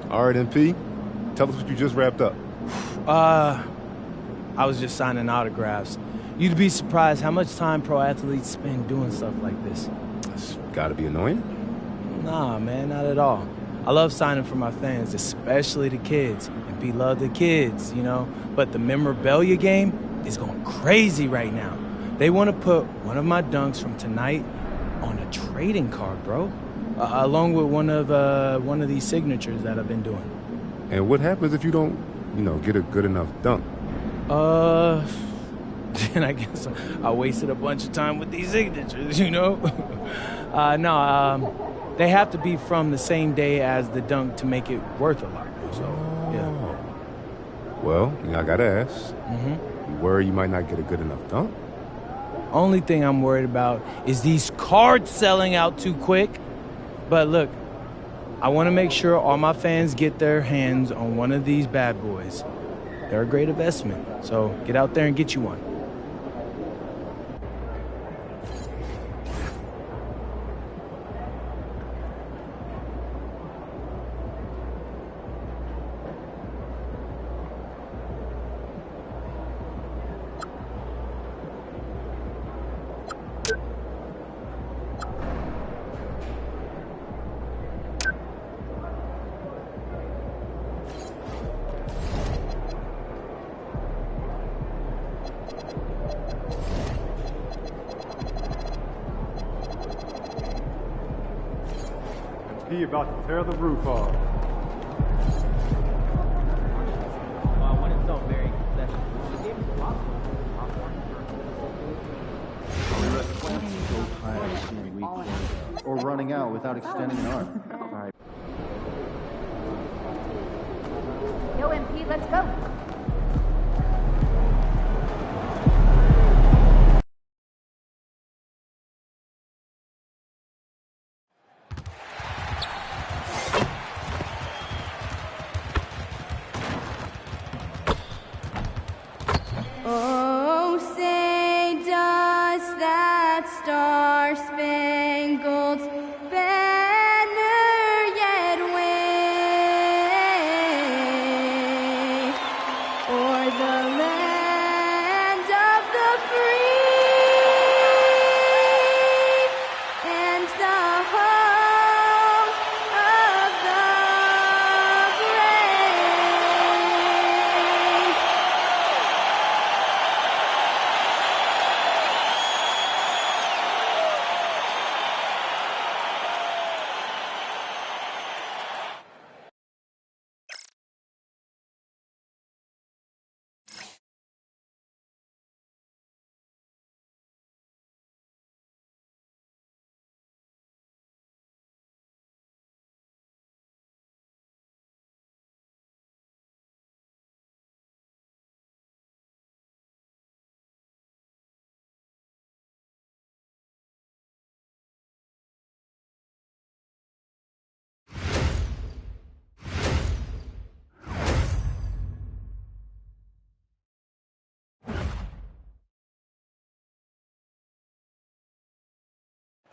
All right, MP, tell us what you just wrapped up. I was just signing autographs. You'd be surprised how much time pro athletes spend doing stuff like this. It's gotta be annoying. Nah, man, not at all. I love signing for my fans, especially the kids. MP love the kids, you know. But the memorabilia game is going crazy right now. They want to put one of my dunks from tonight on a trading card, bro. Along with one of these signatures that I've been doing. And what happens if you don't, get a good enough dunk? Then I guess I wasted a bunch of time with these signatures, No, they have to be from the same day as the dunk to make it worth a lot. So, yeah. Well, I gotta ask. You worry you might not get a good enough dunk? Only thing I'm worried about is these cards selling out too quick. But look, I want to make sure all my fans get their hands on one of these bad boys. They're a great investment, so get out there and get you one. He about to tear the roof off. When it's so very concession. The game is lost. So tired of seeing weak or running out without extending an arm. All right. Yo, MP, let's go. Oh, say does that star-spangled banner yet wave o'er the land of the free and the home of the brave.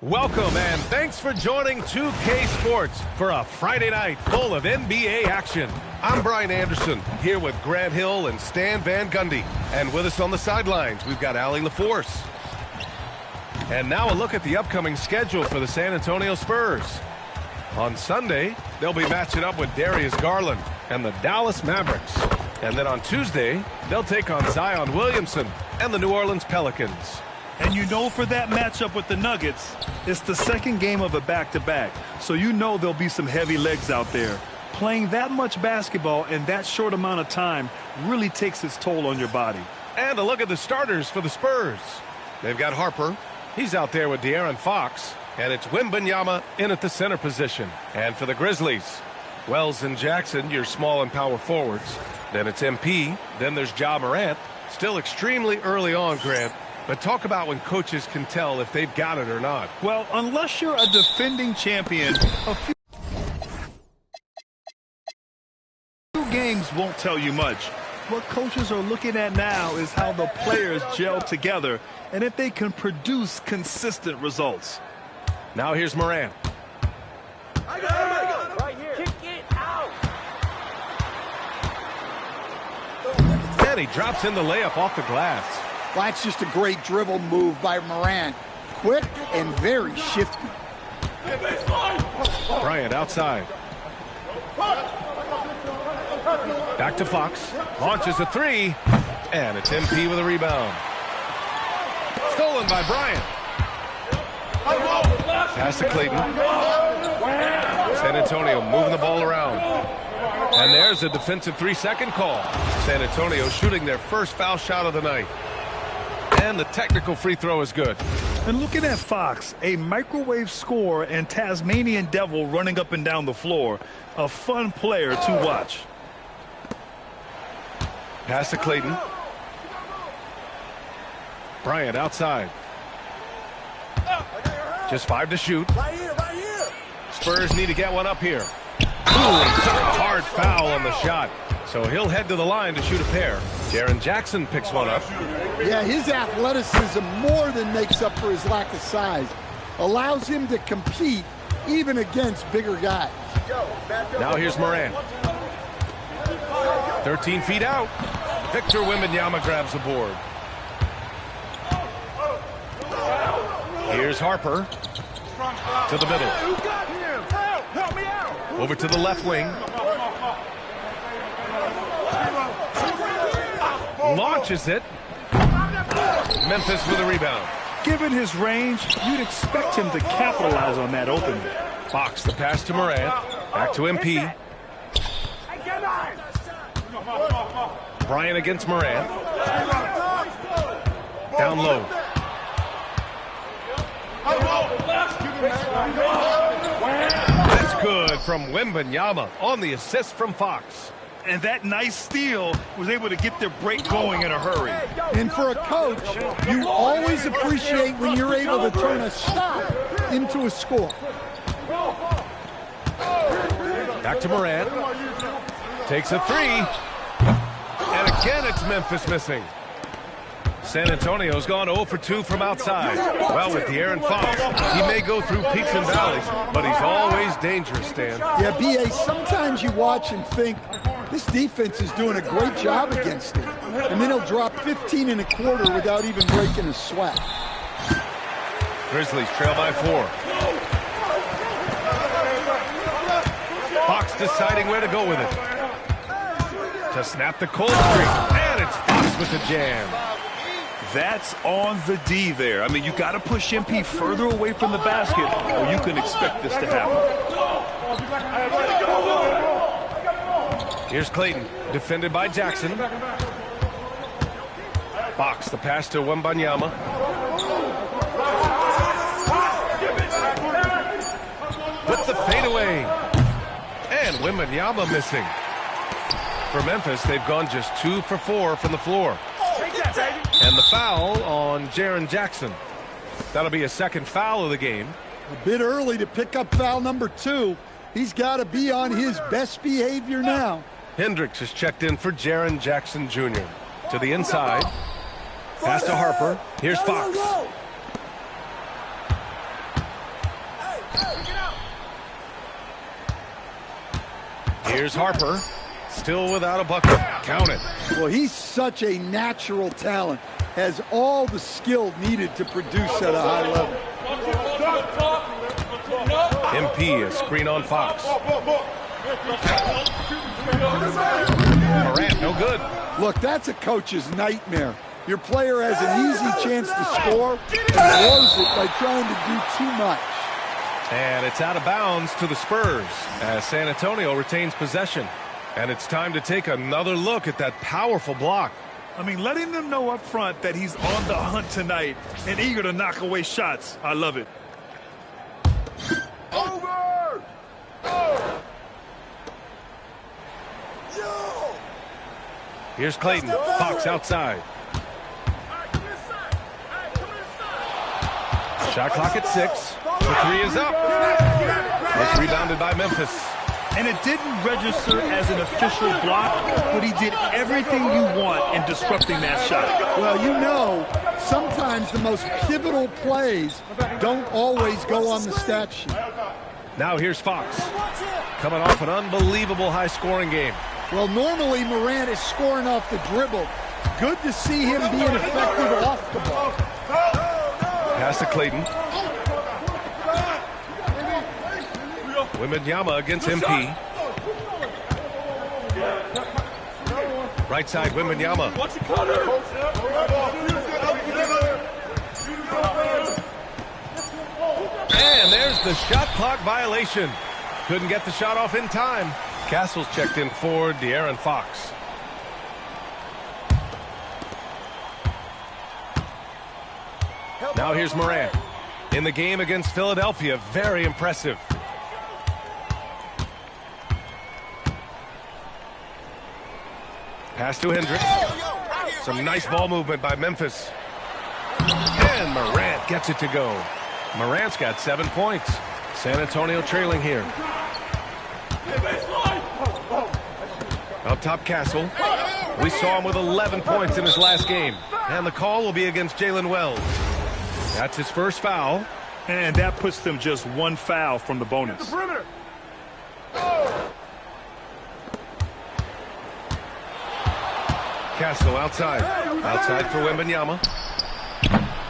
Welcome and thanks for joining 2K Sports for a Friday night full of NBA action. I'm Brian Anderson, here with Grant Hill and Stan Van Gundy. And with us on the sidelines, we've got Allie LaForce. And now a look at the upcoming schedule for the San Antonio Spurs. On Sunday, they'll be matching up with Darius Garland and the Dallas Mavericks. And then on Tuesday, they'll take on Zion Williamson and the New Orleans Pelicans. And for that matchup with the Nuggets, it's the second game of a back-to-back. So there'll be some heavy legs out there. Playing that much basketball in that short amount of time really takes its toll on your body. And a look at the starters for the Spurs. They've got Harper. He's out there with De'Aaron Fox. And it's Wembanyama in at the center position. And for the Grizzlies, Wells and Jackson, your small and power forwards. Then it's MP. Then there's Ja Morant. Still extremely early on, Grant. But talk about when coaches can tell if they've got it or not. Well, unless you're a defending champion, a few games won't tell you much. What coaches are looking at now is how the players gel together and if they can produce consistent results. Now here's Morant. Right here. Kick it out. And he drops in the layup off the glass. Well, that's just a great dribble move by Morant. Quick and very shifty. Bryant outside. Back to Fox. Launches a three. And it's MP with a rebound. Stolen by Bryant. Pass to Clayton. San Antonio moving the ball around. And there's a defensive 3-second call. San Antonio shooting their first foul shot of the night. And the technical free throw is good. And looking at Fox, a microwave scorer and Tasmanian Devil running up and down the floor. A fun player to watch. Pass to Clayton. Bryant outside. Just 5 to shoot. Spurs need to get one up here. Ooh, he took a hard foul on the shot. So he'll head to the line to shoot a pair. Jaren Jackson picks one up. Yeah, his athleticism more than makes up for his lack of size. Allows him to compete even against bigger guys. Now here's Morant. 13 feet out. Victor Wembanyama grabs the board. Here's Harper. To the middle. Over to the left wing. Launches it. Memphis with a rebound. Given his range, you'd expect him to capitalize on that opening. Fox the pass to Morant. Back to MP. Bryant against Morant. Down low. That's good from Wembanyama on the assist from Fox. And that nice steal was able to get their break going in a hurry. And for a coach, you always appreciate when you're able to turn a stop into a score. Back to Morant. Takes a three. And again, it's Memphis missing. San Antonio's gone 0 for 2 from outside. Well, with De'Aaron Fox, he may go through peaks and valleys, but he's always dangerous, Stan. Yeah, B.A., sometimes you watch and think, this defense is doing a great job against it. And then he'll drop 15 and a quarter without even breaking a sweat. Grizzlies trail by 4. Fox deciding where to go with it. To snap the cold streak. And it's Fox with the jam. That's on the D there. I mean, you got to push MP further away from the basket or you can expect this to happen. Here's Clayton, defended by Jackson. Fox, the pass to Wembanyama. With the fadeaway. And Wembanyama missing. For Memphis, they've gone just 2 for 4 from the floor. And the foul on Jaren Jackson. That'll be a second foul of the game. A bit early to pick up foul number 2. He's got to be on his best behavior now. Hendricks is checked in for Jaren Jackson Jr. To the inside. Pass to Harper. Here's Fox. Here's Harper. Still without a bucket. Count it. Well, he's such a natural talent. Has all the skill needed to produce at a high level. MP, a screen on Fox. Morant, no good. Look, that's a coach's nightmare. Your player has an easy chance to score and blows it by trying to do too much. And it's out of bounds to the Spurs as San Antonio retains possession. And it's time to take another look at that powerful block. I mean, letting them know up front that he's on the hunt tonight and eager to knock away shots. I love it. Over! Here's Clayton. Fox outside. Shot clock at 6. The 3 is up. It's rebounded by Memphis. And it didn't register as an official block, but he did everything you want in disrupting that shot. Well, you know, sometimes the most pivotal plays don't always go on the stat sheet. Now here's Fox. Coming off an unbelievable high-scoring game. Well, normally Morant is scoring off the dribble, Good to see him being effective off the ball. Pass to Clayton. Wembanyama against MP. Right side, Wembanyama. And there's the shot clock violation. Couldn't get the shot off in time. Castle's checked in for De'Aaron Fox. Now here's Morant. In the game against Philadelphia, very impressive. Pass to Hendricks. Some nice ball movement by Memphis. And Morant gets it to go. Morant's got 7 points. San Antonio trailing here. Up top, Castle. We saw him with 11 points in his last game. And the call will be against Jalen Wells. That's his first foul. And that puts them just 1 foul from the bonus. Castle outside. Outside for Wembanyama.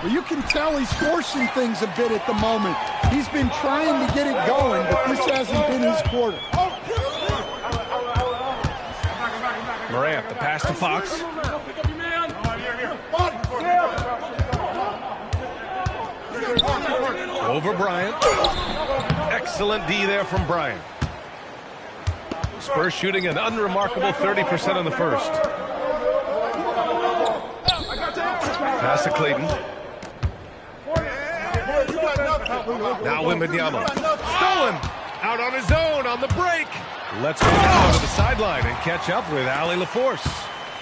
Well, you can tell he's forcing things a bit at the moment. He's been trying to get it going, but this hasn't been his quarter. Morant, the pass to Fox. Over Bryant. Excellent D there from Bryant. Spurs shooting an unremarkable 30% in the first. Pass to Clayton. Now Wembanyama. Stolen! Out on his own on the break. Let's go down to the sideline and catch up with Allie LaForce.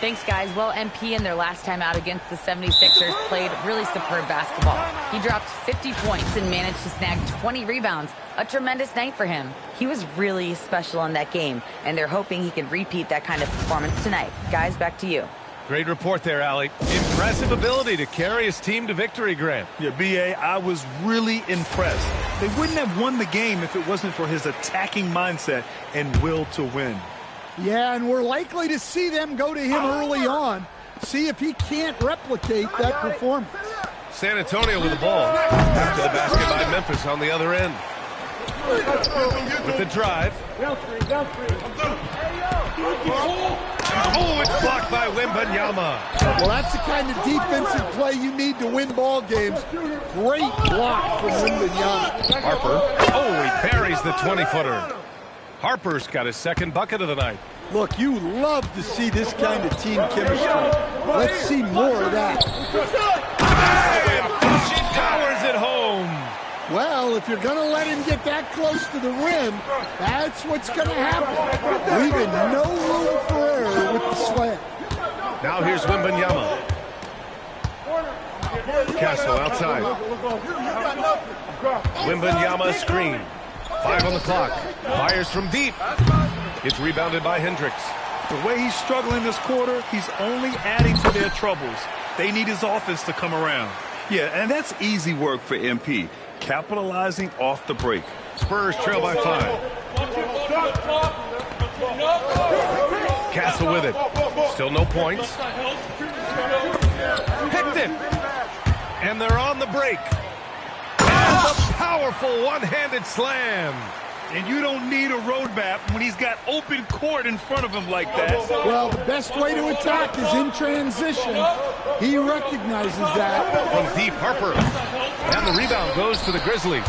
Thanks, guys. Well, MP in their last time out against the 76ers played really superb basketball. He dropped 50 points and managed to snag 20 rebounds. A tremendous night for him. He was really special in that game, and they're hoping he can repeat that kind of performance tonight. Guys, back to you. Great report there, Allie. Impressive ability to carry his team to victory, Grant. Yeah, B.A., I was really impressed. They wouldn't have won the game if it wasn't for his attacking mindset and will to win. Yeah, and we're likely to see them go to him early on. See if he can't replicate that performance. San Antonio with the ball. After the basket by Memphis on the other end. With the drive. Oh, it's blocked by Wembanyama. Well, that's the kind of defensive play you need to win ball games. Great block from Wembanyama. Harper. Oh, he buries the 20-footer. Harper's got his second bucket of the night. Look, you love to see this kind of team chemistry. Let's see more of that. And she powers it home. Well, if you're going to let him get that close to the rim, that's what's going to happen. Leaving no room for error with the slam. Now here's Wembanyama. Castle outside. Wembanyama screen. 5 on the clock. Fires from deep. It's rebounded by Hendricks. The way he's struggling this quarter, he's only adding to their troubles. They need his offense to come around. Yeah, and that's easy work for MP. Capitalizing off the break. Spurs trail by 5. Castle with it. Still no points. Picked it. And they're on the break. And the powerful one-handed slam. And you don't need a roadmap when he's got open court in front of him like that. Well, the best way to attack is in transition. He recognizes that. From deep, Harper. And the rebound goes to the Grizzlies.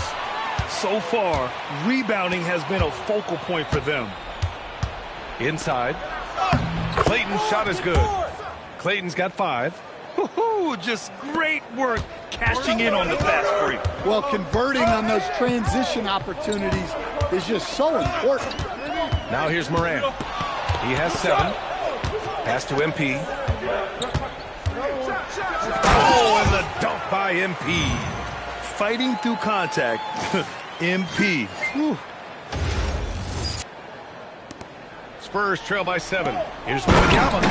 So far, rebounding has been a focal point for them. Inside. Clayton's shot is good. Clayton's got 5. Woohoo! Just great work cashing in on the fast break. Well, converting on those transition opportunities is just so important. Now here's Morant. He has 7. Pass to MP. Oh, and the dunk by MP. Fighting through contact. MP. Whew. Spurs trail by 7. Here's Wembanyama.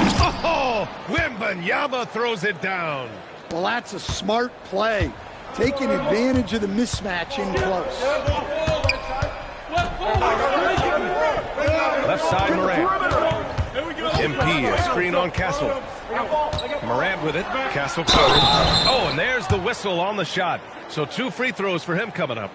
Oh, Wembanyama throws it down. Well, that's a smart play. Taking advantage of the mismatch in close. Left side, Morant. MP, a screen on Castle. Morant with it. Castle covered. Oh, and there's the whistle on the shot. So 2 free throws for him coming up.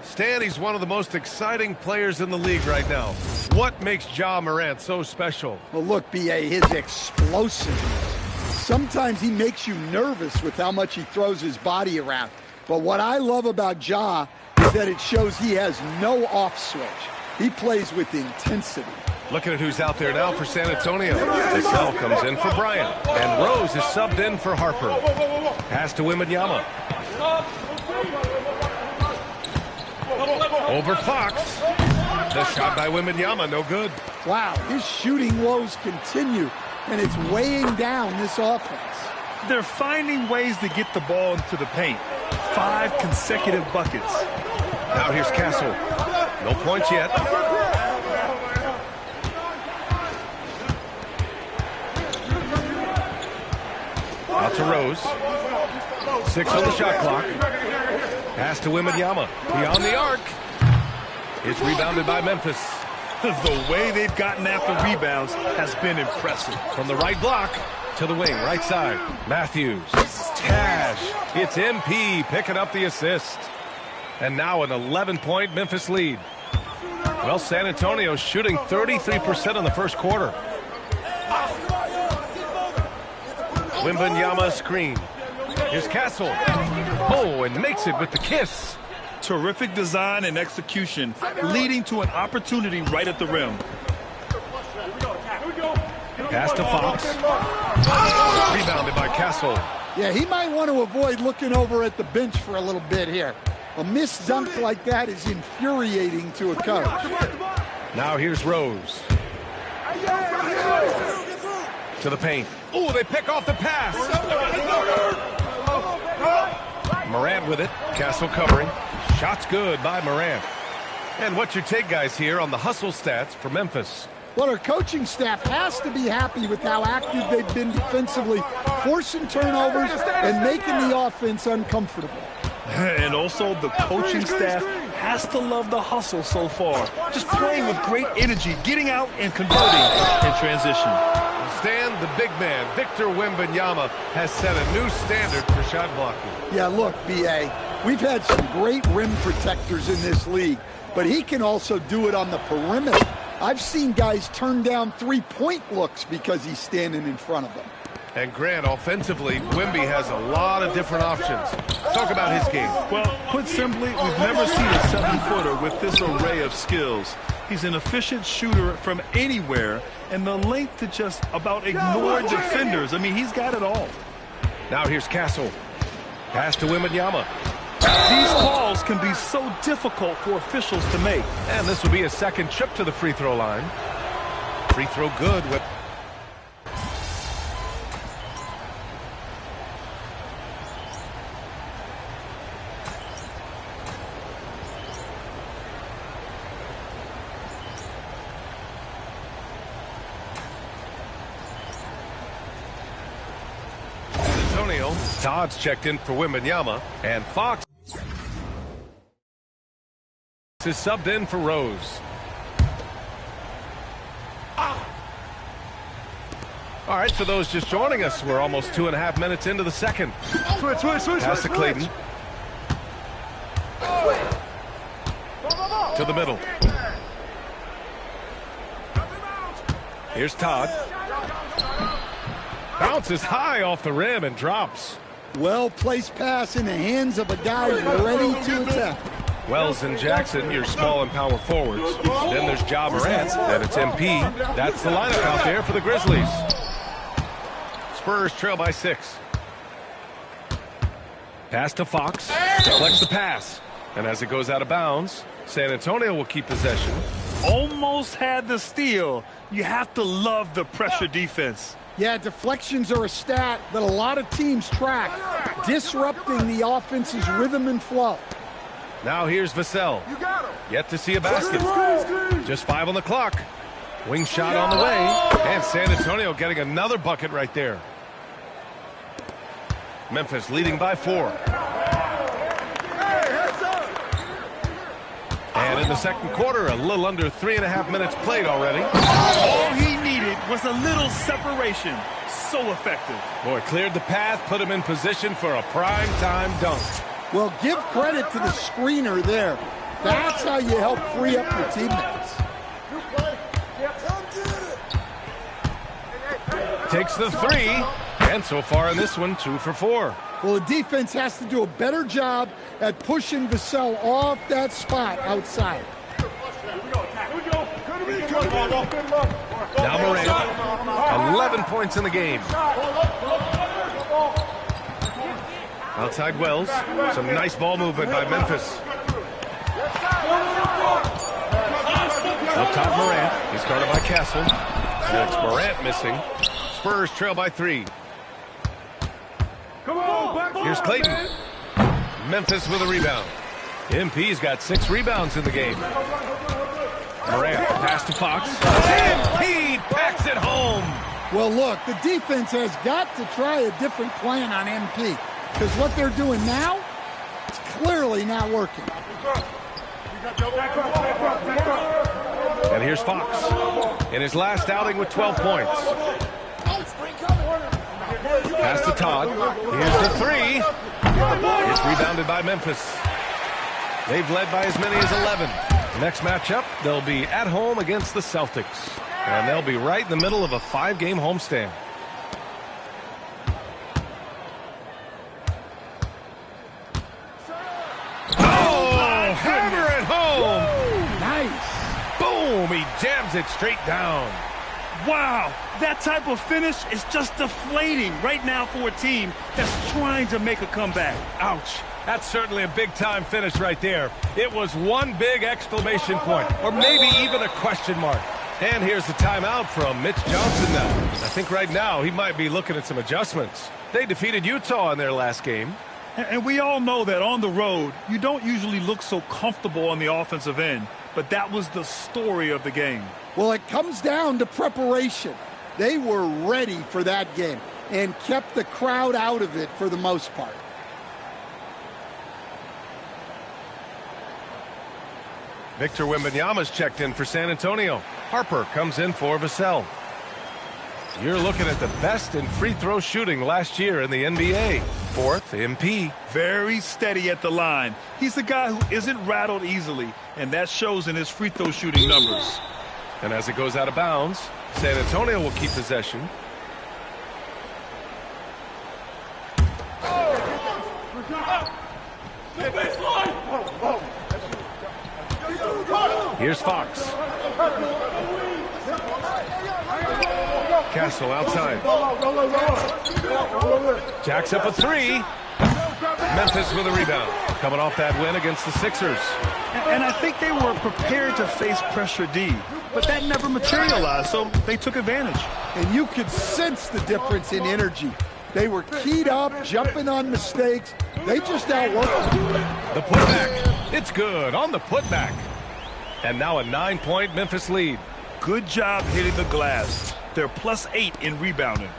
Stan, he's one of the most exciting players in the league right now. What makes Ja Morant so special? Well, look, B.A., his explosiveness. Sometimes he makes you nervous with how much he throws his body around. But what I love about Ja is that it shows he has no off switch. He plays with intensity. Looking at who's out there now for San Antonio. Vassell comes in for Bryant. And Rose is subbed in for Harper. Pass to Wembanyama. Over Fox. The shot by Wembanyama, no good. Wow, his shooting woes continue, and it's weighing down this offense. They're finding ways to get the ball into the paint. 5 consecutive buckets. Now here's Castle. No points yet. Out to Rose. 6 on the shot clock. Pass to Wembanyama. Beyond the arc. It's rebounded by Memphis. The way they've gotten after rebounds has been impressive. From the right block to the wing, right side. Matthews. Cash. It's MP picking up the assist. And now an 11-point Memphis lead. Well, San Antonio's shooting 33% in the first quarter. Wembanyama screen. Here's Castle. Oh, and makes it with the kiss. Terrific design and execution, leading to an opportunity right at the rim. Pass to Fox. Rebounded by Castle. Yeah, he might want to avoid looking over at the bench for a little bit here. A missed dunk like that is infuriating to a coach. Now here's Rose. To the paint. Oh, they pick off the pass. Morant with it. Castle covering. Shot's good by Morant. And what's your take, guys, here on the hustle stats for Memphis? Well, our coaching staff has to be happy with how active they've been defensively, forcing turnovers and making the offense uncomfortable. And also the coaching staff has to love the hustle so far. Just playing with great energy, getting out and converting in transition. Stan, the big man, Victor Wembanyama, has set a new standard for shot blocking. Yeah, look, B.A., we've had some great rim protectors in this league, but he can also do it on the perimeter. I've seen guys turn down three-point looks because he's standing in front of them. And Grant, offensively, Wemby has a lot of different options. Talk about his game. Well, put simply, we've never seen a 7-footer with this array of skills. He's an efficient shooter from anywhere, and the length to just about ignore defenders. I mean, he's got it all. Now here's Castle. Pass to Wembanyama. These calls can be so difficult for officials to make. And this will be a second trip to the free throw line. Free throw good with... Todd's checked in for Wembanyama, and Fox is subbed in for Rose. All right, for those just joining us, we're almost 2.5 minutes into the second. Pass to Clayton. To the middle. Here's Todd. Bounces high off the rim and drops. Well-placed pass in the hands of a guy ready to attack. Wells and Jackson, your small and power forwards. Then there's Ja Morant, and it's MP. That's the lineup out there for the Grizzlies. Spurs trail by 6. Pass to Fox. Deflects the pass. And as it goes out of bounds, San Antonio will keep possession. Almost had the steal. You have to love the pressure defense. Yeah, deflections are a stat that a lot of teams track, disrupting the offense's rhythm and flow. Now here's Vassell. Yet to see a basket. Just 5 on the clock. Wing shot on the way. And San Antonio getting another bucket right there. Memphis leading by 4. And in the second quarter, a little under 3.5 minutes played already. All he needed was a little separation. So effective. Boy, cleared the path, put him in position for a prime-time dunk. Well, give credit to the screener there. That's how you help free up your teammates. Takes the three, and so far in this one, 2 for 4. Well, the defense has to do a better job at pushing Vassell off that spot outside. Now Morant, 11 points in the game. Outside Wells, some nice ball movement by Memphis. Up top Morant, he's guarded by Castle. And it's Morant missing. Spurs trail by 3. Here's Clayton. Memphis with a rebound. MP's got 6 rebounds in the game. Morant, pass to Fox. MP packs it home. Well, look, the defense has got to try a different plan on MP, because what they're doing now, it's clearly not working. And here's Fox in his last outing with 12 points. Pass to Todd. Here's the 3. It's rebounded by Memphis. They've led by as many as 11. Next matchup, they'll be at home against the Celtics. And they'll be right in the middle of a 5-game homestand. Oh, hammer it home! Nice. Boom, he jams it straight down. Wow, that type of finish is just deflating right now for a team that's trying to make a comeback. Ouch. That's certainly a big-time finish right there. It was one big exclamation point, or maybe even a question mark. And here's the timeout from Mitch Johnson now. I think right now he might be looking at some adjustments. They defeated Utah in their last game. And we all know that on the road, you don't usually look so comfortable on the offensive end. But that was the story of the game. Well, it comes down to preparation. They were ready for that game and kept the crowd out of it for the most part. Victor Wembanyama's checked in for San Antonio. Harper comes in for Vassell. You're looking at the best in free throw shooting last year in the NBA. 4th, MP. Very steady at the line. He's a guy who isn't rattled easily, and that shows in his free throw shooting numbers. And as it goes out of bounds, San Antonio will keep possession. Here's Fox. Castle outside. Jacks up a 3. Memphis with a rebound. Coming off that win against the Sixers. And I think they were prepared to face pressure D, but that never materialized, so they took advantage. And you could sense the difference in energy. They were keyed up, jumping on mistakes. They just outworked them. The putback. It's good on the putback. And now a 9-point Memphis lead. Good job hitting the glass. They're +8 in rebounding.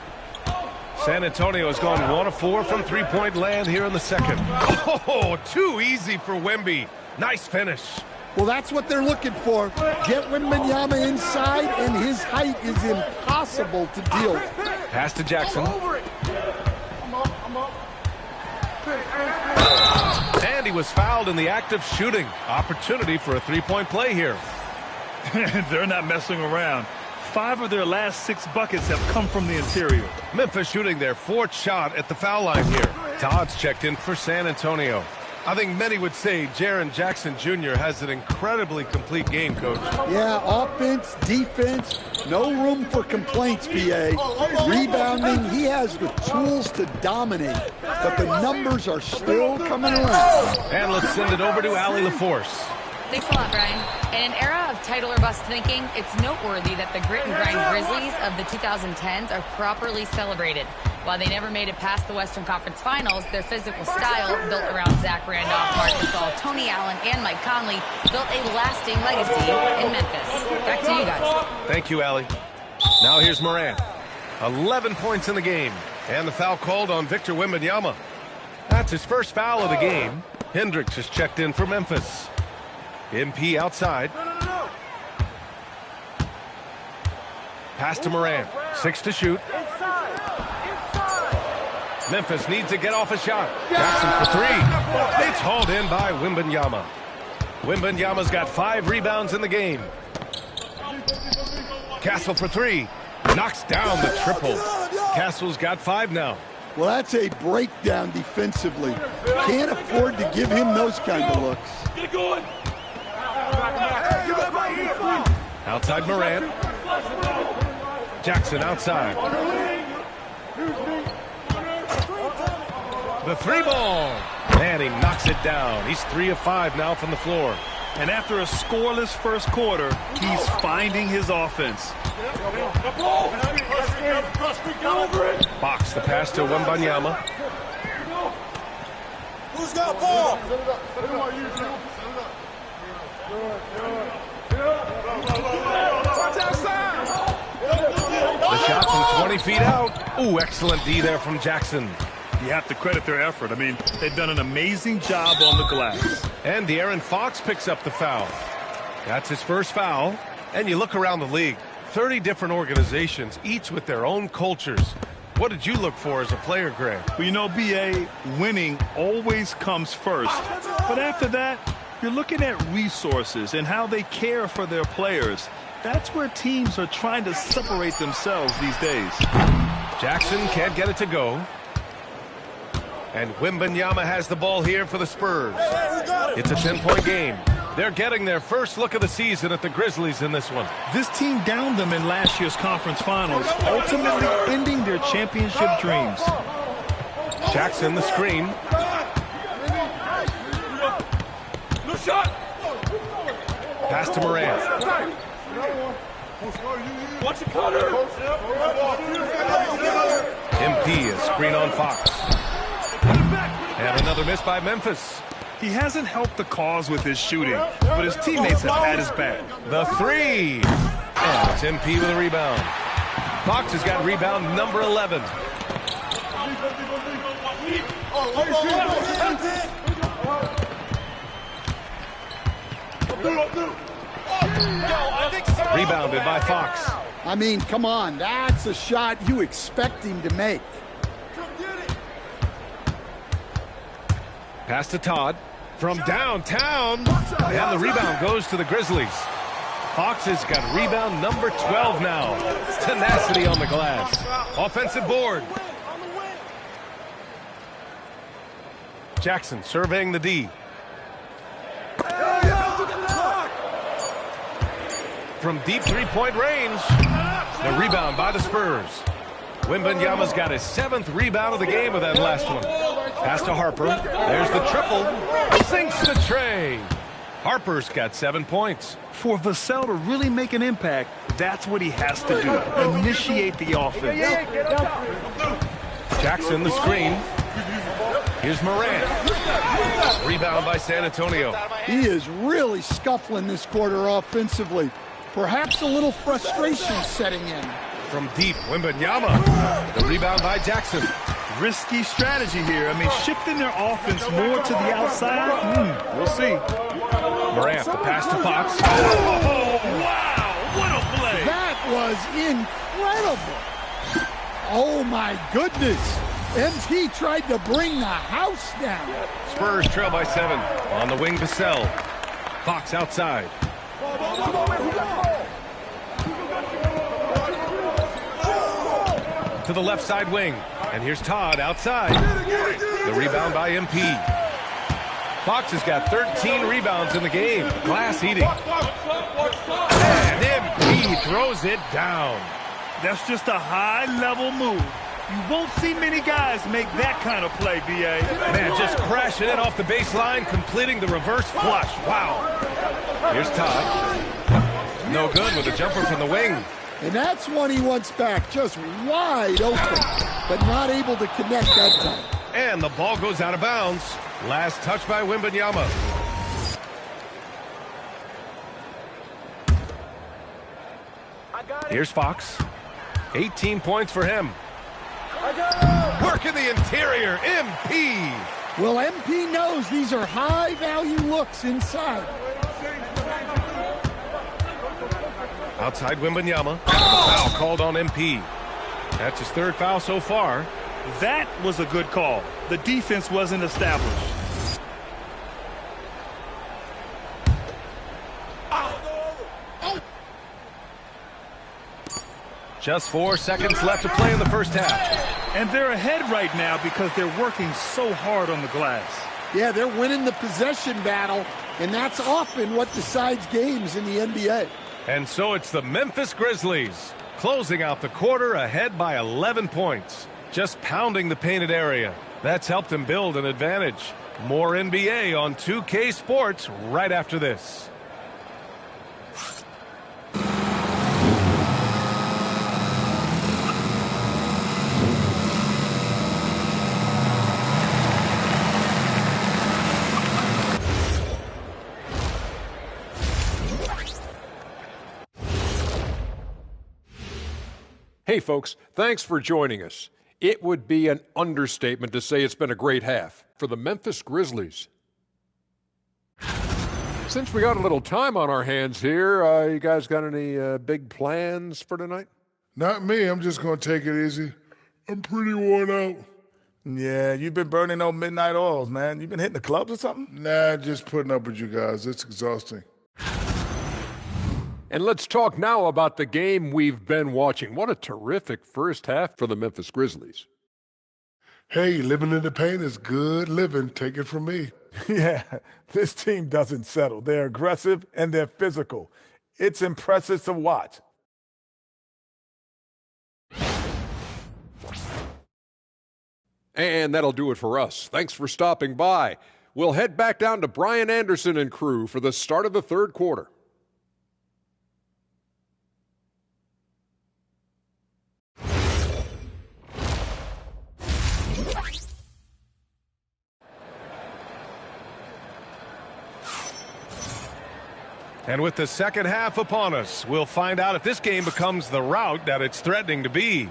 San Antonio has gone 1 of 4 from three-point land here in the second. Oh, too easy for Wemby. Nice finish. Well, that's what they're looking for. Get Wembanyama inside, and his height is impossible to deal with. Pass to Jackson. And he was fouled in the act of shooting. Opportunity for a three-point play here. They're not messing around. 5 of their last 6 buckets have come from the interior. Memphis shooting their 4th shot at the foul line here. Todd's checked in for San Antonio. I think many would say Jaren Jackson Jr. has an incredibly complete game, Coach. Yeah, offense, defense, no room for complaints, PA. Rebounding, he has the tools to dominate, but the numbers are still coming around. And let's send it over to Allie LaForce. Thanks a lot, Brian. In an era of title or bust thinking, it's noteworthy that the grit and grind Grizzlies of the 2010s are properly celebrated. While they never made it past the Western Conference Finals, their physical style, built around Zach Randolph, Marc Gasol, Tony Allen, and Mike Conley, built a lasting legacy in Memphis. Back to you guys. Thank you, Allie. Now here's Morant. 11 points in the game. And the foul called on Victor Wembanyama. That's his first foul of the game. Hendricks has checked in for Memphis. MP outside. Pass to Morant. 6 to shoot. Memphis needs to get off a shot. Jackson for 3. It's hauled in by Wembanyama. Wembanyama's got 5 rebounds in the game. Castle for 3. Knocks down the triple. Castle's got 5 now. Well, that's a breakdown defensively. Can't afford to give him those kind of looks. Get going. Outside Morant. Jackson outside. The 3 ball. And he knocks it down. He's 3 of 5 now from the floor. And after a scoreless first quarter, he's finding his offense. Fox the pass to Wembanyama. Who's got ball? The shot from 20 feet out. Ooh, excellent D there from Jackson. You have to credit their effort. I mean, they've done an amazing job on the glass. And De'Aaron Fox picks up the foul. That's his first foul. And you look around the league, 30 different organizations, each with their own cultures. What did you look for as a player, Greg? Well, you know, B.A., winning always comes first. But after that, you're looking at resources and how they care for their players. That's where teams are trying to separate themselves these days. Jackson can't get it to go. And Wembanyama has the ball here for the Spurs. It's a 10-point game. They're getting their first look of the season at the Grizzlies in this one. This team downed them in last year's conference finals, ultimately ending their championship dreams. Jackson the screen. Pass to Morant. MP is screen on Fox. And another miss by Memphis. He hasn't helped the cause with his shooting, but his teammates have had his back. The 3. And it's MP with a rebound. Fox has got rebound number 11. Rebounded by Fox. I mean, come on, that's a shot you expect him to make. Pass to Todd from downtown. And the rebound goes to the Grizzlies. Fox has got rebound number 12 now. Tenacity on the glass. Offensive board. Jackson surveying the D. From deep three-point range. The rebound by the Spurs. Wembanyama's got his 7th rebound of the game with that last one. Pass to Harper. There's the triple. Sinks the tray. Harper's got 7 points. For Vassell to really make an impact, that's what he has to do. Initiate the offense. Jackson the screen. Here's Morant. Rebound by San Antonio. He is really scuffling this quarter offensively. Perhaps a little frustration setting in. From deep, Wembanyama. The rebound by Jackson. Risky strategy here. I mean, shifting their offense more to the outside. We'll see. Morant, the pass to Fox. Oh, wow. What a play. That was incredible. Oh, my goodness. MP tried to bring the house down. Spurs trail by 7. On the wing, Vassell. Fox outside. To the left side wing. And here's Todd outside. The rebound by MP. Fox has got 13 rebounds in the game. Glass eating. And MP throws it down. That's just a high-level move. You won't see many guys make that kind of play, B.A. Man, just crashing it off the baseline, completing the reverse flush. Wow. Here's Todd. No good with a jumper from the wing. And that's one he wants back, just wide open, but not able to connect that time. And the ball goes out of bounds. Last touch by Wembanyama. Here's Fox. 18 points for him. Work in the interior, MP. Well, MP knows these are high-value looks inside. Outside Wembanyama. And a foul called on MP. That's his third foul so far. That was a good call. The defense wasn't established. Just 4 seconds left to play in the first half. And they're ahead right now because they're working so hard on the glass. Yeah, they're winning the possession battle, and that's often what decides games in the NBA. And so it's the Memphis Grizzlies closing out the quarter ahead by 11 points. Just pounding the painted area. That's helped them build an advantage. More NBA on 2K Sports right after this. Hey, folks, thanks for joining us. It would be an understatement to say it's been a great half for the Memphis Grizzlies. Since we got a little time on our hands here, you guys got any big plans for tonight? Not me. I'm just going to take it easy. I'm pretty worn out. Yeah, you've been burning those midnight oils, man. You been hitting the clubs or something? Nah, just putting up with you guys. It's exhausting. And let's talk now about the game we've been watching. What a terrific first half for the Memphis Grizzlies. Hey, living in the paint is good living. Take it from me. Yeah, this team doesn't settle. They're aggressive and they're physical. It's impressive to watch. And that'll do it for us. Thanks for stopping by. We'll head back down to Brian Anderson and crew for the start of the third quarter. And with the second half upon us, we'll find out if this game becomes the rout that it's threatening to be.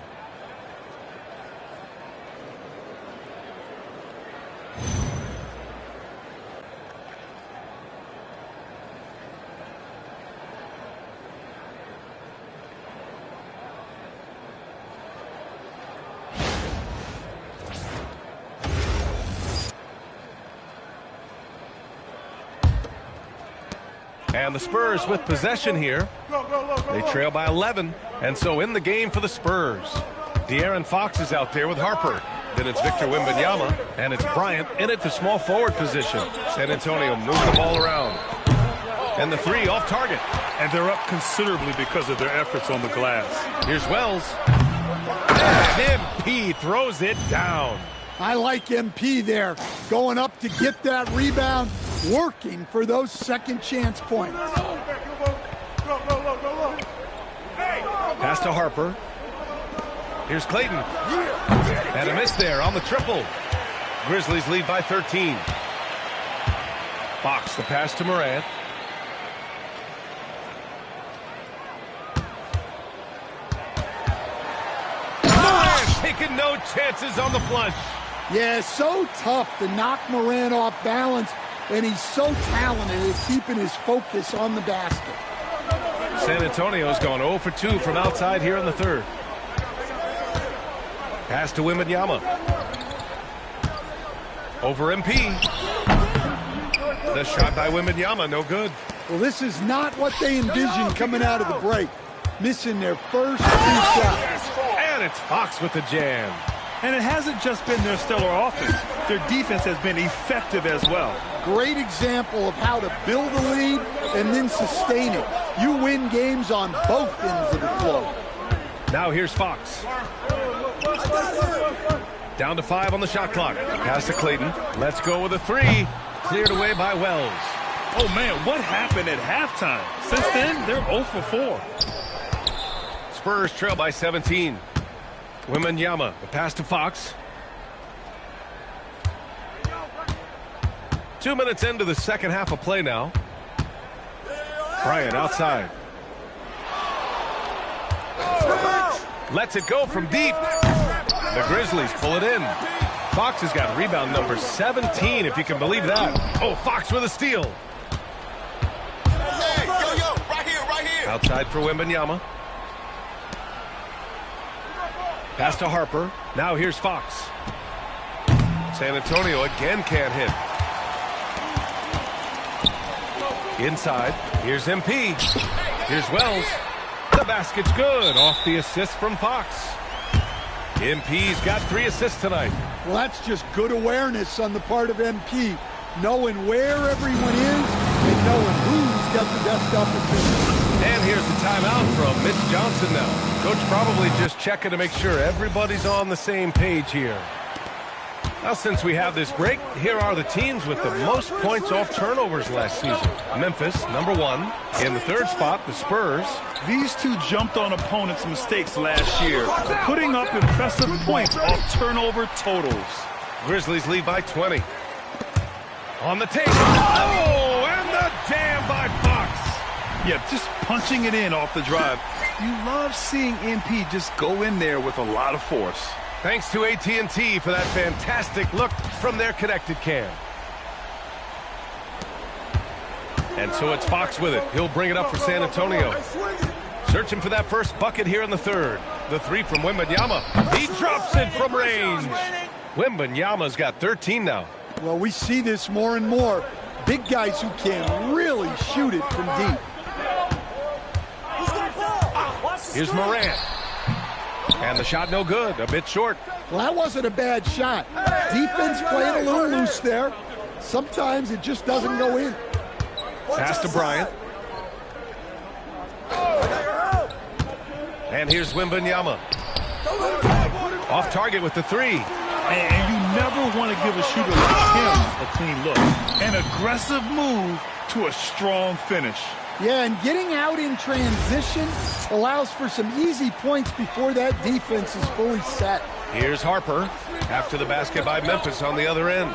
And the Spurs with possession here. They trail by 11. And so in the game for the Spurs. De'Aaron Fox is out there with Harper. Then it's Victor Wembanyama. And it's Bryant in at the small forward position. San Antonio moving the ball around. And the three off target. And they're up considerably because of their efforts on the glass. Here's Wells. And MP throws it down. I like MP there, going up to get that rebound, working for those second chance points. Pass to Harper. Here's Clayton. And a miss there on the triple. Grizzlies lead by 13. Fox the pass to Morant. Morant taking no chances on the flush. Yeah, so tough to knock Morant off balance, and he's so talented at keeping his focus on the basket. San Antonio's gone 0 for 2 from outside here in the third. Pass to Wembanyama. Over MP. The shot by Wembanyama, no good. Well, this is not what they envisioned coming out of the break. Missing their first 3 shots. And it's Fox with the jam. And it hasn't just been their stellar offense. Their defense has been effective as well. Great example of how to build a lead and then sustain it. You win games on both ends of the floor. Now here's Fox. Down to 5 on the shot clock. Pass to Clayton. Let's go with a 3. Cleared away by Wells. Oh, man, what happened at halftime? Since then, they're 0 for 4. Spurs trail by 17. Wembanyama, the pass to Fox. 2 minutes into the second half of play now. Bryant outside. Lets it go from deep. The Grizzlies pull it in. Fox has got rebound number 17, if you can believe that. Oh, Fox with a steal. Outside for Wembanyama. Pass to Harper. Now here's Fox. San Antonio again can't hit. Inside. Here's MP. Here's Wells. The basket's good. Off the assist from Fox. MP's got 3 assists tonight. Well, that's just good awareness on the part of MP. Knowing where everyone is and knowing who's got the best opportunity. And here's the timeout from Mitch Johnson now. Coach probably just checking to make sure everybody's on the same page here. Now, since we have this break, here are the teams with the most points off turnovers last season. Memphis, number 1. In the 3rd spot, the Spurs. These two jumped on opponents' mistakes last year, putting up impressive points off turnover totals. Grizzlies lead by 20. On the tape. Oh, and the jam by Fox. Yeah, just punching it in off the drive. You love seeing MP just go in there with a lot of force. Thanks to AT&T for that fantastic look from their connected cam. And so it's Fox with it. He'll bring it up for San Antonio. Searching for that first bucket here in the 3rd. The 3 from Wembanyama. He drops it from range. Wembanyama's got 13 now. Well, we see this more and more. Big guys who can really shoot it from deep. Here's Morant. And the shot no good, a bit short. Well, that wasn't a bad shot. Defense playing a little loose there. Sometimes it just doesn't go in. Pass to Bryant. And here's Wembanyama. Off target with the 3. And you never want to give a shooter like him a clean look. An aggressive move to a strong finish. Yeah, and getting out in transition allows for some easy points before that defense is fully set. Here's Harper after the basket by Memphis on the other end.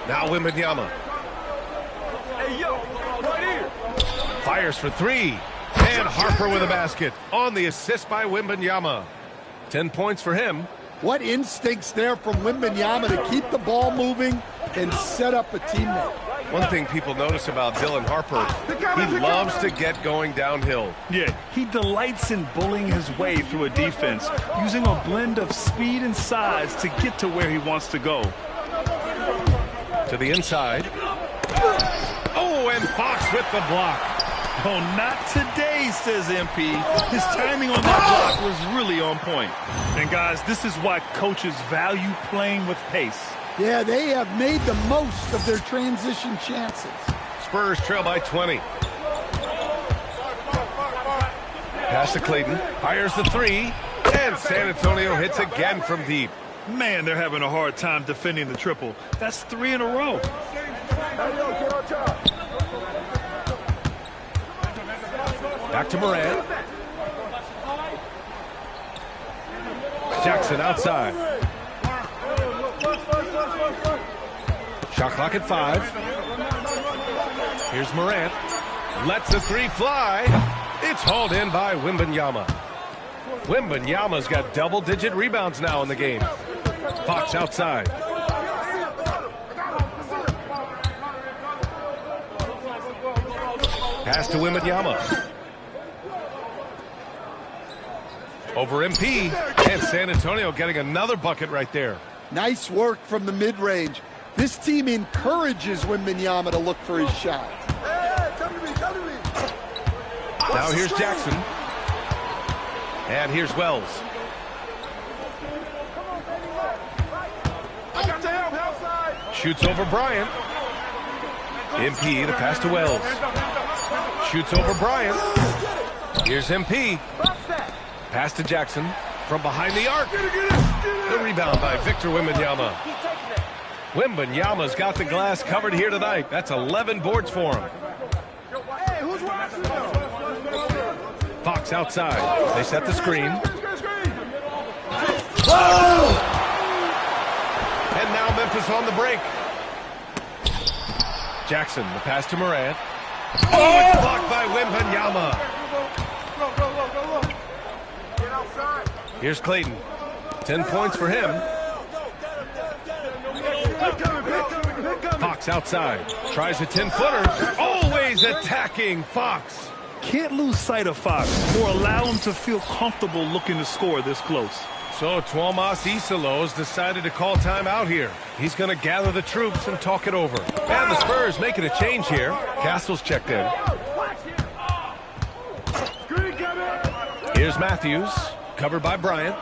Now Wembanyama. Hey, yo, right here. Fires for 3. And Harper with a basket on the assist by Wembanyama. 10 points for him. What instincts there from Wembanyama to keep the ball moving and set up a teammate. One thing people notice about Dylan Harper, he loves to get going downhill. Yeah, he delights in bullying his way through a defense, using a blend of speed and size to get to where he wants to go. To the inside. Oh, and Fox with the block. Oh, not today, says MP. His timing on that block was really on point. And guys, this is why coaches value playing with pace. Yeah, they have made the most of their transition chances. Spurs trail by 20. Pass to Clayton. Fires the 3. And San Antonio hits again from deep. Man, they're having a hard time defending the triple. That's 3 in a row. Back to Morant. Jackson outside. Shot clock at 5. Here's Morant. Lets the 3 fly. It's hauled in by Wembanyama. Wembanyama's got double-digit rebounds now in the game. Fox outside. Pass to Wembanyama. Over MP. And San Antonio getting another bucket right there. Nice work from the mid-range. This team encourages Wembanyama to look for his shot. Hey, come to me, come to me. Now here's Jackson. And here's Wells. I got the help, outside. Shoots over Bryant. MP, the pass to Wells. Shoots over Bryant. Here's MP. Pass to Jackson from behind the arc. The rebound by Victor Wembanyama. Wembanyama's got the glass covered here tonight. That's 11 boards for him. Hey, who's watching? Fox outside. They set the screen. Oh! And now Memphis on the break. Jackson, the pass to Morant. Oh, it's blocked by Wembanyama. Here's Clayton. 10 points for him. Fox outside. Tries a 10-footer. Oh, way Always attacking Fox. Can't lose sight of Fox or allow him to feel comfortable looking to score this close. So Tuomas Isalos decided to call timeout here. He's going to gather the troops and talk it over. And the Spurs making a change here. Castle's checked in. Here's Matthews, covered by Bryant.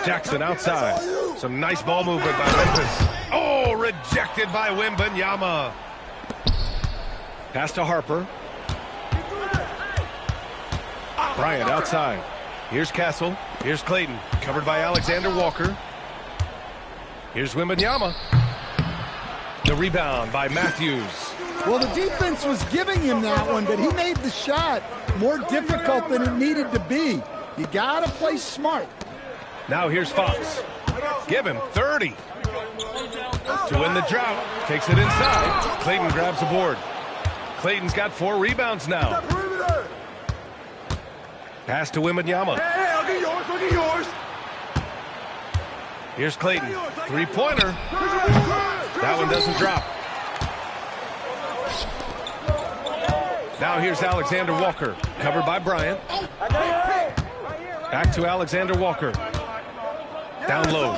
Jackson outside. Some nice ball movement by Memphis. Oh, rejected by Wembanyama. Pass to Harper. Bryant outside. Here's Castle. Here's Clayton, covered by Alexander Walker. Here's Wembanyama. The rebound by Matthews. Well, the defense was giving him that one, but he made the shot more difficult than it needed to be. You got to play smart. Now here's Fox. Give him 30. To win the drought. Takes it inside. Clayton grabs the board. Clayton's got 4 rebounds now. Pass to Wembanyama. Hey, I'll get yours. I'll get yours. Here's Clayton. 3-pointer. That one doesn't drop. Now here's Alexander Walker. Covered by Bryant. Back to Alexander Walker. Down low.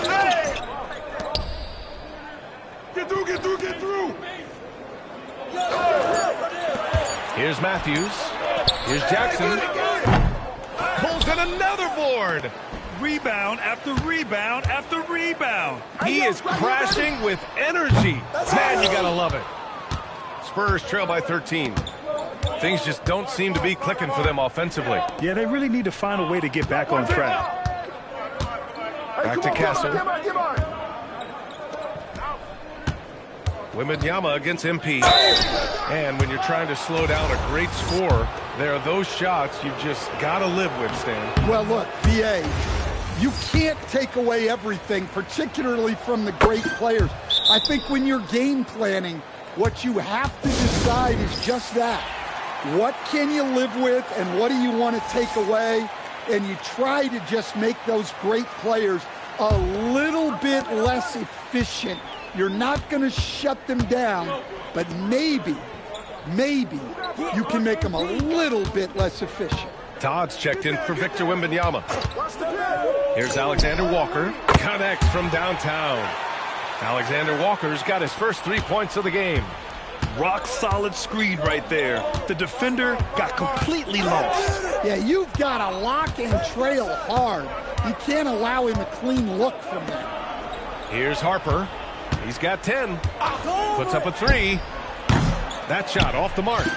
Get through, get through, get through. Here's Matthews. Here's Jackson. Pulls in another board. Rebound after rebound after rebound. He is crashing with energy. Man, you gotta love it. Spurs trail by 13. Things just don't seem to be clicking for them offensively. Yeah, they really need to find a way to get back on track. Back to Castle. Wembanyama against MP. And when you're trying to slow down a great score, there are those shots you've just got to live with, Stan. Well, look, VA, you can't take away everything, particularly from the great players. I think when you're game planning, what you have to decide is just that. What can you live with and what do you want to take away? And you try to just make those great players a little bit less efficient. You're not going to shut them down, but maybe you can make them a little bit less efficient. Todd's checked in for Victor Wembanyama. Here's Alexander Walker. Connects from downtown. Alexander Walker's got his first 3 points of the game. Rock solid screen right there. The defender got completely lost. Yeah, you've got to lock and trail hard. You can't allow him a clean look from that. Here's Harper. He's got 10. Puts up a 3. That shot off the mark.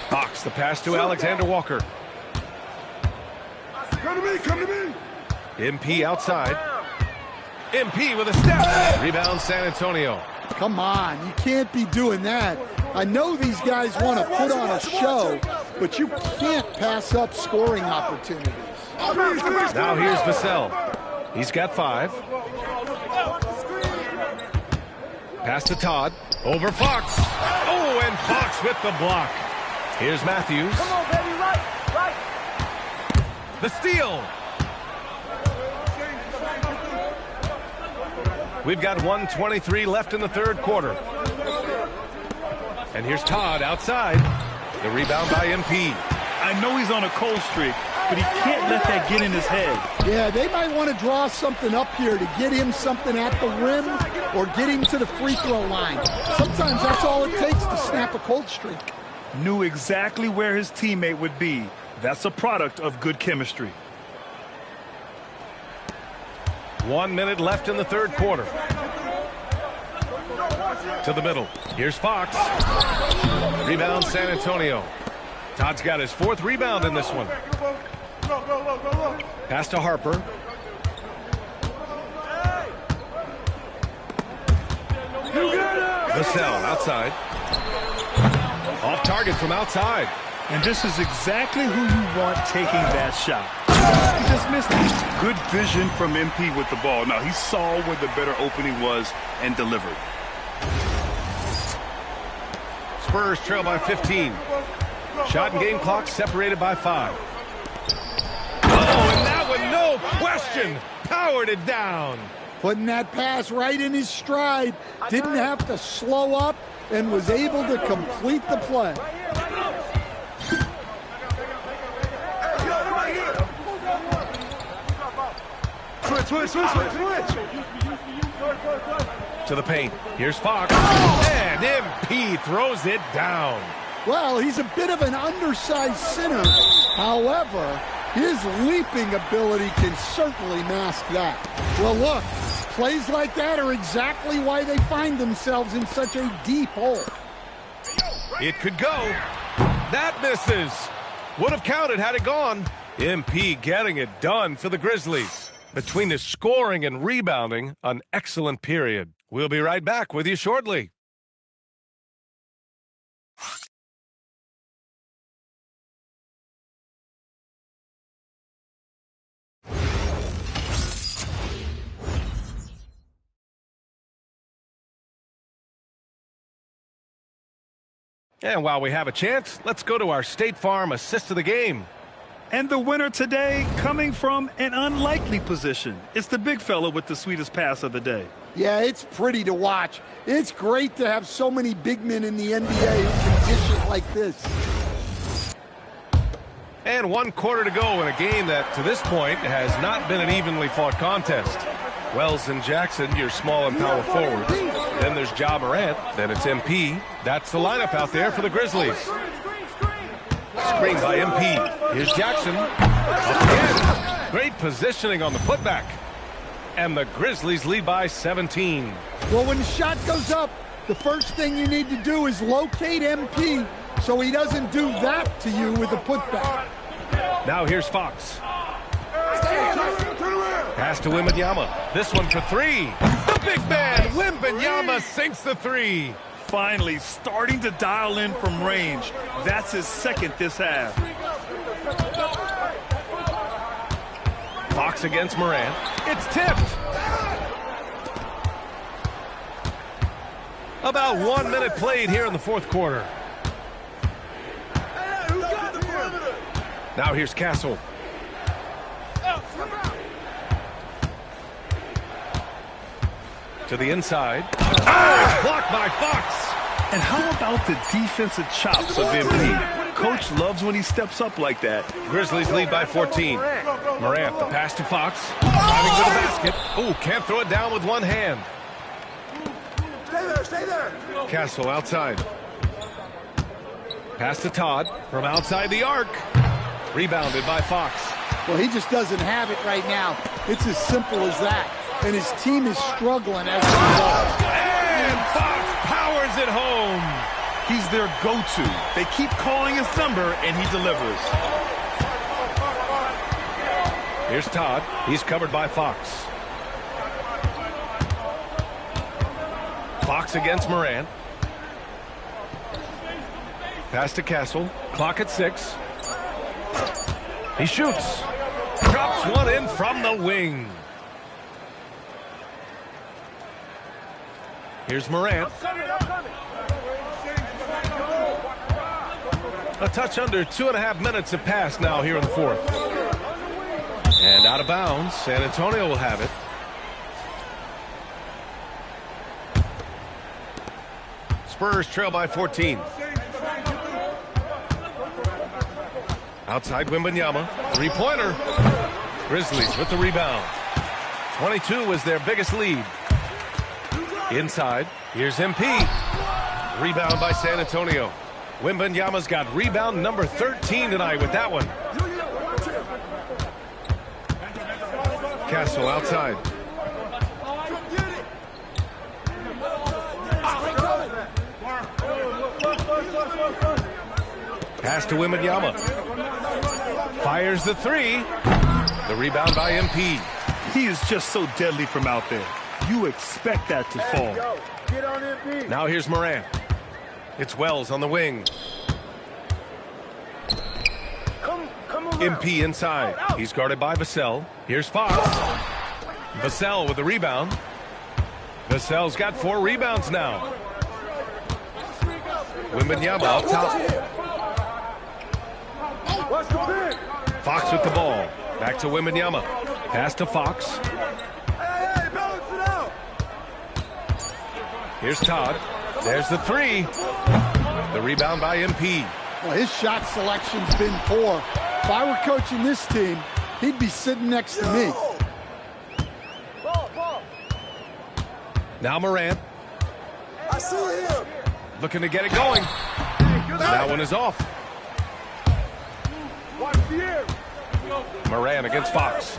Fox, the pass to Alexander Walker. Come to me, come to me. MP outside. MP with a step. Rebound San Antonio. Come on, you can't be doing that. I know these guys want to put on a show, but you can't pass up scoring opportunities. Now here's Vassell. He's got 5. Pass to Todd. Over Fox. Oh, and Fox with the block. Here's Matthews. Come on, baby, right. The steal. We've got 1:23 left in the third quarter. And here's Todd outside. The rebound by MP. I know he's on a cold streak, but he can't let that get in his head. Yeah, they might want to draw something up here to get him something at the rim or get him to the free throw line. Sometimes that's all it takes to snap a cold streak. Knew exactly where his teammate would be. That's a product of good chemistry. 1 minute left in the third quarter. To the middle. Here's Fox. Rebound San Antonio. Todd's got his 4th rebound in this one. Pass to Harper. Vassell outside. Off target from outside. And this is exactly who you want taking that shot. He just missed it. Good vision from MP with the ball. Now, he saw where the better opening was and delivered. Spurs trail by 15. Shot and game clock separated by 5. Oh, and that one, no question, powered it down. putting that pass right in his stride. Didn't have to slow up and was able to complete the play. Switch. To the paint. Here's Fox. And MP throws it down. Well, he's a bit of an undersized center. However, his leaping ability can certainly mask that. Well, look, plays like that are exactly why they find themselves in such a deep hole. It could go. That misses. Would have counted had it gone. MP getting it done for the Grizzlies. Between the scoring and rebounding, an excellent period. We'll be right back with you shortly. And while we have a chance, let's go to our State Farm assist of the game. And the winner today coming from an unlikely position. It's the big fella with the sweetest pass of the day. Yeah, it's pretty to watch. It's great to have so many big men in the NBA who can dish it like this. And 1 quarter to go in a game that, to this point, has not been an evenly fought contest. Wells and Jackson, your small and power forwards. Then there's Ja Morant. Then it's MP. That's the lineup out there for the Grizzlies. Screen by MP. Here's Jackson. Up again. Great positioning on the putback. And the Grizzlies lead by 17. Well, when the shot goes up, the first thing you need to do is locate MP so he doesn't do that to you with a putback. Now here's Fox. Pass to Wembanyama. This one for three. The big man, Wembanyama, sinks the three. Finally starting to dial in from range. That's his second this half. Fox against Morant. It's tipped. About 1 minute played here in the fourth quarter. Now here's Castle. To the inside. Oh, blocked by Fox. And how about the defensive chops of MP? Coach loves when he steps up like that. Grizzlies lead by 14. Morant, the pass to Fox. Driving to the basket. Oh, can't throw it down with one hand. Stay there. Castle outside. Pass to Todd from outside the arc. Rebounded by Fox. Well, he just doesn't have it right now. It's as simple as that. And his team is struggling as a result. And Fox powers it home. He's their go-to. They keep calling his number, and he delivers. Here's Todd. He's covered by Fox. Fox against Morant. Pass to Castle. Clock at 6. He shoots. Drops one in from the wing. Here's Morant. A touch under 2.5 minutes have passed now here in the fourth. And out of bounds. San Antonio will have it. Spurs trail by 14. Outside Wembanyama. Three-pointer. Grizzlies with the rebound. 22 is their biggest lead. Inside. Here's MP. Rebound by San Antonio. Wembanyama's got rebound number 13 tonight with that one. Castle outside. Pass to Wembanyama. Fires the three. The rebound by MP. He is just so deadly from out there. You expect that to fall. Now here's Morant. It's Wells on the wing. MP inside. He's guarded by Vassell. Here's Fox. Vassell with the rebound. Vassell's got 4 rebounds now. Wembanyama up top. Fox with the ball. Back to Wembanyama. Pass to Fox. Here's Todd. There's the three. The rebound by MP. Well, his shot selection's been poor. If I were coaching this team, he'd be sitting next to me. Now Morant. I see him. Looking to get it going. That one is off. Morant against Fox.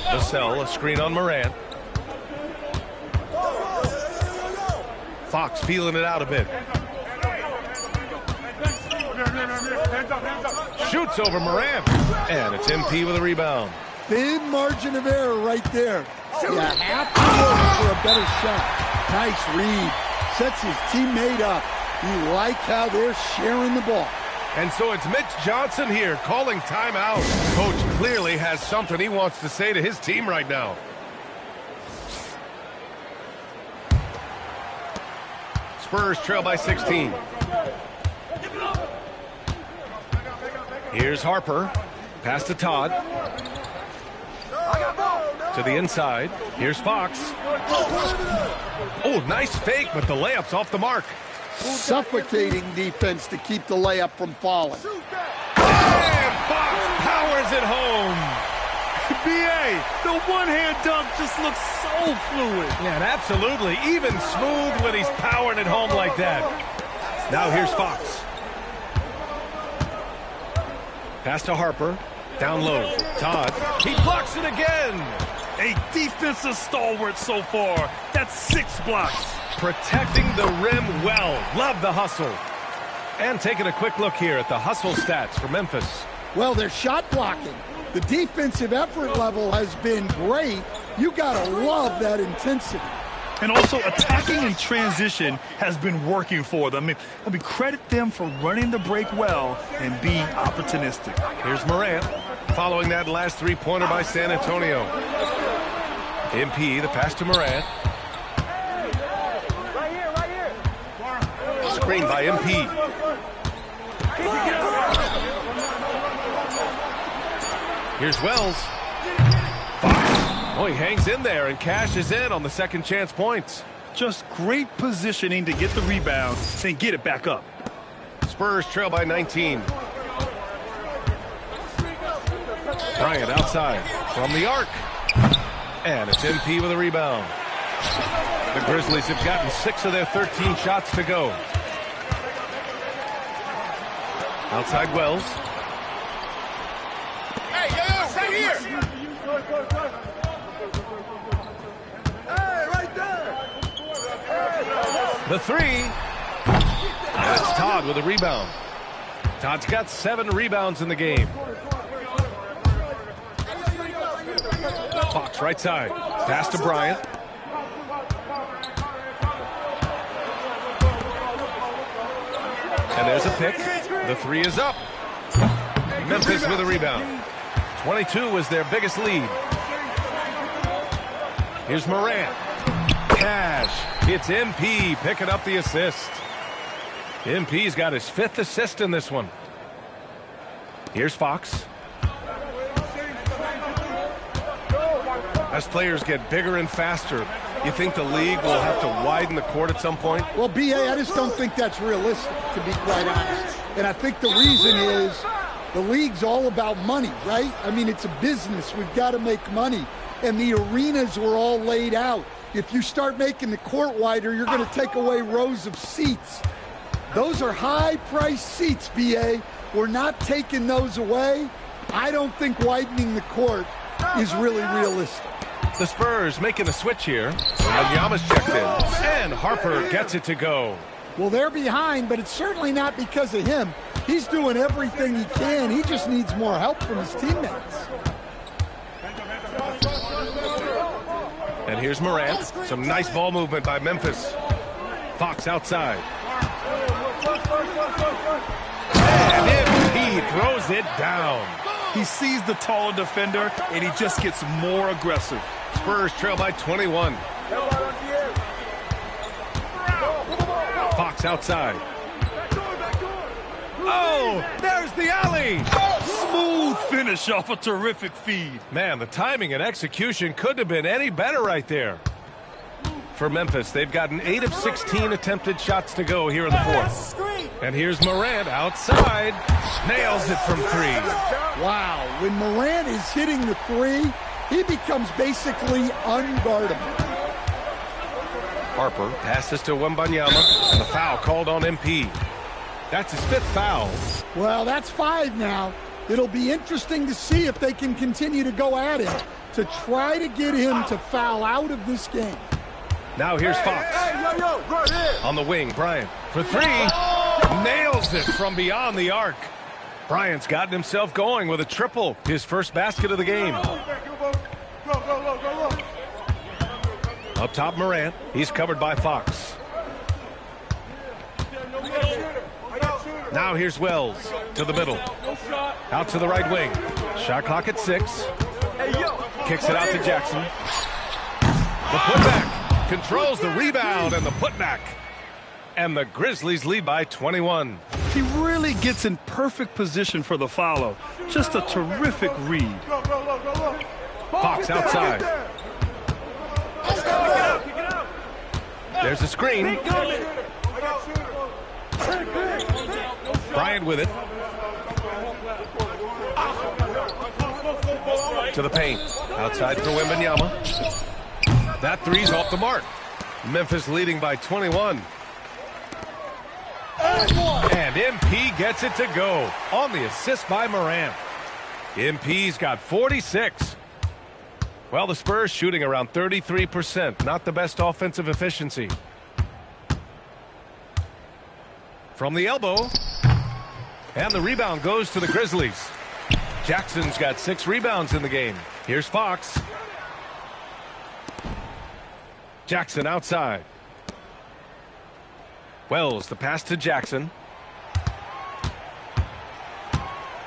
Vassell, a screen on Morant. Fox feeling it out a bit. Shoots over Morant. And it's MP with a rebound. Thin margin of error right there. You have to look for a better shot. Nice read. Sets his teammate up. You like how they're sharing the ball. And so it's Mitch Johnson here calling timeout. Coach clearly has something he wants to say to his team right now. Spurs trail by 16. Here's Harper. Pass to Todd. To the inside. Here's Fox. Oh, nice fake, but the layup's off the mark. Suffocating defense to keep the layup from falling. And Fox powers it home. B.A., the one-hand dunk just looks so fluid. Yeah, and absolutely. Even smooth when he's powering it home like that. Now here's Fox. Pass to Harper. Down low. Todd. He blocks it again. A defensive stalwart so far. That's 6 blocks. Protecting the rim well. Love the hustle. And taking a quick look here at the hustle stats for Memphis. Well, they're shot blocking. The defensive effort level has been great. You gotta love that intensity. And also attacking in transition has been working for them. I mean, credit them for running the break well and being opportunistic. Here's Morant following that last three-pointer by San Antonio. MP, the pass to Morant. Screen by MP. Here's Wells. Fox. Oh, he hangs in there and cashes in on the second chance points. Just great positioning to get the rebound and get it back up. Spurs trail by 19. Bryant outside from the arc. And it's MP with a rebound. The Grizzlies have gotten 6 of their 13 shots to go. Outside Wells. Hey, yo, stay here. Hey, right there. The three. And it's Todd with a rebound. Todd's got 7 rebounds in the game. Fox right side. Pass to Bryant. And there's a pick. The three is up. Memphis with a rebound. 22 was their biggest lead. Here's Morant. Cash. It's MP picking up the assist. MP's got his 5th assist in this one. Here's Fox. As players get bigger and faster, you think the league will have to widen the court at some point? Well, B.A., I just don't think that's realistic, to be quite honest. And I think the reason is the league's all about money, right? I mean, it's a business. We've got to make money. And the arenas were all laid out. If you start making the court wider, you're going to take away rows of seats. Those are high-priced seats, B.A. We're not taking those away. I don't think widening the court is really realistic. The Spurs making a switch here. Wembanyama's checked in. And Harper gets it to go. Well, they're behind, but it's certainly not because of him. He's doing everything he can. He just needs more help from his teammates. And here's Morant. Some nice ball movement by Memphis. Fox outside. And he throws it down. He sees the taller defender, and he just gets more aggressive. Spurs trail by 21. Fox outside. Oh, there's the alley. Smooth finish off a terrific feed. Man, the timing and execution couldn't have been any better right there. For Memphis, they've gotten 8 of 16 attempted shots to go here in the fourth. And here's Morant outside. Nails it from 3. Wow, when Morant is hitting the 3, he becomes basically unguardable. Harper passes to Wembanyama, and the foul called on MP. That's his 5th foul. Well, that's 5 now. It'll be interesting to see if they can continue to go at him to try to get him to foul out of this game. Now here's Fox. On the wing, Bryant for 3. Nails it from beyond the arc. Bryant's gotten himself going with a triple, his first basket of the game. Up top, Morant. He's covered by Fox. Now here's Wells to the middle. Out to the right wing. Shot clock at 6. Kicks it out to Jackson. The putback. Controls the rebound and the putback. And the Grizzlies lead by 21. He really gets in perfect position for the follow. Just a terrific read. Fox outside. There's a screen. Bryant with it. To the paint. Outside for Wembanyama. That 3's off the mark. Memphis leading by 21. And MP gets it to go on the assist by Morant. MP's got 46. Well, the Spurs shooting around 33%. Not the best offensive efficiency. From the elbow. And the rebound goes to the Grizzlies. Jackson's got 6 rebounds in the game. Here's Fox. Jackson outside. Wells, the pass to Jackson.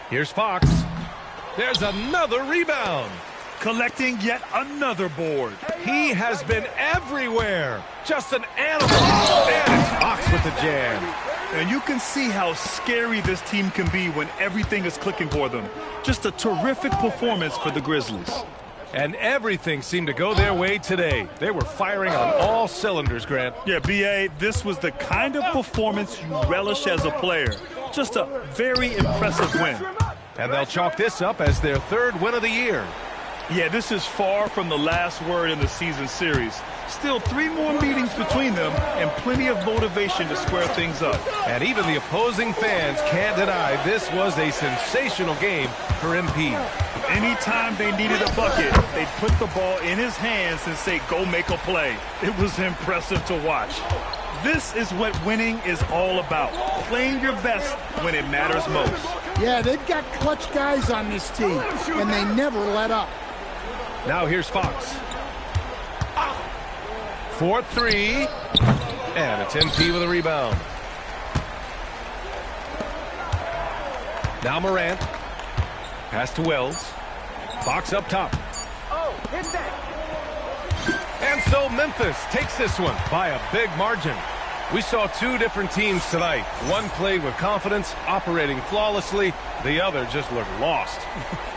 Here's Fox. There's another rebound. Collecting yet another board. He has been everywhere. Just an animal. And it's Fox with the jam. And you can see how scary this team can be when everything is clicking for them. Just a terrific performance for the Grizzlies. And everything seemed to go their way today. They were firing on all cylinders, Grant. Yeah, B.A., this was the kind of performance you relish as a player. Just a very impressive win. And they'll chalk this up as their 3rd win of the year. Yeah, this is far from the last word in the season series. Still 3 more meetings between them and plenty of motivation to square things up. And even the opposing fans can't deny this was a sensational game for MP. Anytime they needed a bucket, they'd put the ball in his hands and say, go make a play. It was impressive to watch. This is what winning is all about. Playing your best when it matters most. Yeah, they've got clutch guys on this team, and they never let up. Now here's Fox. 4-3. And it's MP with a rebound. Now Morant. Pass to Wells. Fox up top. Oh, hit that. And so Memphis takes this one by a big margin. We saw 2 different teams tonight. One played with confidence, operating flawlessly. The other just looked lost.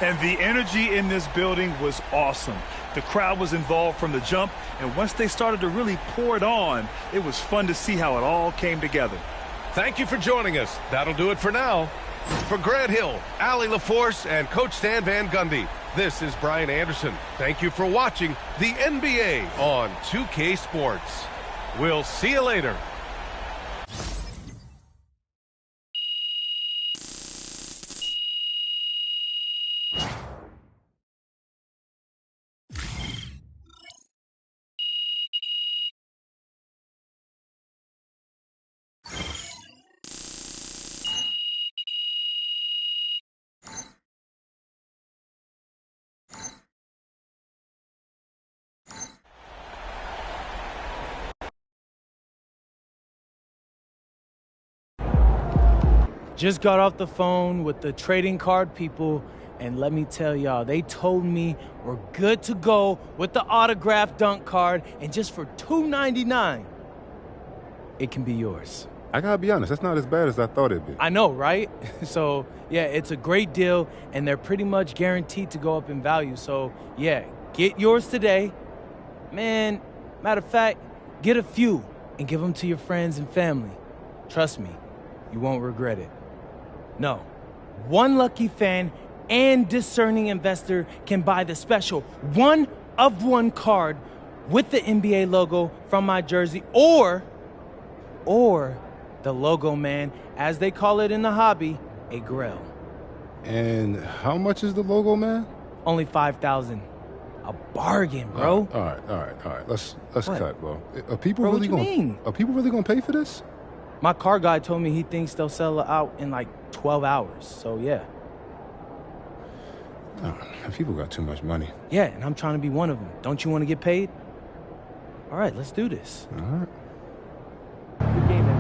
And the energy in this building was awesome. The crowd was involved from the jump, and once they started to really pour it on, it was fun to see how it all came together. Thank you for joining us. That'll do it for now. For Grant Hill, Allie LaForce, and Coach Stan Van Gundy, this is Brian Anderson. Thank you for watching the NBA on 2K Sports. We'll see you later. Just got off the phone with the trading card people, and let me tell y'all, they told me we're good to go with the autographed dunk card, and just for $2.99, it can be yours. I gotta be honest, that's not as bad as I thought it'd be. I know, right? So, yeah, it's a great deal, and they're pretty much guaranteed to go up in value. So, yeah, get yours today. Man, matter of fact, get a few and give them to your friends and family. Trust me, you won't regret it. No, one lucky fan and discerning investor can buy the special 1-of-1 card with the NBA logo from my jersey or the logo man, as they call it in the hobby, a grill. And how much is the logo man? Only $5,000. A bargain, bro. All right. Let's What? cut, bro. Are people Bro, really what you mean? Are people really gonna pay for this? My car guy told me he thinks they'll sell it out in like 12 hours. So, yeah. Oh, people got too much money. Yeah, and I'm trying to be one of them. Don't you want to get paid? All right, let's do this. All right. Good game, man.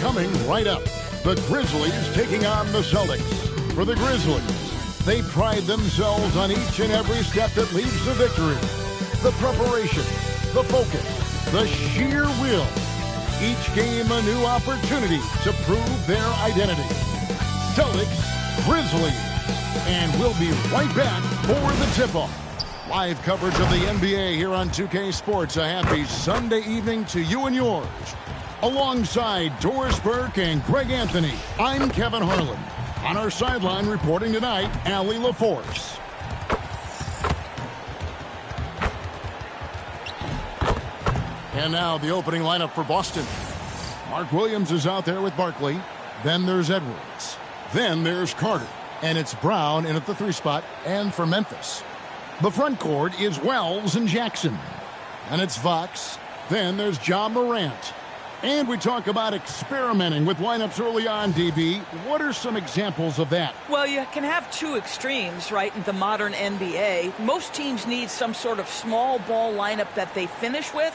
Coming right up, the Grizzlies taking on the Celtics. For the Grizzlies, they pride themselves on each and every step that leads to victory. The preparation, the focus, the sheer will. Each game a new opportunity to prove their identity. Celtics, Grizzlies. And we'll be right back for the tip-off. Live coverage of the NBA here on 2K Sports. A happy Sunday evening to you and yours. Alongside Doris Burke and Greg Anthony, I'm Kevin Harlan. On our sideline reporting tonight, Allie LaForce. And now the opening lineup for Boston. Mark Williams is out there with Barkley. Then there's Edwards. Then there's Carter. And it's Brown in at the 3 spot. And for Memphis, the front court is Wells and Jackson. And it's Fox. Then there's John Morant. And we talk about experimenting with lineups early on, DB. What are some examples of that? Well, you can have two extremes, right, in the modern NBA. Most teams need some sort of small ball lineup that they finish with.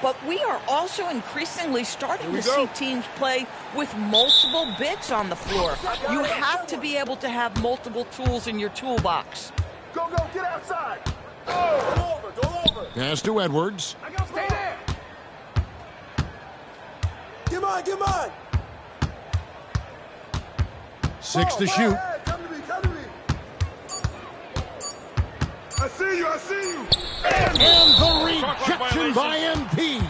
But we are also increasingly starting to see teams play with multiple bigs on the floor. You have to be able to have multiple tools in your toolbox. Go, get outside. Go over. Pass to Edwards. Stay there. Get mine. 6 to shoot. Hey, come to me. I see you. And the rejection by MP.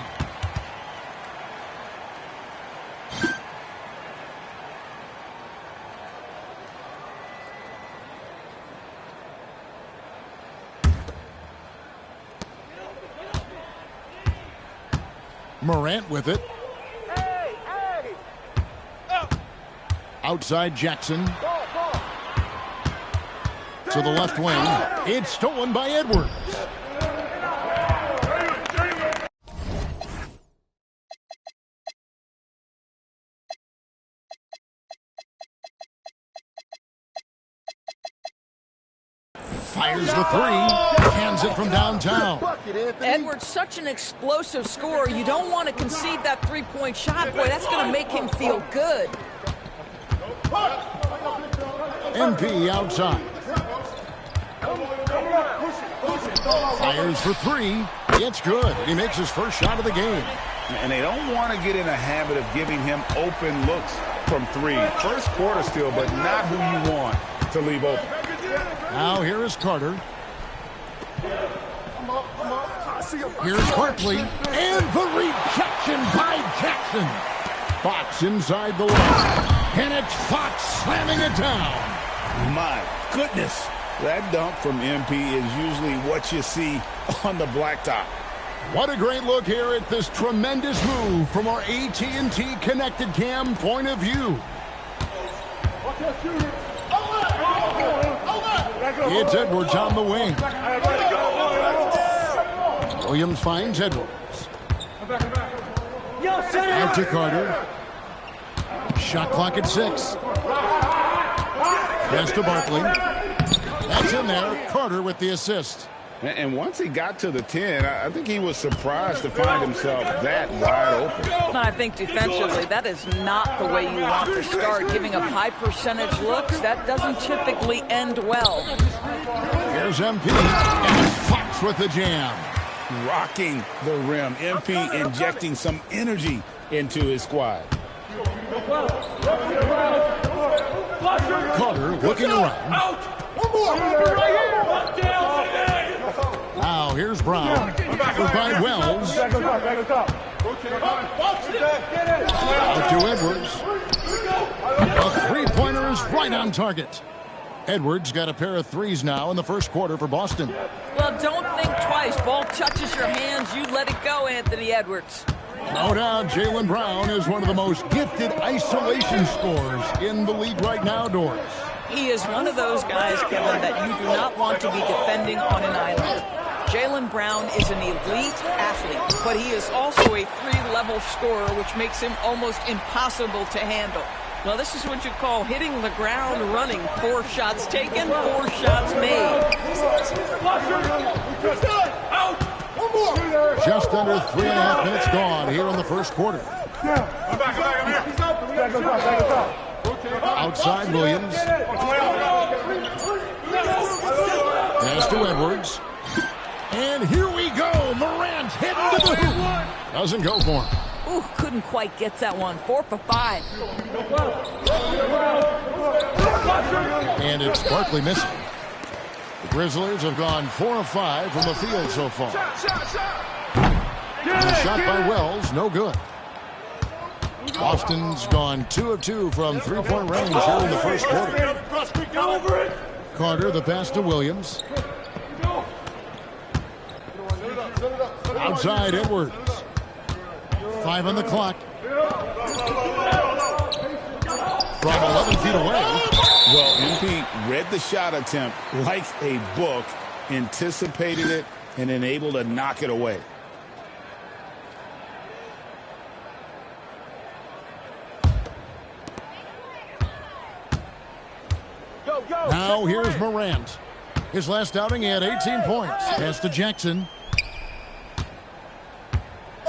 Morant with it. Outside Jackson. To the left wing. It's stolen by Edwards. Fires the 3. Hands it from downtown. Edwards, such an explosive scorer. You don't want to concede that three-point shot. Boy, that's going to make him feel good. MP outside. Fires for 3. It's good. He makes his first shot of the game. And they don't want to get in a habit of giving him open looks from 3. First quarter still, but not who you want to leave open. Now here is Carter. Here's Barkley. And the rejection by Jackson. Fox inside the line. And it's Fox slamming it down. My goodness. That dunk from MP is usually what you see on the blacktop. What a great look here at this tremendous move from our AT&T Connected Cam point of view. It's Edwards on the wing. Williams finds Edwards. Out to Carter. Shot clock at 6. Pass to Barkley. That's in there. Carter with the assist. And once he got to the 10, I think he was surprised to find himself that wide open. I think defensively, that is not the way you want to start. Giving up high percentage looks, that doesn't typically end well. Here's MP. And Fox with the jam. Rocking the rim. MP injecting some energy into his squad. Carter looking around. Now here's Brown. By Wells. Out to Edwards. A three-pointer is right on target. Edwards got a pair of 3s now in the first quarter for Boston. Well, advice. Ball touches your hands, you let it go, Anthony Edwards. No doubt, Jaylen Brown is one of the most gifted isolation scorers in the league right now, Doris. He is one of those guys, Kevin, that you do not want to be defending on an island. Jaylen Brown is an elite athlete, but he is also a 3-level scorer, which makes him almost impossible to handle. Well, this is what you call hitting the ground running. 4 shots taken, 4 shots made. Just under 3.5 minutes gone here in the first quarter. Outside Williams. Pass to Edwards. And here we go. Morant hitting to the hoop. Doesn't go for him. Ooh, couldn't quite get that one. 4 for 5. And it's Barkley missing. The Grizzlies have gone 4 of 5 from the field so far. And a shot by Wells, no good. Boston's gone 2 of 2 from 3-point range here in the first quarter. Carter, the pass to Williams. Outside Edwards. 5 on the clock. From 11 feet away. Well, MP read the shot attempt like a book, anticipated it, and then able to knock it away. Now here's Morant. His last outing, he had 18 points. Pass to Jackson.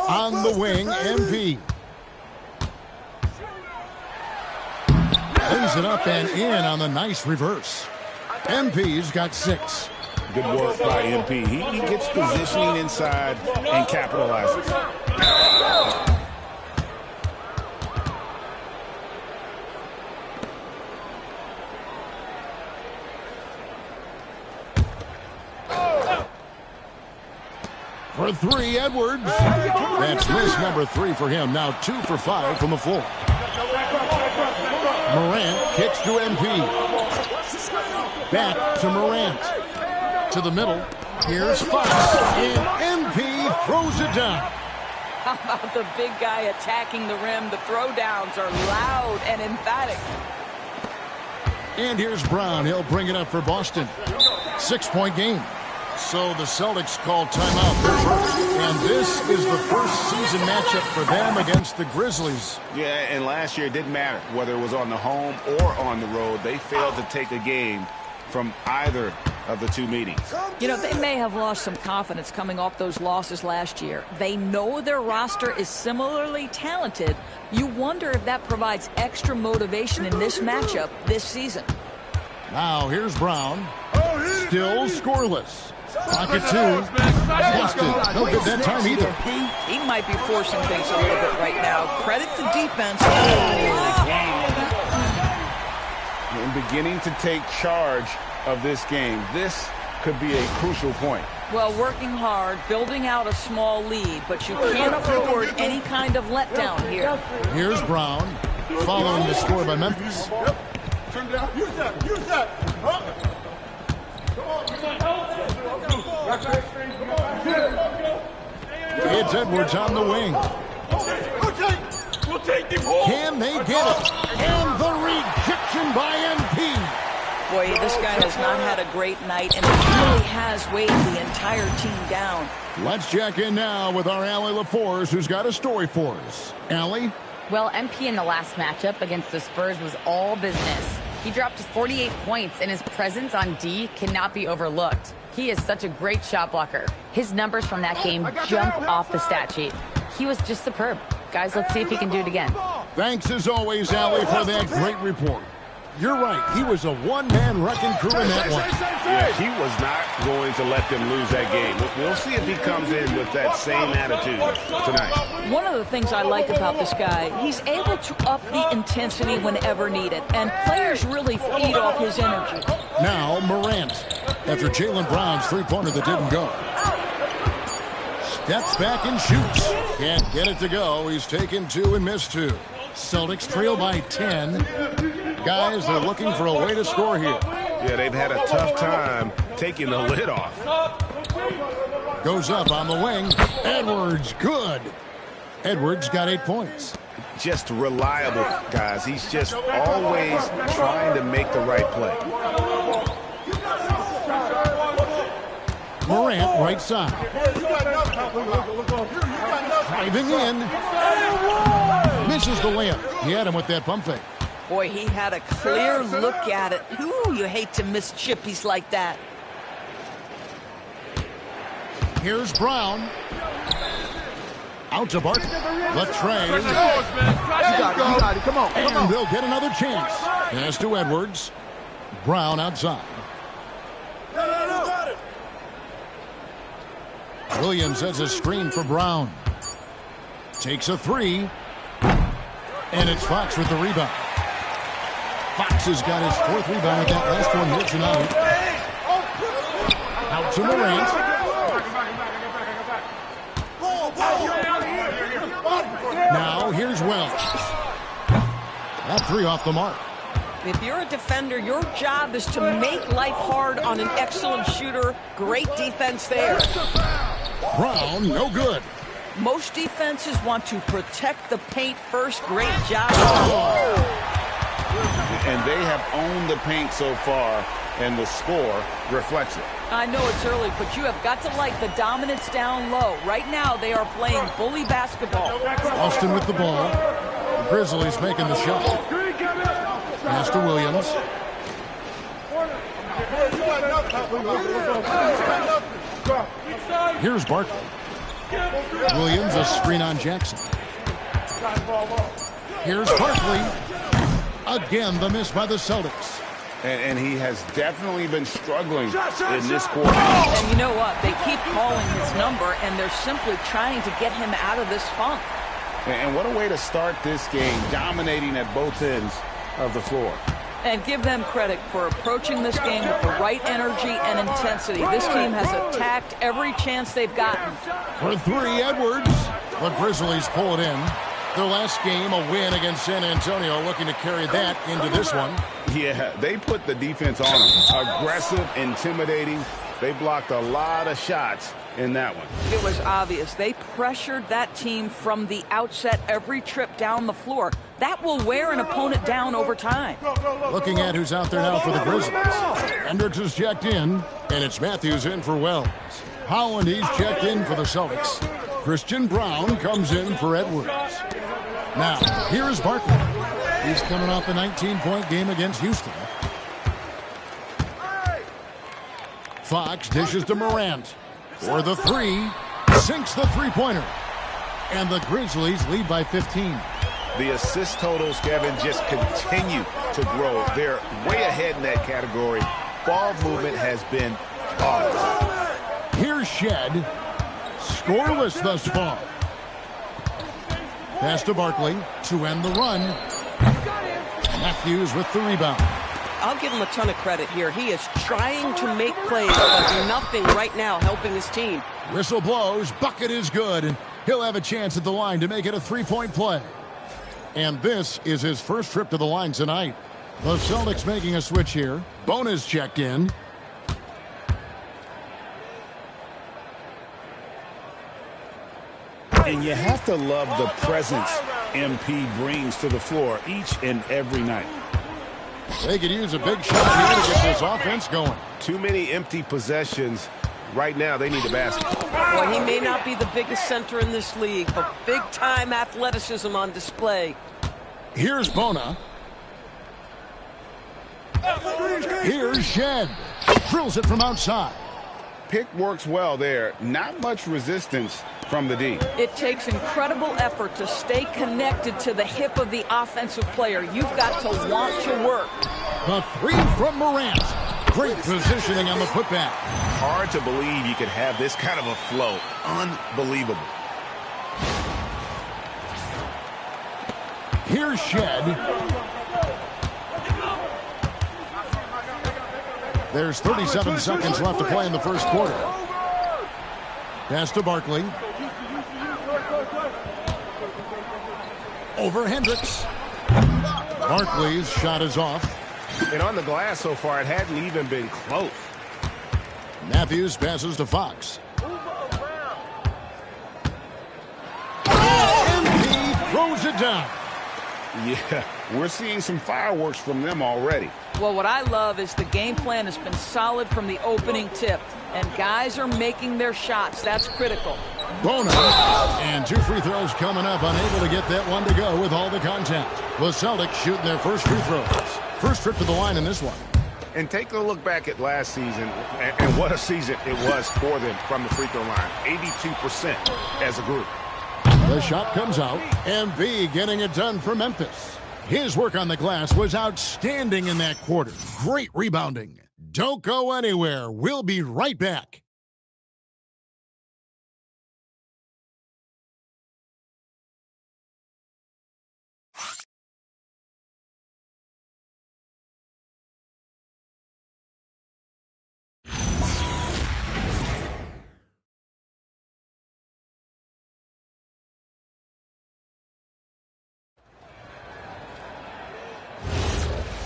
On the wing, MP. Lays it up and in on the nice reverse. MP's got 6. Good work by MP. He gets positioning inside and capitalizes. For 3, Edwards. That's miss number 3 for him. Now 2 for 5 from the floor. Morant kicks to MP. Back to Morant. To the middle. Here's Fox. And MP throws it down. How about the big guy attacking the rim? The throwdowns are loud and emphatic. And here's Brown. He'll bring it up for Boston. 6-point game. So the Celtics call timeout. And this is the first season matchup for them against the Grizzlies. Yeah, and last year it didn't matter whether it was on the home or on the road. They failed to take a game from either of the 2 meetings. You know, they may have lost some confidence coming off those losses last year. They know their roster is similarly talented. You wonder if that provides extra motivation in this matchup this season. Now here's Brown. Still scoreless. Pocket 2. Boston. No good that time either. He might be forcing things a little bit right now. Credit the defense. And beginning to take charge of this game. This could be a crucial point. Well, working hard, building out a small lead, but you can't afford any kind of letdown here. Here's Brown. Following the score by Memphis. Turn down. Use that. Use that. It's Edwards on the wing. Can they get it? And the rejection by MP. Boy, this guy has not had a great night, and it really has weighed the entire team down. Let's check in now with our Allie LaForce, who's got a story for us. Allie? Well, MP in the last matchup against the Spurs was all business. He dropped 48 points, and his presence on D cannot be overlooked. He is such a great shot blocker. His numbers from that game jump off the stat sheet. He was just superb. Guys, let's see if he can do it again. Thanks as always, Allie, for that great report. You're right. He was a one-man wrecking crew in that one. Yeah, he was not going to let them lose that game. We'll see if he comes in with that same attitude tonight. One of the things I like about this guy, he's able to up the intensity whenever needed, and players really feed off his energy. Now Morant, after Jaylen Brown's three-pointer that didn't go. Steps back and shoots. Can't get it to go. He's taken 2 and missed 2. Celtics trail by 10. Guys, they're looking for a way to score here. Yeah, they've had a tough time taking the lid off. Goes up on the wing. Edwards, good. Edwards got 8 points. Just reliable, guys. He's just always trying to make the right play. Morant, right side. Driving in. Misses the layup. He had him with that pump fake. Boy, he had a clear look at it. Ooh, you hate to miss chippies like that. Here's Brown. Out to Barton. Latrey. You got it. Come on. And they'll get another chance. Pass to Edwards. Brown outside. Williams has a screen for Brown. Takes a three. And it's Fox with the rebound. Fox has got his 4th rebound with that last one here tonight. Out to Morant. Now here's Wells. That 3 off the mark. If you're a defender, your job is to make life hard on an excellent shooter. Great defense there. Brown, no good. Most defenses want to protect the paint first. Great job. And they have owned the paint so far, and the score reflects it. I know it's early, but you have got to like the dominance down low. Right now, they are playing bully basketball. Austin with the ball. The Grizzlies making the shot. Pass to Williams. Here's Barkley. Williams, a screen on Jackson. Here's Barkley. Again, the miss by the Celtics. And he has definitely been struggling in this quarter. And you know what? They keep calling his number, and they're simply trying to get him out of this funk. And what a way to start this game, dominating at both ends of the floor. And give them credit for approaching this game with the right energy and intensity. This team has attacked every chance they've gotten. For 3, Edwards. The Grizzlies pull it in. Their last game, a win against San Antonio, looking to carry that into this one. Yeah, they put the defense on them. Aggressive, intimidating. They blocked a lot of shots in that one. It was obvious. They pressured that team from the outset every trip down the floor. That will wear an opponent down over time. Looking at who's out there now for the Grizzlies. Hendricks is checked in, and it's Matthews in for Wells. Holland, he's checked in for the Celtics. Christian Brown comes in for Edwards. Now, here is Barkley. He's coming off a 19-point game against Houston. Fox dishes to Morant for the 3. Sinks the three-pointer. And the Grizzlies lead by 15. The assist totals, Kevin, just continue to grow. They're way ahead in that category. Ball movement has been flawless. Here's Shed. Scoreless thus far. Pass to Barkley to end the run. Matthews with the rebound. I'll give him a ton of credit here. He is trying to make plays, but nothing right now helping his team. Whistle blows. Bucket is good, and he'll have a chance at the line to make it a 3-point play. And this is his first trip to the line tonight. The Celtics making a switch here. Bonus checked in. And you have to love the presence MP brings to the floor each and every night. They could use a big shot here to get this offense going. Too many empty possessions. Right now, they need a basket. Well, he may not be the biggest center in this league, but big-time athleticism on display. Here's Bona. Here's Shed. Drills it from outside. Pick works well there. Not much resistance from the D. It takes incredible effort to stay connected to the hip of the offensive player. You've got to want to work. The 3 from Morant. Great positioning on the putback. Hard to believe you could have this kind of a flow. Unbelievable. Here's Shed. There's 37 seconds left to play in the first quarter. Pass to Barkley. Over Hendricks. Barkley's shot is off. And on the glass so far, it hadn't even been close. Matthews passes to Fox. MP throws it down. Yeah, we're seeing some fireworks from them already. Well, what I love is the game plan has been solid from the opening tip, and guys are making their shots. That's critical. Bona. And 2 free throws coming up, unable to get that one to go with all the contact. The Celtics shooting their first free throws. First trip to the line in this one. And take a look back at last season, and what a season it was for them from the free throw line. 82% as a group. The shot comes out. MV getting it done for Memphis. His work on the glass was outstanding in that quarter. Great rebounding. Don't go anywhere. We'll be right back.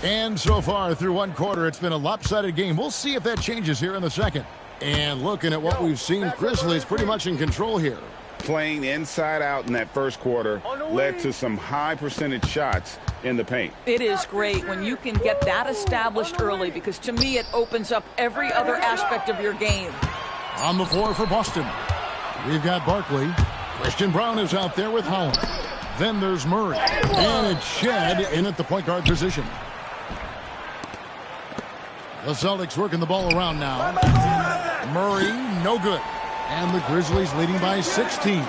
And so far through one quarter, it's been a lopsided game. We'll see if that changes here in the second. And looking at what we've seen, Grizzlies pretty much in control here. Playing inside out in that first quarter led to some high percentage shots in the paint. It is great when you can get that established early, because to me it opens up every other aspect of your game. On the floor for Boston, we've got Barkley. Christian Brown is out there with Holland. Then there's Murray. And it's Shed in at the point guard position. The Celtics working the ball around now. Murray, no good. And the Grizzlies leading by 16.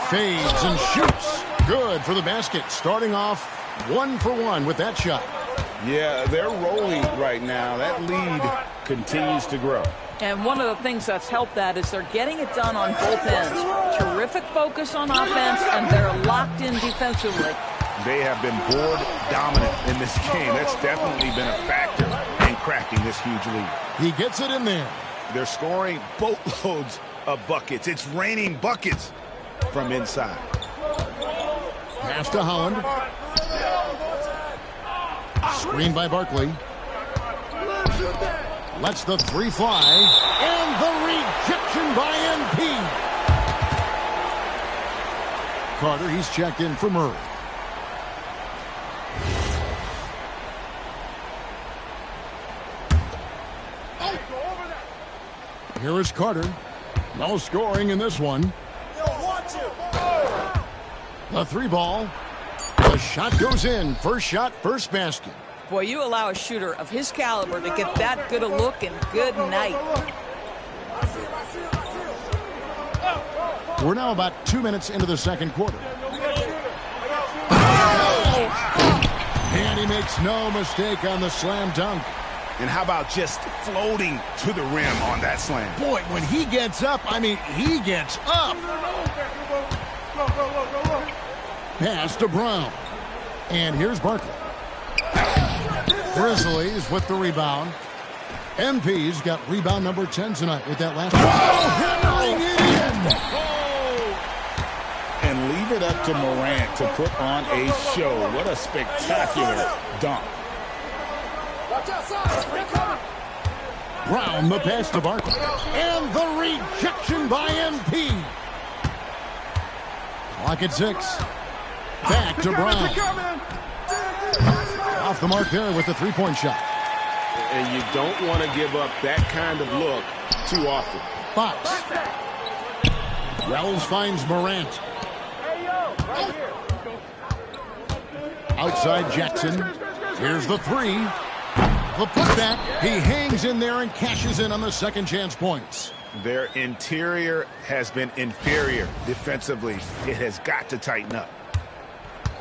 Fades and shoots. Good for the basket. Starting off 1 for 1 with that shot. Yeah, they're rolling right now. That lead continues to grow. And one of the things that's helped that is they're getting it done on both ends. Terrific focus on offense, and they're locked in defensively. They have been board dominant in this game. That's definitely been a factor in cracking this huge lead. He gets it in there. They're scoring boatloads of buckets. It's raining buckets from inside. Pass to Holland. Screen by Barkley. Lets the 3 fly. And the rejection by MP. Carter, he's checked in for Murray. Here is Carter. No scoring in this one. The 3 ball. The shot goes in. First shot, first basket. Boy, you allow a shooter of his caliber to get that good a look, and good night. We're now about 2 minutes into the second quarter. And he makes no mistake on the slam dunk. And how about just floating to the rim on that slam? Boy, when he gets up, I mean, he gets up. Pass to Brown. And here's Barkley. Grizzlies with the rebound. MP's got rebound number 10 tonight with that last one. Hammering it in. And leave it up to Morant to put on a show. What a spectacular dunk. Brown, the pass to Barkley. And the rejection by MP. Clock at 6. Back to Brown. Off the mark there with the 3-point shot. And you don't want to give up that kind of look too often. Fox. Wells finds Morant. Outside Jackson. Here's the 3. The putback. He hangs in there and cashes in on the second chance points. Their interior has been inferior defensively. It has got to tighten up.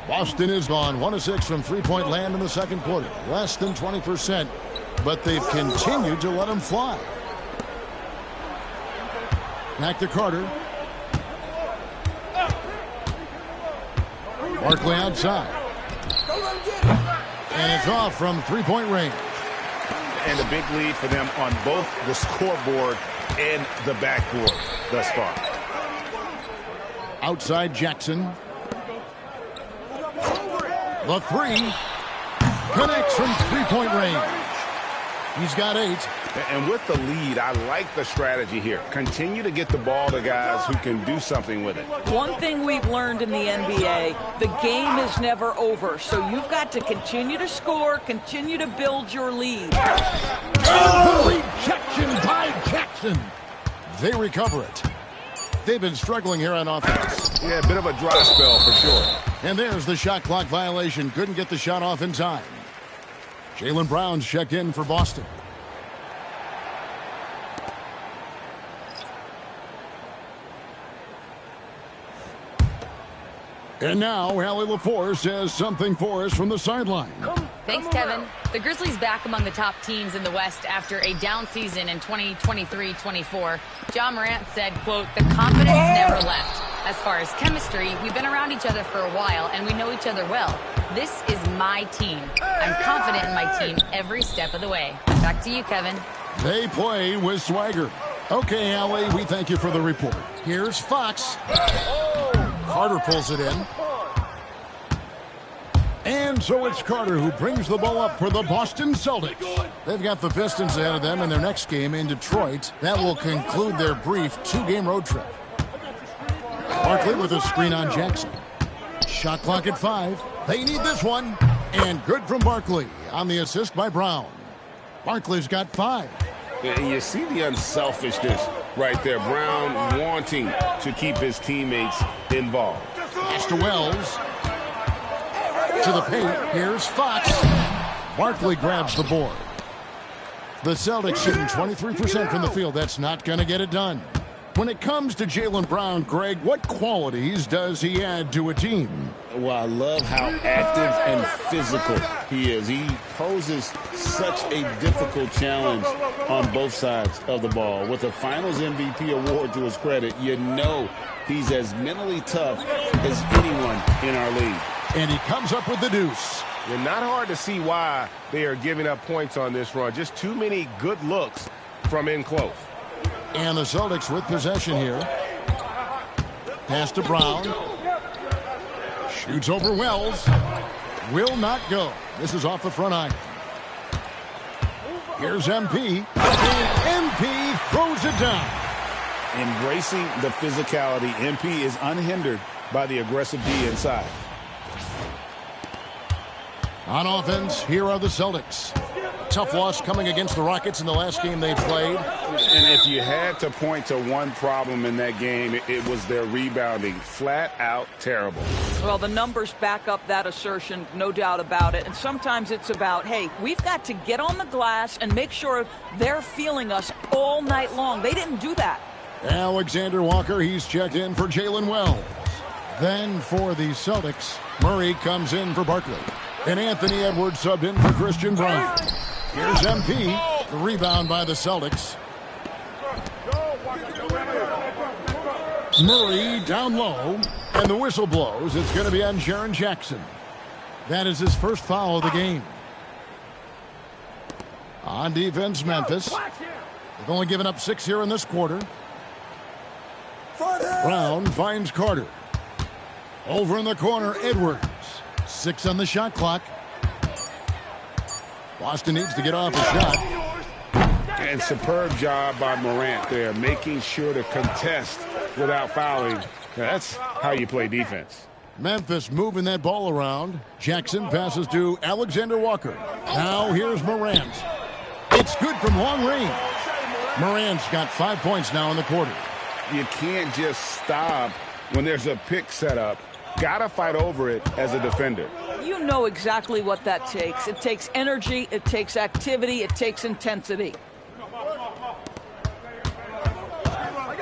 Boston is gone 1 of 6 from 3-point land in the second quarter. Less than 20%, but they've continued to let them fly. Back to Carter. Barkley outside. And it's off from 3-point range. And a big lead for them on both the scoreboard and the backboard thus far. Outside Jackson. The three connects from three-point range. He's got 8. And with the lead, I like the strategy here. Continue to get the ball to guys who can do something with it. One thing we've learned in the NBA, the game is never over. So you've got to continue to score, continue to build your lead. The rejection by Jackson. They recover it. They've been struggling here on offense. Yeah, a bit of a dry spell for sure. And there's the shot clock violation. Couldn't get the shot off in time. Jaylen Brown's checked in for Boston. And now, Allie LaForce has something for us from the sideline. Thanks, Kevin. The Grizzlies back among the top teams in the West after a down season in 2023-24. Ja Morant said, quote, "The confidence never left. As far as chemistry, we've been around each other for a while, and we know each other well. This is my team. I'm confident in my team every step of the way." Back to you, Kevin. They play with swagger. Okay, Allie, we thank you for the report. Here's Fox. Carter pulls it in. And so it's Carter who brings the ball up for the Boston Celtics. They've got the Pistons ahead of them in their next game in Detroit. That will conclude their brief 2-game road trip. Barkley with a screen on Jackson. Shot clock at 5. They need this one. And good from Barkley on the assist by Brown. Barkley's got 5. And you see the unselfishness right there. Brown wanting to keep his teammates involved. Pass to Wells. To the paint. Here's Fox. Barkley grabs the board. The Celtics shooting 23% from the field. That's not going to get it done. When it comes to Jaylen Brown, Greg, what qualities does he add to a team? Well, I love how active and physical he is. He poses such a difficult challenge on both sides of the ball. With a Finals MVP award to his credit, you know he's as mentally tough as anyone in our league. And he comes up with the deuce. And not hard to see why they are giving up points on this run. Just too many good looks from in close. And the Celtics with possession here. Pass to Brown. Shoots over Wells. Will not go. This is off the front iron. Here's MP. And MP throws it down. Embracing the physicality, MP is unhindered by the aggressive D inside. On offense, here are the Celtics. Tough loss coming against the Rockets in the last game they played. And if you had to point to one problem in that game, it was their rebounding. Flat out terrible. Well, the numbers back up that assertion, no doubt about it. And sometimes it's about, hey, we've got to get on the glass and make sure they're feeling us all night long. They didn't do that. Alexander Walker, he's checked in for Jalen Wells. Then for the Celtics, Murray comes in for Barkley. And Anthony Edwards subbed in for Christian Brown. Here's MP. The rebound by the Celtics. Murray down low. And the whistle blows. It's going to be on Jaren Jackson. That is his first foul of the game. On defense, Memphis. They've only given up 6 here in this quarter. Brown finds Carter. Over in the corner, Edwards. 6 on the shot clock. Boston needs to get off a shot. And superb job by Morant there, making sure to contest without fouling. That's how you play defense. Memphis moving that ball around. Jackson passes to Alexander Walker. Now here's Morant. It's good from long range. Morant's got 5 points now in the quarter. You can't just stop when there's a pick set up. Gotta fight over it as a defender. You know exactly what that takes. It takes energy, it takes activity, it takes intensity.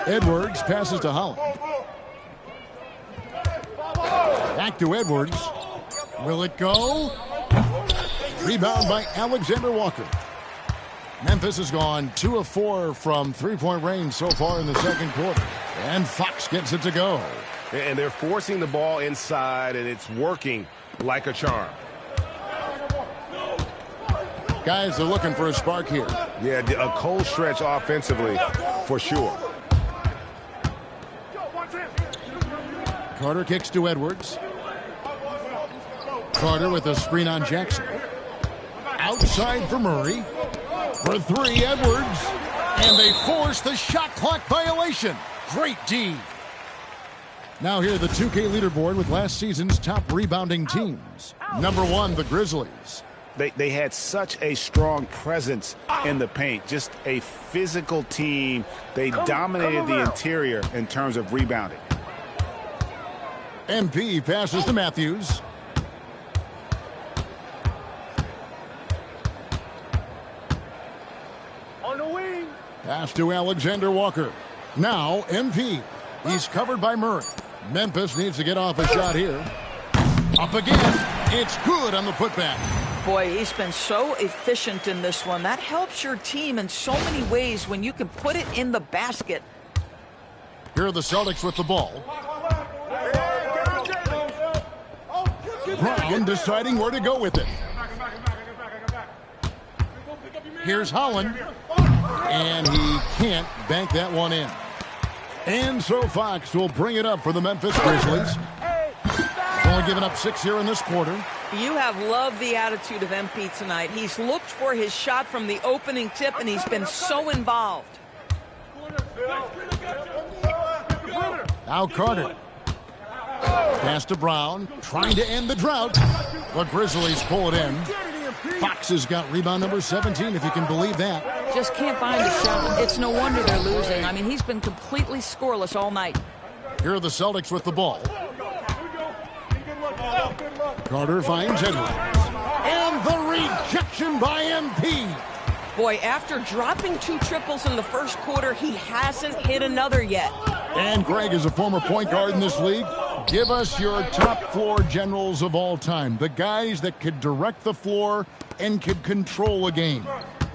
Edwards passes to Holland. Back to Edwards. Will it go? Rebound by Alexander Walker. Memphis has gone 2 of 4 from three-point range so far in the second quarter. And Fox gets it to go. And they're forcing the ball inside, and it's working like a charm. Guys are looking for a spark here. Yeah, a cold stretch offensively, for sure. Carter kicks to Edwards. Carter with a screen on Jackson. Outside for Murray. For three, Edwards. And they force the shot clock violation. Great D. Now here the 2K leaderboard with last season's top rebounding teams. Number 1, the Grizzlies. They had such a strong presence in the paint, just a physical team. They dominated the interior in terms of rebounding. MP passes to Matthews. On the wing. Pass to Alexander Walker. Now MP. He's covered by Murray. Memphis needs to get off a shot here. Up again. It's good on the putback. Boy, he's been so efficient in this one. That helps your team in so many ways when you can put it in the basket. Here are the Celtics with the ball. Brown deciding where to go with it. Here's Holland. And he can't bank that one in. And so Fox will bring it up for the Memphis Grizzlies. Only giving up 6 here in this quarter. You have loved the attitude of MP tonight. He's looked for his shot from the opening tip, and he's been so involved. Now Carter. Pass to Brown, trying to end the drought. The Grizzlies pull it in. Fox has got rebound number 17, if you can believe that. Just can't find a shot. It's no wonder they're losing. I mean, he's been completely scoreless all night. Here are the Celtics with the ball. Carter finds Edwards. And the rejection by MP. Boy, after dropping 2 triples in the first quarter, he hasn't hit another yet. And Greg is a former point guard in this league. Give us your top floor generals of all time. The guys that could direct the floor and could control a game.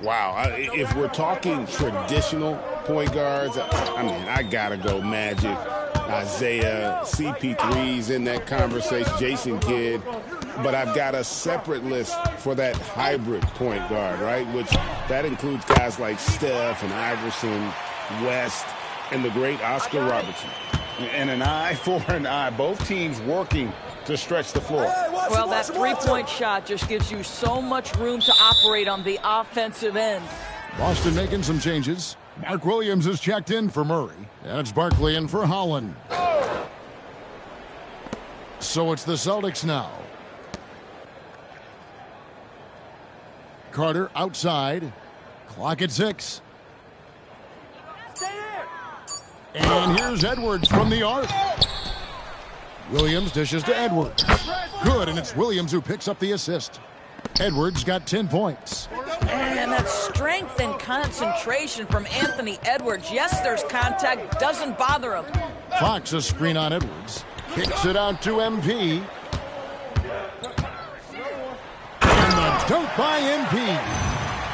Wow, if we're talking traditional point guards, I mean, I gotta go Magic, Isaiah, CP3's in that conversation, Jason Kidd. But I've got a separate list for that hybrid point guard, right? Which that includes guys like Steph and Iverson, West, and the great Oscar Robertson. And an eye for an eye. Both teams working to stretch the floor. Well, that three-point shot just gives you so much room to operate on the offensive end. Boston making some changes. Mark Williams is checked in for Murray. And it's Barkley in for Holland. So it's the Celtics now. Carter outside. Clock at 6. And here's Edwards from the arc. Williams dishes to Edwards. Good, and it's Williams who picks up the assist. Edwards got 10 points. And that strength and concentration from Anthony Edwards. Yes, there's contact. Doesn't bother him. Fox a screen on Edwards. Kicks it out to MP. And the dunk by MP.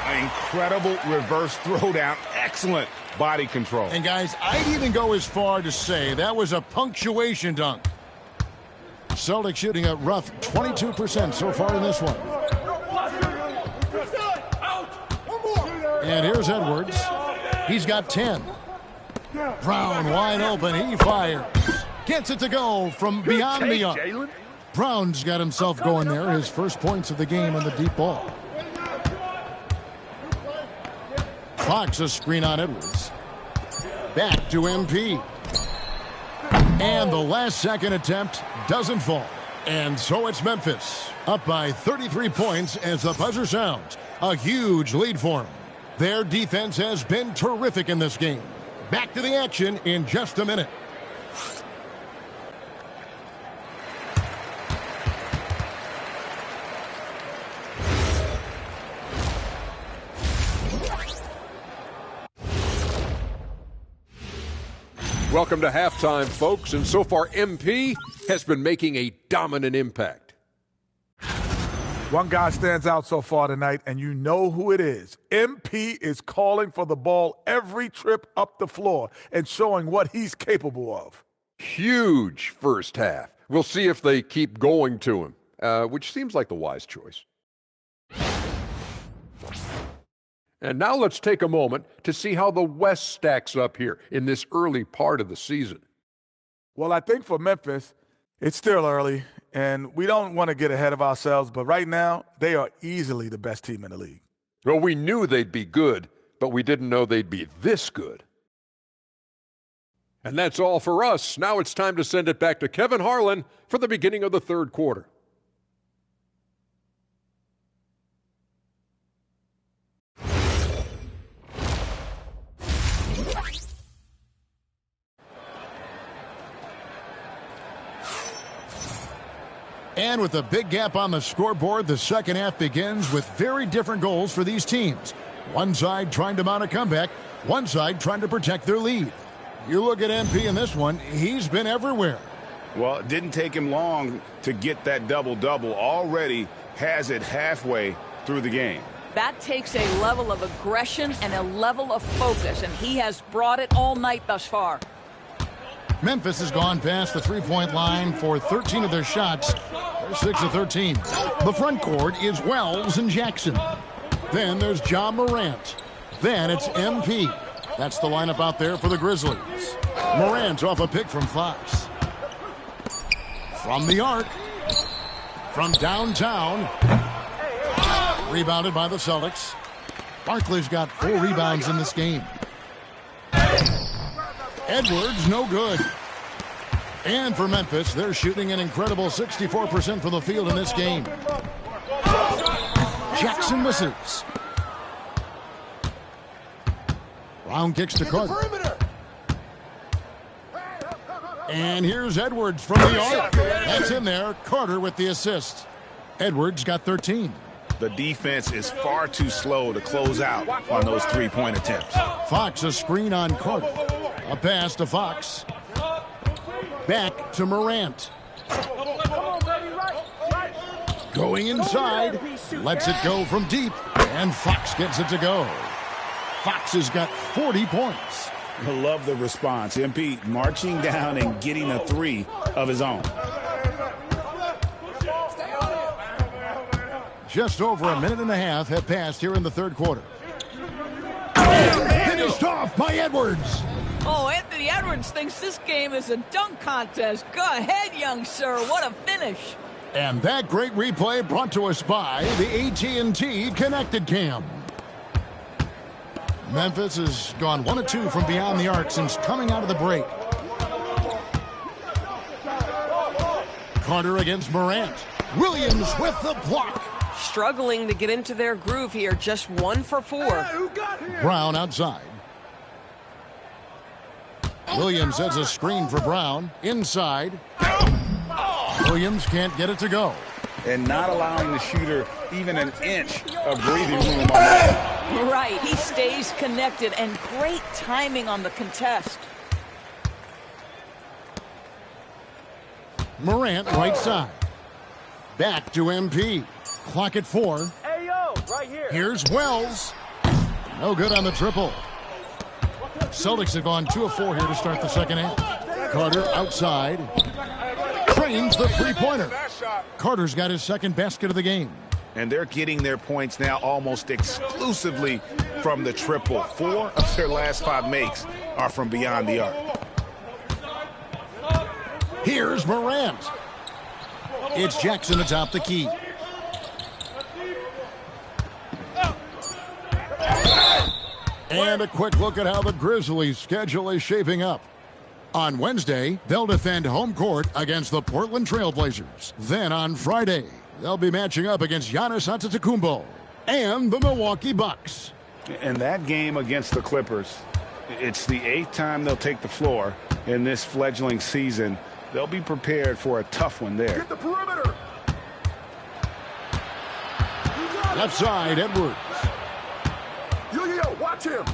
An incredible reverse throwdown. Excellent body control. And guys, I'd even go as far to say that was a punctuation dunk. Celtics shooting a rough 22% so far in this one. And here's Edwards. He's got 10. Brown wide open. He fires. Gets it to go from beyond the arc. Brown's got himself going there. His first points of the game on the deep ball. Fox a screen on Edwards. Back to MP. And the last second attempt doesn't fall. And so it's Memphis up by 33 points as the buzzer sounds. A huge lead for them. Their defense has been terrific in this game. Back to the action in just a minute. Welcome to halftime, folks. And so far, MP has been making a dominant impact. One guy stands out so far tonight, and you know who it is. MP is calling for the ball every trip up the floor and showing what he's capable of. Huge first half. We'll see if they keep going to him, which seems like the wise choice. And now let's take a moment to see how the West stacks up here in this early part of the season. Well, I think for Memphis, It's still early, and we don't want to get ahead of ourselves, but right now, they are easily the best team in the league. Well, we knew they'd be good, but we didn't know they'd be this good. And that's all for us. Now it's time to send it back to Kevin Harlan for the beginning of the third quarter. And with a big gap on the scoreboard, the second half begins with very different goals for these teams. One side trying to mount a comeback, one side trying to protect their lead. You look at MP in this one, he's been everywhere. Well, it didn't take him long to get that double-double. Already has it halfway through the game. That takes a level of aggression and a level of focus, and he has brought it all night thus far. Memphis has gone past the three-point line for 13 of their shots. They're 6 of 13. The front court is Wells and Jackson. Then there's John Morant. Then it's MP. That's the lineup out there for the Grizzlies. Morant off a pick from Fox. From the arc. From downtown. Rebounded by the Celtics. Barkley's got 4 rebounds in this game. Edwards, no good. And for Memphis, they're shooting an incredible 64% from the field in this game. Jackson misses. Brown kicks to Carter. And here's Edwards from the arc. That's in there. Carter with the assist. Edwards got 13. The defense is far too slow to close out on those three-point attempts. Fox a screen on Carter. A pass to Fox. Back to Morant. Going inside. Lets it go from deep. And Fox gets it to go. Fox has got 40 points. I love the response. MP marching down and getting a 3 of his own. Just over a minute and a half have passed here in the third quarter. Finished off by Edwards. Oh, Anthony Edwards thinks this game is a dunk contest. Go ahead, young sir. What a finish. And that great replay brought to us by the AT&T Connected Cam. Memphis has gone 1 of 2 from beyond the arc since coming out of the break. Carter against Morant. Williams with the block. Struggling to get into their groove here. Just 1 for 4. Brown outside. Williams has a screen for Brown. Inside. Williams can't get it to go. And not allowing the shooter even an inch of breathing room on that. Right, he stays connected, and great timing on the contest. Morant right side. Back to MP. Clock at 4. Hey, yo, right here. Here's Wells. No good on the triple. Celtics have gone 2 of 4 here to start the second half. Carter outside. Trains the three-pointer. Carter's got his second basket of the game. And they're getting their points now almost exclusively from the triple. 4 of their last 5 makes are from beyond the arc. Here's Morant. It's Jackson atop the key. And a quick look at how the Grizzlies' schedule is shaping up. On Wednesday, they'll defend home court against the Portland Trail Blazers. Then on Friday, they'll be matching up against Giannis Antetokounmpo and the Milwaukee Bucks. And that game against the Clippers, it's the 8th time they'll take the floor in this fledgling season. They'll be prepared for a tough one there. Get the perimeter. Left side, Edwards. Yo, watch him.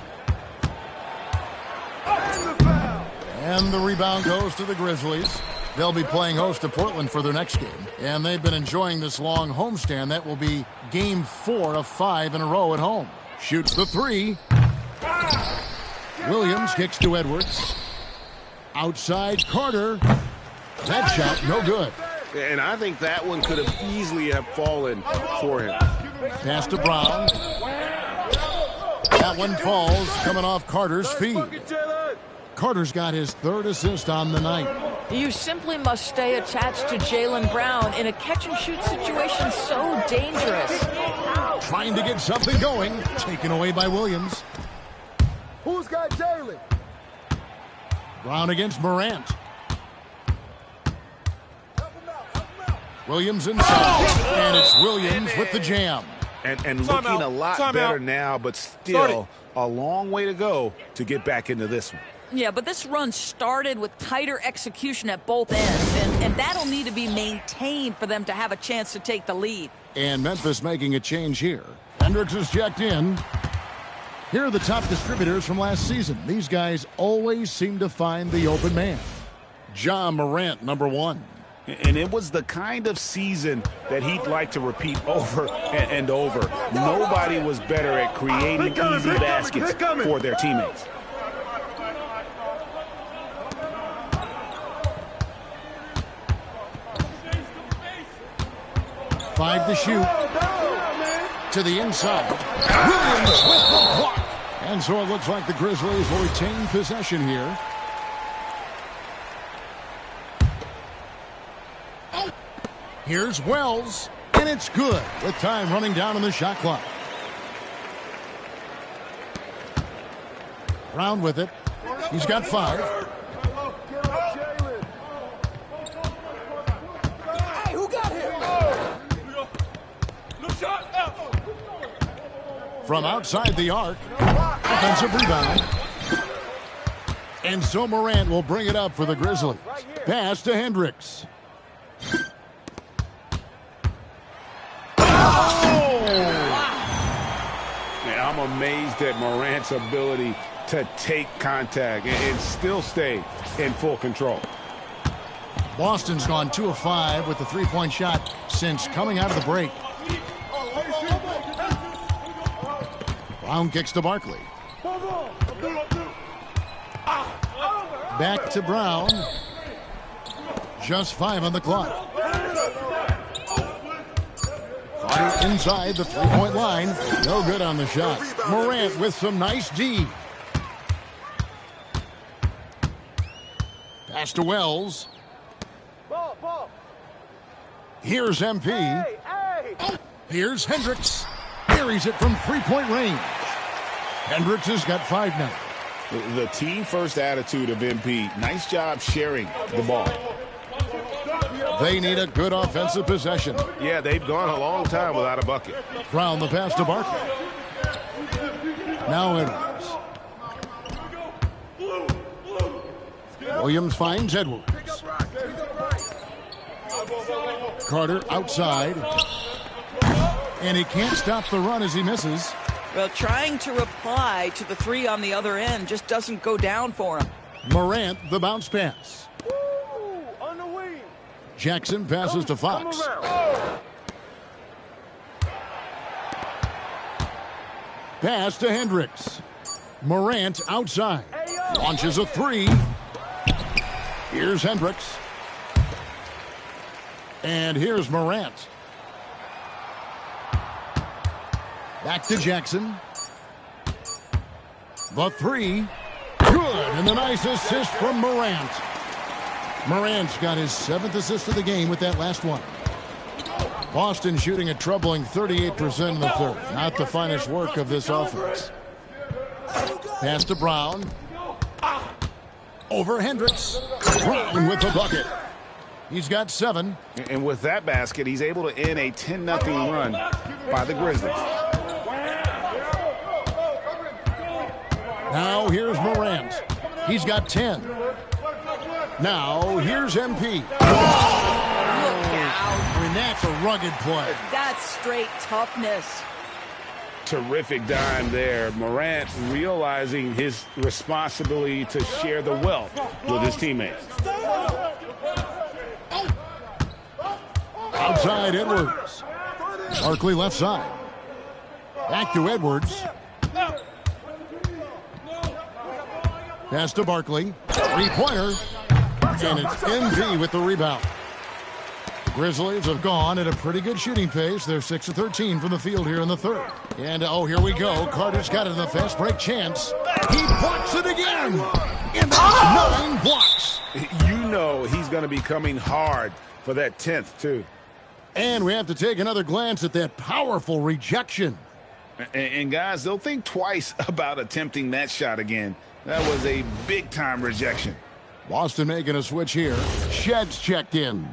And the foul. And the rebound goes to the Grizzlies. They'll be playing host to Portland for their next game. And they've been enjoying this long homestand. That will be game 4 of 5 in a row at home. Shoots the 3. Williams kicks to Edwards. Outside Carter. That shot no good. And I think that one could have easily have fallen for him. Pass to Brown. That one falls coming off Carter's feed. Carter's got his 3rd assist on the night. You simply must stay attached to Jaylen Brown in a catch-and-shoot situation so dangerous. Trying to get something going. Taken away by Williams. Who's got Jaylen? Brown against Morant. Williams inside. And it's Williams with the jam. And looking a lot better now, but still a long way to go to get back into this one. Yeah, but this run started with tighter execution at both ends, and that'll need to be maintained for them to have a chance to take the lead. And Memphis making a change here. Hendricks is checked in. Here are the top distributors from last season. These guys always seem to find the open man. Ja Morant, number 1. And it was the kind of season that he'd like to repeat over and over. Nobody was better at creating easy baskets for their teammates. Five to shoot. To the inside. Williams with the block. And so it looks like the Grizzlies will retain possession here. Here's Wells. And it's good with time running down on the shot clock. Brown with it. He's got 5. From outside the arc, offensive rebound. And so Morant will bring it up for the Grizzlies. Pass to Hendricks. Man, I'm amazed at Morant's ability to take contact and still stay in full control. Boston's gone 2 of 5 with the three-point shot since coming out of the break. Brown kicks to Barkley. Back to Brown. Just 5 on the clock. Carter inside the three-point line. No good on the shot. Morant with some nice D. Pass to Wells. Here's MP. Here's Hendricks. Carries it from three-point range. Hendricks has got 5 now. The team-first attitude of MP. Nice job sharing the ball. They need a good offensive possession. Yeah, they've gone a long time without a bucket. Brown the pass to Barkley. Now Edwards. Williams finds Edwards. Carter outside. And he can't stop the run as he misses. Well, trying to reply to the 3 on the other end just doesn't go down for him. Morant, the bounce pass. Jackson passes to Fox. Pass to Hendricks. Morant outside. Launches a 3. Here's Hendricks. And here's Morant. Back to Jackson. The 3. Good. And a nice assist from Morant. Morant's got his 7th assist of the game with that last one. Boston shooting a troubling 38% in the third. Not the finest work of this offense. Pass to Brown. Over Hendricks. Brown with the bucket. He's got 7. And with that basket, he's able to end a 10-0 run by the Grizzlies. Now here's Morant. He's got 10. Now here's MP. Look out. And that's a rugged play. That's straight toughness. Terrific dime there. Morant realizing his responsibility to share the wealth with his teammates. Outside Edwards. Barkley left side. Back to Edwards. Pass to Barkley. 3-pointer. And it's MV with the rebound. The Grizzlies have gone at a pretty good shooting pace. They're 6 of 13 from the field here in the third. And oh, here we go. Carter's got it in the fast break chance. He blocks it again. And that's 9 blocks. You know he's going to be coming hard for that 10th, too. And we have to take another glance at that powerful rejection. And guys, they'll think twice about attempting that shot again. That was a big-time rejection. Boston making a switch here. Shed's checked in.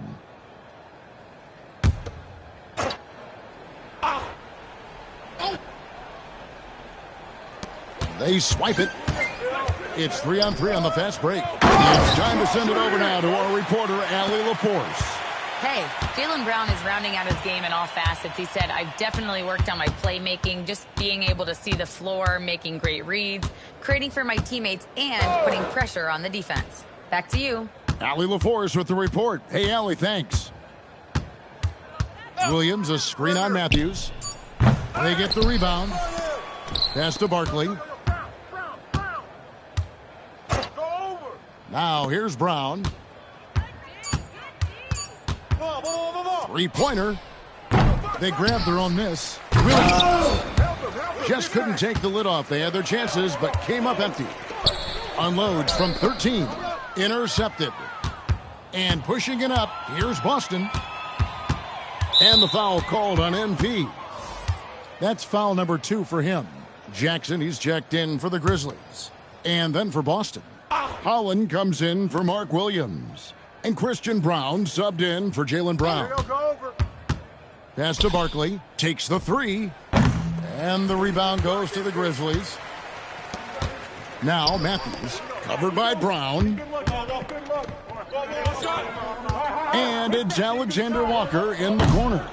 They swipe it. It's 3-on-3 on the fast break. It's time to send it over now to our reporter, Allie LaForce. Hey, Jaylen Brown is rounding out his game in all facets. He said, I've definitely worked on my playmaking, just being able to see the floor, making great reads, creating for my teammates, and putting pressure on the defense. Back to you. Allie LaForce with the report. Hey, Allie, thanks. Williams, a screen on Matthews. They get the rebound. Pass to Barkley. Now here's Brown. Three-pointer. They grabbed their own miss. Williams just couldn't take the lid off. They had their chances, but came up empty. Unloads from 13. Intercepted. And pushing it up, here's Boston. And the foul called on MP. That's foul number 2 for him. Jackson, he's checked in for the Grizzlies. And then for Boston, Holland comes in for Mark Williams. And Christian Brown subbed in for Jaylen Brown. Pass to Barkley. Takes the 3. And the rebound goes to the Grizzlies. Now Matthews, covered by Brown. And it's Alexander Walker in the corner.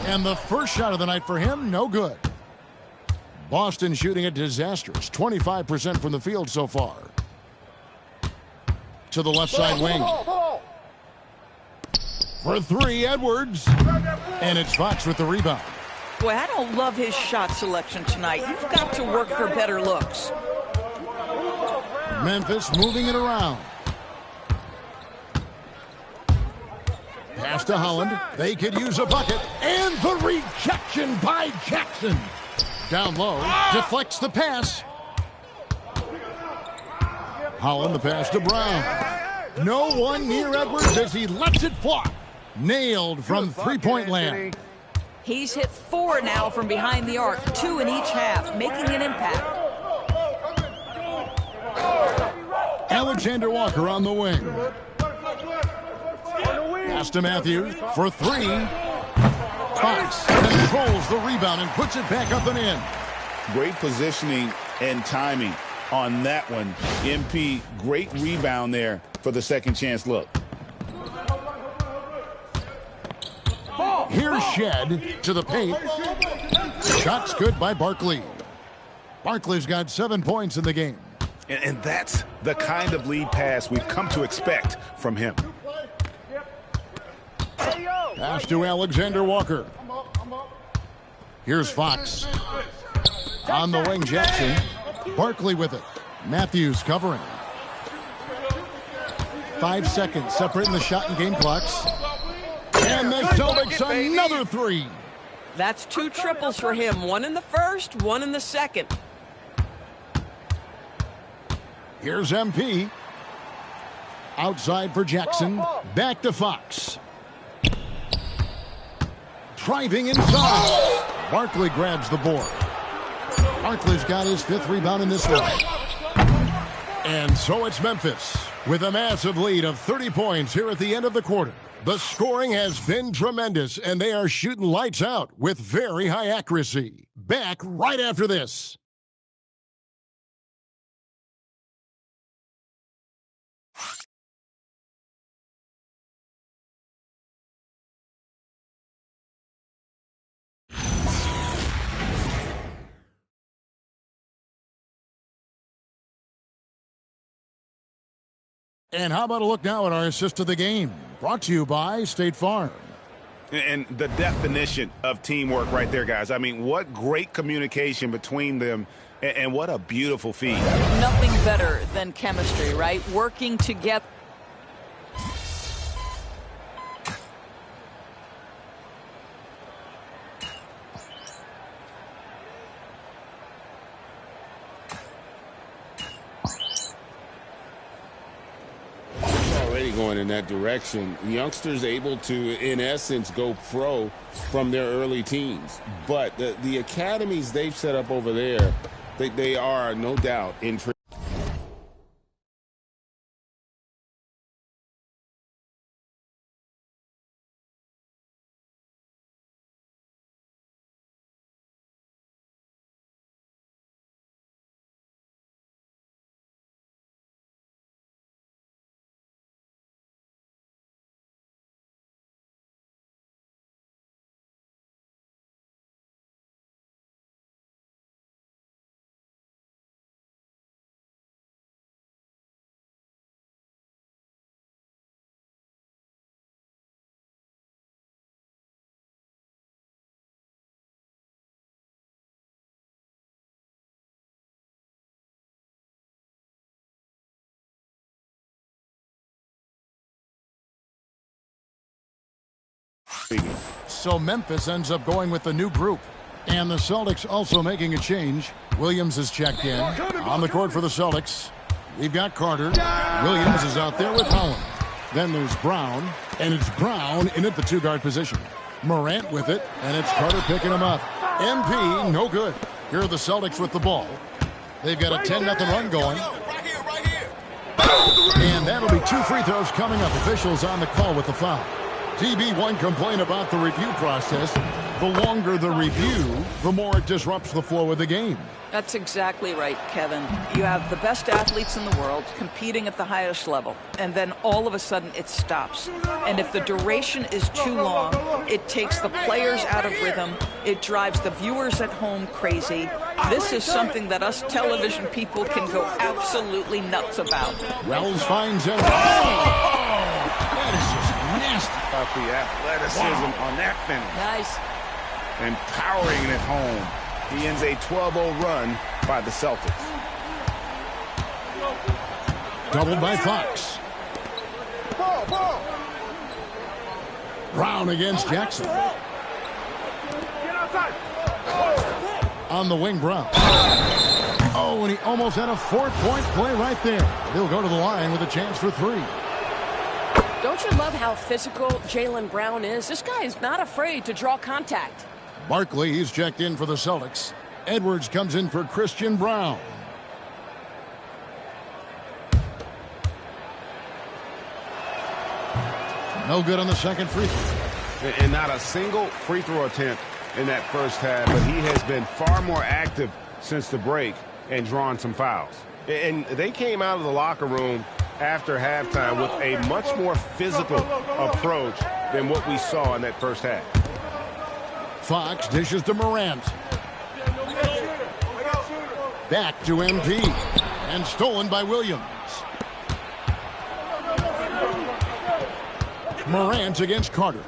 And the first shot of the night for him, no good. Boston shooting a disastrous 25% from the field so far. To the left side wing. For 3, Edwards. And it's Fox with the rebound. Boy, I don't love his shot selection tonight. You've got to work for better looks. Memphis moving it around. Pass to Holland. They could use a bucket. And the rejection by Jackson. Down low. Deflects the pass. Holland the pass to Brown. No one near Edwards as he lets it fly. Nailed from three-point land. He's hit 4 now from behind the arc, 2 in each half, making an impact. Alexander Walker on the wing. Pass to Matthews for 3. Fox controls the rebound and puts it back up and in. Great positioning and timing on that one. MP, great rebound there for the second chance look. Here's Shed to the paint. Shots good by Barkley. Barkley's got 7 points in the game. And that's the kind of lead pass we've come to expect from him. Pass to Alexander Walker. Here's Fox. On the wing, Jackson. Barkley with it. Matthews covering. 5 seconds separating the shot and game clocks. And the Celtics another 3. That's 2 triples for him. 1 in the first, 1 in the second. Here's MP. Outside for Jackson. Back to Fox. Driving inside. Barkley grabs the board. Barkley's got his 5th rebound in this one. And so it's Memphis with a massive lead of 30 points here at the end of the quarter. The scoring has been tremendous, and they are shooting lights out with very high accuracy. Back right after this. And how about a look now at our assist of the game? Brought to you by State Farm. And the definition of teamwork right there, guys. I mean, what great communication between them, and what a beautiful feed. Nothing better than chemistry, right? Working together. already going in that direction. Youngsters able to, in essence, go pro from their early teens. But the academies they've set up over there, they are, no doubt, intriguing. So Memphis ends up going with the new group. And the Celtics also making a change. Williams is checked in. On the court for the Celtics, we've got Carter. Williams is out there with Holland. Then there's Brown, and it's Brown in at the two-guard position. Morant with it, and it's Carter picking him up. MP, no good. Here are the Celtics with the ball. They've got a 10-0 run going. And that'll be 2 free throws coming up. Officials on the call with the foul. TB1 complain about the review process. The longer the review, the more it disrupts the flow of the game. That's exactly right, Kevin. You have the best athletes in the world competing at the highest level, and then all of a sudden it stops. And if the duration is too long, it takes the players out of rhythm. It drives the viewers at home crazy. This is something that us television people can go absolutely nuts about. Wells finds him. That is just nasty. About the athleticism on that finish. Nice. And powering it home. He ends a 12-0 run by the Celtics. Doubled by Fox. Brown against Jackson. On the wing, Brown. Oh, and he almost had a 4-point play right there. He'll go to the line with a chance for 3. Don't you love how physical Jaylen Brown is? This guy is not afraid to draw contact. Barkley, he's checked in for the Celtics. Edwards comes in for Christian Brown. No good on the second free throw. And not a single free throw attempt in that first half, but he has been far more active since the break and drawn some fouls. And they came out of the locker room after halftime with a much more physical approach than what we saw in that first half. Fox dishes to Morant. Back to MP. And stolen by Williams. Morant against Carter.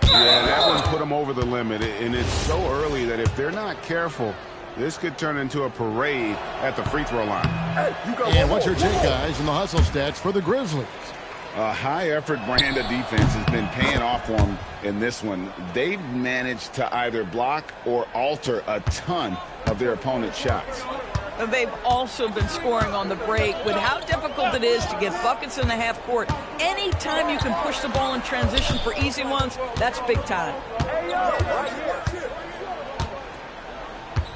Yeah, that one put him over the limit. And it's so early that if they're not careful, this could turn into a parade at the free throw line. And what's your take, guys, in the hustle stats for the Grizzlies? A high-effort brand of defense has been paying off for them in this one. They've managed to either block or alter a ton of their opponent's shots. And they've also been scoring on the break. With how difficult it is to get buckets in the half court, anytime you can push the ball in transition for easy ones, that's big time.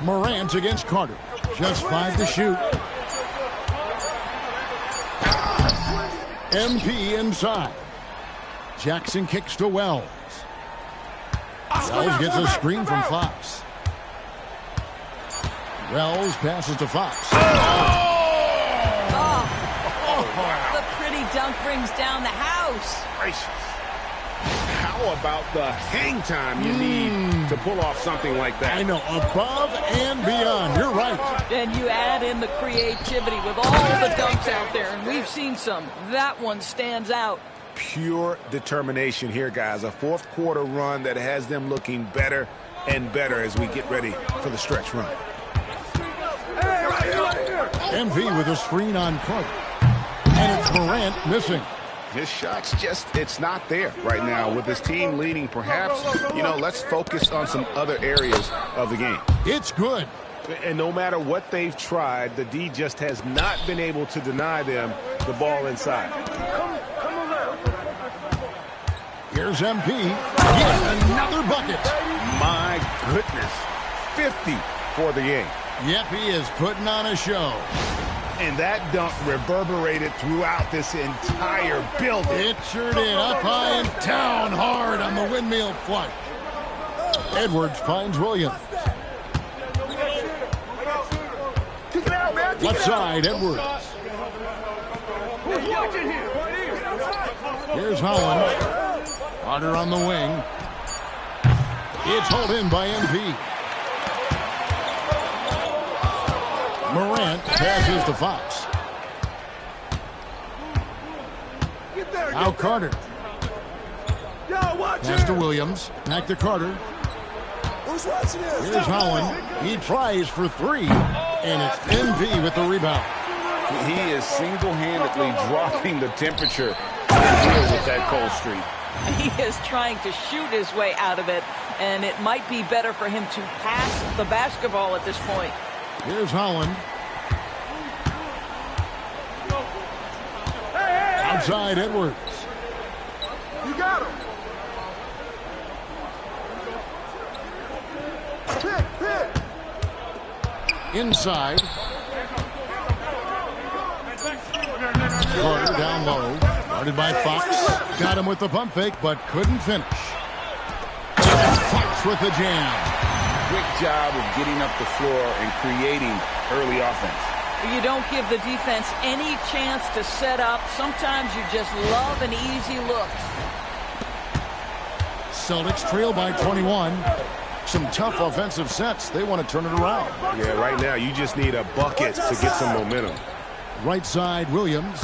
Morant against Carter. Just 5 to shoot. MP inside. Jackson kicks to Wells. Wells gets a screen from Fox. Wells passes to Fox. The pretty dunk brings down the house. Gracious. How about the hang time you need to pull off something like that? I know, above and beyond. You're right. And you add in the creativity with all the dunks out there, and we've seen some. That one stands out. Pure determination here, guys. A fourth quarter run that has them looking better and better as we get ready for the stretch run. MV with a screen on Carter. And it's Morant missing. His shot's just, it's not there right now. With his team leading, perhaps, let's focus on some other areas of the game. It's good. And no matter what they've tried, the D just has not been able to deny them the ball inside. Here's MP. Yet another bucket. My goodness. 50 for the game. Yep, he is putting on a show. And that dunk reverberated throughout this entire building. It sure did. Up high and down hard on the windmill flush. Edwards finds Williams. Left side, Edwards. Here's Holland. Carter on the wing. It's hauled in by MP. Morant passes to Fox. Now Carter. Pass to Williams. Back to Carter. Here's Holland. He tries for three. And it's MP with the rebound. He is single-handedly dropping the temperature here with that cold streak. He is trying to shoot his way out of it, and it might be better for him to pass the basketball at this point. Here's Holland. Outside Edwards. You got him. Pick. Inside. Carter down low. Guarded by Fox. Got him with the pump fake, but couldn't finish. Fox with the jam. Quick job of getting up the floor and creating early offense. You don't give the defense any chance to set up. Sometimes you just love an easy look. Celtics trail by 21. Some tough offensive sets. They want to turn it around. Yeah, right now you just need a bucket to get some momentum. Right side, Williams.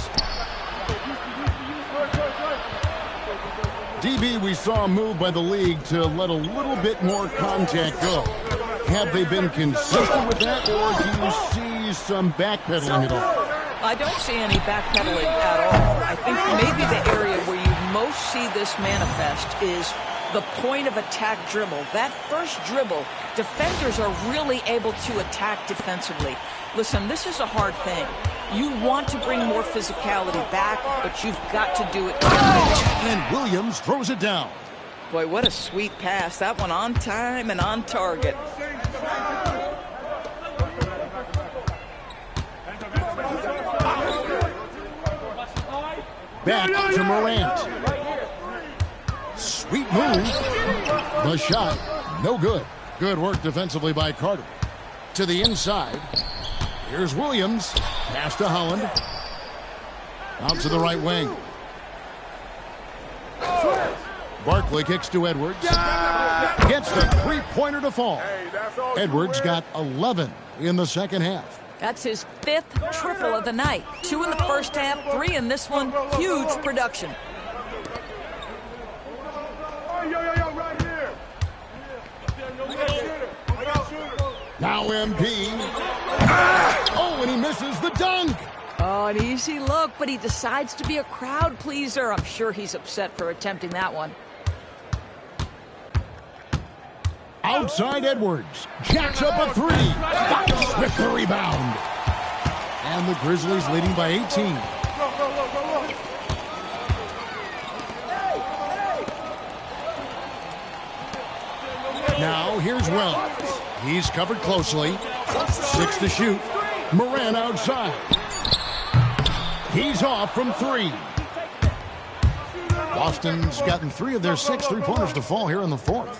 DB, we saw a move by the league to let a little bit more contact go. Have they been consistent with that, or do you see some backpedaling at all? I don't see any backpedaling at all. I think maybe the area where you most see this manifest is the point of attack dribble. That first dribble, defenders are really able to attack defensively. Listen, this is a hard thing. You want to bring more physicality back, but you've got to do it. And Williams throws it down. Boy, what a sweet pass. That one on time and on target. Back to Morant. Sweet move. The shot, no good. Good work defensively by Carter. To the inside. Here's Williams. Pass to Holland. Out to the right wing. Barkley kicks to Edwards. Gets the three-pointer to fall. Edwards got 11 in the second half. That's his 5th triple of the night. 2 in the first half, 3 in this one. Huge production. Now MP. Oh, and he misses the dunk. Oh, an easy look, but he decides to be a crowd pleaser. I'm sure he's upset for attempting that one. Outside Edwards. Jacks up a three. Fox with the rebound. And the Grizzlies leading by 18. Now here's Wells. He's covered closely. 6 to shoot. Morant outside. He's off from 3. Boston's gotten 3 of their 6 three-pointers to fall here in the 4th.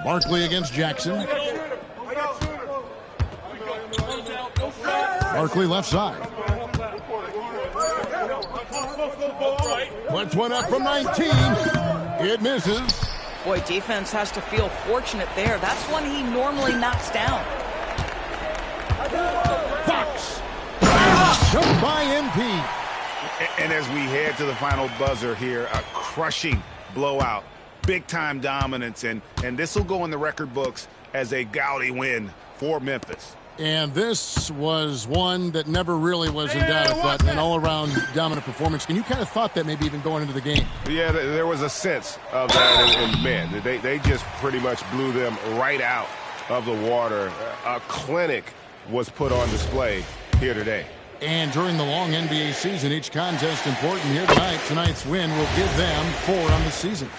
Barkley against Jackson. Barkley left side. Puts one up from 19. It misses. Boy, defense has to feel fortunate there. That's one he normally knocks down. Fox. Jumped by MP. And as we head to the final buzzer here, a crushing blowout. Big-time dominance, and this will go in the record books as a gaudy win for Memphis. And this was one that never really was in doubt, I thought, an all-around dominant performance. And you kind of thought that maybe even going into the game. Yeah, there was a sense of that, and man, they just pretty much blew them right out of the water. A clinic was put on display here today. And during the long NBA season, each contest important here tonight. Tonight's win will give them 4 on the season.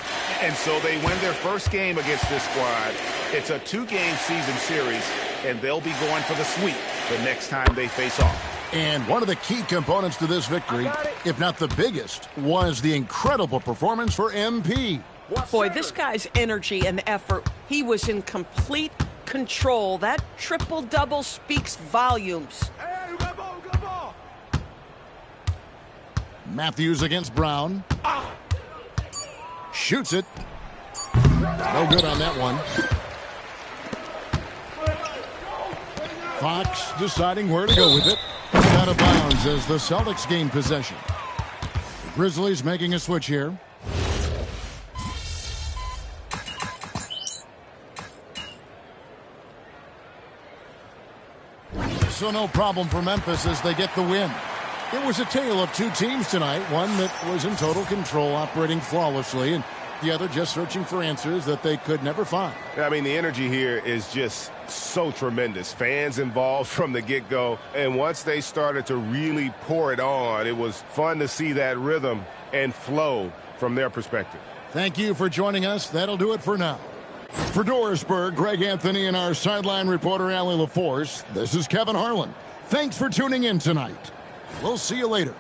And so they win their first game against this squad. It's a 2-game season series, and they'll be going for the sweep the next time they face off. And one of the key components to this victory, if not the biggest, was the incredible performance for MP. Boy, this guy's energy and effort, he was in complete control. That triple-double speaks volumes. Matthews against Brown. Shoots it. No good on that one. Fox deciding where to go with it. Out of bounds as the Celtics gain possession. The Grizzlies making a switch here. So no problem for Memphis as they get the win. It was a tale of 2 teams tonight, one that was in total control, operating flawlessly, and the other just searching for answers that they could never find. I mean, the energy here is just so tremendous. Fans involved from the get-go, and once they started to really pour it on, it was fun to see that rhythm and flow from their perspective. Thank you for joining us. That'll do it for now. For Dorisburg, Greg Anthony and our sideline reporter, Allie LaForce, this is Kevin Harlan. Thanks for tuning in tonight. We'll see you later.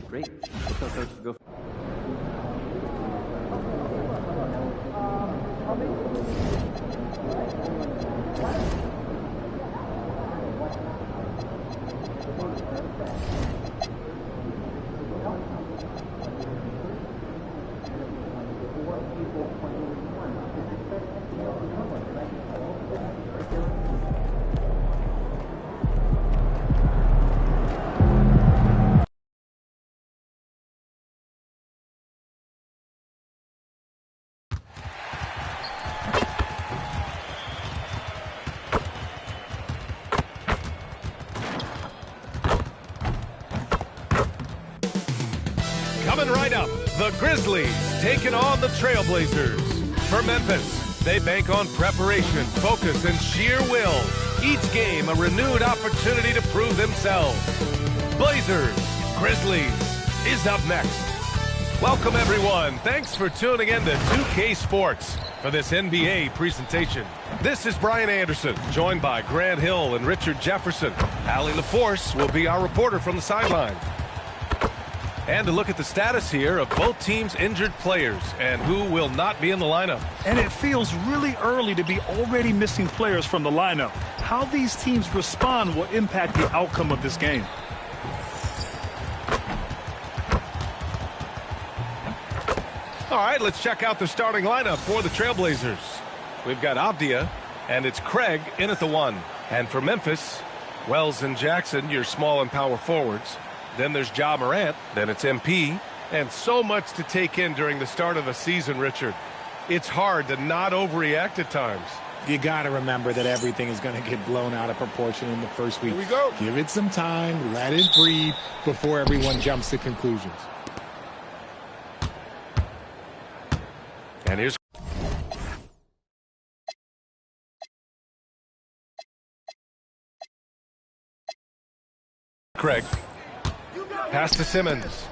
Great. Let's tell Coach to go. Coming right up, the Grizzlies taking on the Trailblazers. For Memphis, they bank on preparation, focus, and sheer will. Each game a renewed opportunity to prove themselves. Blazers, Grizzlies is up next. Welcome, everyone. Thanks for tuning in to 2K Sports for this NBA presentation. This is Brian Anderson, joined by Grant Hill and Richard Jefferson. Allie LaForce will be our reporter from the sideline. And to look at the status here of both teams' injured players and who will not be in the lineup. And it feels really early to be already missing players from the lineup. How these teams respond will impact the outcome of this game. All right, let's check out the starting lineup for the Trailblazers. We've got Avdia, and it's Craig in at the 1. And for Memphis, Wells and Jackson, your small and power forwards. Then there's Ja Morant, then it's MP, and so much to take in during the start of a season, Richard. It's hard to not overreact at times. You got to remember that everything is going to get blown out of proportion in the first week. Here we go. Give it some time, let it breathe before everyone jumps to conclusions. And here's Craig. Pass to Simmons.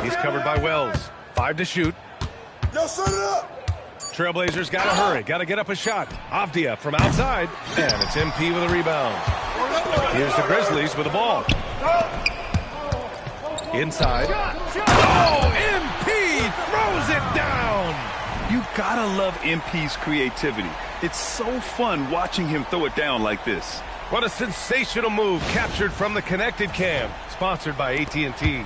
He's covered by Wells. 5 to shoot. Yo, set it up. Trailblazers got to hurry. Got to get up a shot. Avdia from outside. And it's MP with a rebound. Here's the Grizzlies with the ball. Inside. Oh, MP throws it down. You gotta love MP's creativity. It's so fun watching him throw it down like this. What a sensational move captured from the Connected Cam. Sponsored by AT&T.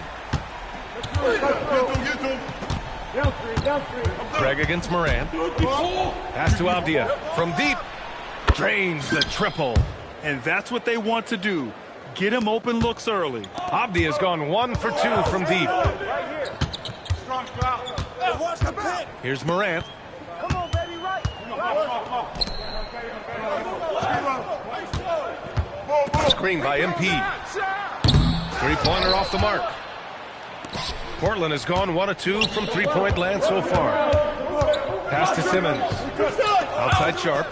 Craig against Morant. Pass to Avdia. From deep. Drains the triple. And that's what they want to do. Get him open looks early. Avdia's gone 1 for 2 from deep. Here's Morant. Come on, baby, right. Screen by MP. Three-pointer off the mark. Portland has gone 1 of 2 from three-point land so far. Pass to Simmons. Outside Sharp.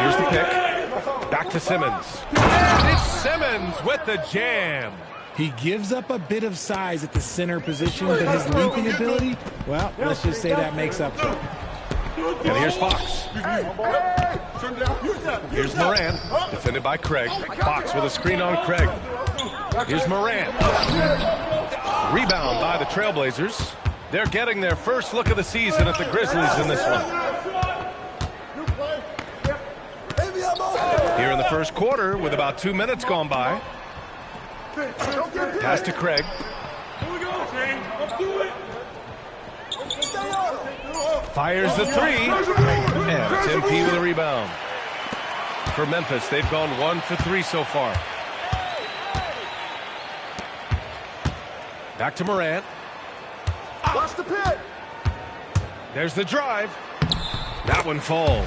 Here's the pick. Back to Simmons. And it's Simmons with the jam. He gives up a bit of size at the center position, but his leaping ability, well, let's just say that makes up for it. And here's Fox. Here's Morant, defended by Craig. Fox with a screen on Craig. Here's Morant. Rebound by the Trailblazers. They're getting their first look of the season at the Grizzlies in this one. Here in the first quarter, with about 2 minutes gone by. Pass to Craig. Fires the three. And it's MP with a rebound. For Memphis, they've gone 1 for 3 so far. Back to Morant. Watch the pit. There's the drive. That one falls.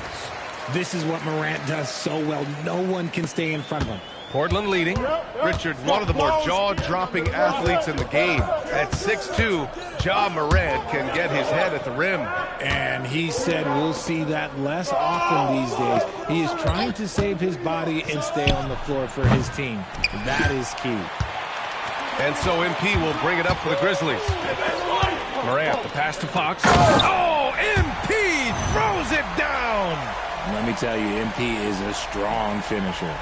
This is what Morant does so well. No one can stay in front of him. Portland leading. Richard, one of the more jaw-dropping athletes in the game. At 6'2", Ja Morant can get his head at the rim. And he said we'll see that less often these days. He is trying to save his body and stay on the floor for his team. That is key. And so MP will bring it up for the Grizzlies. Morant, the pass to Fox. Oh, MP throws it down. Let me tell you, MP is a strong finisher.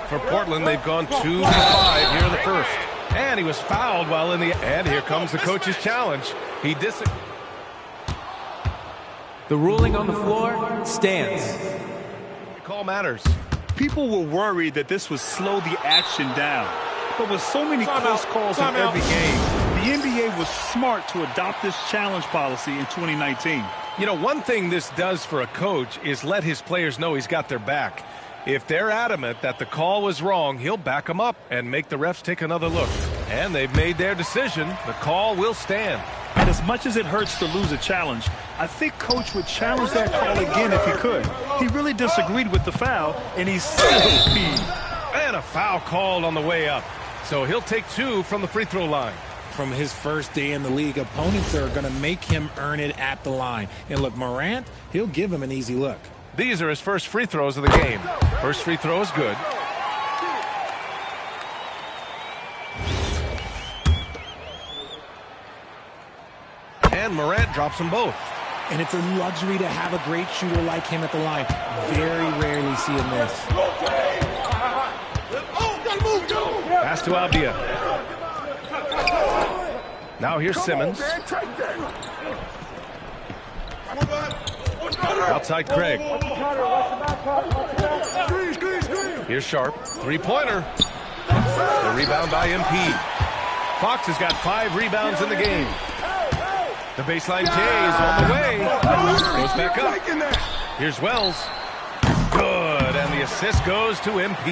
For Portland, they've gone 2 for 5 here in the first. And he was fouled while in the... And here comes the coach's challenge. He disagreed. The ruling on the floor stands. The call matters. People were worried that this would slow the action down. But with so many close calls in every game, the NBA was smart to adopt this challenge policy in 2019. You know, one thing this does for a coach is let his players know he's got their back. If they're adamant that the call was wrong, he'll back them up and make the refs take another look. And they've made their decision. The call will stand. And as much as it hurts to lose a challenge, I think Coach would challenge that call again if he could. He really disagreed with the foul, and he's still peeved. And a foul called on the way up. So he'll take 2 from the free throw line. From his first day in the league, opponents are going to make him earn it at the line. And look, Morant, he'll give him an easy look. These are his first free throws of the game. First free throw is good. And Morant drops them both. And it's a luxury to have a great shooter like him at the line. Very rarely see him miss. Pass to Avdia. Now here's Simmons. Outside Craig. Here's Sharp. Three-pointer. The rebound by MP. Fox has got 5 rebounds in the game. The baseline J is on the way. Goes back up. Here's Wells. Good. the assist goes to MP.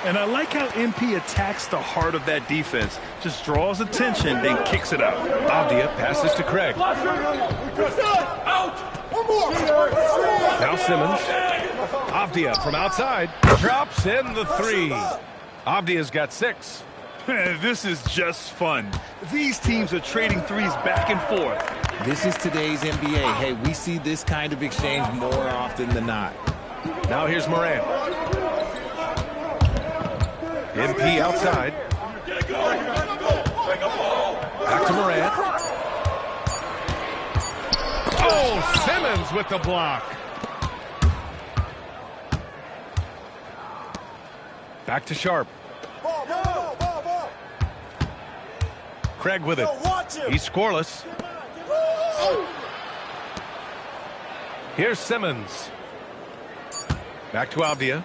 And I like how MP attacks the heart of that defense. Just draws attention, then kicks it out. Avdia passes to Craig. Now Simmons. Avdia from outside. Drops in the three. Avdia's got 6. This is just fun. These teams are trading threes back and forth. This is today's NBA. Hey, we see this kind of exchange more often than not. Now here's Morant. MP outside. Back to Morant. Oh, Simmons with the block. Back to Sharp. Craig with it. He's scoreless. Here's Simmons. Back to Avdia.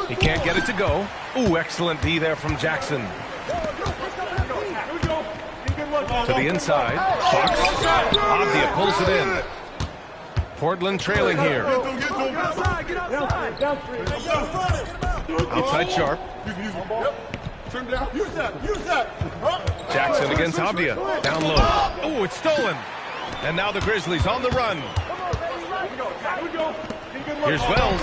He can't get it to go. Ooh, excellent D there from Jackson. To the inside. Fox. Avdia pulls it in. Portland trailing here. Outside Sharp. Jackson against Avdia. Down low. Oh, it's stolen. And now the Grizzlies on the run. Here's Wells.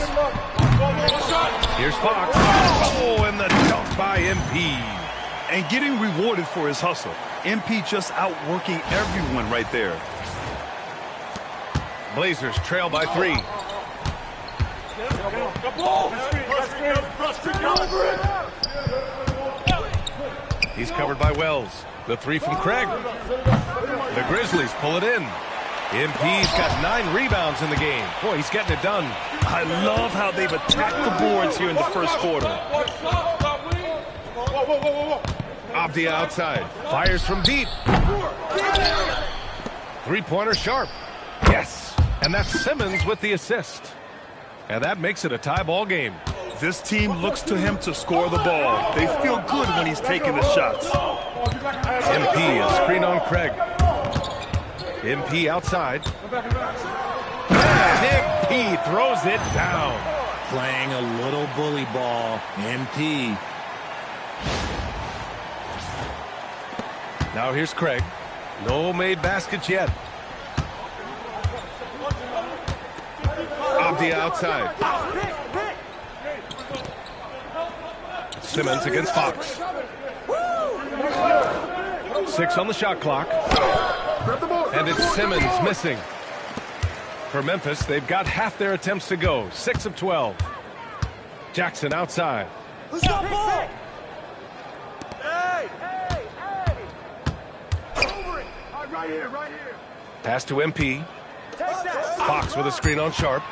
Here's Fox. Oh, and the dunk by MP. And getting rewarded for his hustle. MP just outworking everyone right there. Blazers trail by 3. He's covered by Wells. The 3 from Craig. The Grizzlies pull it in. MP's got 9 rebounds in the game. Boy, he's getting it done. I love how they've attacked the boards here in the first quarter. Avdia outside. Fires from deep. 3-pointer Sharp. Yes. And that's Simmons with the assist. And that makes it a tie ball game. This team looks to him to score the ball. They feel good when he's taking the shots. MP, a screen on Craig. MP outside. And MP throws it down. Playing a little bully ball. MP. Now here's Craig. No made baskets yet. Avdia outside. Simmons against Fox. 6 on the shot clock. And it's Simmons missing. For Memphis, they've got half their attempts to go. 6 of 12. Jackson outside. Who's got ball? Hey! Over it! Right here. Pass to MP. Fox with a screen on Sharp.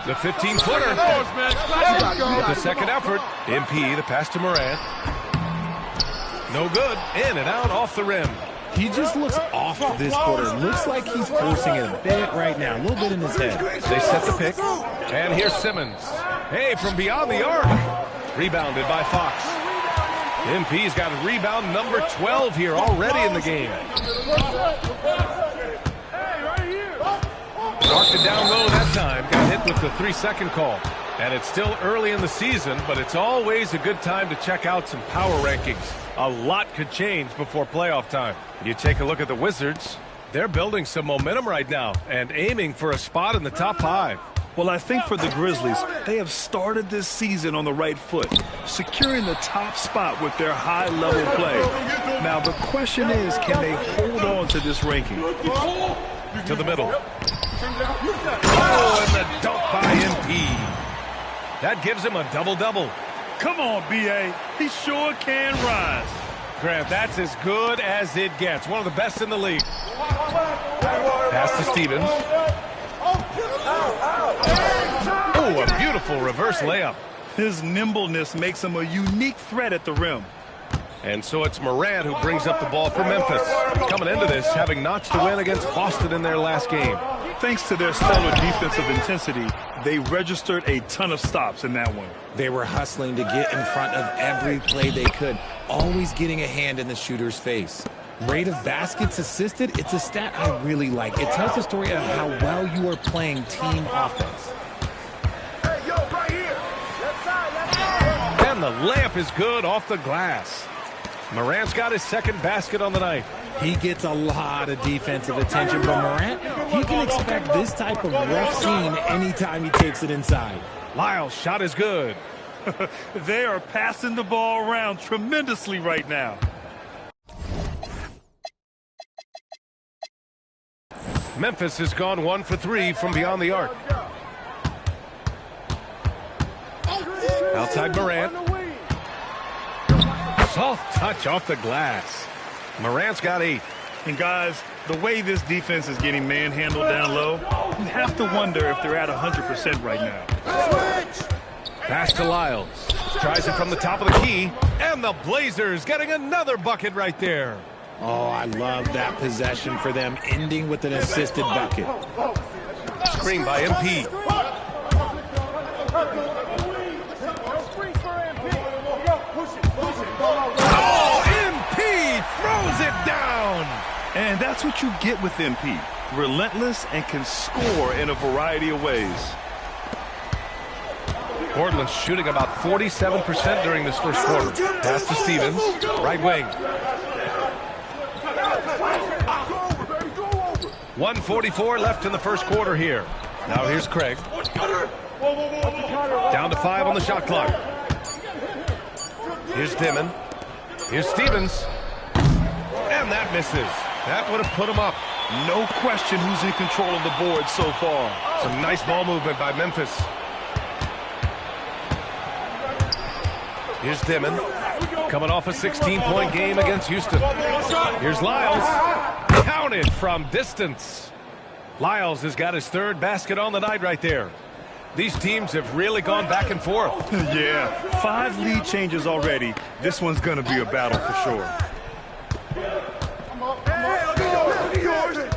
The 15-footer. With the second effort. MP, the pass to Morant. No good. In and out off the rim. He just looks off this quarter. Looks like he's forcing it a bit right now. A little bit in his head. They set the pick. And here's Simmons. Hey, from beyond the arc. Rebounded by Fox. MP's got rebound number 12 here already in the game. Marked it down low that time. Got hit with the 3-second call. And it's still early in the season, but it's always a good time to check out some power rankings. A lot could change before playoff time. You take a look at the Wizards. They're building some momentum right now and aiming for a spot in the top 5. Well, I think for the Grizzlies, they have started this season on the right foot, securing the top spot with their high-level play. Now, the question is, can they hold on to this ranking? To the middle. Oh, and the dunk by MP. That gives him a double-double. Come on, B.A. He sure can rise. Grant, that's as good as it gets. One of the best in the league. Pass to Stevens. Oh, a beautiful reverse layup. His nimbleness makes him a unique threat at the rim. And so it's Morant who brings up the ball for Memphis. Coming into this, having notched a win against Boston in their last game. Thanks to their stellar defensive intensity, they registered a ton of stops in that one. They were hustling to get in front of every play they could, always getting a hand in the shooter's face. Rate of baskets assisted, it's a stat I really like. It tells the story of how well you are playing team offense. And the layup is good off the glass. Morant's got his second basket on the night. He gets a lot of defensive attention from Morant. He can expect this type of rough scene anytime he takes it inside. Lyles' shot is good. They are passing the ball around tremendously right now. Memphis has gone 1 for 3 from beyond the arc. Outside Morant. Soft touch off the glass. Morant's got 8. And guys, the way this defense is getting manhandled down low, you have to wonder if they're at 100% right now. Pass to Lyles. Tries it from the top of the key. And the Blazers getting another bucket right there. Oh, I love that possession for them, ending with an assisted bucket. Screen by MP. Oh, MP throws it down. And that's what you get with MP. Relentless and can score in a variety of ways. Portland's shooting about 47% during this first quarter. Pass to Stevens, right wing. 1:44 left in the first quarter here. Now here's Craig. Down to 5 on the shot clock. Here's Dimon. Here's Stevens. And that misses. That would have put him up. No question who's in control of the board so far. Some nice ball movement by Memphis. Here's Dimon. Coming off a 16-point game against Houston. Here's Lyles. Counted from distance. Lyles has got his third basket on the night right there. These teams have really gone back and forth. Yeah, 5 lead changes already. This one's going to be a battle for sure.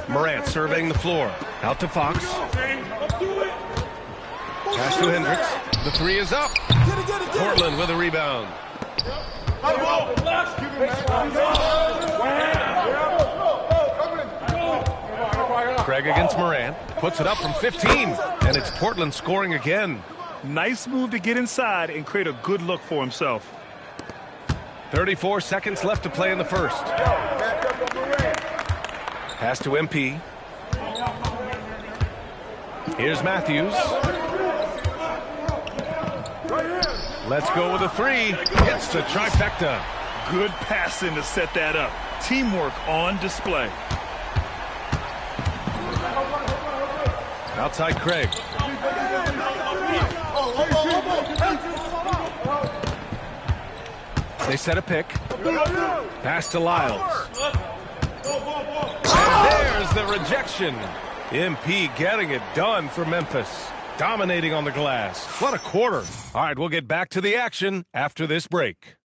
Morant surveying the floor. Out to Fox. Pass to Hendricks. The 3 is up. Portland with a rebound. Craig against Morant. Puts it up from 15. And it's Portland scoring again. Nice move to get inside and create a good look for himself. 34 seconds left to play in the first. Pass to MP. Here's Matthews. Let's go with a 3. Hits the trifecta. Good passing to set that up. Teamwork on display. Outside Craig. They set a pick. Pass to Lyles. And there's the rejection. MP getting it done for Memphis. Dominating on the glass. What a quarter. All right, we'll get back to the action after this break.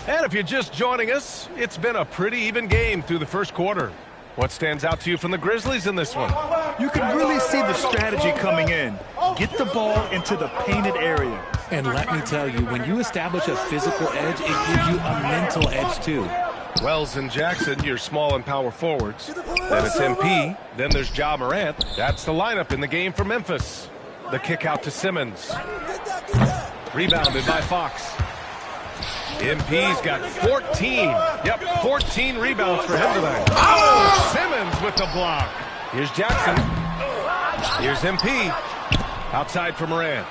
And if you're just joining us, it's been a pretty even game through the first quarter. What stands out to you from the Grizzlies in this one? You can really see the strategy coming in. Get the ball into the painted area. And let me tell you, when you establish a physical edge, it gives you a mental edge too. Wells and Jackson, your small and power forwards. Then it's MP. Then there's Ja Morant. That's the lineup in the game for Memphis. The kick out to Simmons. Rebounded by Fox. MP's got 14. Yep, 14 rebounds for him tonight. Oh, Simmons with the block. Here's Jackson. Here's MP. Outside for Morant.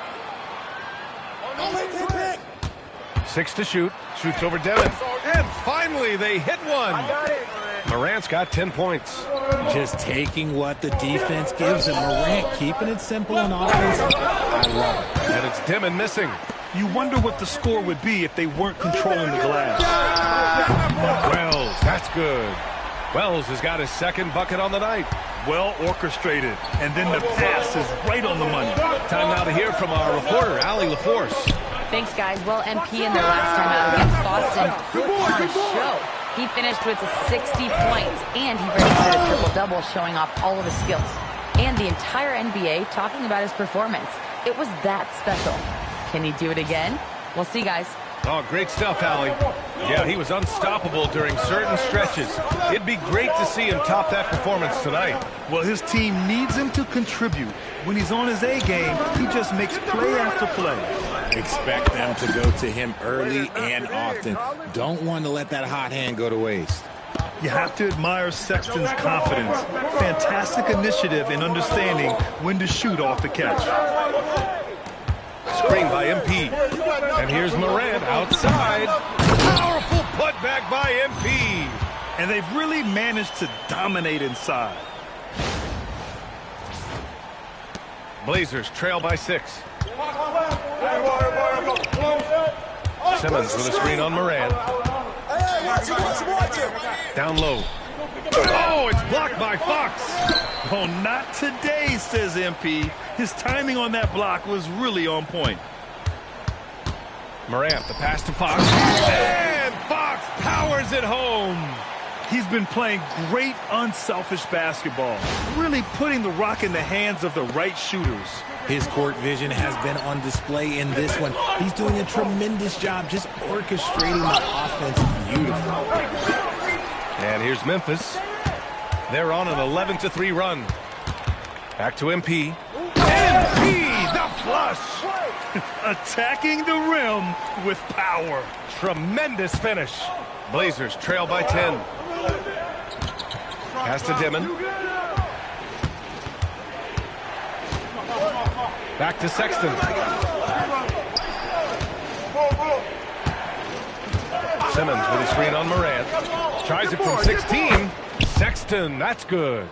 6 to shoot. Shoots over Devin. And finally, they hit one. Morant's got 10 points. Just taking what the defense gives him. Morant keeping it simple on offense. I love it. And it's Dimon missing. You wonder what the score would be if they weren't controlling the glass. Wells, that's good. Wells has got his second bucket on the night. Well orchestrated. And then the pass is right on the money. Time now to hear from our reporter, Allie LaForce. Thanks, guys. Well, MP in their last time out against Boston put on a show. He finished with 60 points, and he registered a triple-double showing off all of his skills. And the entire NBA talking about his performance. It was that special. Can he do it again? We'll see, guys. Oh, great stuff, Allie. Yeah, he was unstoppable during certain stretches. It'd be great to see him top that performance tonight. Well, his team needs him to contribute. When he's on his A game, he just makes play after play. Expect them to go to him early and often. Don't want to let that hot hand go to waste. You have to admire Sexton's confidence. Fantastic initiative in understanding when to shoot off the catch. Screen by MP. And here's Morant outside. Powerful putback by MP. And they've really managed to dominate inside. Blazers trail by 6. Simmons with a screen on Morant. Down low. Oh, it's blocked by Fox. Oh, not today, says MP. His timing on that block was really on point. Morant, the pass to Fox. And Fox powers it home. He's been playing great, unselfish basketball, really putting the rock in the hands of the right shooters. His court vision has been on display in this one. He's doing a tremendous job just orchestrating the offense beautifully. And here's Memphis. They're on an 11-3 run. Back to MP. MP, the flush. Attacking the rim with power. Tremendous finish. Blazers trail by 10. Pass to Dimon. Back to Sexton. Simmons with a screen on Morant. Tries it from 16. Sexton, that's good.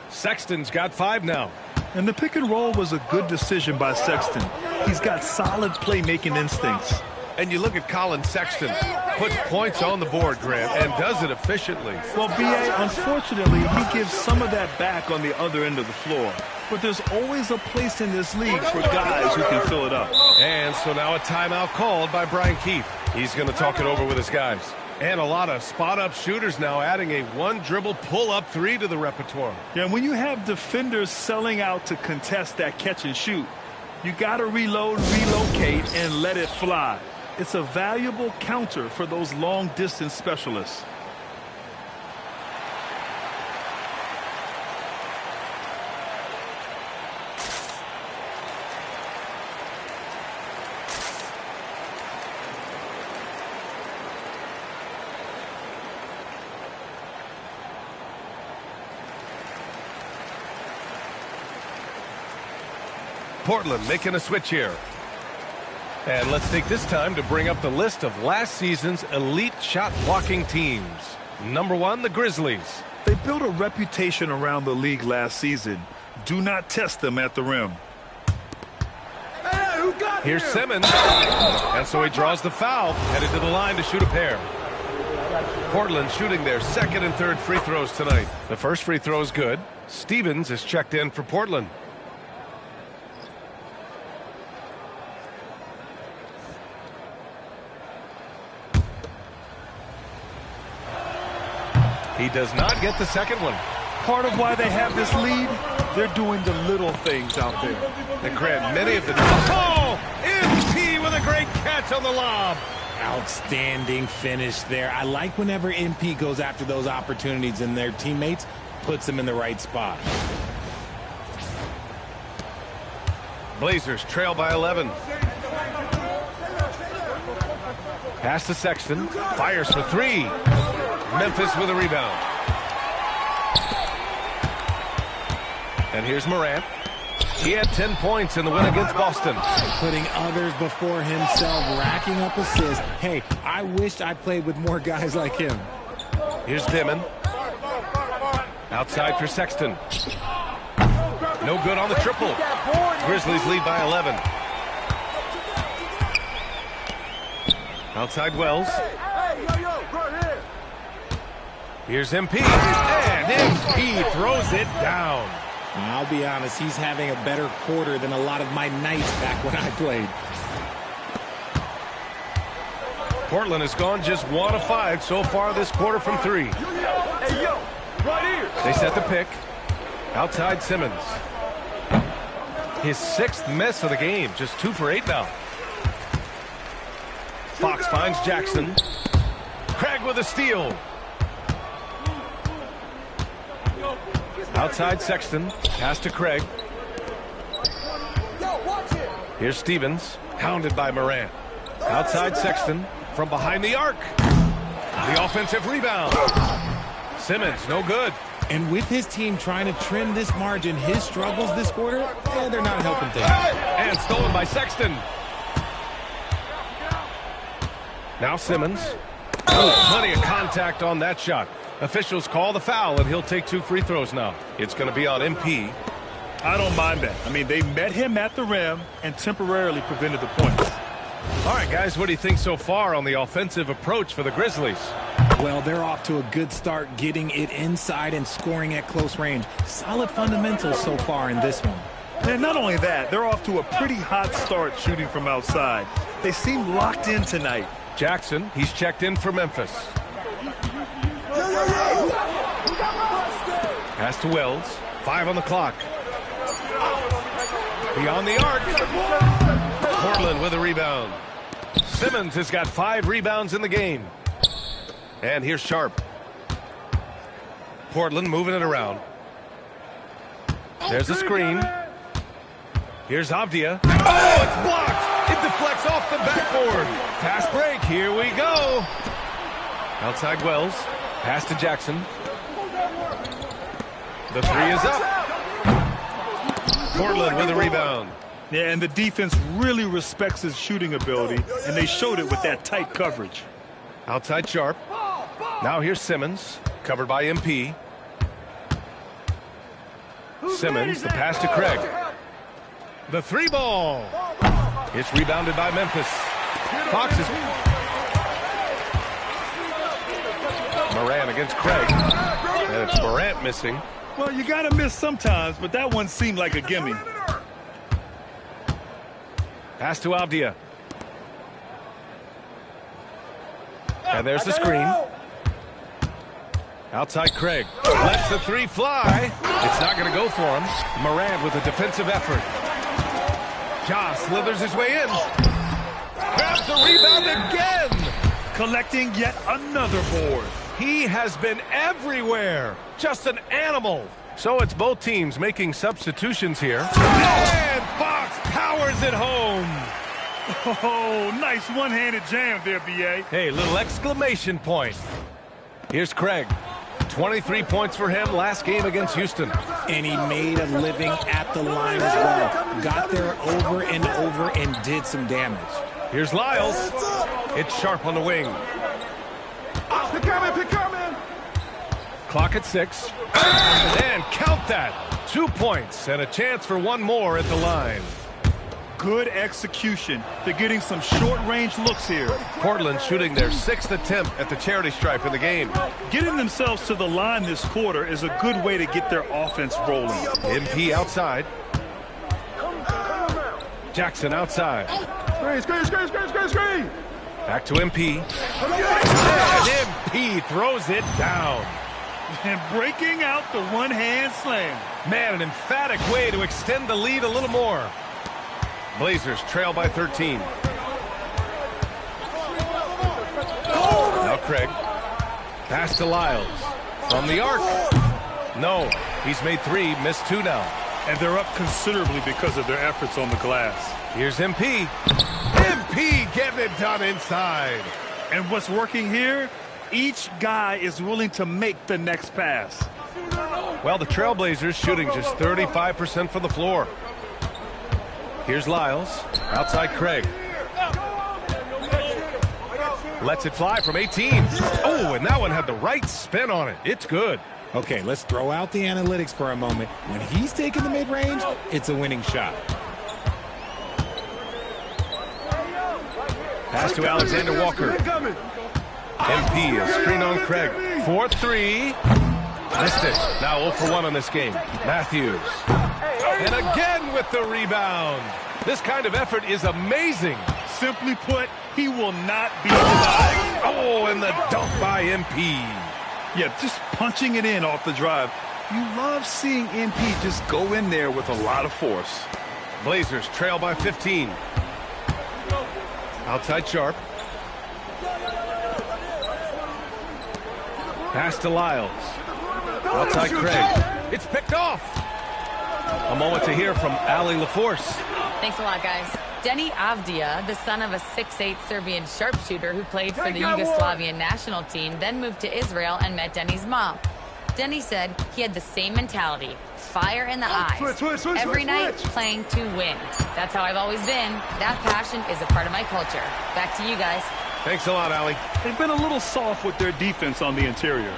Sexton's got 5 now. And the pick and roll was a good decision by Sexton. He's got solid playmaking instincts. And you look at Colin Sexton, puts points on the board, Grant, and does it efficiently. Well, B.A., unfortunately, he gives some of that back on the other end of the floor. But there's always a place in this league for guys who can fill it up. And so now a timeout called by Brian Keefe. He's going to talk it over with his guys. And a lot of spot-up shooters now adding a one-dribble pull-up 3 to the repertoire. Yeah, when you have defenders selling out to contest that catch and shoot, you got to reload, relocate, and let it fly. It's a valuable counter for those long-distance specialists. Portland making a switch here. And let's take this time to bring up the list of last season's elite shot blocking teams. Number 1, the Grizzlies. They built a reputation around the league last season. Do not test them at the rim. Here's Simmons. And so he draws the foul, headed to the line to shoot a pair. Portland shooting their second and third free throws tonight. The first free throw is good. Stevens is checked in for Portland. He does not get the second one. Part of why they have this lead, they're doing the little things out there. And Grant, many of the... Oh! MP with a great catch on the lob. Outstanding finish there. I like whenever MP goes after those opportunities and their teammates puts them in the right spot. Blazers trail by 11. Pass to Sexton. Fires for 3. Memphis with a rebound. And here's Morant. He had 10 points in the win against Boston. Putting others before himself, racking up assists. Hey, I wished I played with more guys like him. Here's Dimon. Outside for Sexton. No good on the triple. Grizzlies lead by 11. Outside Wells. Here's MP. And MP throws it down. I'll be honest, he's having a better quarter than a lot of my nights back when I played. Portland has gone just 1 of 5 so far this quarter from 3. Hey, yo, right here. They set the pick. Outside Simmons. His 6th miss of the game. Just 2 for 8 now. Fox finds Jackson. Craig with a steal. Outside Sexton. Pass to Craig. Here's Stevens. Hounded by Morant. Outside Sexton. From behind the arc. The offensive rebound. Simmons, no good. And with his team trying to trim this margin, his struggles this quarter, they're not helping things. And stolen by Sexton. Now Simmons. Oh, plenty of contact on that shot. Officials call the foul, and he'll take 2 free throws now. It's going to be on MP. I don't mind that. I mean, they met him at the rim and temporarily prevented the points. All right, guys, what do you think so far on the offensive approach for the Grizzlies? Well, they're off to a good start getting it inside and scoring at close range. Solid fundamentals so far in this one. And not only that, they're off to a pretty hot start shooting from outside. They seem locked in tonight. Jackson, he's checked in for Memphis. Pass to Wells. 5 on the clock. Beyond the arc. Portland with a rebound. Simmons has got 5 rebounds in the game. And here's Sharp. Portland moving it around. There's a screen. Here's Avdia. Oh, it's blocked. It deflects off the backboard. Fast break. Here we go. Outside Wells. Pass to Jackson. The 3 is up. Portland with a rebound. Yeah, and the defense really respects his shooting ability, and they showed it with that tight coverage. Outside Sharp. Now here's Simmons, covered by MP. Simmons, the pass to Craig. The 3 ball. It's rebounded by Memphis. Fox is... Morant against Craig. And it's Morant missing. Well, you got to miss sometimes, but that one seemed like a gimme. Pass to Avdia. And there's the screen. Outside Craig. Lets the 3 fly. It's not going to go for him. Morant with a defensive effort. Ja slithers his way in. Grabs the rebound again. Collecting yet another board. He has been everywhere. Just an animal. So it's both teams making substitutions here. And Fox powers it home. Oh, nice one-handed jam there, B.A. Hey, little exclamation point. Here's Craig. 23 points for him last game against Houston. And he made a living at the line as well. Got there over and over and did some damage. Here's Lyles. It's Sharp on the wing. Pick Kerman. Clock at 6. And count that. 2 points and a chance for 1 more at the line. Good execution. They're getting some short-range looks here. Portland shooting their 6th attempt at the charity stripe in the game. Getting themselves to the line this quarter is a good way to get their offense rolling. MP outside. Jackson outside. Screen. Back to MP. And MP throws it down. And breaking out the one-hand slam. Man, an emphatic way to extend the lead a little more. Blazers trail by 13. Now Craig. Pass to Lyles. From the arc. No. He's made 3, missed 2 now. And they're up considerably because of their efforts on the glass. Here's MP. MP getting it done inside. And what's working here? Each guy is willing to make the next pass. Well, the Trailblazers shooting just 35% from the floor. Here's Lyles. Outside Craig. Lets it fly from 18. Oh, and that one had the right spin on it. It's good. Okay, let's throw out the analytics for a moment. When he's taking the mid-range, it's a winning shot. Pass to Alexander Walker. MP, a screen on Craig. 4-3. Missed it. Now 0 for 1 on this game. Matthews. And again with the rebound. This kind of effort is amazing. Simply put, he will not be denied. Oh, and the dunk by MP. Yeah, just punching it in off the drive. You love seeing MP just go in there with a lot of force. Blazers trail by 15. Outside Sharp. Pass to Lyles. Outside Craig. It's picked off. A moment to hear from Ali LaForce. Thanks a lot, guys. Denny Avdia, the son of a 6'8" Serbian sharpshooter who played for the Yugoslavian national team, then moved to Israel and met Denny's mom. Denny said he had the same mentality, fire in the eyes, every night playing to win. That's how I've always been. That passion is a part of my culture. Back to you guys. Thanks a lot, Ali. They've been a little soft with their defense on the interior.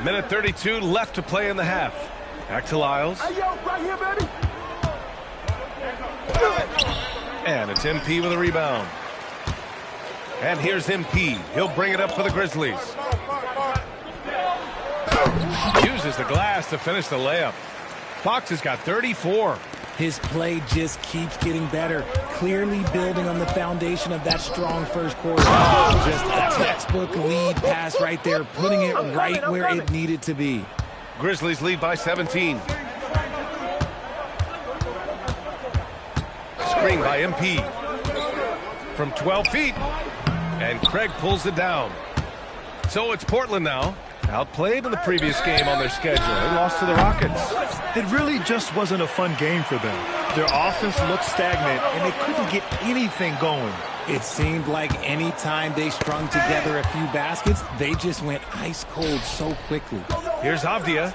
Minute 32 left to play in the half. Back to Lyles. Right here, baby. And it's MP with a rebound. And here's MP. He'll bring it up for the Grizzlies. Uses the glass to finish the layup. Fox has got 34. His play just keeps getting better, clearly building on the foundation of that strong first quarter. Just a textbook lead pass right there, putting it right where it needed to be. Grizzlies lead by 17. Screen by MP. From 12 feet. And Craig pulls it down. So it's Portland now. Outplayed in the previous game on their schedule. They lost to the Rockets. It really just wasn't a fun game for them. Their offense looked stagnant, and they couldn't get anything going. It seemed like any time they strung together a few baskets, they just went ice cold so quickly. Here's Avdia.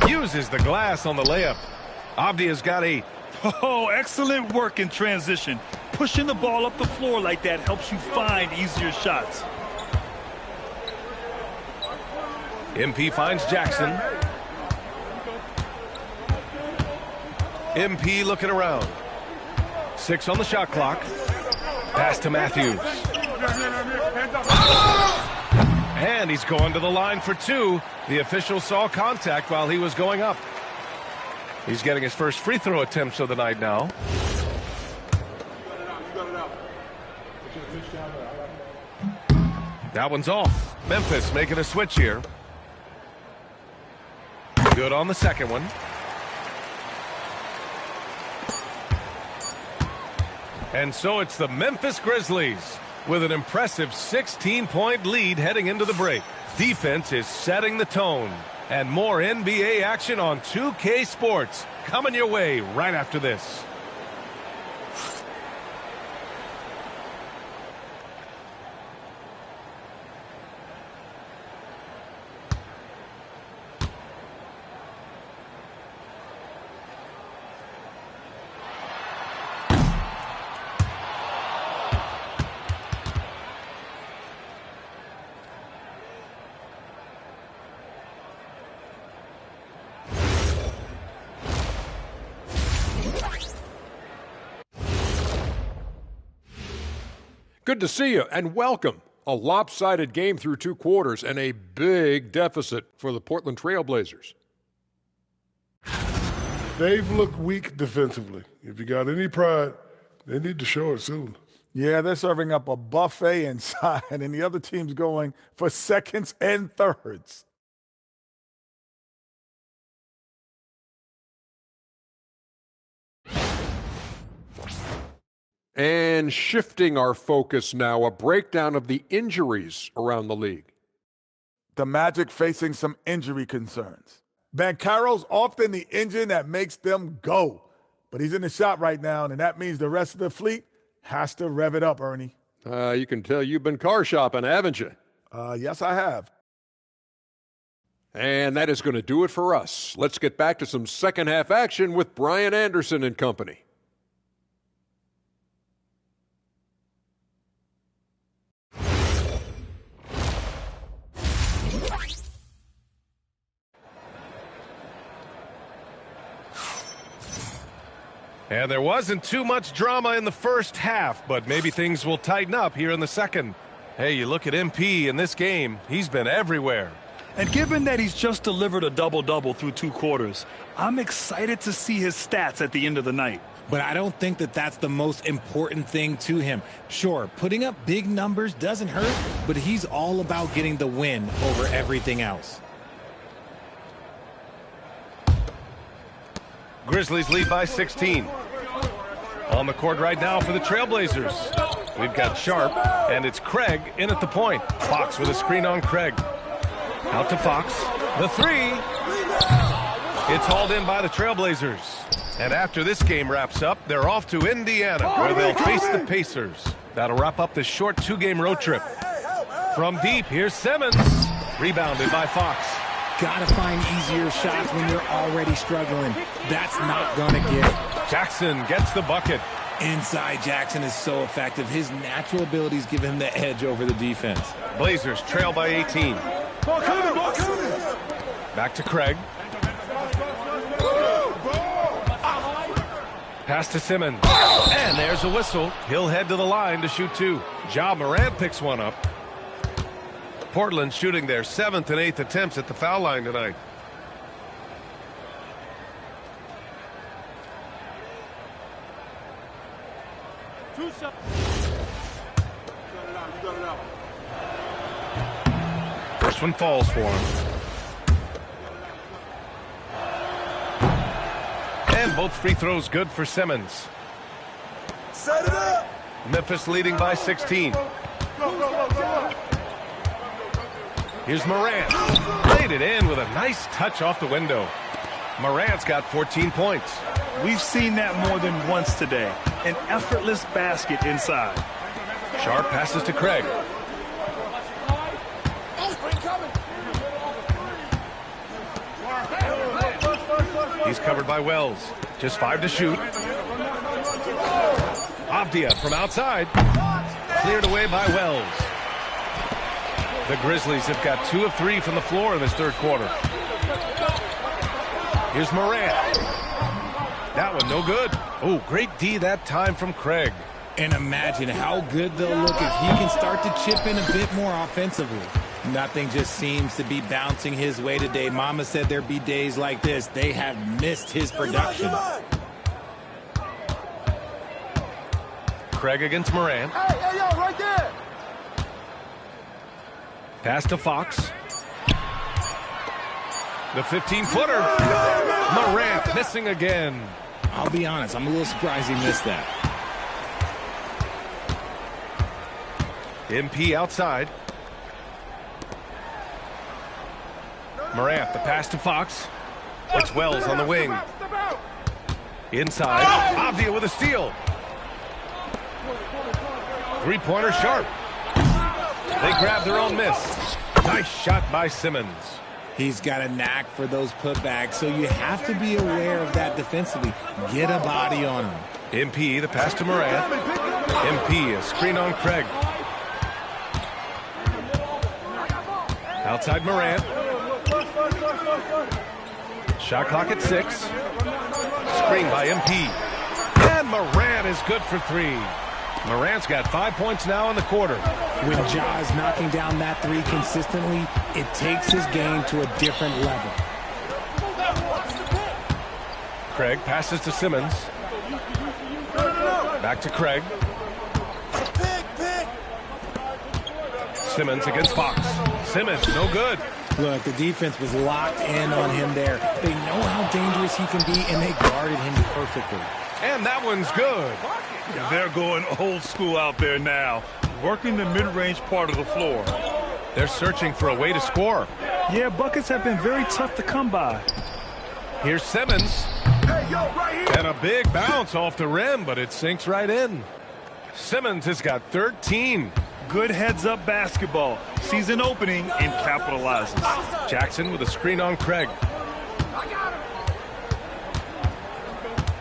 Uses the glass on the layup. Avdia's got 8. Oh, excellent work in transition. Pushing the ball up the floor like that helps you find easier shots. MP finds Jackson. MP looking around. 6 on the shot clock. Pass to Matthews. And he's going to the line for 2. The official saw contact while he was going up. He's getting his first free throw attempts of the night now. That one's off. Memphis making a switch here. Good on the second one. And so it's the Memphis Grizzlies with an impressive 16-point lead heading into the break. Defense is setting the tone. And more NBA action on 2K Sports coming your way right after this. Good to see you, and welcome. A lopsided game through 2 quarters and a big deficit for the Portland Trail Blazers. They've looked weak defensively. If you got any pride, they need to show it soon. Yeah, they're serving up a buffet inside, and the other team's going for seconds and thirds. And shifting our focus now, a breakdown of the injuries around the league. The Magic facing some injury concerns. Banchero's often the engine that makes them go. But he's in the shot right now, and that means the rest of the fleet has to rev it up, Ernie. You can tell you've been car shopping, haven't you? Yes, I have. And that is going to do it for us. Let's get back to some second half action with Brian Anderson and company. And there wasn't too much drama in the first half, but maybe things will tighten up here in the second. Hey, you look at MP in this game, he's been everywhere. And given that he's just delivered a double-double through 2 quarters, I'm excited to see his stats at the end of the night. but I don't think that that's the most important thing to him. Sure, putting up big numbers doesn't hurt, but he's all about getting the win over everything else. Grizzlies lead by 16. On the court right now for the Trailblazers. We've got Sharp, and it's Craig in at the point. Fox with a screen on Craig. Out to Fox. The three. It's hauled in by the Trailblazers. And after this game wraps up, they're off to Indiana, where they'll face the Pacers. That'll wrap up this short 2-game road trip. From deep, here's Simmons. Rebounded by Fox. Gotta find easier shots when you're already struggling. That's not gonna get it. Jackson gets the bucket. Inside Jackson is so effective. His natural abilities give him the edge over the defense. Blazers trail by 18. Back to Craig. Pass to Simmons. And there's a whistle. He'll head to the line to shoot 2. Ja Morant picks one up. Portland shooting their 7th and 8th attempts at the foul line tonight. First one falls for him. And both free throws good for Simmons. Set it up. Memphis leading by 16. Here's Morant. Laid it in with a nice touch off the window. Morant's got 14 points. We've seen that more than once today. An effortless basket inside. Sharp passes to Craig. He's covered by Wells. Just 5 to shoot. Avdia from outside. Cleared away by Wells. The Grizzlies have got 2 of 3 from the floor in this third quarter. Here's Morant. That one no good. Oh, great D that time from Craig. And imagine how good they'll look if he can start to chip in a bit more offensively. Nothing just seems to be bouncing his way today. Mama said there'd be days like this. They have missed his production. Craig against Morant. Hey, yo, right there. Pass to Fox. The 15-footer. Morant missing again. I'll be honest, I'm a little surprised he missed that. MP outside. Morant, the pass to Fox. It's Wells on the wing. Inside. Avdia with a steal. Three-pointer Sharp. They grab their own miss. Nice shot by Simmons. He's got a knack for those putbacks, so you have to be aware of that defensively. Get a body on him. MP, the pass to Morant. MP, a screen on Craig. Outside Morant. Shot clock at 6. Screen by MP. And Morant is good for 3. Morant's got 5 points now in the quarter. When Ja is knocking down that 3 consistently, it takes his game to a different level. Craig passes to Simmons. Back to Craig. Simmons against Fox. Simmons, no good. Look, the defense was locked in on him there. They know how dangerous he can be, and they guarded him perfectly. And that one's good. They're going old school out there now, working the mid-range part of the floor. They're searching for a way to score. Yeah, buckets have been very tough to come by. Here's Simmons. And a big bounce off the rim, but it sinks right in. Simmons has got 13. Good heads-up basketball. Sees an opening and capitalizes. Jackson with a screen on Craig.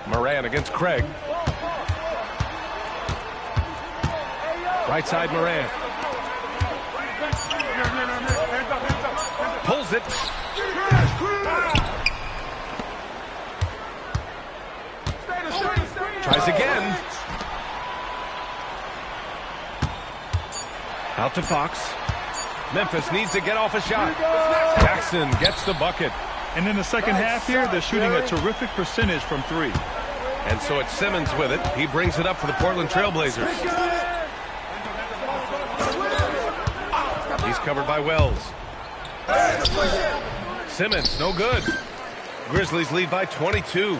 Morant against Craig. Right side Morant. Pulls it. Tries again. Out to Fox. Memphis needs to get off a shot. Jackson gets the bucket. And in the second half here, they're shooting a terrific percentage from 3. And so it's Simmons with it. He brings it up for the Portland Trailblazers. He's covered by Wells. Simmons, no good. Grizzlies lead by 22.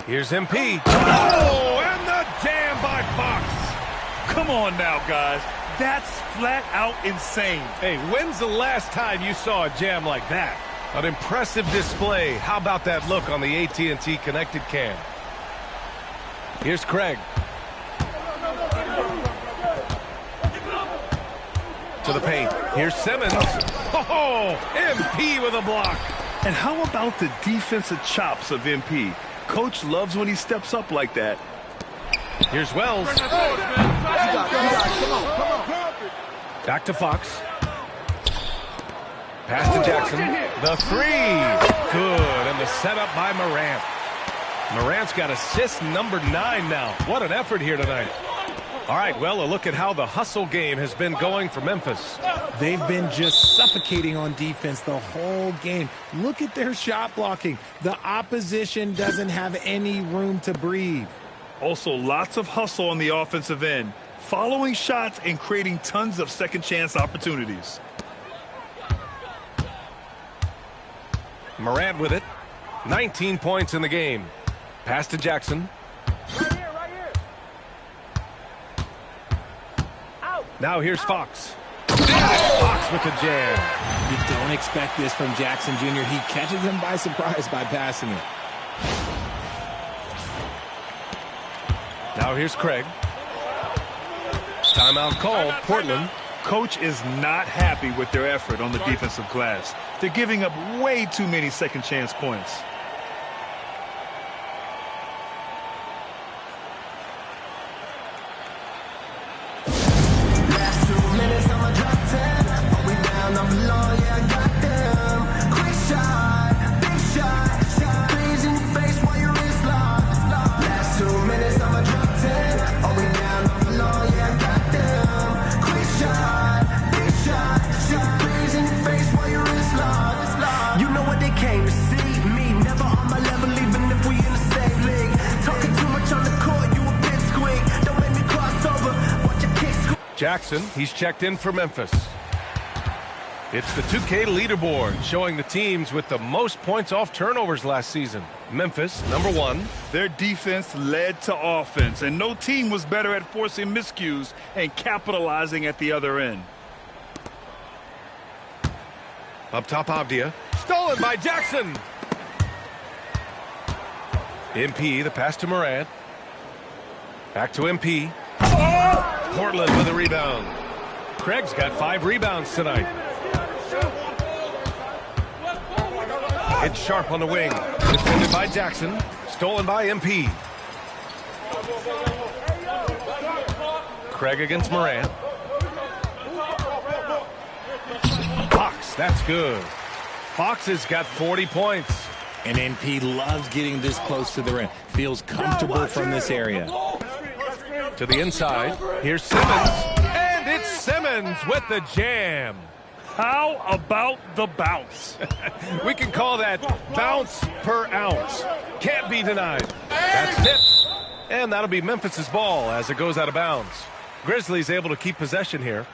Here's MP. Oh, and the jam by Fox. Come on now, guys. That's flat out insane. Hey, when's the last time you saw a jam like that? An impressive display. How about that look on the AT&T connected cam? Here's Craig. To the paint. Here's Simmons. Oh, MP with a block. And how about the defensive chops of MP? Coach loves when he steps up like that. Here's Wells. Back to Fox. Pass to Jackson. The three. Good. And the setup by Morant. Morant's got assist number 9 now. What an effort here tonight. All right, well, a look at how the hustle game has been going for Memphis. They've been just suffocating on defense the whole game. Look at their shot blocking. The opposition doesn't have any room to breathe. Also, lots of hustle on the offensive end, following shots and creating tons of second chance opportunities. Morant with it. 19 points in the game. Pass to Jackson. Right here. Out. Now here's Fox. Fox with the jam. You don't expect this from Jackson Jr. He catches him by surprise by passing it. Now here's Craig. Timeout called. Portland. Coach is not happy with their effort on the defensive glass. They're giving up way too many second chance points. Jackson, he's checked in for Memphis. It's the 2K leaderboard showing the teams with the most points off turnovers last season. Memphis, number 1. Their defense led to offense, and no team was better at forcing miscues and capitalizing at the other end. Up top, Avdia. Stolen by Jackson. MP, the pass to Morant. Back to MP. Portland with a rebound. Craig's got 5 rebounds tonight. It's Sharp on the wing. Defended by Jackson. Stolen by MP. Craig against Morant. Fox, that's good. Fox has got 40 points. And MP loves getting this close to the rim. Feels comfortable from this area. To the inside. Here's Simmons. And it's Simmons with the jam. How about the bounce? We can call that bounce per ounce. Can't be denied. That's tipped. And that'll be Memphis's ball as it goes out of bounds. Grizzlies able to keep possession here.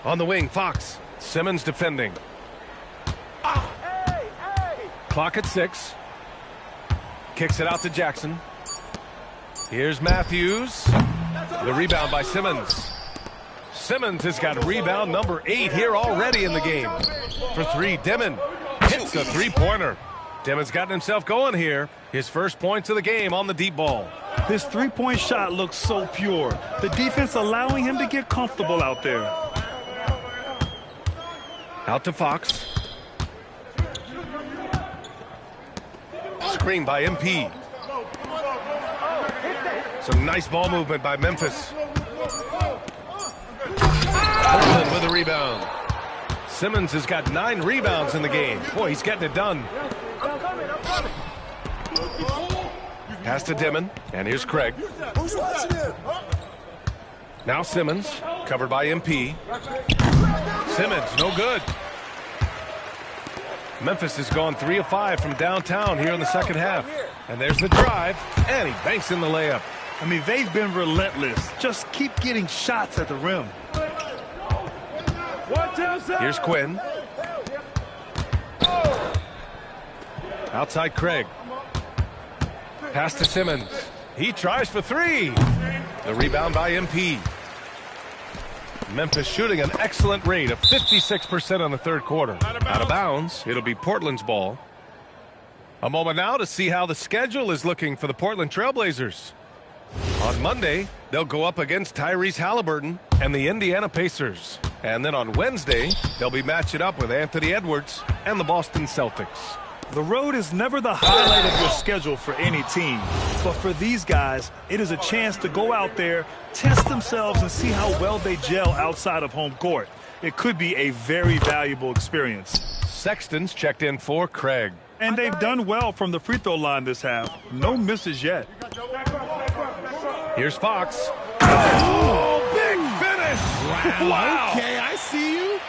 On the wing, Fox. Simmons defending. Clock at 6. Kicks it out to Jackson. Here's Matthews. The rebound by Simmons. Simmons has got rebound number 8 here already in the game. For 3, Dimon hits a three-pointer. Dimon's gotten himself going here. His first points of the game on the deep ball. This three-point shot looks so pure. The defense allowing him to get comfortable out there. Out to Fox. Screen by MP. Some nice ball movement by Memphis. Portland with a rebound. Simmons has got 9 rebounds in the game. Boy, he's getting it done. Pass to Dimon, and here's Craig. Now Simmons, covered by MP. Simmons, no good. Memphis has gone 3 of 5 from downtown here in the second half. And there's the drive, and he banks in the layup. I mean, they've been relentless. Just keep getting shots at the rim. Here's Quinn. Outside Craig. Pass to Simmons. He tries for 3. The rebound by MP. Memphis shooting an excellent rate of 56% on the third quarter. Out of bounds. It'll be Portland's ball. A moment now to see how the schedule is looking for the Portland Trailblazers. On Monday, they'll go up against Tyrese Halliburton and the Indiana Pacers. And then on Wednesday, they'll be matching up with Anthony Edwards and the Boston Celtics. The road is never the highlight of your schedule for any team. But for these guys, it is a chance to go out there, test themselves, and see how well they gel outside of home court. It could be a very valuable experience. Sexton's checked in for Craig. And they've done well from the free throw line this half. No misses yet. Here's Fox. Oh, big finish! Wow. Okay, I see you.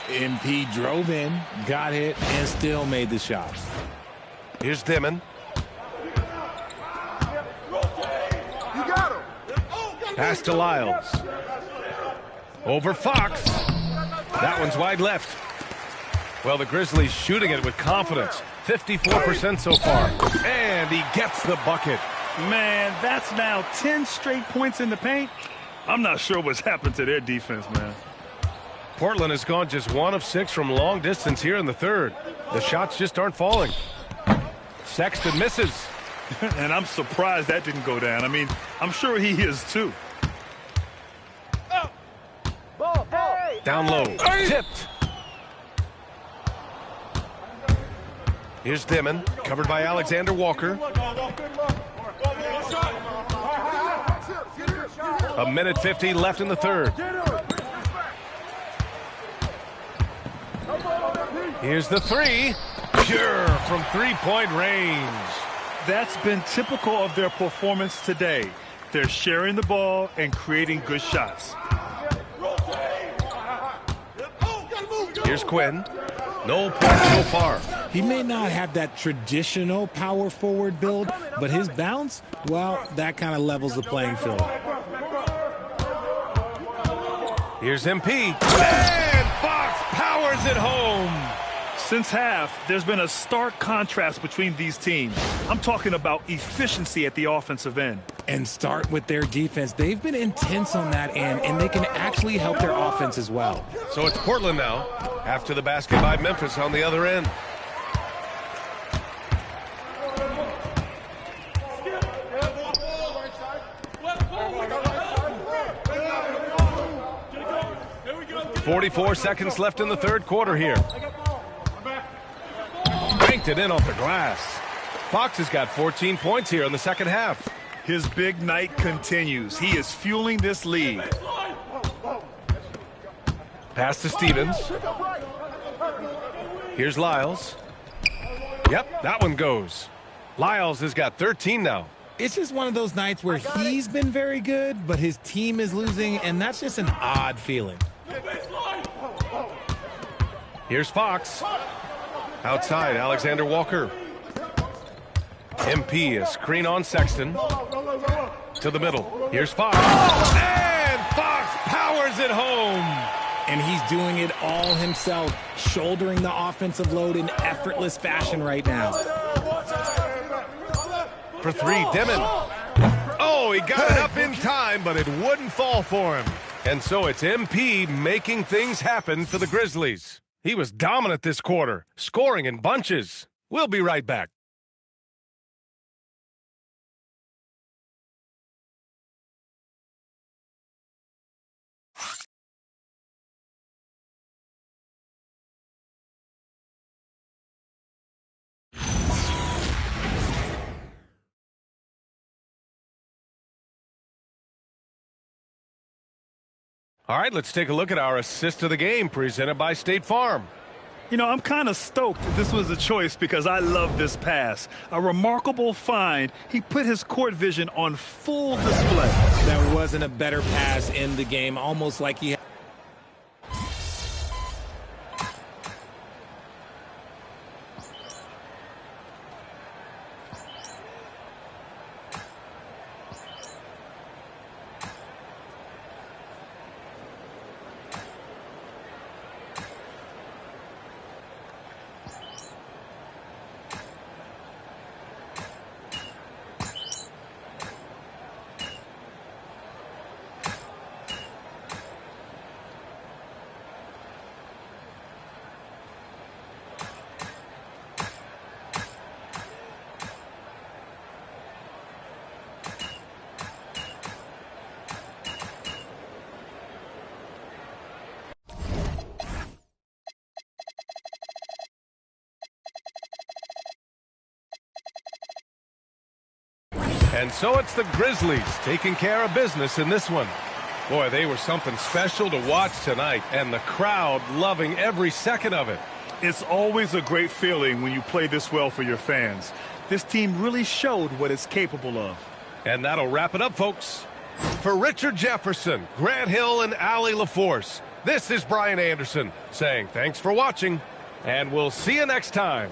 MP drove in, got hit, and still made the shots. Here's Dimon. Pass to Lyles. Over Fox. That one's wide left. Well, the Grizzlies shooting it with confidence. 54% so far. And he gets the bucket. Man, that's now 10 straight points in the paint. I'm not sure what's happened to their defense, man. Portland has gone just 1 of 6 from long distance here in the third. The shots just aren't falling. Sexton misses. And I'm surprised that didn't go down. I mean, I'm sure he is too. Down low. Tipped. Here's Dimon, covered by Alexander Walker. A minute 50 left in the third. Here's the 3. Pure from three-point range. That's been typical of their performance today. They're sharing the ball and creating good shots. Here's Quinn. No points so far. He may not have that traditional power forward build, but his bounce, well, that kind of levels the playing field. Here's MP. And Fox powers it home. Since half, there's been a stark contrast between these teams. I'm talking about efficiency at the offensive end. And start with their defense. They've been intense on that end, and they can actually help their offense as well. So it's Portland now, after the basket by Memphis on the other end. .44 seconds left in the third quarter here. Banked it in off the glass. Fox has got 14 points here in the second half. His big night continues. He is fueling this lead. Pass to Stevens. Here's Lyles. Yep, that one goes. Lyles has got 13 now. It's just one of those nights where he's been very good, but his team is losing, and that's just an odd feeling. Here's Fox. Outside, Alexander Walker. MP, a screen on Sexton. To the middle. Here's Fox. And Fox powers it home. And he's doing it all himself, shouldering the offensive load in effortless fashion right now. For 3, Dimon. Oh, he got it up in time, but it wouldn't fall for him. And so it's MP making things happen for the Grizzlies. He was dominant this quarter, scoring in bunches. We'll be right back. All right, let's take a look at our assist of the game presented by State Farm. You know, I'm kind of stoked that this was a choice because I love this pass. A remarkable find. He put his court vision on full display. There wasn't a better pass in the game, almost like he had. And so it's the Grizzlies taking care of business in this one. Boy, they were something special to watch tonight, and the crowd loving every second of it. It's always a great feeling when you play this well for your fans. This team really showed what it's capable of. And that'll wrap it up, folks. For Richard Jefferson, Grant Hill, and Allie LaForce, this is Brian Anderson saying thanks for watching, and we'll see you next time.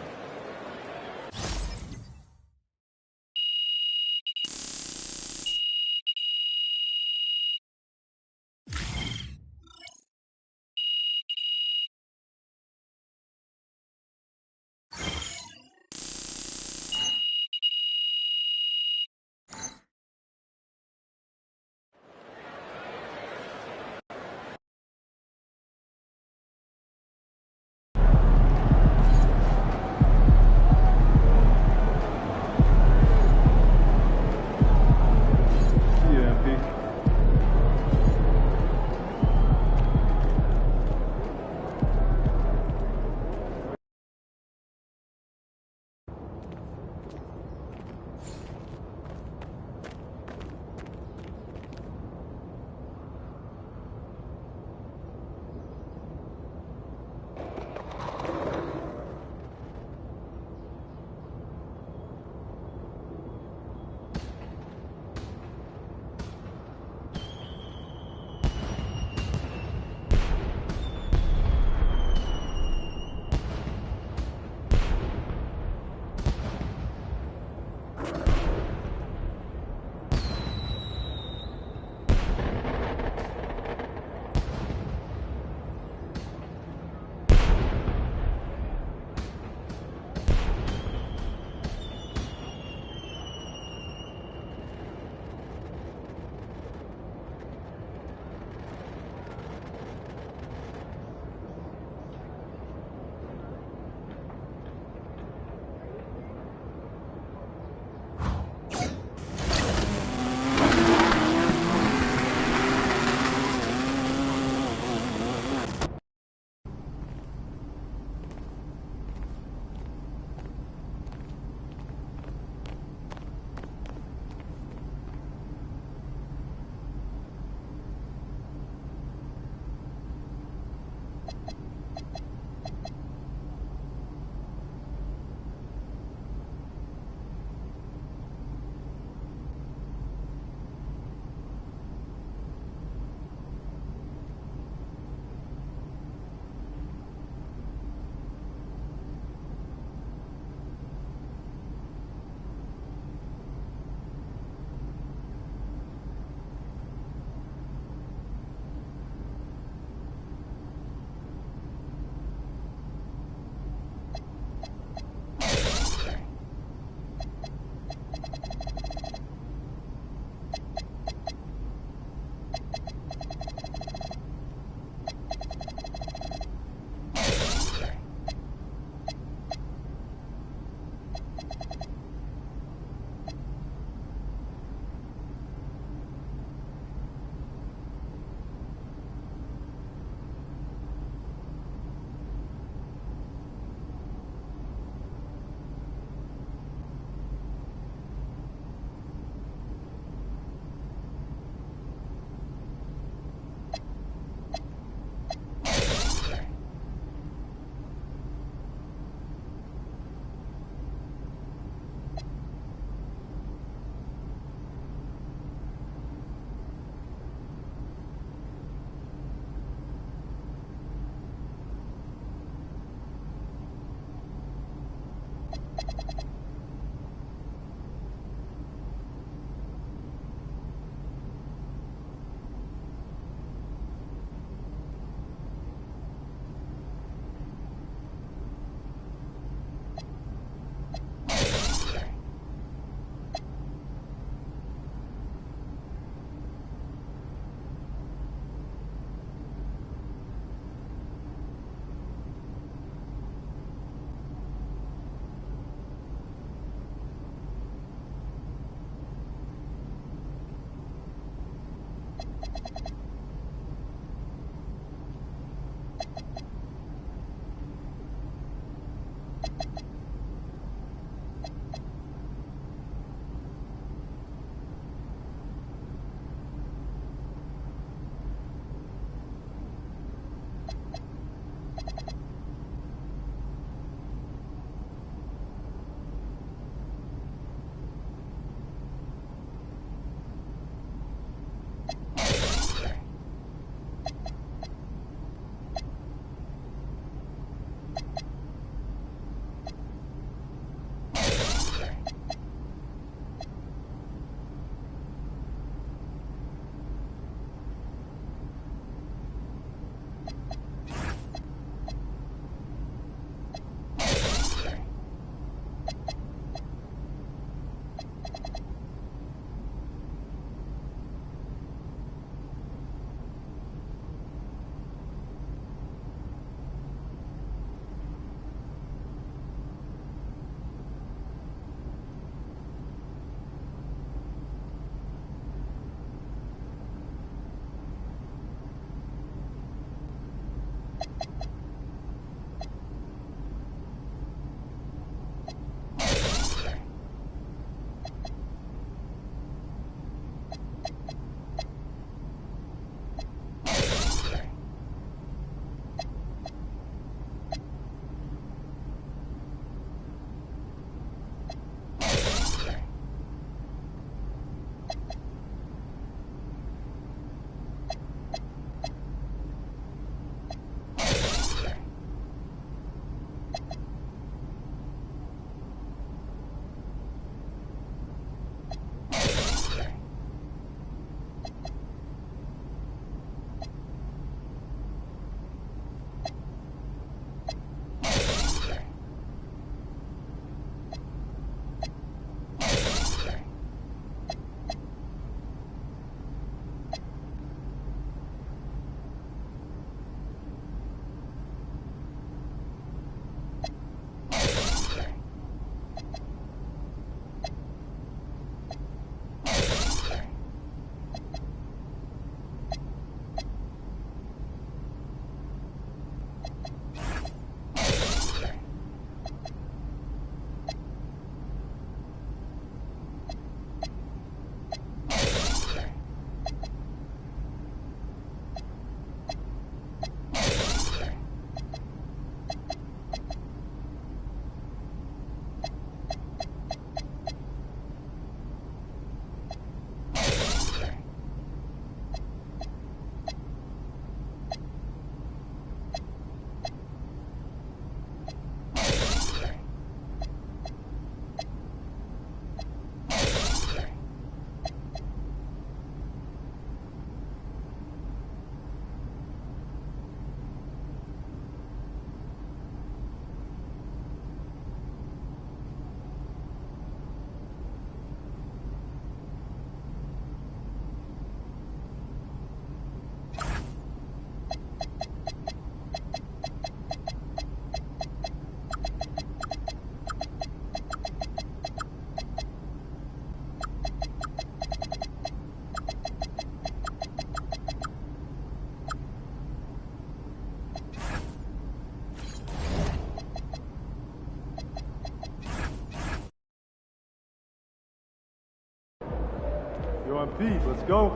on Pete. Let's go.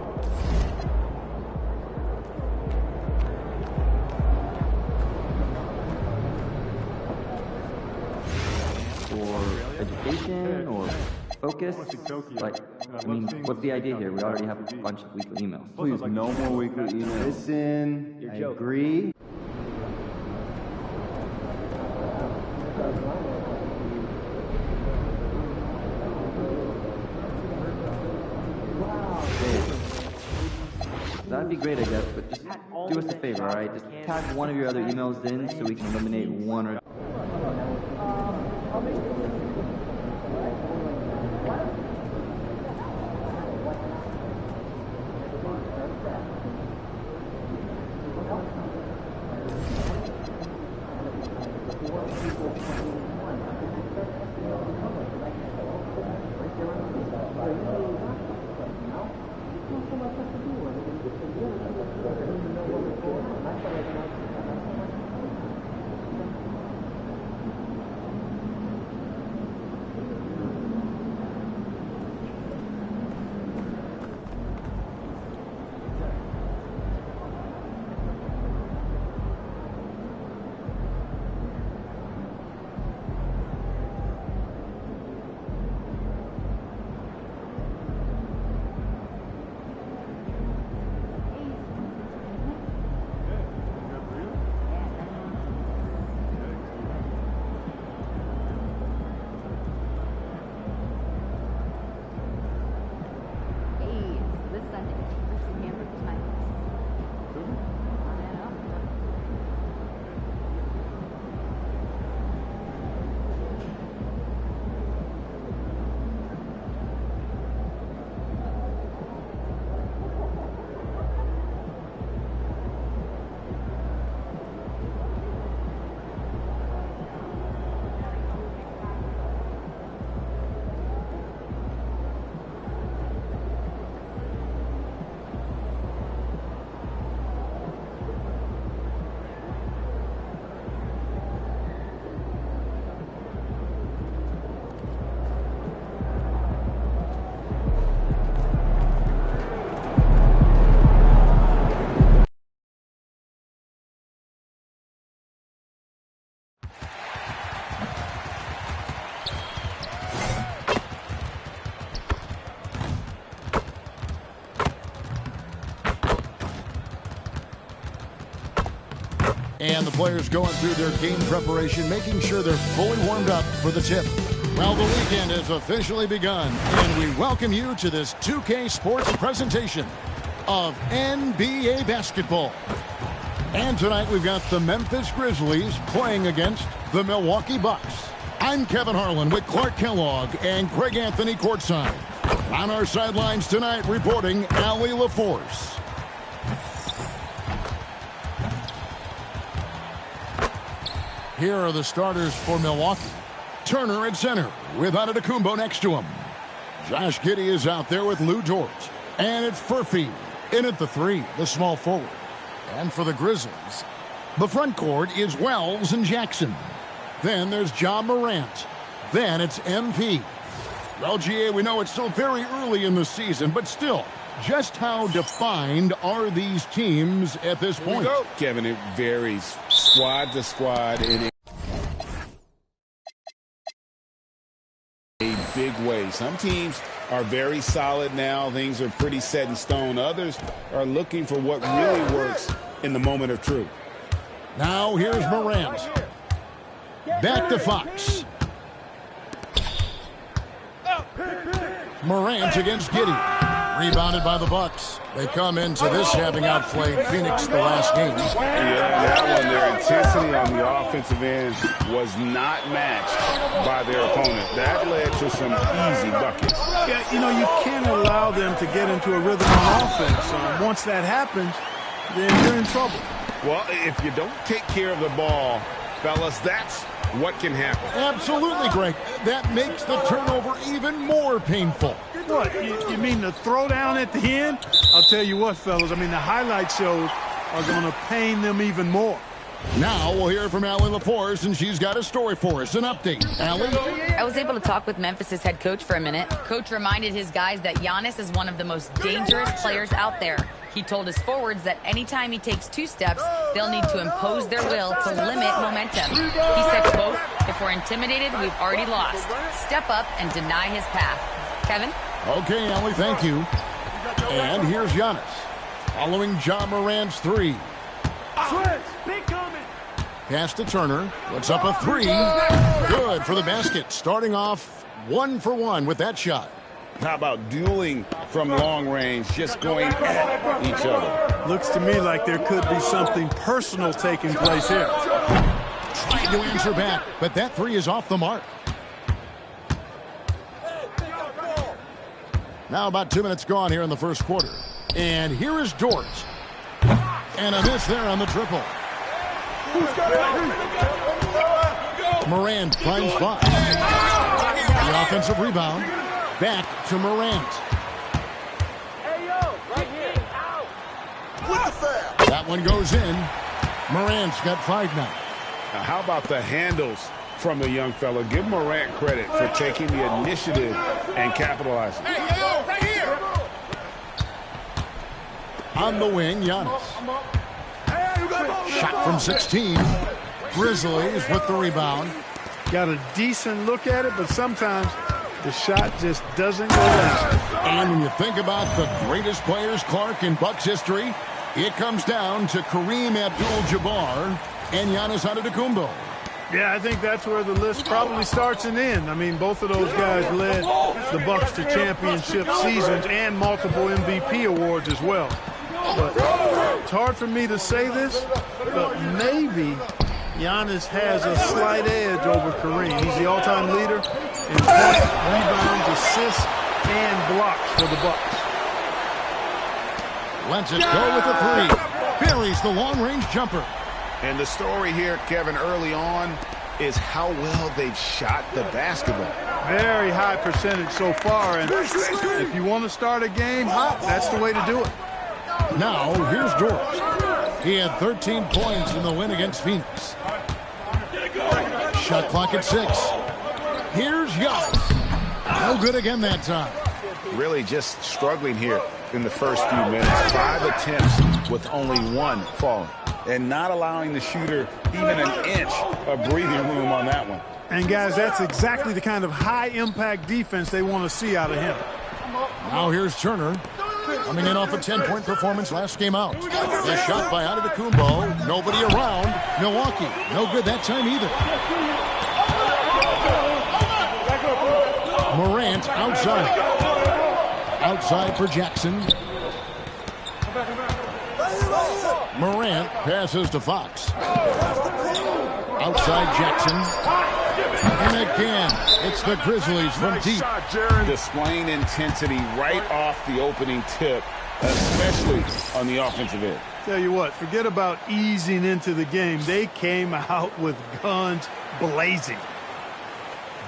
Or education, or focus. Like, I mean, what's the idea here? We already have a bunch of weekly emails. Please, no more weekly emails. Listen, I agree. That'd be great, I guess, but just do us a favor, all right? Just tag one of your other emails in so we can eliminate one or... And the players going through their game preparation, making sure they're fully warmed up for the tip. Well, the weekend has officially begun, and we welcome you to this 2K Sports presentation of NBA basketball. And tonight we've got the Memphis Grizzlies playing against the Milwaukee Bucks. I'm Kevin Harlan with Clark Kellogg and Greg Anthony courtside. On our sidelines tonight, reporting Allie LaForce. Here are the starters for Milwaukee. Turner at center with Antetokounmpo next to him. Josh Giddey is out there with Lou Dort. And it's Furphy in at the three, the small forward. And for the Grizzlies, the front court is Wells and Jackson. Then there's John Morant. Then it's MP. Well, GA, we know it's still very early in the season, but still, just how defined are these teams at this point? Kevin, it varies squad to squad in a big way. Some teams are very solid now. Things are pretty set in stone. Others are looking for what really works in the moment of truth. Now here's Morant. Back to Fox. Morant against Giddey. Rebounded by the Bucks. They come into this having outplayed Phoenix the last game. Yeah, that one, their intensity on the offensive end was not matched by their opponent. That led to some easy buckets. Yeah, you know, you can't allow them to get into a rhythm on offense. Once that happens, then you're in trouble. Well, if you don't take care of the ball, fellas, that's what can happen. Absolutely, Greg. That makes the turnover even more painful. What, you mean the throwdown at the end? I'll tell you what, fellas, I mean, the highlight shows are going to pain them even more. Now we'll hear from Allie LaForce, and she's got a story for us. An update. Allie? I was able to talk with Memphis' head coach for a minute. Coach reminded his guys that Giannis is one of the most dangerous players out there. He told his forwards that anytime he takes 2 steps, they'll need to impose their will to limit momentum. He said, quote, "If we're intimidated, we've already lost. Step up and deny his path." Kevin? Okay, Allie, thank you. And here's Giannis. Following Ja Morant's 3. Pass to Turner. Puts up a 3. Good for the basket. Starting off 1 for 1 with that shot. How about dueling from long range, just going at each other? Looks to me like there could be something personal taking place here. Trying to answer back, but that 3 is off the mark. Now about 2 minutes gone here in the first quarter. And here is Dort. And a miss there on the triple. Morant finds Fox. The offensive rebound. Back to Morant. That one goes in. Morant's got 5 now. Now, how about the handles from the young fella? Give Morant credit for taking the initiative and capitalizing. On the wing, Giannis. Shot from 16. Grizzlies with the rebound. Got a decent look at it, but sometimes the shot just doesn't go in. And when you think about the greatest players, Clark, in Bucks history, it comes down to Kareem Abdul-Jabbar and Giannis Antetokounmpo. Yeah, I think that's where the list probably starts and ends. I mean, both of those guys led the Bucks to championship seasons and multiple MVP awards as well. But it's hard for me to say this, but maybe Giannis has a slight edge over Kareem. He's the all-time leader in points, rebounds, assists, and blocks for the Bucks. Lets it go with a 3. Buries the long-range jumper. And the story here, Kevin, early on is how well they've shot the basketball. Very high percentage so far, and if you want to start a game hot, that's the way to do it. Now, here's Dort. He had 13 points in the win against Phoenix. Shot clock at 6. Here's Giannis. No good again that time. Really just struggling here in the first few minutes. 5 attempts with only 1 falling. And not allowing the shooter even an inch of breathing room on that one. And, guys, that's exactly the kind of high-impact defense they want to see out of him. Now here's Turner. Coming in off a 10-point performance last game out. The shot by Antetokounmpo. Nobody around. Milwaukee. No good that time either. Morant outside. Outside for Jackson. Morant passes to Fox. Outside Jackson. And again, it's the Grizzlies from deep. Displaying intensity right off the opening tip, especially on the offensive end. Tell you what, forget about easing into the game. They came out with guns blazing.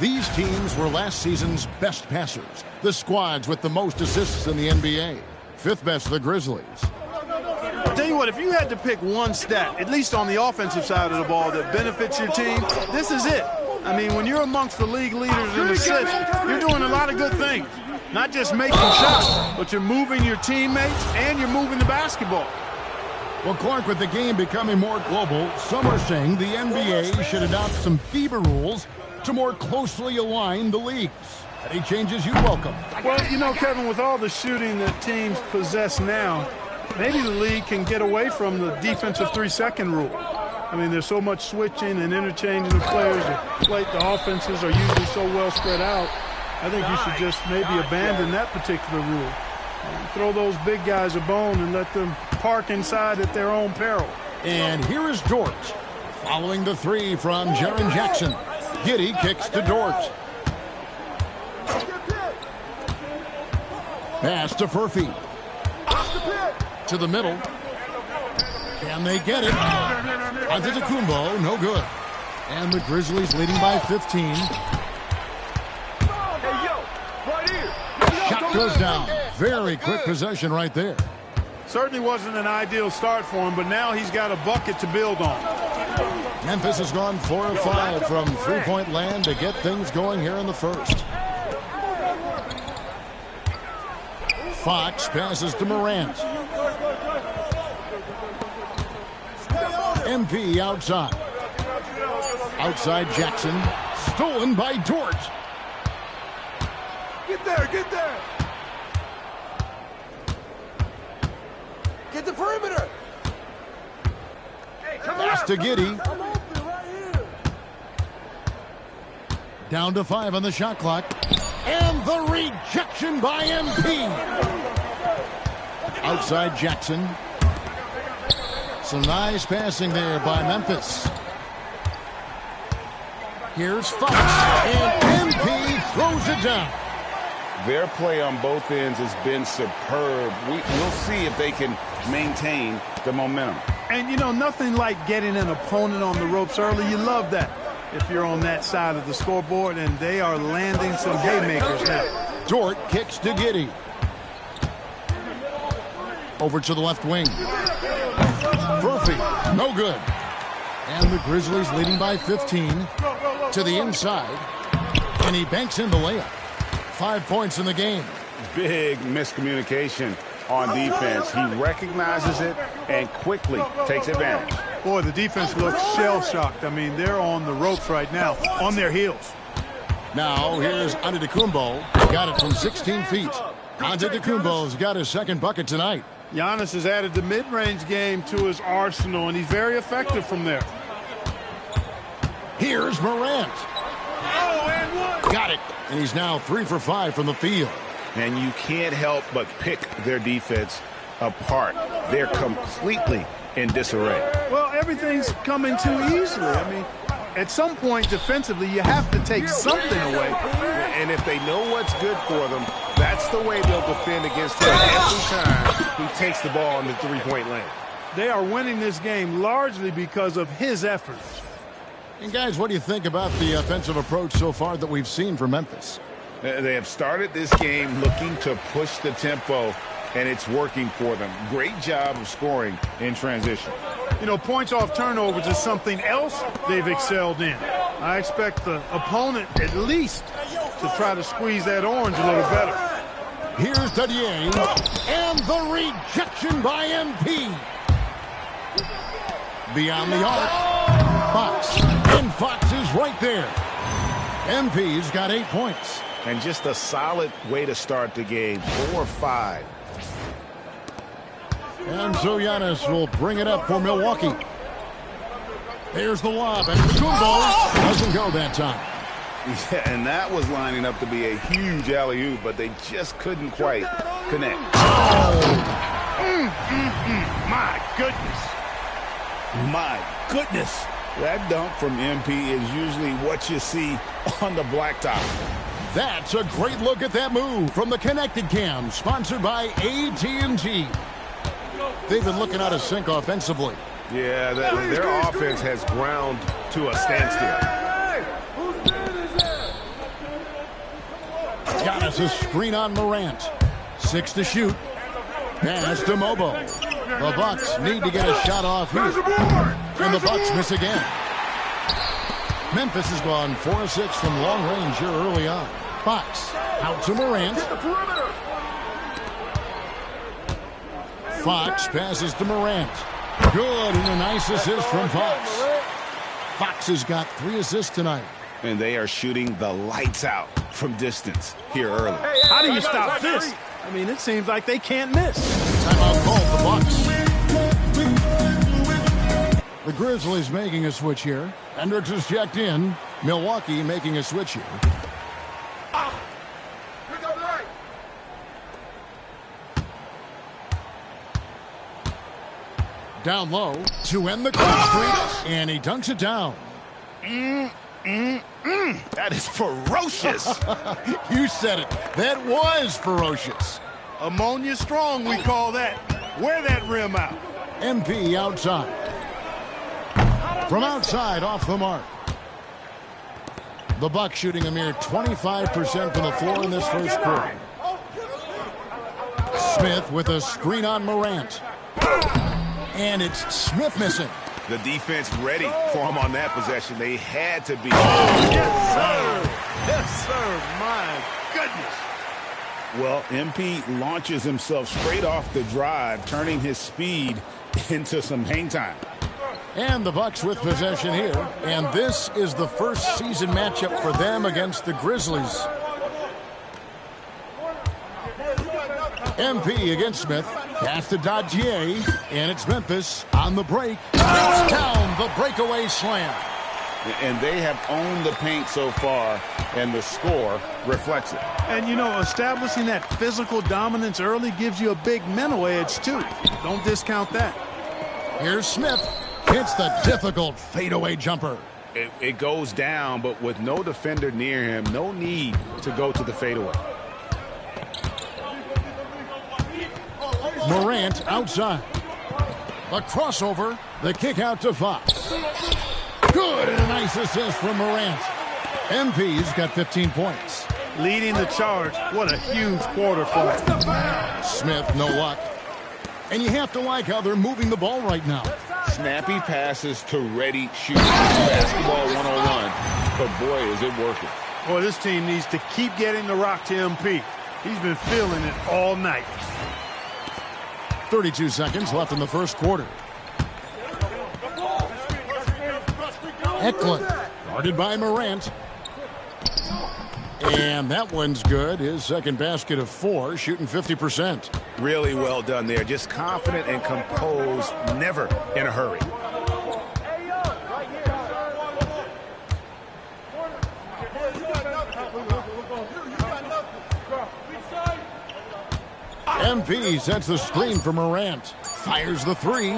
These teams were last season's best passers. The squads with the most assists in the NBA. 5th best, the Grizzlies. I'll tell you what, if you had to pick one stat, at least on the offensive side of the ball, that benefits your team, this is it. I mean, when you're amongst the league leaders in assists, you're doing a lot of good things. Not just making shots, but you're moving your teammates and you're moving the basketball. Well, Clark, with the game becoming more global, some are saying the NBA should adopt some FIBA rules to more closely align the leagues. Any changes you welcome? Well, you know, Kevin, with all the shooting that teams possess now, maybe the league can get away from the defensive 3-second rule. I mean, there's so much switching and interchanging of players. The offenses are usually so well spread out. I think you should just maybe abandon that particular rule. Throw those big guys a bone and let them park inside at their own peril. And here is Dort. Following the 3 from Jaren Jackson. Giddey kicks to Dort. Pass to Furphy. To the middle. Can they get it? Antetokounmpo, no good. And the Grizzlies leading by 15. Shot goes down. Very quick possession right there. Certainly wasn't an ideal start for him, but now he's got a bucket to build on. Memphis has gone 4 of 5 from three-point land to get things going here in the first. Fox passes to Morant. MP outside. Outside Jackson. Stolen by Dort. Get there, get there. Get the perimeter. Hey, pass to Giddey. Down to 5 on the shot clock. And the rejection by MP. Outside Jackson. Some nice passing there by Memphis. Here's Fox. And MP throws it down. Their play on both ends has been superb. We'll see if they can maintain the momentum. And, you know, nothing like getting an opponent on the ropes early. You love that if you're on that side of the scoreboard, and they are landing some haymakers now. Dort kicks to Giddey. Over to the left wing. Murphy, no good. And the Grizzlies leading by 15 to the inside. And he banks in the layup. 5 points in the game. Big miscommunication on defense. He recognizes it and quickly takes advantage. Boy, the defense looks shell-shocked. I mean, they're on the ropes right now, on their heels. Now, here's Antetokounmpo. Got it from 16 feet. Antetokounmpo's got his second bucket tonight. Giannis has added the mid-range game to his arsenal, and he's very effective from there. Here's Morant. Oh, and one. Got it. And he's now 3 for 5 from the field. And you can't help but pick their defense apart. They're completely in disarray. Well, everything's coming too easily. I mean, at some point defensively, you have to take something away. And if they know what's good for them, that's the way they'll defend against him every time he takes the ball in the three-point lane. They are winning this game largely because of his efforts. And guys, what do you think about the offensive approach so far that we've seen from Memphis? They have started this game looking to push the tempo, and it's working for them. Great job of scoring in transition. You know, points off turnovers is something else they've excelled in. I expect the opponent at least to try to squeeze that orange a little better. Here's Dadier, and the rejection by MP. Beyond the arc, Fox, and Fox is right there. MP's got 8 points. And just a solid way to start the game, 4-5. And so Giannis will bring it up for Milwaukee. There's the lob, and Kumbo doesn't go that time. Yeah, and that was lining up to be a huge alley-oop, but they just couldn't quite connect. My goodness. My goodness. That dunk from MP is usually what you see on the blacktop. That's a great look at that move from the Connected Cam, sponsored by AT&T. They've been looking out of sync offensively. Yeah, their offense has ground to a standstill. Giannis a screen on Morant. 6 to shoot. Pass to Mobo. The Bucks need to get a shot off here. And the Bucks miss again. Memphis has gone 4 of 6 from long range here early on. Fox out to Morant. Fox passes to Morant. Good, and a nice assist from Fox. Fox has got 3 assists tonight. And they are shooting the lights out from distance here early. How do you stop this? I mean, it seems like they can't miss. Timeout called the Bucks. The Grizzlies making a switch here. Hendricks is checked in. Milwaukee making a switch here. Down low to end the clock streak, and he dunks it down. That is ferocious. You said it. That was ferocious. Ammonia strong, we call that. Wear that rim out. MP outside. From outside, off the mark. The Bucks shooting a mere 25% from the floor in this first quarter. Smith with a screen on Morant. And it's Smith missing. The defense ready for him on that possession. They had to be. Yes, sir. Yes, sir. My goodness. Well, MP launches himself straight off the drive, turning his speed into some hang time. And the Bucks with possession here. And this is the first season matchup for them against the Grizzlies. MP against Smith. Pass to Dodgier. And it's Memphis on the break. It's down the breakaway slam. And they have owned the paint so far, and the score reflects it. And, you know, establishing that physical dominance early gives you a big mental edge, too. Don't discount that. Here's Smith. Hits the difficult fadeaway jumper. It goes down, but with no defender near him, no need to go to the fadeaway. Morant outside. A crossover. The kick out to Fox. Good, and a nice assist from Morant. MP's got 15 points. Leading the charge. What a huge quarter for him. Smith, no luck. And you have to like how they're moving the ball right now. Snappy passes to ready shooting. Basketball 101. But boy, is it working. Boy, this team needs to keep getting the rock to MP. He's been feeling it all night. 32 seconds left in the first quarter. Eklund, guarded by Morant. And that one's good. His second basket of 4, shooting 50%. Really well done there. Just confident and composed, never in a hurry. MP sets the screen for Morant. Fires the 3.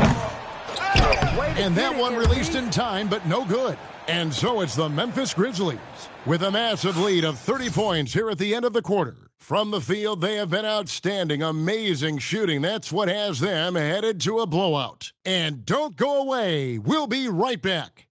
And that one released in time, but no good. And so it's the Memphis Grizzlies with a massive lead of 30 points here at the end of the quarter. From the field, they have been outstanding, amazing shooting. That's what has them headed to a blowout. And don't go away. We'll be right back.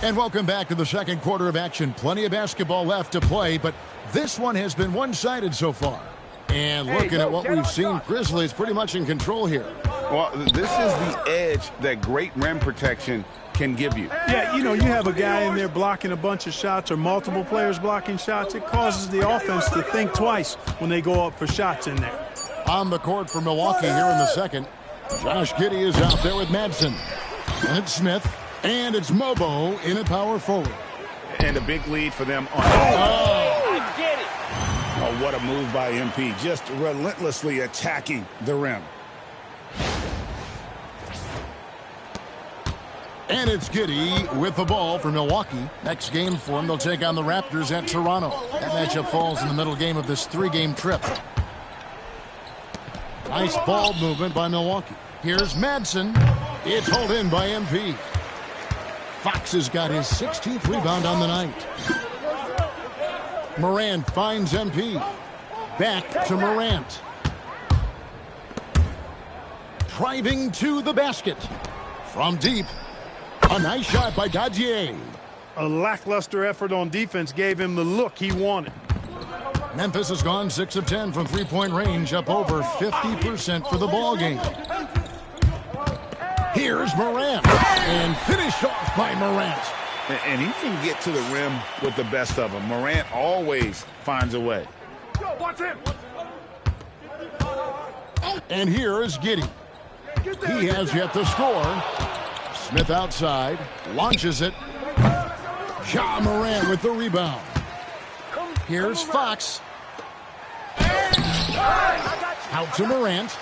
And welcome back to the second quarter of action. Plenty of basketball left to play, but this one has been one-sided so far. And looking at what we've seen, Grizzlies pretty much in control here. Well, this is the edge that great rim protection can give you. Yeah, you know, you have a guy in there blocking a bunch of shots or multiple players blocking shots. It causes the offense to think twice when they go up for shots in there. On the court for Milwaukee here in the second. Josh Giddey is out there with Madsen. And it's Smith. And it's Mobo in at power forward. And a big lead for them on. Oh, what a move by MP. Just relentlessly attacking the rim. And it's Giddey with the ball for Milwaukee. Next game for them, they'll take on the Raptors at Toronto. That matchup falls in the middle game of this 3-game trip. Nice ball movement by Milwaukee. Here's Madsen. It's hauled in by MP. Fox has got his 16th rebound on the night. Morant finds MP. Back to Morant. Driving to the basket. From deep. A nice shot by Dodgier. A lackluster effort on defense gave him the look he wanted. Memphis has gone 6 of 10 from three-point range, up over 50% for the ball game. Here's Morant, and finished off by Morant. And he can get to the rim with the best of them. Morant always finds a way. And here is Giddey. He has yet to score. Smith outside, launches it. Ja Morant with the rebound. Here's Fox. Out to Morant.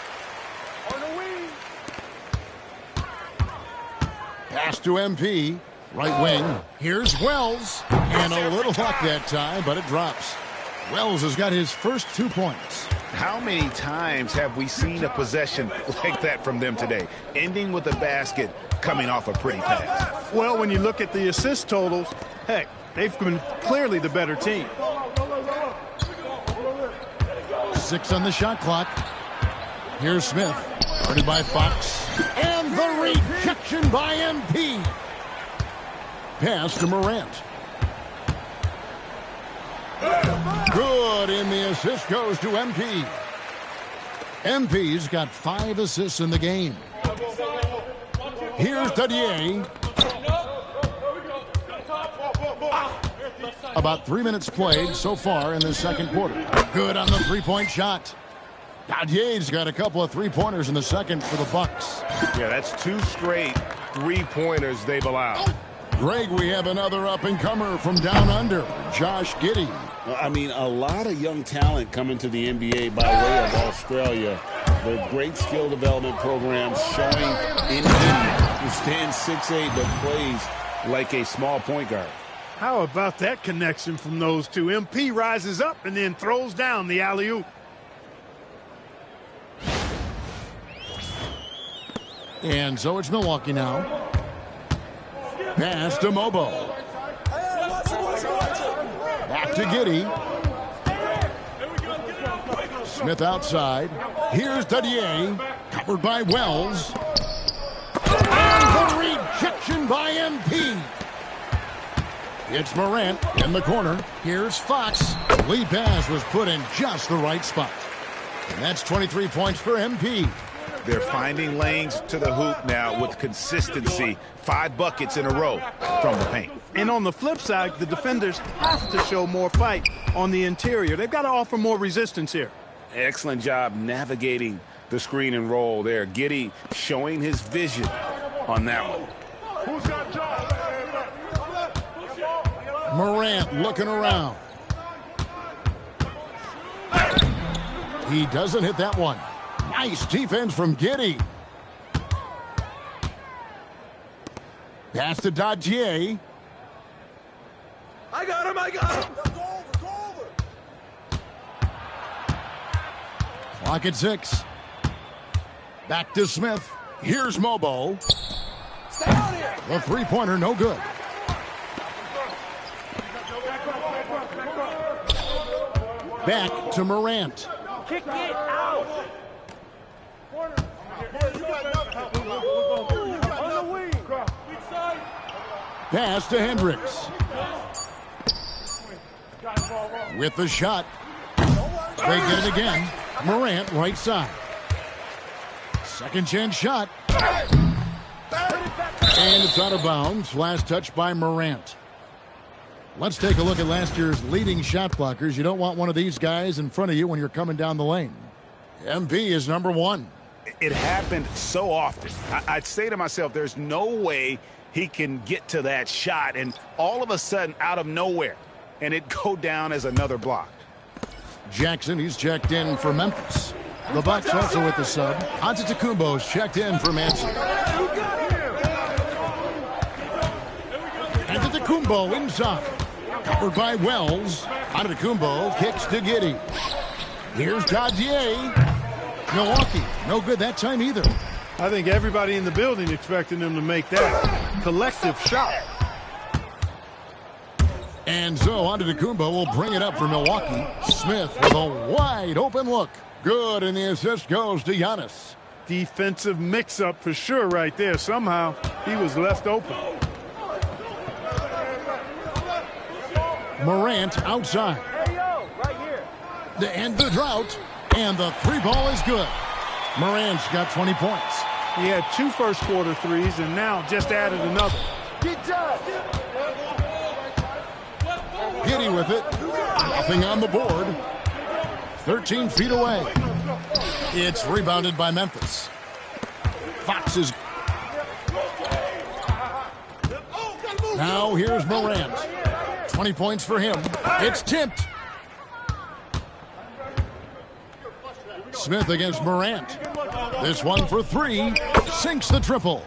Pass to MP. Right wing. Here's Wells. And a little luck that time, but it drops. Wells has got his first 2 points. How many times have we seen a possession like that from them today? Ending with a basket, coming off a pretty pass. Well, when you look at the assist totals, heck, they've been clearly the better team. 6 on the shot clock. Here's Smith. Guarded by Fox. And the rejection by MP. Pass to Morant. Good, and the assist goes to MP. MP's got 5 assists in the game. Here's Dadier. About 3 minutes played so far in the second quarter. Good on the three-point shot. Dadier's got a couple of three-pointers in the second for the Bucks. Yeah, that's 2 straight three-pointers they've allowed. Greg, we have another up-and-comer from down under, Josh Giddey. I mean, a lot of young talent coming to the NBA by way of Australia. Their great skill development programs showing in Giddey, who stands 6'8", but plays like a small point guard. How about that connection from those two? MP rises up and then throws down the alley-oop. And so it's Milwaukee now. Pass to Mobo. Back to Giddey. Smith outside. Here's Dadier. Covered by Wells. And the rejection by MP. It's Morant in the corner. Here's Fox. Lead pass was put in just the right spot. And that's 23 points for MP. They're finding lanes to the hoop now with consistency. 5 buckets in a row from the paint. And on the flip side, the defenders have to show more fight on the interior. They've got to offer more resistance here. Excellent job navigating the screen and roll there. Giddey showing his vision on that one. Morant looking around. He doesn't hit that one. Nice defense from Giddey. Pass to Dadier. I got him, I got him. Go over. Clock at 6. Back to Smith. Here's Mobo. Stay out here. The three-pointer, no good. Back to Morant. Kick it out. Pass to Hendricks. With the shot. They get it again. Morant, right side. Second chance shot. And it's out of bounds. Last touch by Morant. Let's take a look at last year's leading shot blockers. You don't want one of these guys in front of you when you're coming down the lane. MP is number 1. It happened so often. I'd say to myself, there's no way he can get to that shot, and all of a sudden, out of nowhere, and it go down as another block. Jackson, he's checked in for Memphis. The Bucks also with the sub. Antetokounmpo's checked in for Manchester. Antetokounmpo inside. Covered by Wells. Antetokounmpo kicks to Giddey. Here's Dadier. Milwaukee, no good that time either. I think everybody in the building expecting them to make that collective shot. And so Antetokounmpo will bring it up for Milwaukee. Smith with a wide open look. Good, and the assist goes to Giannis. Defensive mix-up for sure right there. Somehow he was left open. Morant outside. Hey, yo, right here. To end the drought, and the 3-ball is good. Morant's got 20 points. He had 2 first-quarter threes and now just added another. Get down. Giddey with it. Nothing on the board. 13 feet away. It's rebounded by Memphis. Fox is... Now here's Morant. 20 points for him. It's tipped. Smith against Morant. This one for 3. Sinks the triple.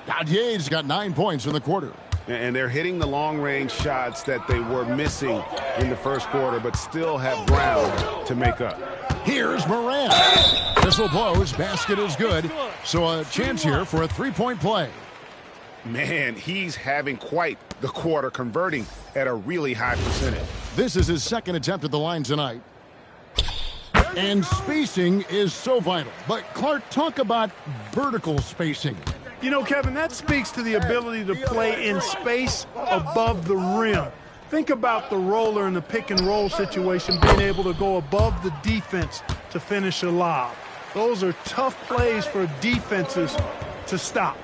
Dadier's got 9 points in the quarter. And they're hitting the long-range shots that they were missing in the first quarter, but still have ground to make up. Here's Morant. Whistle blows. Basket is good. So a chance here for a 3-point play. Man, he's having quite the quarter, converting at a really high percentage. This is his second attempt at the line tonight. And spacing is so vital. But, Clark, talk about vertical spacing. You know, Kevin, that speaks to the ability to play in space above the rim. Think about the roller in the pick-and-roll situation being able to go above the defense to finish a lob. Those are tough plays for defenses to stop.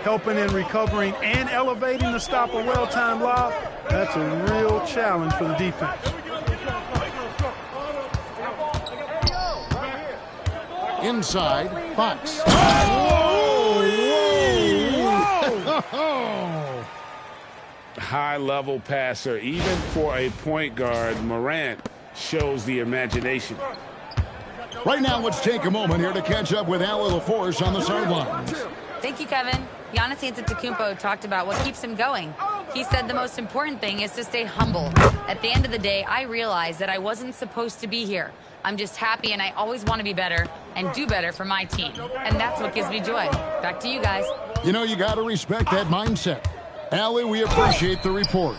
Helping in recovering and elevating to stop a well-timed lob, that's a real challenge for the defense. Inside, Fox. Whoa! High-level passer. Even for a point guard, Morant shows the imagination. Right now, let's take a moment here to catch up with Allie LaForce on the sidelines. Thank you, Kevin. Giannis Antetokounmpo talked about what keeps him going. He said the most important thing is to stay humble. At the end of the day, I realized that I wasn't supposed to be here. I'm just happy, and I always want to be better and do better for my team. And that's what gives me joy. Back to you guys. You know, you got to respect that mindset. Allie, we appreciate the report.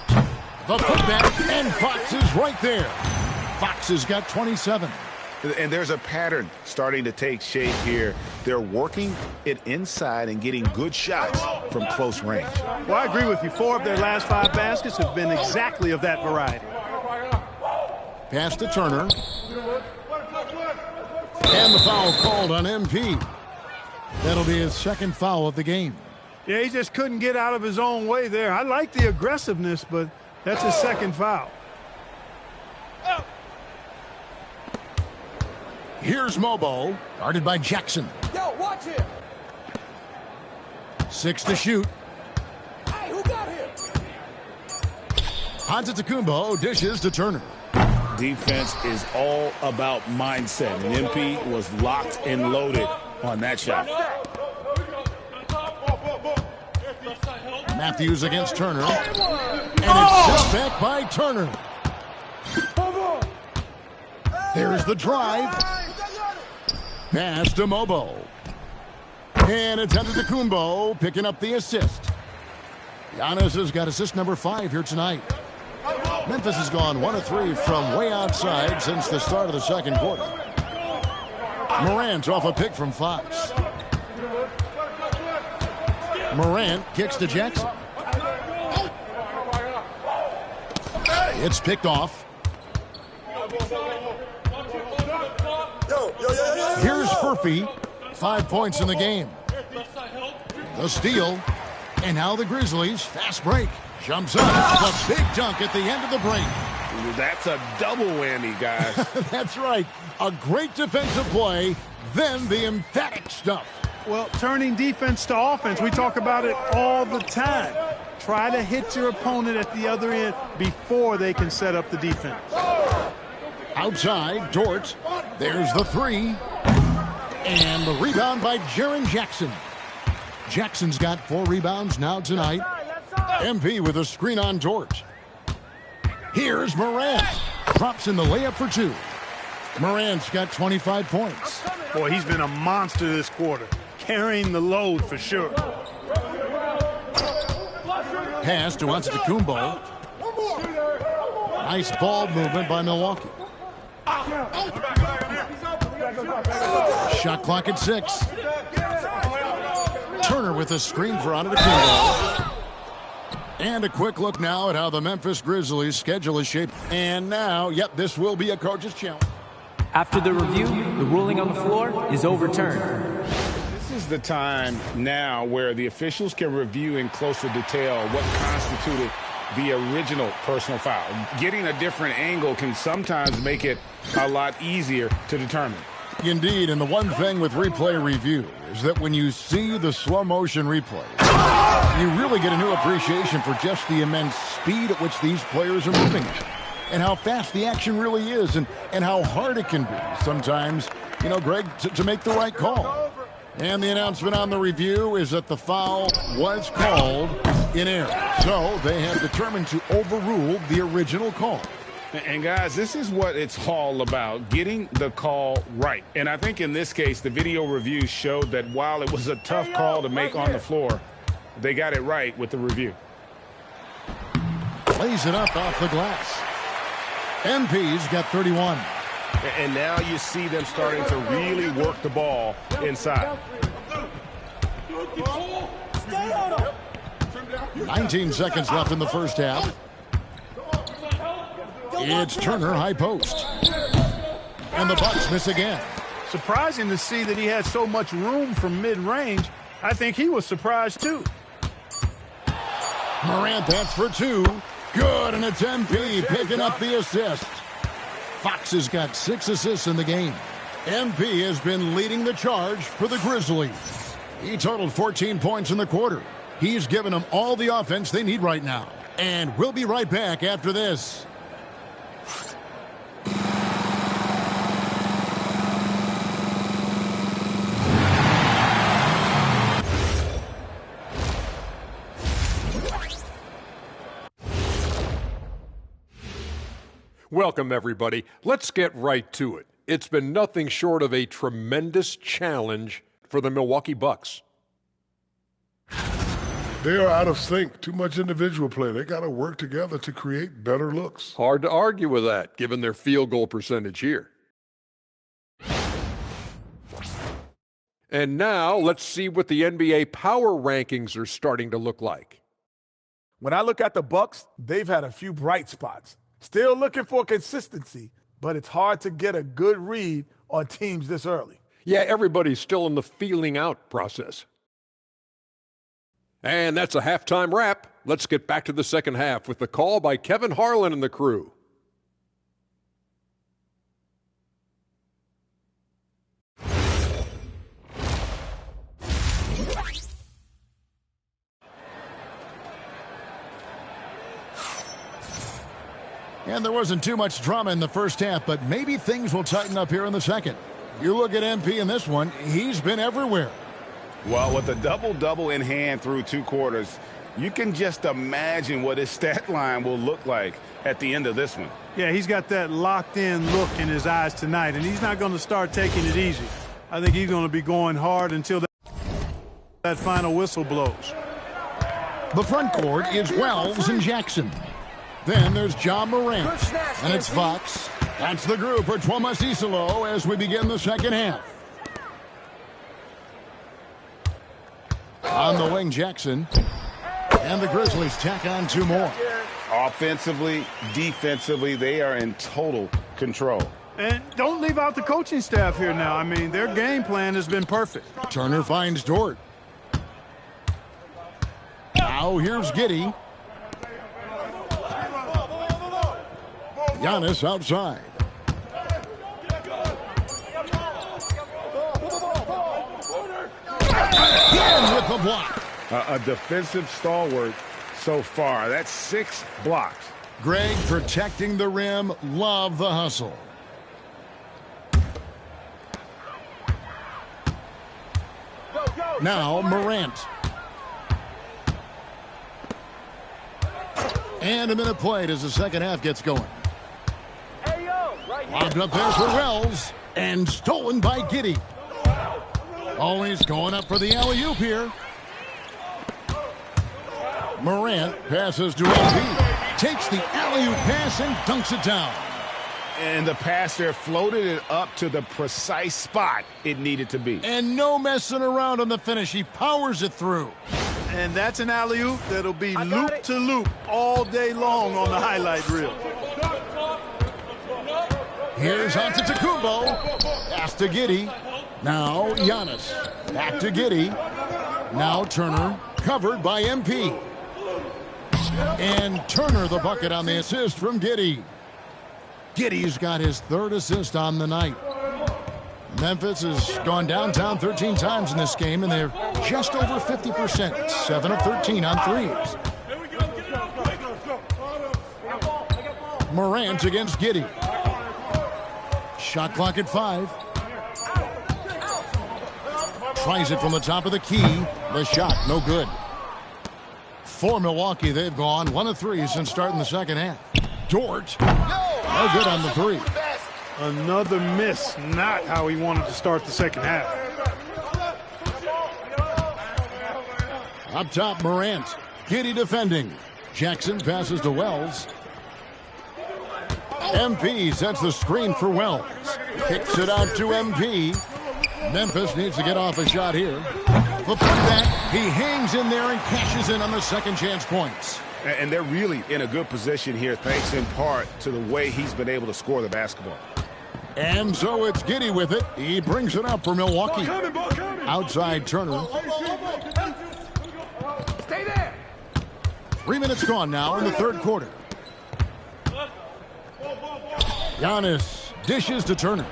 The putback, and Fox is right there. Fox has got 27. And there's a pattern starting to take shape here. They're working it inside and getting good shots from close range. Well, I agree with you. 4 of their last 5 baskets have been exactly of that variety. Pass to Turner. And the foul called on MP. That'll be his second foul of the game. Yeah, he just couldn't get out of his own way there. I like the aggressiveness, but that's his second foul. Here's Mobo, guarded by Jackson. Yo, watch him. 6 to shoot. Hey, who got him? Antetokounmpo dishes to Turner. Defense is all about mindset, and MP was locked and loaded on that shot. Matthews against Turner. And it's set back by Turner. There's the drive. Pass to Mobo. And it's Antetokounmpo picking up the assist. Giannis has got assist number 5 here tonight. Memphis has gone 1 of 3 from way outside since the start of the second quarter. Morant off a pick from Fox. Morant kicks to Jackson. It's picked off. Here's Furphy. 5 points in the game. The steal. And now the Grizzlies. Fast break. Jumps up. The big dunk at the end of the break. That's a double whammy, guys. That's right. A great defensive play, then the emphatic stuff. Well, turning defense to offense, we talk about it all the time. Try to hit your opponent at the other end before they can set up the defense. Outside, Dort. There's the 3. And the rebound by Jaren Jackson. Jackson's got 4 rebounds now tonight. MP with a screen on Dort. Here's Morant. Drops in the layup for 2. Morant's got 25 points. Boy, he's been a monster this quarter. Carrying the load for sure. Pass to Antetokounmpo. Nice ball movement by Milwaukee. Shot clock at 6. Turner with a screen for Antetokounmpo. And a quick look now at how the Memphis Grizzlies' schedule is shaped. And now, yep, this will be a coach's challenge. After the review, the ruling on the floor is overturned. This is the time now where the officials can review in closer detail what constituted the original personal foul. Getting a different angle can sometimes make it a lot easier to determine. Indeed, and the one thing with replay review is that when you see the slow motion replay, you really get a new appreciation for just the immense speed at which these players are moving and how fast the action really is and how hard it can be sometimes, you know, Greg, to make the right call. And the announcement on the review is that the foul was called in error. So they have determined to overrule the original call. And guys, this is what it's all about, getting the call right. And I think in this case, the video review showed that while it was a tough call to make on the floor, they got it right with the review. Lays it up off the glass. MP's got 31. And now you see them starting to really work the ball inside. 19 seconds left in the first half. It's Turner, high post. And the Bucks miss again. Surprising to see that he had so much room from mid-range. I think he was surprised, too. Morant, that's for two. Good, and it's MP picking up the assist. Fox has got 6 assists in the game. MP has been leading the charge for the Grizzlies. He totaled 14 points in the quarter. He's given them all the offense they need right now. And we'll be right back after this. Welcome, everybody. Let's get right to it. It's been nothing short of a tremendous challenge for the Milwaukee Bucks. They are out of sync. Too much individual play. They got to work together to create better looks. Hard to argue with that, given their field goal percentage here. And now, let's see what the NBA power rankings are starting to look like. When I look at the Bucks, they've had a few bright spots. Still looking for consistency, but it's hard to get a good read on teams this early. Yeah, everybody's still in the feeling out process. And that's a halftime wrap. Let's get back to the second half with the call by Kevin Harlan and the crew. And there wasn't too much drama in the first half, but maybe things will tighten up here in the second. You look at MP in this one, he's been everywhere. Well, with a double-double in hand through 2 quarters, you can just imagine what his stat line will look like at the end of this one. Yeah, he's got that locked-in look in his eyes tonight, and he's not going to start taking it easy. I think he's going to be going hard until that final whistle blows. The front court is Wells and Jackson. Then there's John Morant, and it's Fox. That's the group for Tuomas Isolo as we begin the second half. On the wing, Jackson. And the Grizzlies tack on 2 more. Offensively, defensively, they are in total control. And don't leave out the coaching staff here now. I mean, their game plan has been perfect. Turner finds Dort. Now here's Giddey. Giannis outside. Again with the block. A defensive stalwart so far. That's 6 blocks. Greg protecting the rim. Love the hustle. Now Morant. And a minute played as the second half gets going. Lobbed up there for Wells. And stolen by Giddey. Always going up for the alley-oop here. Morant passes to MP. Takes the alley-oop pass and dunks it down. And the pass there floated it up to the precise spot it needed to be. And no messing around on the finish. He powers it through. And that's an alley-oop that'll be loop to loop all day long on the highlight reel. Here's Antetokounmpo. Pass to Giddey. Now Giannis. Back to Giddey. Now Turner. Covered by MP. And Turner the bucket on the assist from Giddey. Giddey's got his 3rd assist on the night. Memphis has gone downtown 13 times in this game, and they're just over 50%. 7 of 13 on threes. Morant against Giddey. Shot clock at 5. Tries it from the top of the key. The shot, no good. For Milwaukee, they've gone 1 of 3 since starting the second half. Dort, no good on the 3. Another miss. Not how he wanted to start the second half. Up top, Morant. Giddey defending. Jackson passes to Wells. MP sets the screen for Wells. Kicks it out to MP. Memphis needs to get off a shot here. The putback, he hangs in there and cashes in on the second chance points. And they're really in a good position here, thanks in part to the way he's been able to score the basketball. And so it's Giddey with it. He brings it up for Milwaukee. Outside Turner. Stay there. 3 minutes gone now in the third quarter. Giannis dishes to Turner.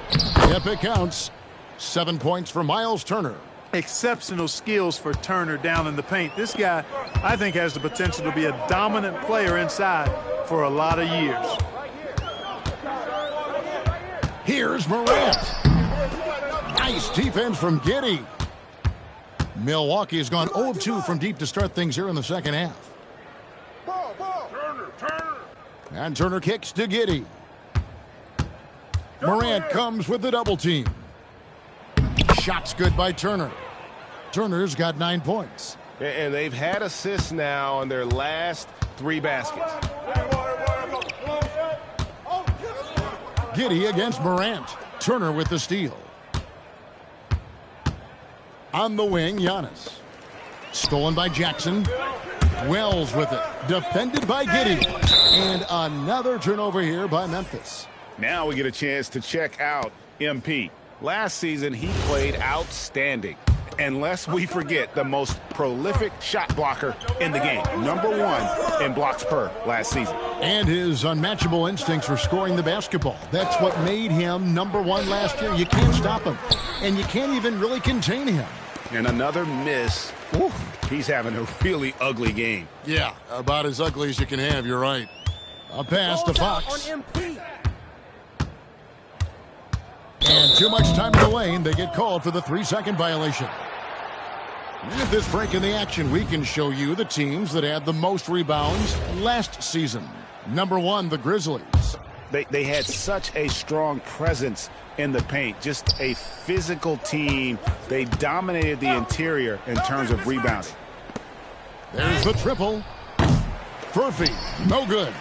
Yep, it counts. 7 points for Miles Turner. Exceptional skills for Turner down in the paint. This guy, I think, has the potential to be a dominant player inside for a lot of years. Here's Morant. Nice defense from Giddey. Milwaukee has gone 0-2 from deep to start things here in the second half. And Turner kicks to Giddey. Morant comes with the double team. Shot's good by Turner. Turner's got 9 points. And they've had assists now on their last 3 baskets. Giddey against Morant. Turner with the steal. On the wing, Giannis. Stolen by Jackson. Wells with it. Defended by Giddey. And another turnover here by Memphis. Now we get a chance to check out MP. Last season, he played outstanding. And lest we forget, the most prolific shot blocker in the game. #1 in blocks per last season. And his unmatchable instincts for scoring the basketball. That's what made him #1 last year. You can't stop him. And you can't even really contain him. And another miss. Oof, he's having a really ugly game. Yeah, about as ugly as you can have, you're right. A pass to Fox. And too much time in the lane. They get called for the 3-second violation. With this break in the action, we can show you the teams that had the most rebounds last season. #1, the Grizzlies. They had such a strong presence in the paint. Just a physical team. They dominated the interior in terms of rebounding. There's the triple. Furphy, no good.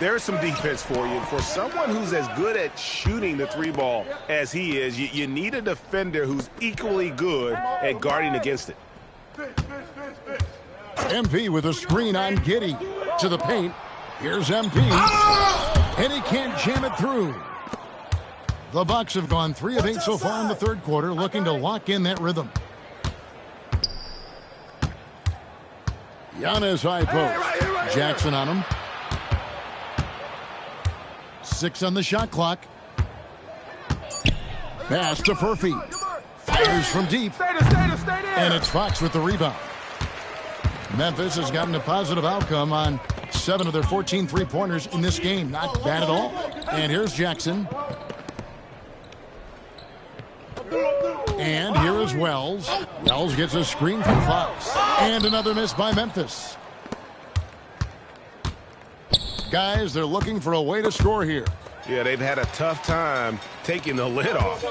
There's some defense for you. For someone who's as good at shooting the 3-ball as he is, you need a defender who's equally good at guarding against it. MP with a screen on Giddey. To the paint. Here's MP. And he can't jam it through. The Bucks have gone 3 of 8 so far in the third quarter, looking to lock in that rhythm. Giannis high post. Jackson on him. 6 on the shot clock. Pass to Furphy. Fires from deep. And it's Fox with the rebound. Memphis has gotten a positive outcome on 7 of their 14 three-pointers in this game. Not bad at all. And here's Jackson. And here is Wells. Wells gets a screen from Fox. And another miss by Memphis. Guys, they're looking for a way to score here. Yeah, they've had a tough time taking the lid off.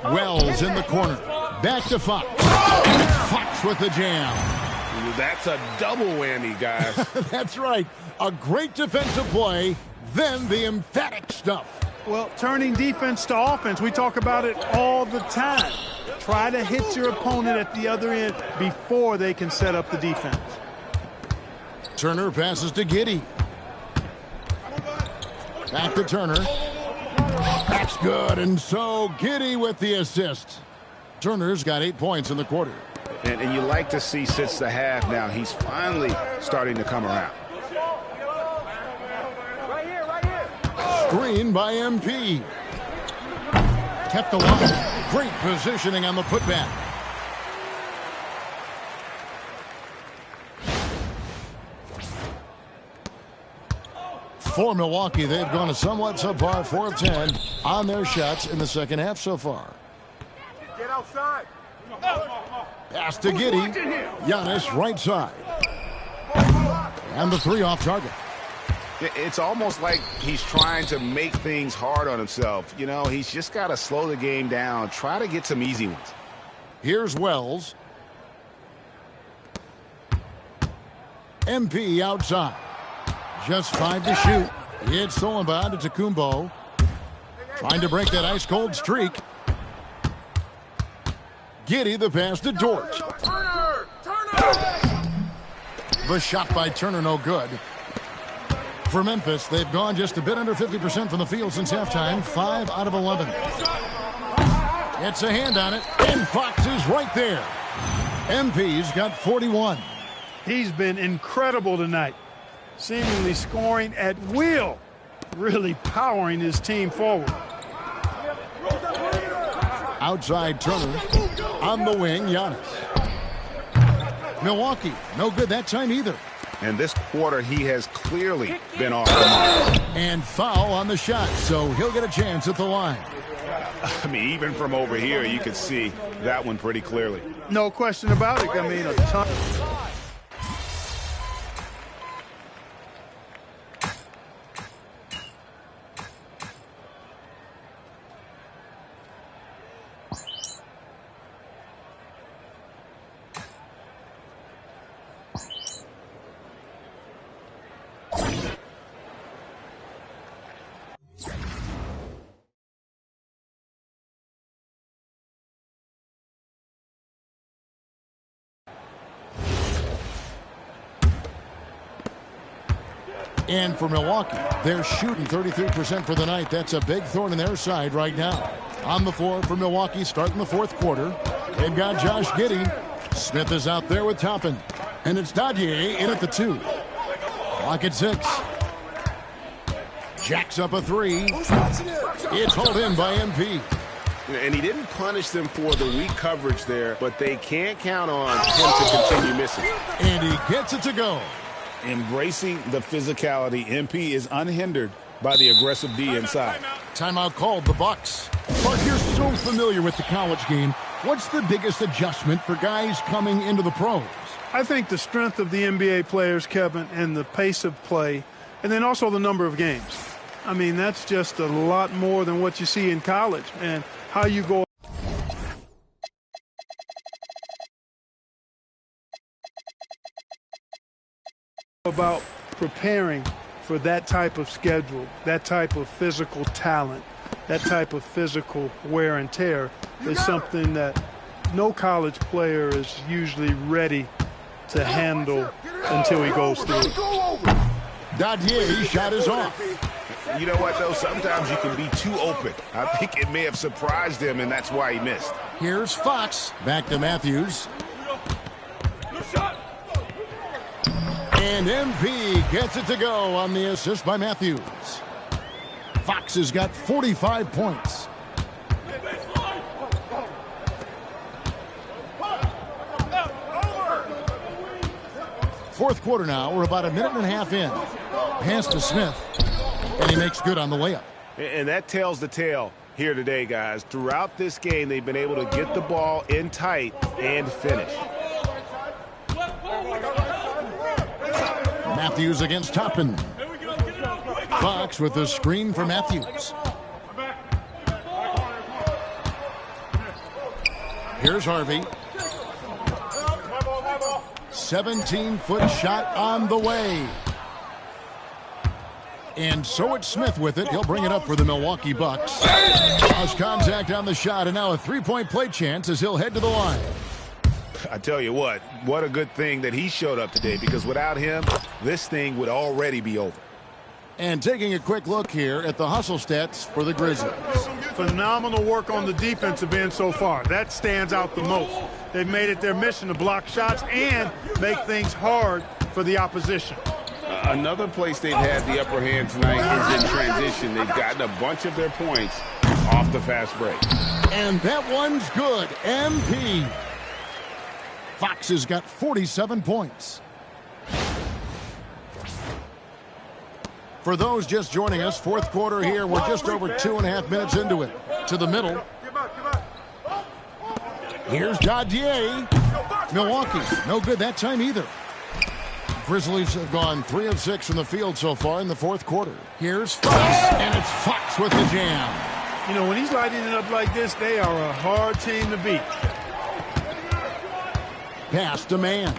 Wells in the corner. Back to Fox. And Fox with the jam. That's a double whammy, guys. That's right. A great defensive play, then the emphatic stuff. Well, turning defense to offense, we talk about it all the time. Try to hit your opponent at the other end before they can set up the defense. Turner passes to Giddey. Back to Turner. That's good, and so Giddey with the assist. Turner's got 8 points in the quarter. And you like to see since the half now, he's finally starting to come around. Screen by MP. Kept alive. Great positioning on the putback. For Milwaukee, they've gone a somewhat subpar 4 of 10 on their shots in the second half so far. Get outside. Pass to Giddey. Giannis right side. And the 3 off target. It's almost like he's trying to make things hard on himself. You know, he's just got to slow the game down. Try to get some easy ones. Here's Wells. MP outside. Just 5 to shoot. It's Sullivan to Tecumbo. Trying to break that ice-cold streak. Giddey the pass to Dort. The shot by Turner no good. For Memphis, they've gone just a bit under 50% from the field since halftime, 5 out of 11. It's a hand on it, and Fox is right there. MP's got 41. He's been incredible tonight, seemingly scoring at will, really powering his team forward. Outside Turner, on the wing, Giannis. Milwaukee, no good that time either. And this quarter, he has clearly been off the mark. And foul on the shot, so he'll get a chance at the line. I mean, even from over here, you could see that one pretty clearly. No question about it. I mean, a ton. And for Milwaukee, they're shooting 33% for the night. That's a big thorn in their side right now. On the floor for Milwaukee, starting the fourth quarter. They've got Josh Giddey. Smith is out there with Toppin. And it's Dadier in at the 2. Clock at 6. Jacks up a 3. It's hauled in by MP. And he didn't punish them for the weak coverage there, but they can't count on him to continue missing. And he gets it to go. Embracing the physicality, MP is unhindered by the aggressive D inside. Timeout called, the Bucks. But you're so familiar with the college game. What's the biggest adjustment for guys coming into the pros? I think the strength of the NBA players, Kevin, and the pace of play, and then also the number of games. I mean, that's just a lot more than what you see in college, and how you go about preparing for that type of schedule, that type of physical talent, that type of physical wear and tear is something that no college player is usually ready to handle until he goes through it. Dadier shot is off. You know what, though? Sometimes you can be too open. I think it may have surprised him, and that's why he missed. Here's Fox. Back to Matthews. And MP gets it to go on the assist by Matthews. Fox has got 45 points. Fourth quarter now. We're about a minute and a half in. Pass to Smith. And he makes good on the layup. And that tells the tale here today, guys. Throughout this game, they've been able to get the ball in tight and finish. Matthews against Toppin. Fox with the screen for Matthews. Here's Harvey. 17-foot shot on the way. And so it's Smith with it. He'll bring it up for the Milwaukee Bucks. Lost contact on the shot, and now a three-point play chance as he'll head to the line. I tell you what a good thing that he showed up today, because without him, this thing would already be over. And taking a quick look here at the hustle stats for the Grizzlies. Phenomenal work on the defensive end so far. That stands out the most. They've made it their mission to block shots and make things hard for the opposition. Another place they've had the upper hand tonight is in transition. They've gotten a bunch of their points off the fast break. And that one's good. MP. Fox has got 47 points. For those just joining us, fourth quarter here. We're just over 2.5 minutes into it. To the middle. Here's Dadier. Milwaukee, no good that time either. Grizzlies have gone 3 of 6 from the field so far in the fourth quarter. Here's Fox, and it's Fox with the jam. You know, when he's lighting it up like this, they are a hard team to beat. Pass to man.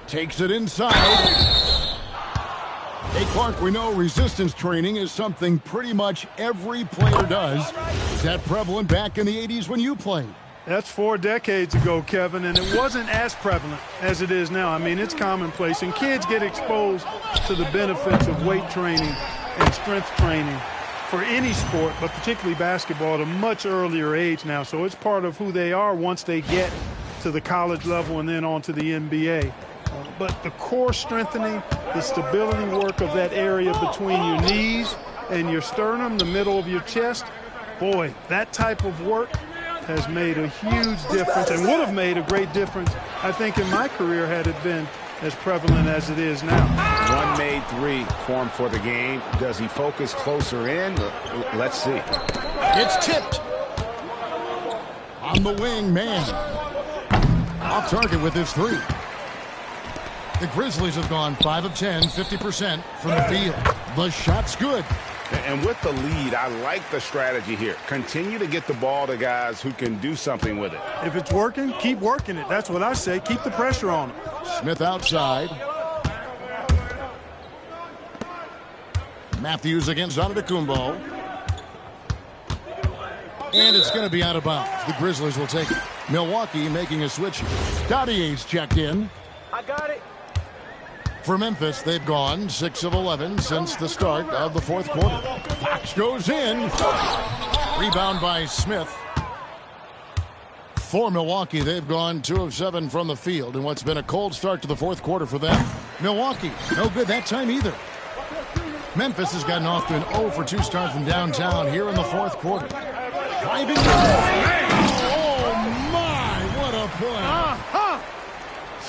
Takes it inside. A Clark, we know resistance training is something pretty much every player does. Is that prevalent back in the 80s when you played? That's 4 decades ago, Kevin, and it wasn't as prevalent as it is now. I mean, it's commonplace, and kids get exposed to the benefits of weight training and strength training for any sport, but particularly basketball, at a much earlier age now. So it's part of who they are once they get to the college level and then on to the NBA. But the core strengthening, the stability work of that area between your knees and your sternum, the middle of your chest, boy, that type of work has made a huge difference and would have made a great difference, I think, in my career had it been as prevalent as it is now. One made three formed for the game. Does he focus closer in? Let's see. It's tipped. On the wing, man. Off target with his three. The Grizzlies have gone 5 of 10, 50% from the field. The shot's good. And with the lead, I like the strategy here. Continue to get the ball to guys who can do something with it. If it's working, keep working it. That's what I say. Keep the pressure on him. Smith outside. Matthews against Antetokounmpo. And it's going to be out of bounds. The Grizzlies will take it. Milwaukee making a switch. Dottier's checked in. I got it. For Memphis, they've gone 6 of 11 since the start of the fourth quarter. Fox goes in. Rebound by Smith. For Milwaukee, they've gone 2 of 7 from the field in what's been a cold start to the fourth quarter for them. Milwaukee, no good that time either. Memphis has gotten off to an 0 for 2 start from downtown here in the fourth quarter. Driving. Oh, my, what a play.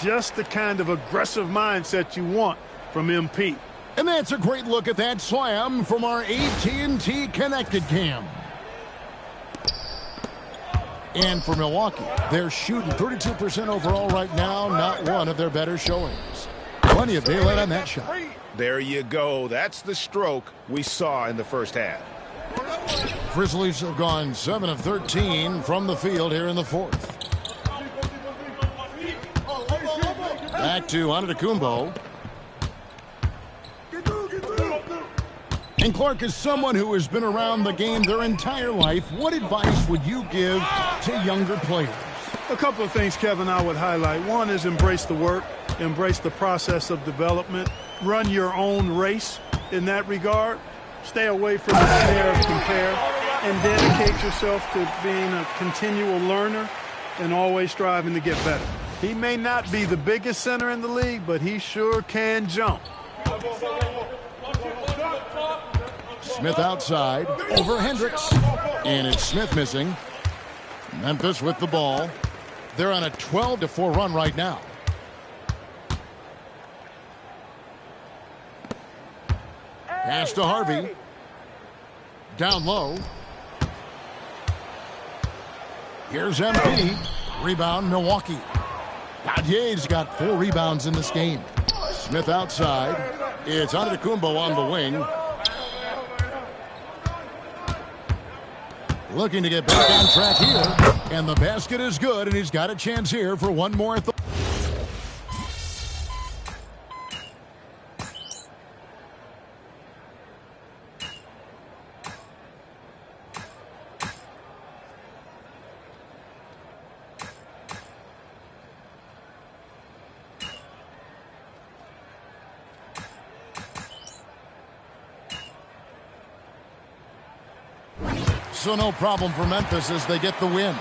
Just the kind of aggressive mindset you want from MP. And that's a great look at that slam from our AT&T Connected Cam. And for Milwaukee, they're shooting 32% overall right now, not one of their better showings. Plenty of daylight on that shot. There you go. That's the stroke we saw in the first half. Grizzlies have gone 7 of 13 from the field here in the fourth. Back to Antetokounmpo. And Clark, is someone who has been around the game their entire life. What advice would you give to younger players? A couple of things, Kevin, I would highlight. One is embrace the work, embrace the process of development, run your own race in that regard. Stay away from the snare of compare, and dedicate yourself to being a continual learner and always striving to get better. He may not be the biggest center in the league, but he sure can jump. Smith outside, over Hendricks. And it's Smith missing. Memphis with the ball. They're on a 12-4 run right now. Pass to Harvey. Down low. Here's MP. Rebound, Milwaukee. Dottier's got 4 rebounds in this game. Smith outside. It's Antetokounmpo on the wing. Looking to get back on track here. And the basket is good, and he's got a chance here for one more. So no problem for Memphis as they get the win.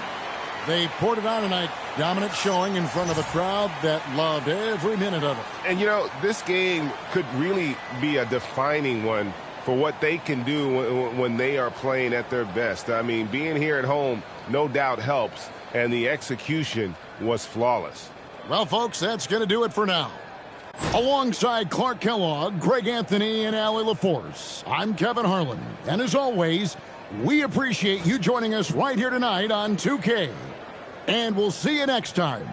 They poured it on tonight. Dominant showing in front of a crowd that loved every minute of it. And, you know, this game could really be a defining one for what they can do when they are playing at their best. I mean, being here at home no doubt helps, and the execution was flawless. Well, folks, that's going to do it for now. Alongside Clark Kellogg, Greg Anthony, and Allie LaForce, I'm Kevin Harlan. And as always, we appreciate you joining us right here tonight on 2K. And we'll see you next time.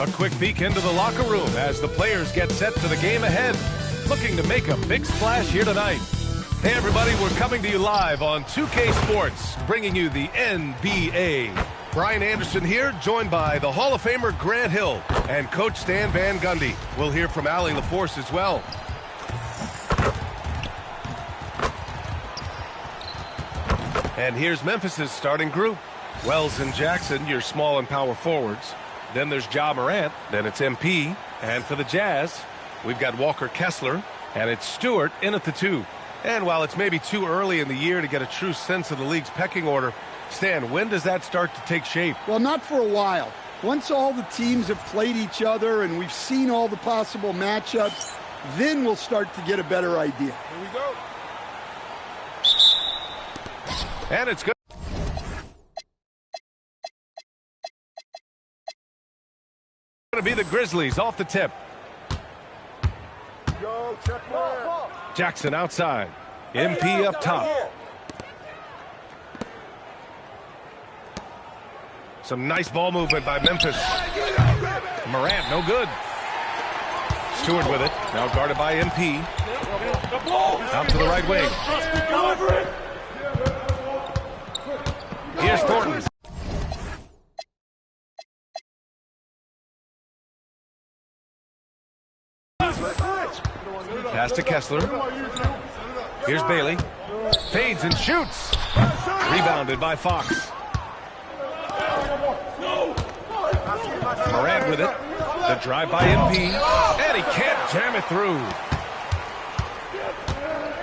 A quick peek into the locker room as the players get set for the game ahead. Looking to make a big splash here tonight. Hey everybody, we're coming to you live on 2K Sports, bringing you the NBA. Brian Anderson here, joined by the Hall of Famer Grant Hill and Coach Stan Van Gundy. We'll hear from Allie LaForce as well. And here's Memphis's starting group. Wells and Jackson, your small and power forwards. Then there's Ja Morant, then it's MP. And for the Jazz, we've got Walker Kessler, and it's Stewart in at the 2. And while it's maybe too early in the year to get a true sense of the league's pecking order, Stan, when does that start to take shape? Well, not for a while. Once all the teams have played each other and we've seen all the possible matchups, then we'll start to get a better idea. Here we go. And it's good. Going to be the Grizzlies off the tip. Yo, check ball. Jackson outside. MP up top. Some nice ball movement by Memphis. Morant, no good. Stewart with it. Now guarded by MP. Out to the right wing. Here's Thornton. Pass to Kessler. Here's Bailey. Fades and shoots. Rebounded by Fox. Morant with it. The drive by MP. And he can't jam it through.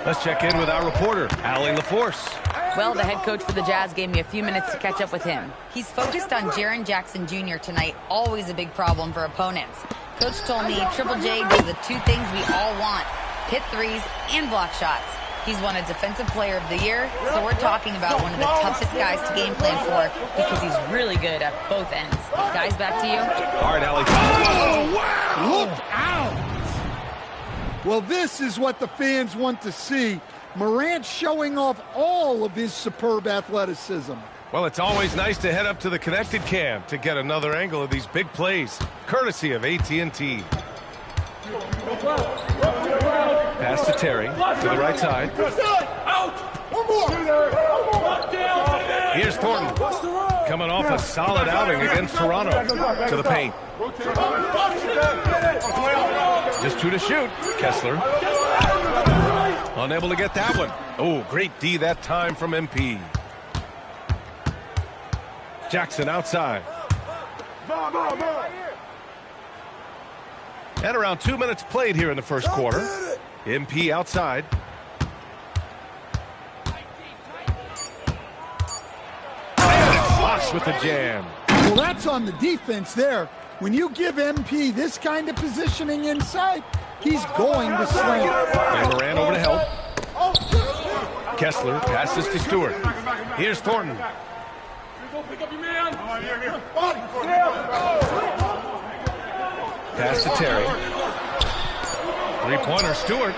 Let's check in with our reporter, Allie LaForce. Well, the head coach for the Jazz gave me a few minutes to catch up with him. He's focused on Jaren Jackson Jr. tonight, always a big problem for opponents. Coach told me Triple J does the two things we all want, hit threes and block shots. He's won a Defensive Player of the Year, so we're talking about one of the toughest guys to game plan for because he's really good at both ends. Guys, back to you. All right, Allie. Oh, wow! Look out! Well, this is what the fans want to see. Morant showing off all of his superb athleticism. Well, it's always nice to head up to the connected cam to get another angle of these big plays, courtesy of AT&T. Pass to Terry, to the right side. Out! One more! Here's Thornton. Coming off a solid outing against Toronto. To the paint. Just 2 to shoot. Kessler. Unable to get that one. Oh, great D that time from MP. Jackson outside. And around 2 minutes played here in the first quarter. MP outside. Fox with the jam. Well, that's on the defense there. When you give MP this kind of positioning inside, he's going to slam. And Moran over to help. Kessler passes to Stewart. Here's Thornton. Pass to Terry. Three-pointer, Stewart.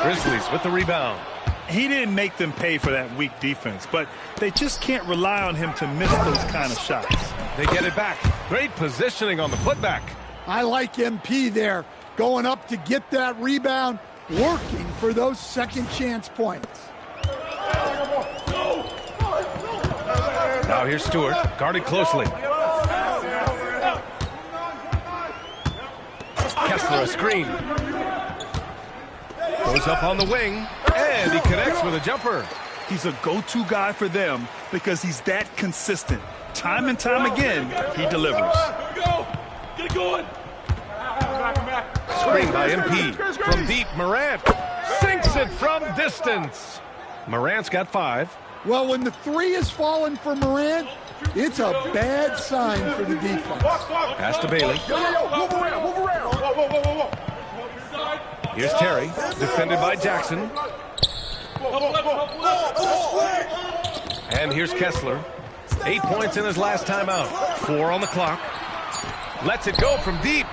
Grizzlies with the rebound. He didn't make them pay for that weak defense, but they just can't rely on him to miss those kind of shots. They get it back. Great positioning on the putback. I like MP there, going up to get that rebound, working for those second chance points. Now here's Stewart, guarded closely. Kessler a screen. Goes up on the wing, and he connects with a jumper. He's a go-to guy for them because he's that consistent. Time and time again, he delivers. Get going. Screen by MP. From deep, Morant sinks it from distance. Morant's got 5. Well, when the 3 is falling for Morant, it's a bad sign for the defense. Pass to Bailey. Move around. Here's Terry, defended by Jackson. And here's Kessler. 8 points in his last time out. 4 on the clock. Lets it go from deep.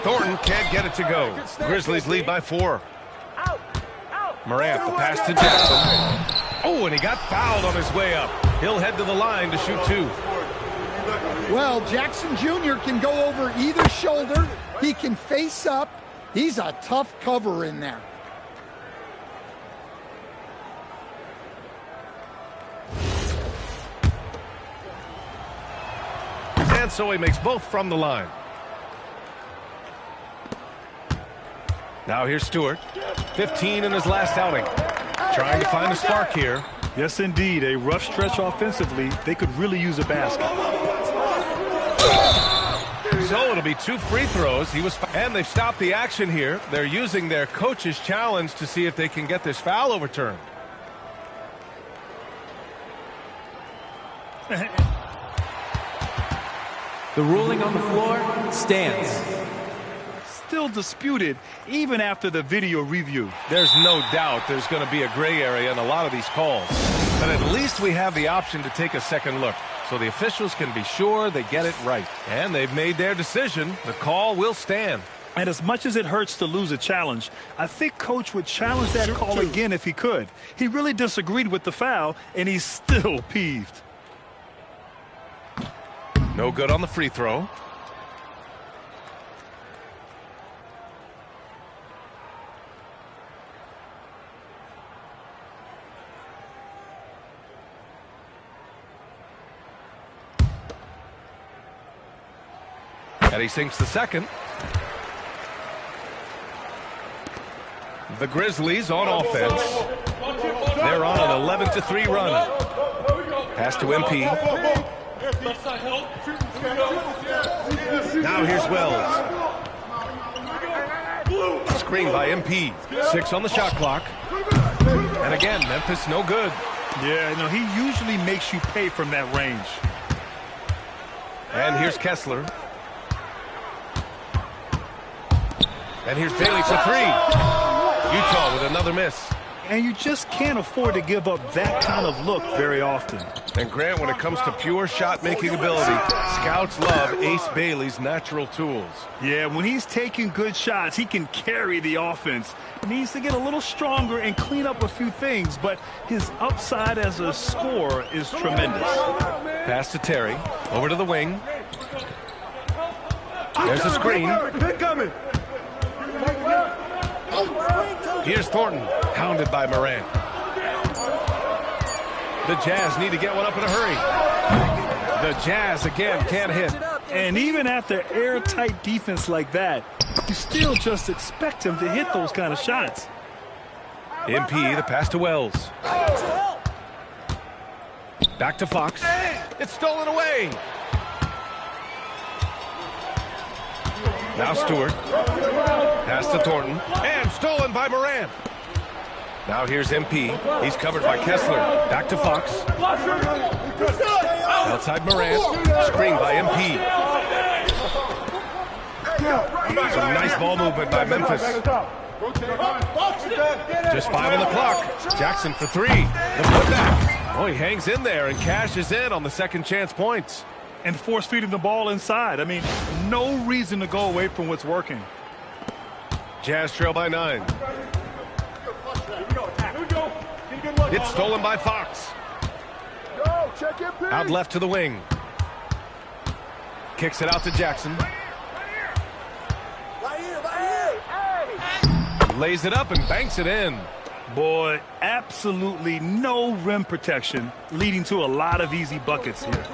Thornton can't get it to go. Grizzlies lead by 4. Morant, the pass to Jackson. Oh, and he got fouled on his way up. He'll head to the line to shoot 2. Well, Jackson Jr. can go over either shoulder. He can face up. He's a tough cover in there. And so he makes both from the line. Now here's Stewart. 15 in his last outing. Trying to find a spark here. Yes, indeed. A rough stretch offensively. They could really use a basket. So it'll be 2 free throws. And they've stopped the action here. They're using their coach's challenge to see if they can get this foul overturned. The ruling on the floor stands. Still disputed even after the video review. There's no doubt there's going to be a gray area in a lot of these calls. But at least we have the option to take a second look, so the officials can be sure they get it right. And they've made their decision. The call will stand. And as much as it hurts to lose a challenge, I think Coach would challenge that call again if he could. He really disagreed with the foul, and he's still peeved. No good on the free throw. And he sinks the second. The Grizzlies on offense. They're on an 11-3 run. Pass to MP. Now here's Wells. Screen by MP. 6 on the shot clock. And again, Memphis no good. Yeah, no, he usually makes you pay from that range. And here's Kessler. And here's Bailey for 3. Utah with another miss. And you just can't afford to give up that kind of look very often. And Grant, when it comes to pure shot-making ability, scouts love Ace Bailey's natural tools. Yeah, when he's taking good shots, he can carry the offense. He needs to get a little stronger and clean up a few things, but his upside as a scorer is tremendous. Pass to Terry. Over to the wing. There's a screen. Here's Thornton, hounded by Morant. The Jazz need to get one up in a hurry. The Jazz again can't hit. And even after airtight defense like that, you still just expect him to hit those kind of shots. MP, the pass to Wells. Back to Fox. It's stolen away. Now Stewart. Pass to Thornton. And stolen by Morant. Now here's MP. He's covered by Kessler. Back to Fox. Outside Morant. Screen by MP. Some nice ball movement by Memphis. Just 5 on the clock. Jackson for 3. The putback. Oh, he hangs in there and cashes in on the second chance points. And force feeding the ball inside. I mean, no reason to go away from what's working. Jazz trail by 9. It's stolen by Fox. Out left to the wing. Kicks it out to Jackson. Lays it up and banks it in. Boy, absolutely no rim protection, leading to a lot of easy buckets here.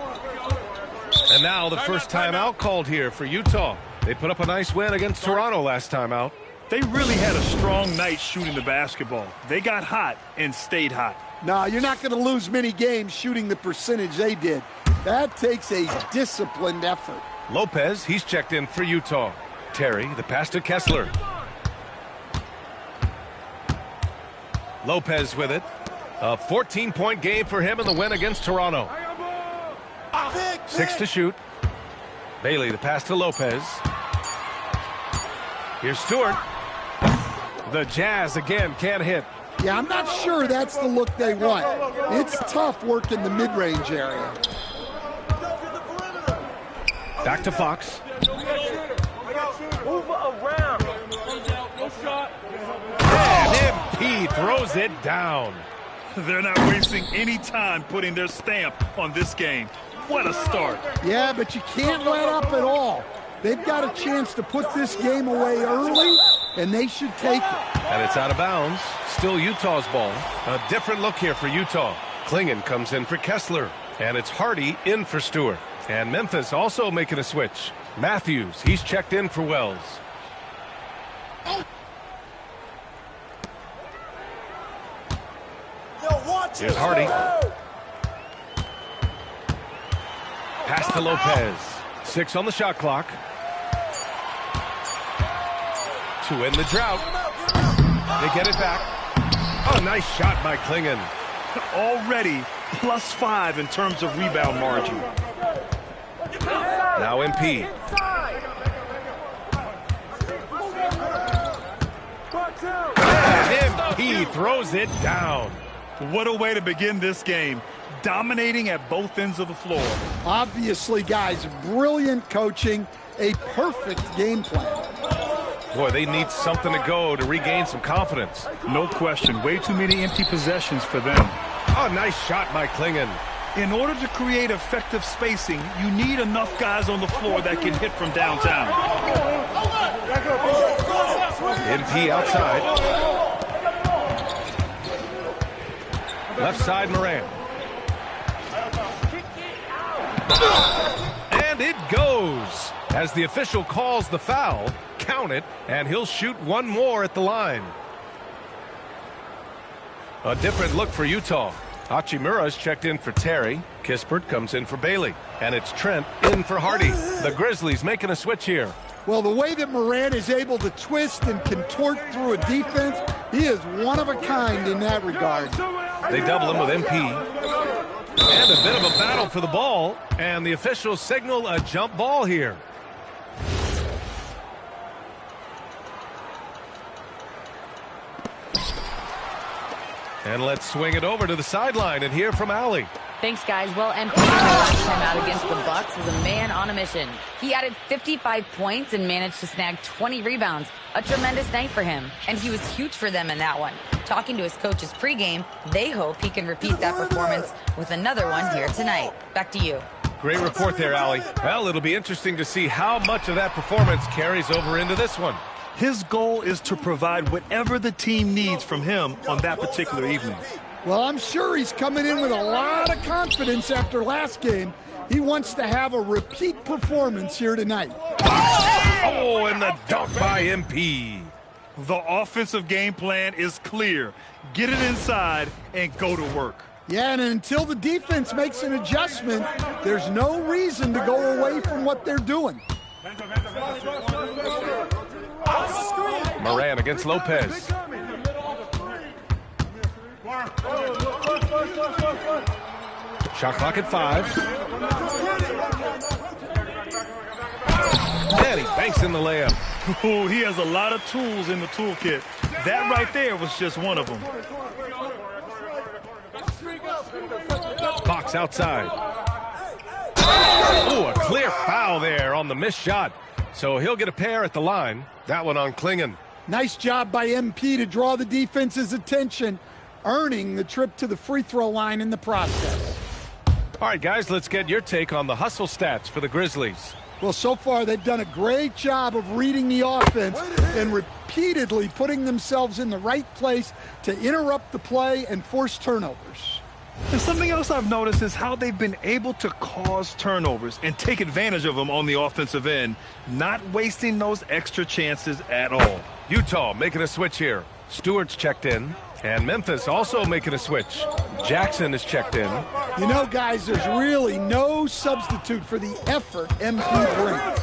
And now the first timeout called here for Utah. They put up a nice win against Toronto last time out. They really had a strong night shooting the basketball. They got hot and stayed hot. No, you're not going to lose many games shooting the percentage they did. That takes a disciplined effort. Lopez, he's checked in for Utah. Terry, the pass to Kessler. Lopez with it. A 14-point game for him in the win against Toronto. 6 to shoot. Bailey, the pass to Lopez. Here's Stewart. The Jazz again can't hit. Yeah, I'm not sure that's the look they want. It's tough working the mid-range area. Back to Fox. Move around. No shot. And MP throws it down. They're not wasting any time putting their stamp on this game. What a start. Yeah, but you can't let up at all. They've got a chance to put this game away early, and they should take it. And it's out of bounds. Still Utah's ball. A different look here for Utah. Klingon comes in for Kessler. And it's Hardy in for Stewart. And Memphis also making a switch. Matthews, he's checked in for Wells. Here's Hardy. Pass to Lopez. 6 on the shot clock. To end the drought. They get it back. Oh, nice shot by Klingon. Already +5 in terms of rebound margin. Now MP. And MP throws it down. What a way to begin this game. Dominating at both ends of the floor. Obviously, guys, brilliant coaching, a perfect game plan. Boy, they need something to go to regain some confidence. No question. Way too many empty possessions for them. Oh, nice shot by Klingon. In order to create effective spacing, you need enough guys on the floor that can hit from downtown. MP outside. Left side, Morant. And it goes. As the official calls the foul, count it, and he'll shoot one more at the line. A different look for Utah. Hachimura's checked in for Terry. Kispert comes in for Bailey. And it's Trent in for Hardy. The Grizzlies making a switch here. Well, the way that Morant is able to twist and contort through a defense, he is one of a kind in that regard. They double him with MP. And a bit of a battle for the ball. And the officials signal a jump ball here. And let's swing it over to the sideline and hear from Allie. Thanks, guys. Well, MP last time out against the Bucks was a man on a mission. He added 55 points and managed to snag 20 rebounds. A tremendous night for him. And he was huge for them in that one. Talking to his coaches pregame, they hope he can repeat that performance with another one here tonight. Back to you. Great report there, Allie. Well, it'll be interesting to see how much of that performance carries over into this one. His goal is to provide whatever the team needs from him on that particular evening. Well, I'm sure he's coming in with a lot of confidence after last game. He wants to have a repeat performance here tonight. Oh, and the dunk by MP. The offensive game plan is clear. Get it inside and go to work. Yeah, and until the defense makes an adjustment, there's no reason to go away from what they're doing. Moran against Lopez. Shot clock at 5. And he banks in the layup. Ooh, he has a lot of tools in the toolkit. That right there was just one of them. Fox outside. Ooh, a clear foul there on the missed shot. So he'll get a pair at the line. That one on Klingon. Nice job by MP to draw the defense's attention, earning the trip to the free throw line in the process. All right, guys, let's get your take on the hustle stats for the Grizzlies. Well, so far they've done a great job of reading the offense and repeatedly putting themselves in the right place to interrupt the play and force turnovers. And something else I've noticed is how they've been able to cause turnovers and take advantage of them on the offensive end, not wasting those extra chances at all. Utah making a switch here. Stewart's checked in. And Memphis also making a switch. Jackson is checked in. You know, guys, there's really no substitute for the effort MP brings.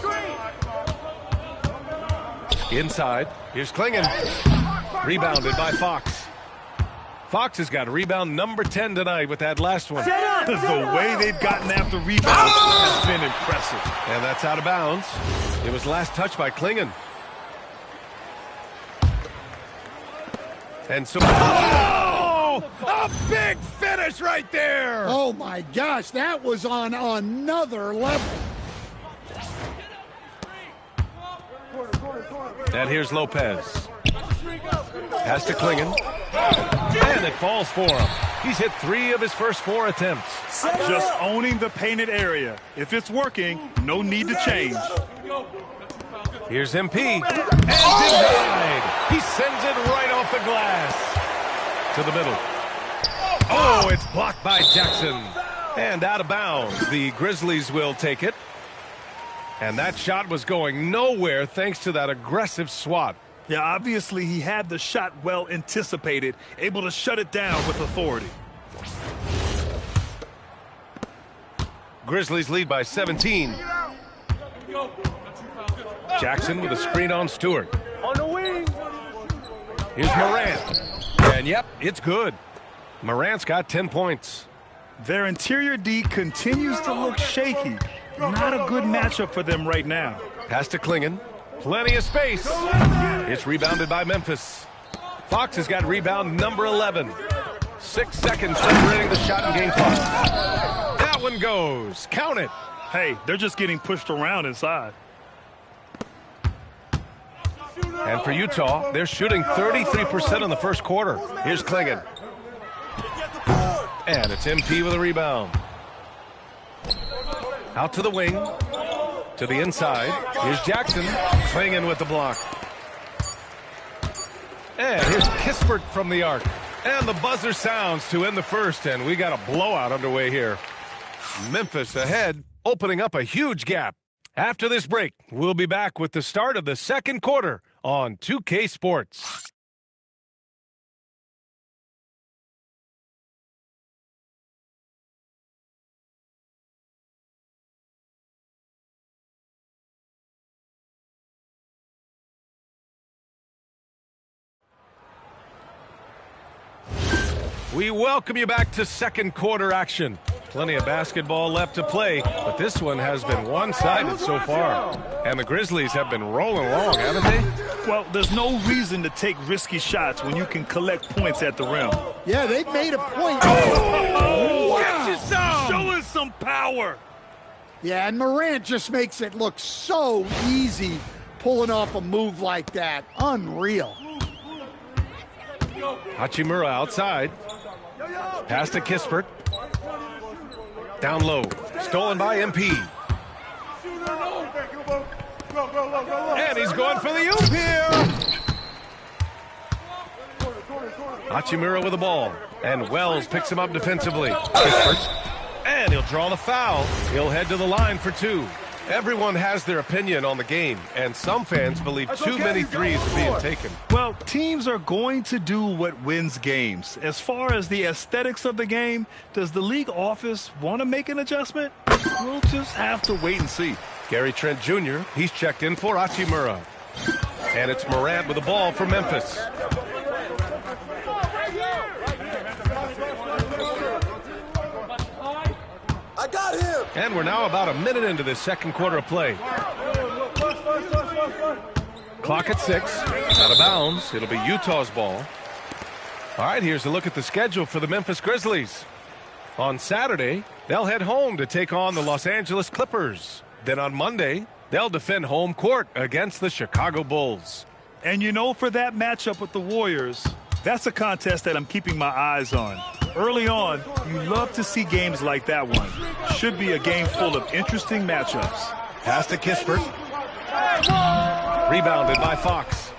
Inside. Here's Klingon. Rebounded by Fox. Fox has got rebound number 10 tonight with that last one. The way they've gotten after rebounds has been impressive. And that's out of bounds. It was last touched by Klingon. And so, oh, a big finish right there. Oh my gosh, that was on another level. And here's Lopez. Pass to Klingon. And it falls for him. He's hit 3 of his first 4 attempts. Just owning the painted area. If it's working, no need to change. Here's MP. And denied. He sends it right off the glass. To the middle. Oh, it's blocked by Jackson. And out of bounds. The Grizzlies will take it. And that shot was going nowhere thanks to that aggressive swat. Yeah, obviously he had the shot well anticipated, able to shut it down with authority. Grizzlies lead by 17. Jackson with a screen on Stewart. On the wing. Here's Morant. And yep, it's good. Morant's got 10 points. Their interior D continues to look shaky. Not a good matchup for them right now. Pass to Klingon. Plenty of space. It's rebounded by Memphis. Fox has got rebound number 11. 6 seconds separating the shot and game clock. That one goes. Count it. Hey, they're just getting pushed around inside. And for Utah, they're shooting 33% in the first quarter. Here's Klingon. And it's MP with a rebound. Out to the wing. To the inside. Here's Jackson. Klingon with the block. And here's Kispert from the arc. And the buzzer sounds to end the first, and we got a blowout underway here. Memphis ahead, opening up a huge gap. After this break, we'll be back with the start of the second quarter on 2K Sports. We welcome you back to second quarter action. Plenty of basketball left to play, but this one has been one-sided so far. And the Grizzlies have been rolling along, haven't they? Well, there's no reason to take risky shots when you can collect points at the rim. Yeah, they've made a point. Oh, wow. Showing some power. Yeah, and Morant just makes it look so easy pulling off a move like that. Unreal. Hachimura outside. Pass to Kispert. Down low. Stolen by MP. And he's going for the oop here. Hachimura with the ball. And Wells picks him up defensively. And he'll draw the foul. He'll head to the line for 2. Everyone has their opinion on the game, and some fans believe too many threes are being taken. Well, teams are going to do what wins games. As far as the aesthetics of the game, does the league office want to make an adjustment? We'll just have to wait and see. Gary Trent Jr., he's checked in for Hachimura. And it's Morant with the ball for Memphis. I got him! And we're now about a minute into this second quarter of play. Clock at 6. Out of bounds. It'll be Utah's ball. All right, here's a look at the schedule for the Memphis Grizzlies. On Saturday, they'll head home to take on the Los Angeles Clippers. Then on Monday, they'll defend home court against the Chicago Bulls. And you know, for that matchup with the Warriors, that's a contest that I'm keeping my eyes on. Early on, you love to see games like that one. Should be a game full of interesting matchups. Pass to Kispert. Rebounded by Fox.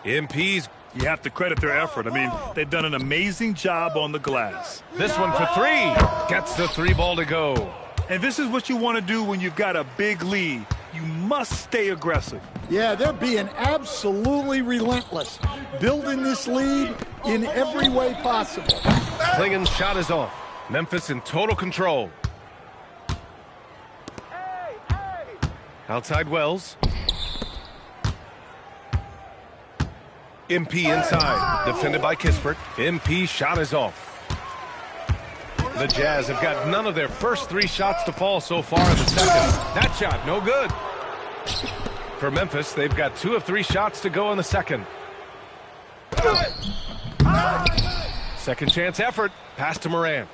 MP's. You have to credit their effort. I mean, they've done an amazing job on the glass. This one for 3. Gets the 3 ball to go. And this is what you want to do when you've got a big lead. You must stay aggressive. Yeah, they're being absolutely relentless, building this lead in every way possible. Klingen's shot is off. Memphis in total control. Outside Wells. MP inside. Defended by Kispert. MP shot is off. The Jazz have got none of their first 3 shots to fall so far in the second. That shot, no good. For Memphis, they've got 2 of 3 shots to go in the second. Second chance effort. Pass to Morant.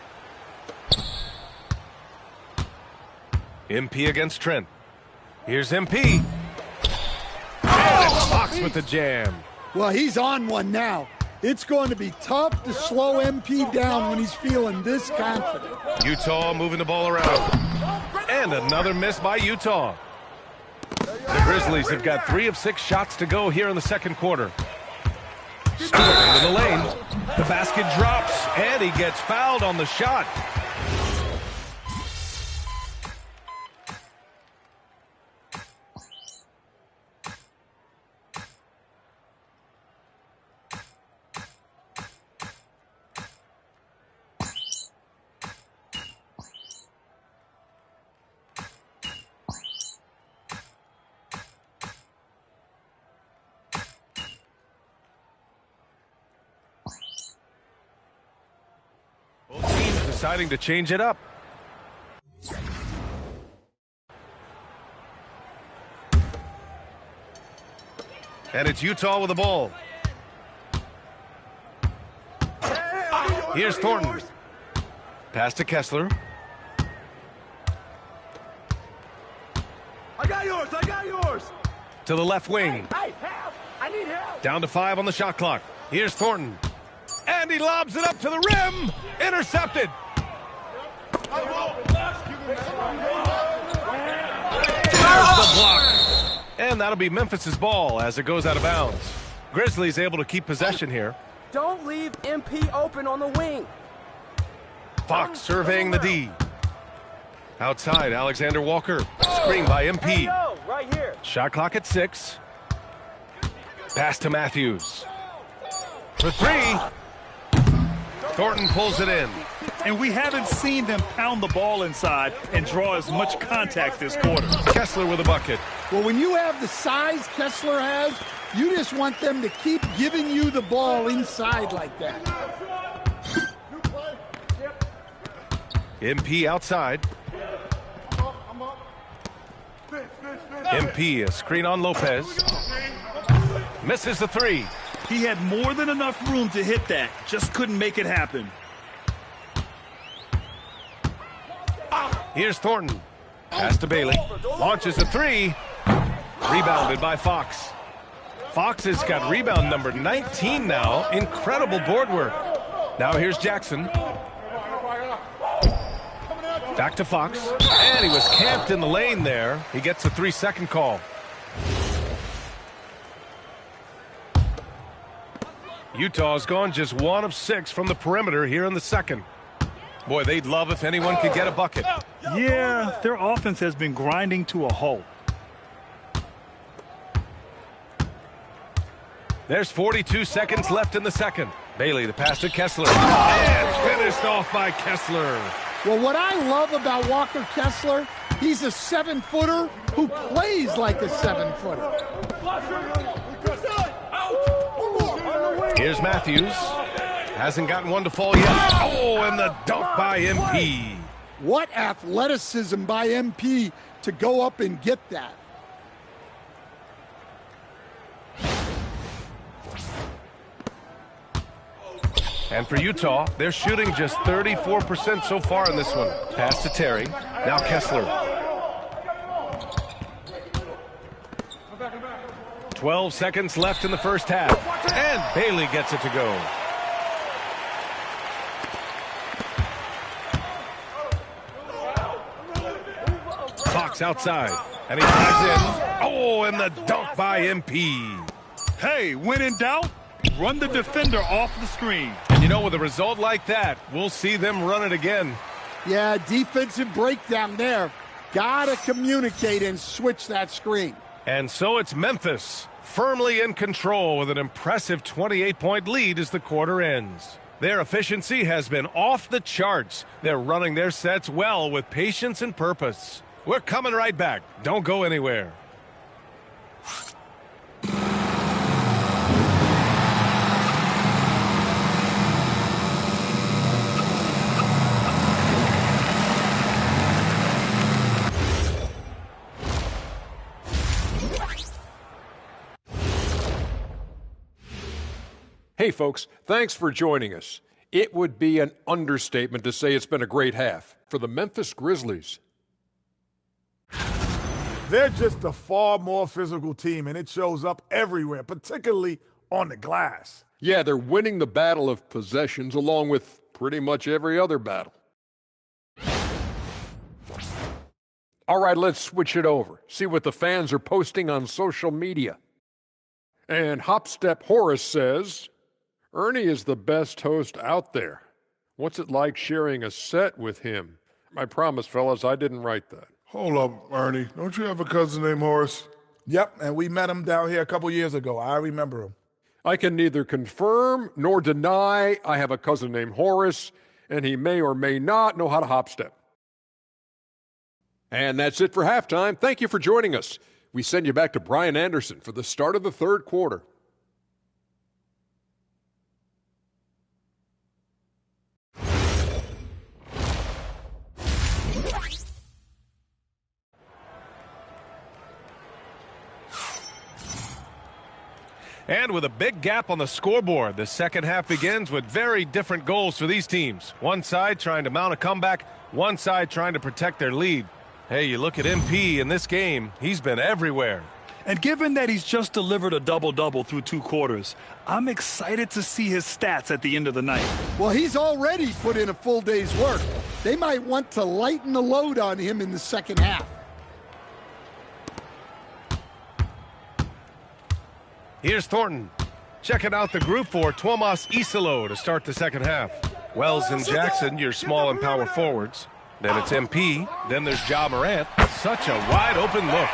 MP against Trent. Here's MP. And it's Fox with the jam. Well, he's on one now. It's going to be tough to slow MP down when he's feeling this confident. Utah moving the ball around. And another miss by Utah. The Grizzlies have got 3 of 6 shots to go here in the second quarter. Stewart into the lane. The basket drops, and he gets fouled on the shot. Deciding to change it up. And it's Utah with the ball. Here's Thornton. Pass to Kessler. I got yours! I got yours! To the left wing. Hey, help! I need help! Down to 5 on the shot clock. Here's Thornton. And he lobs it up to the rim. Intercepted. There's the block. And that'll be Memphis's ball as it goes out of bounds. Grizzlies able to keep possession here. Don't leave MP open on the wing. Fox surveying the D. Outside, Alexander Walker. Screen by MP. Hey, yo, right here. Shot clock at 6. Pass to Matthews. For 3. Thornton pulls it in. And we haven't seen them pound the ball inside and draw as much contact this quarter. Kessler with a bucket. Well, when you have the size Kessler has, you just want them to keep giving you the ball inside like that. MP outside. MP, a screen on Lopez. Misses the 3. He had more than enough room to hit that. Just couldn't make it happen. Here's Thornton. Pass to Bailey. Launches a 3. Rebounded by Fox. Fox has got rebound number 19 now. Incredible board work. Now here's Jackson. Back to Fox. And he was camped in the lane there. He gets a 3-second call. Utah's gone just 1 of 6 from the perimeter here in the second. Boy, they'd love if anyone could get a bucket. Yeah, their offense has been grinding to a halt. There's 42 seconds left in the second. Bailey, the pass to Kessler. And finished off by Kessler. Well, what I love about Walker Kessler, he's a 7-footer who plays like a 7-footer. Here's Matthews. Hasn't gotten one to fall yet. Oh, and the dunk by MP. What athleticism by MP to go up and get that. And for Utah, they're shooting just 34% so far in this one. Pass to Terry. Now Kessler. 12 seconds left in the first half. And Bailey gets it to go. Fox outside. And he drives in. Oh, and the dunk by MP. Hey, when in doubt, run the defender off the screen. And you know, with a result like that, we'll see them run it again. Yeah, defensive breakdown there. Gotta communicate and switch that screen. And so it's Memphis, firmly in control with an impressive 28-point lead as the quarter ends. Their efficiency has been off the charts. They're running their sets well with patience and purpose. We're coming right back. Don't go anywhere. Hey, folks, thanks for joining us. It would be an understatement to say it's been a great half for the Memphis Grizzlies. They're just a far more physical team, and it shows up everywhere, particularly on the glass. Yeah, they're winning the battle of possessions along with pretty much every other battle. All right, let's switch it over. See what the fans are posting on social media. And Hopstep Horace says, Ernie is the best host out there. What's it like sharing a set with him? I promise, fellas, I didn't write that. Hold up, Ernie. Don't you have a cousin named Horace? Yep, and we met him down here a couple years ago. I remember him. I can neither confirm nor deny I have a cousin named Horace, and he may or may not know how to hop step. And that's it for halftime. Thank you for joining us. We send you back to Brian Anderson for the start of the third quarter. And with a big gap on the scoreboard, the second half begins with very different goals for these teams. One side trying to mount a comeback, one side trying to protect their lead. Hey, you look at MP in this game, he's been everywhere. And given that he's just delivered a double-double through 2 quarters, I'm excited to see his stats at the end of the night. Well, he's already put in a full day's work. They might want to lighten the load on him in the second half. Here's Thornton, checking out the group for Tuomas Isalo to start the second half. Wells and Jackson, your small and power forwards. Then it's MP. Then there's Ja Morant. Such a wide-open look.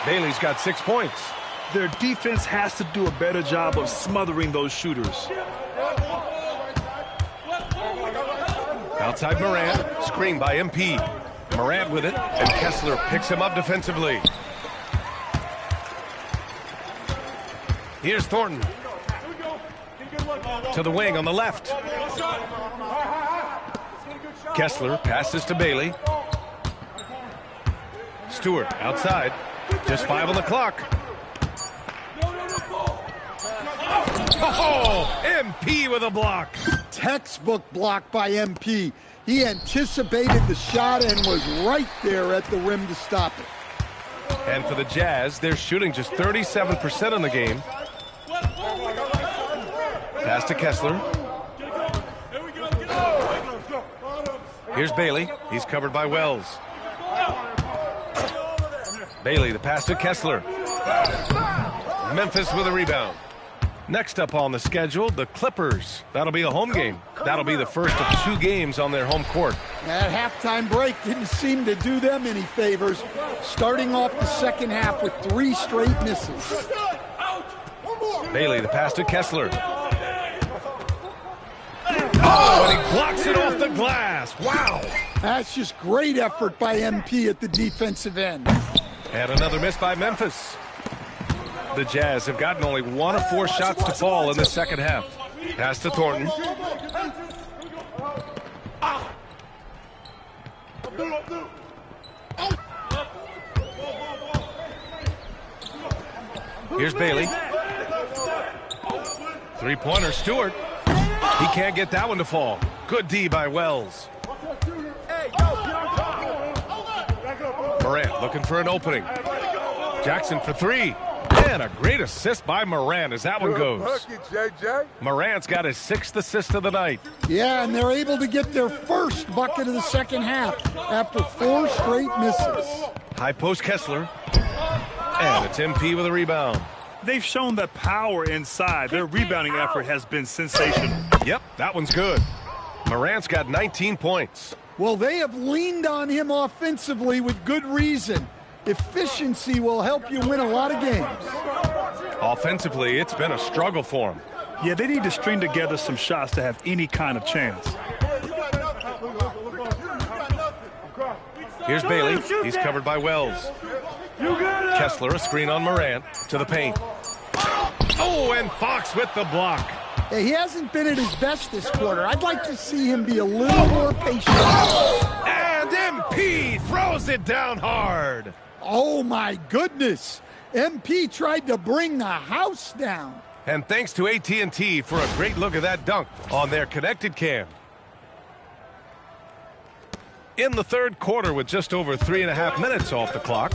Bailey's got 6 points. Their defense has to do a better job of smothering those shooters. Outside Morant, screen by MP. Morant with it, and Kessler picks him up defensively. Here's Thornton. To the wing on the left. Kessler passes to Bailey. Stewart outside. Just 5 on the clock. Oh, MP with a block. Textbook block by MP. He anticipated the shot and was right there at the rim to stop it. And for the Jazz, they're shooting just 37% in the game. Pass to Kessler. Here's Bailey. He's covered by Wells. Bailey, the pass to Kessler. Memphis with a rebound. Next up on the schedule, the Clippers. That'll be a home game. That'll be the first of 2 games on their home court. That halftime break didn't seem to do them any favors, starting off the second half with 3 straight misses. Bailey, the pass to Kessler. Oh, and he blocks it off the glass. Wow. That's just great effort by MP at the defensive end. And another miss by Memphis. The Jazz have gotten only 1 of 4 shots to fall in the second half. Pass to Thornton. Here's Bailey. 3-pointer, Stewart. He can't get that one to fall. Good D by Wells. Morant looking for an opening. Jackson for 3. And a great assist by Morant as that one goes. Morant's got his 6th assist of the night. Yeah, and they're able to get their first bucket of the second half after 4 straight misses. High post Kessler. And it's MP with a rebound. They've shown that power inside. Their rebounding effort has been sensational. Yep, that one's good. Morant's got 19 points. Well, they have leaned on him offensively with good reason. Efficiency will help you win a lot of games. Offensively, it's been a struggle for him. Yeah, they need to string together some shots to have any kind of chance. Here's Bailey. He's covered by Wells. Kessler, a screen on Morant, to the paint. Oh, and Fox with the block. He hasn't been at his best this quarter. I'd like to see him be a little more patient. And MP throws it down hard. Oh, my goodness. MP tried to bring the house down. And thanks to AT&T for a great look at that dunk on their connected cam. In the third quarter with just over 3.5 minutes off the clock.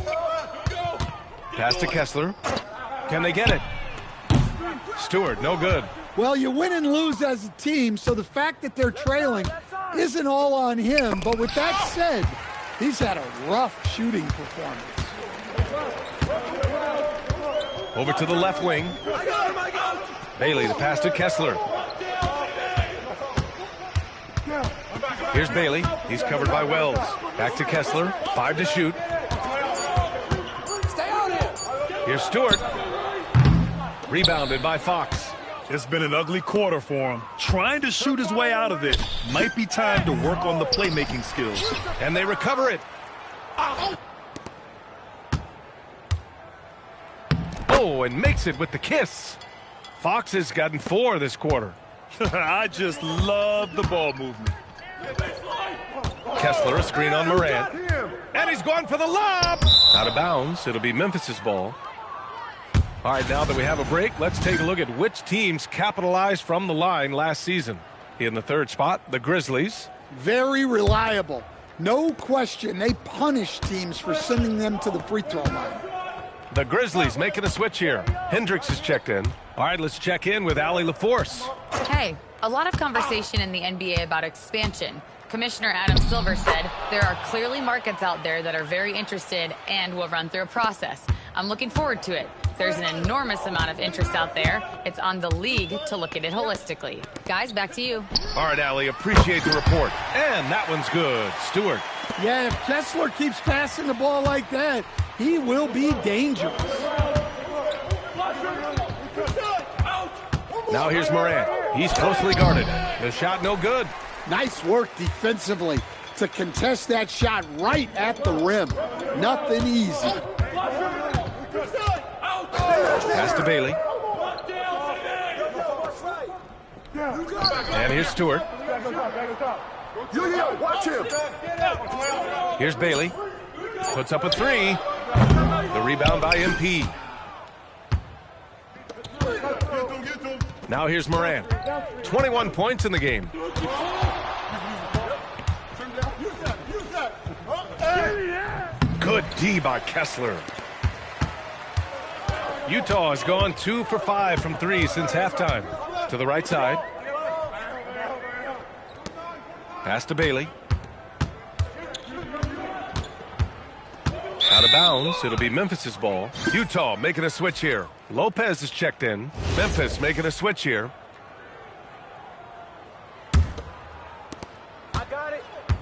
Pass to Kessler. Can they get it? Stewart, no good. Well, you win and lose as a team, so the fact that they're trailing isn't all on him. But with that said, he's had a rough shooting performance. Over to the left wing. Bailey, the pass to Kessler. Here's Bailey. He's covered by Wells. Back to Kessler. 5 to shoot. Here's Stewart. Rebounded by Fox. It's been an ugly quarter for him. Trying to shoot his way out of it. Might be time to work on the playmaking skills. And they recover it. Oh, and makes it with the kiss. Fox has gotten 4 this quarter. I just love the ball movement. Kessler, a screen on Morant. And he's going for the lob. Out of bounds. It'll be Memphis's ball. All right, now that we have a break, let's take a look at which teams capitalized from the line last season. In the third spot, the Grizzlies. Very reliable. No question, they punish teams for sending them to the free throw line. The Grizzlies making a switch here. Hendricks is checked in. All right, let's check in with Allie LaForce. Hey, a lot of conversation in the NBA about expansion. Commissioner Adam Silver said there are clearly markets out there that are very interested and will run through a process. I'm looking forward to it. There's an enormous amount of interest out there. It's on the league to look at it holistically. Guys, back to you. All right, Allie, appreciate the report. And that one's good. Stewart. Yeah, if Kessler keeps passing the ball like that, he will be dangerous. Now here's Morant. He's closely guarded. The shot no good. Nice work defensively to contest that shot right at the rim. Nothing easy. Pass to Bailey. And here's Stewart. Watch him. Here's Bailey. Puts up a 3. The rebound by MP. Now here's Morant. 21 points in the game. Good D by Kessler. Utah has gone 2 for 5 from 3 since halftime. To the right side. Pass to Bailey. Out of bounds. It'll be Memphis's ball. Utah making a switch here. Lopez is checked in. Memphis making a switch here.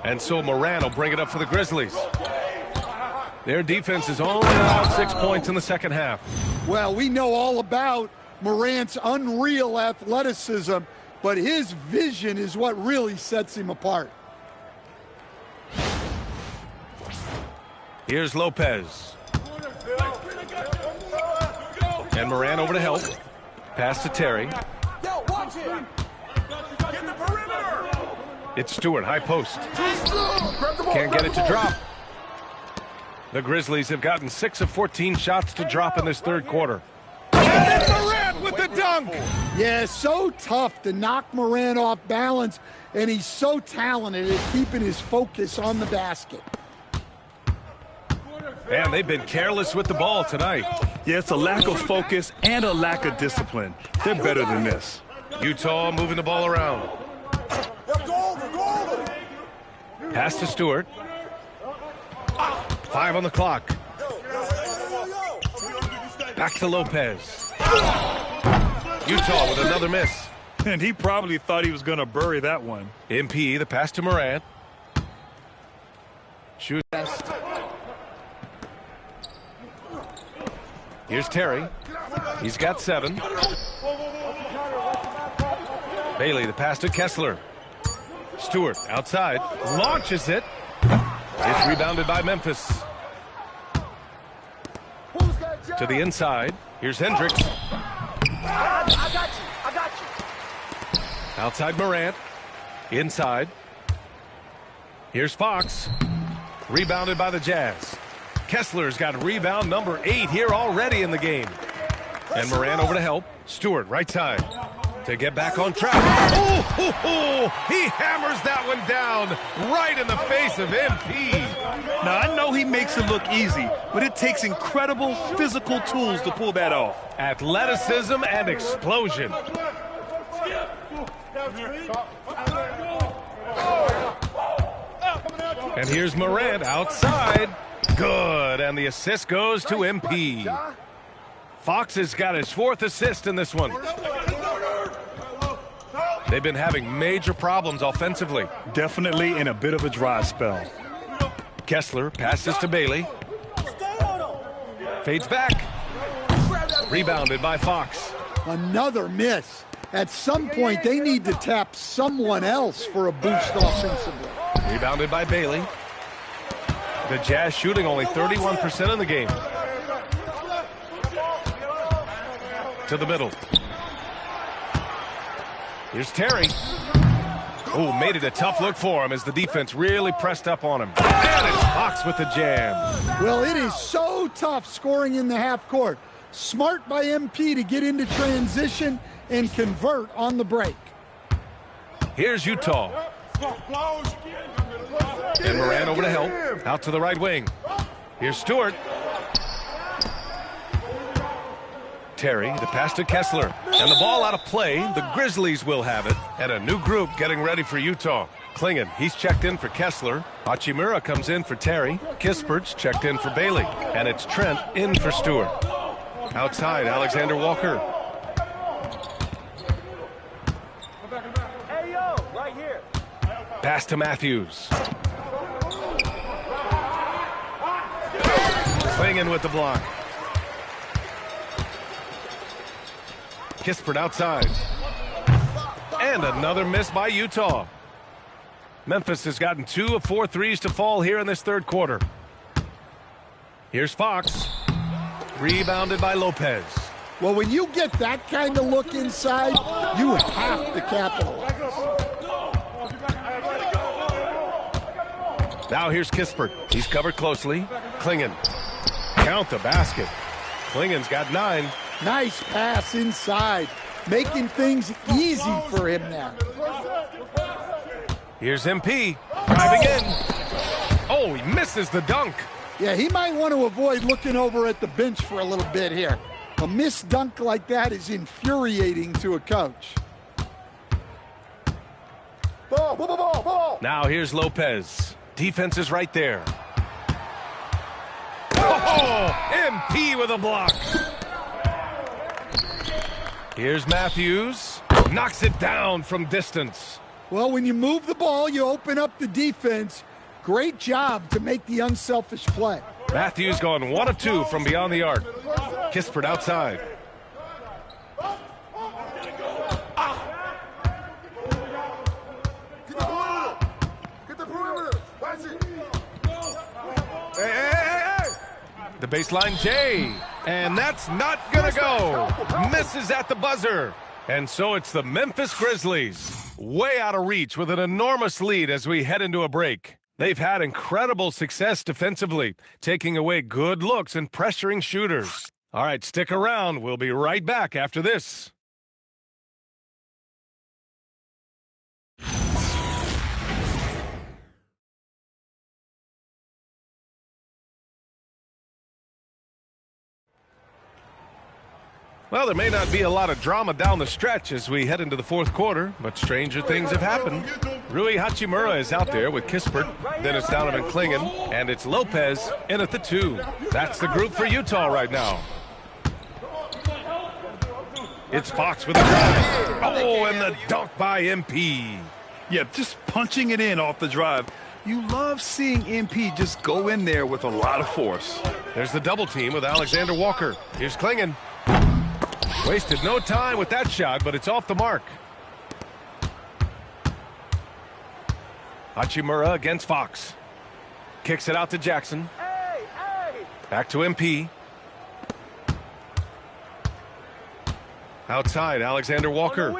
And so Moran will bring it up for the Grizzlies. Their defense is only allowed 6 points in the second half. Well, we know all about Morant's unreal athleticism, but his vision is what really sets him apart. Here's Lopez. And Moran over to help. Pass to Terry. It's Stewart, high post. Can't get it to drop. The Grizzlies have gotten 6 of 14 shots to drop in this third quarter. And Morant with the dunk! Yeah, so tough to knock Morant off balance, and he's so talented at keeping his focus on the basket. And they've been careless with the ball tonight. Yeah, it's a lack of focus and a lack of discipline. They're better than this. Utah moving the ball around. Pass to Stewart. 5 on the clock. Back to Lopez. Utah with another miss. And he probably thought he was going to bury that one. MP, the pass to Morant. Shoot. Here's Terry. He's got 7. Bailey, the pass to Kessler. Stewart outside. Launches it. It's rebounded by Memphis. To the inside. Here's Hendricks. I got you. Outside Morant. Inside. Here's Fox. Rebounded by the Jazz. Kessler's got rebound number 8 here already in the game. And Morant over to help. Stewart, right side. To get back on track. He hammers that one down right in the face of MP. Now, I know he makes it look easy, but it takes incredible physical tools to pull that off. Athleticism and explosion. And here's Morant outside. Good, and the assist goes to MP. Fox has got his 4th assist in this one. They've been having major problems offensively. Definitely in a bit of a dry spell. Kessler passes to Bailey. Fades back. Rebounded by Fox. Another miss. At some point, they need to tap someone else for a boost offensively. Rebounded by Bailey. The Jazz shooting only 31% in the game. To the middle. Here's Terry. Oh, made it a tough look for him as the defense really pressed up on him. And it's Fox with the jam. Well, it is so tough scoring in the half court. Smart by MP to get into transition and convert on the break. Here's Utah. And Moran over to help. Out to the right wing. Here's Stewart. Terry, the pass to Kessler. And the ball out of play. The Grizzlies will have it. And a new group getting ready for Utah. Klingon, he's checked in for Kessler. Hachimura comes in for Terry. Kispert's checked in for Bailey. And it's Trent in for Stewart. Outside, Alexander Walker. Hey, yo, right here. Pass to Matthews. Klingon with the block. Kispert outside. And another miss by Utah. Memphis has gotten 2 of 4 threes to fall here in this third quarter. Here's Fox. Rebounded by Lopez. Well, when you get that kind of look inside, you have to capitalize. Now here's Kispert. He's covered closely. Klingon. Count the basket. Klingon's got 9. Nice pass inside, making things easy for him now. Here's MP, driving in. Oh, he misses the dunk. Yeah, he might want to avoid looking over at the bench for a little bit here. A missed dunk like that is infuriating to a coach. Now here's Lopez. Defense is right there. Oh, MP with a block. Here's Matthews. Knocks it down from distance. Well, when you move the ball, you open up the defense. Great job to make the unselfish play. Matthews going 1 of 2 from beyond the arc. Kispert outside. The baseline J, and that's not gonna go. Misses at the buzzer. And so it's the Memphis Grizzlies, way out of reach with an enormous lead as we head into a break. They've had incredible success defensively, taking away good looks and pressuring shooters. All right, stick around. We'll be right back after this. Well, there may not be a lot of drama down the stretch as we head into the fourth quarter, but stranger things have happened. Rui Hachimura is out there with Kispert. Then it's Donovan Clingan, and it's Lopez in at the 2. That's the group for Utah right now. It's Fox with the drive. Oh, and the dunk by MP. Yeah, just punching it in off the drive. You love seeing MP just go in there with a lot of force. There's the double team with Alexander Walker. Here's Clingan. Wasted no time with that shot, but it's off the mark. Hachimura against Fox. Kicks it out to Jackson. Back to MP. Outside, Alexander Walker.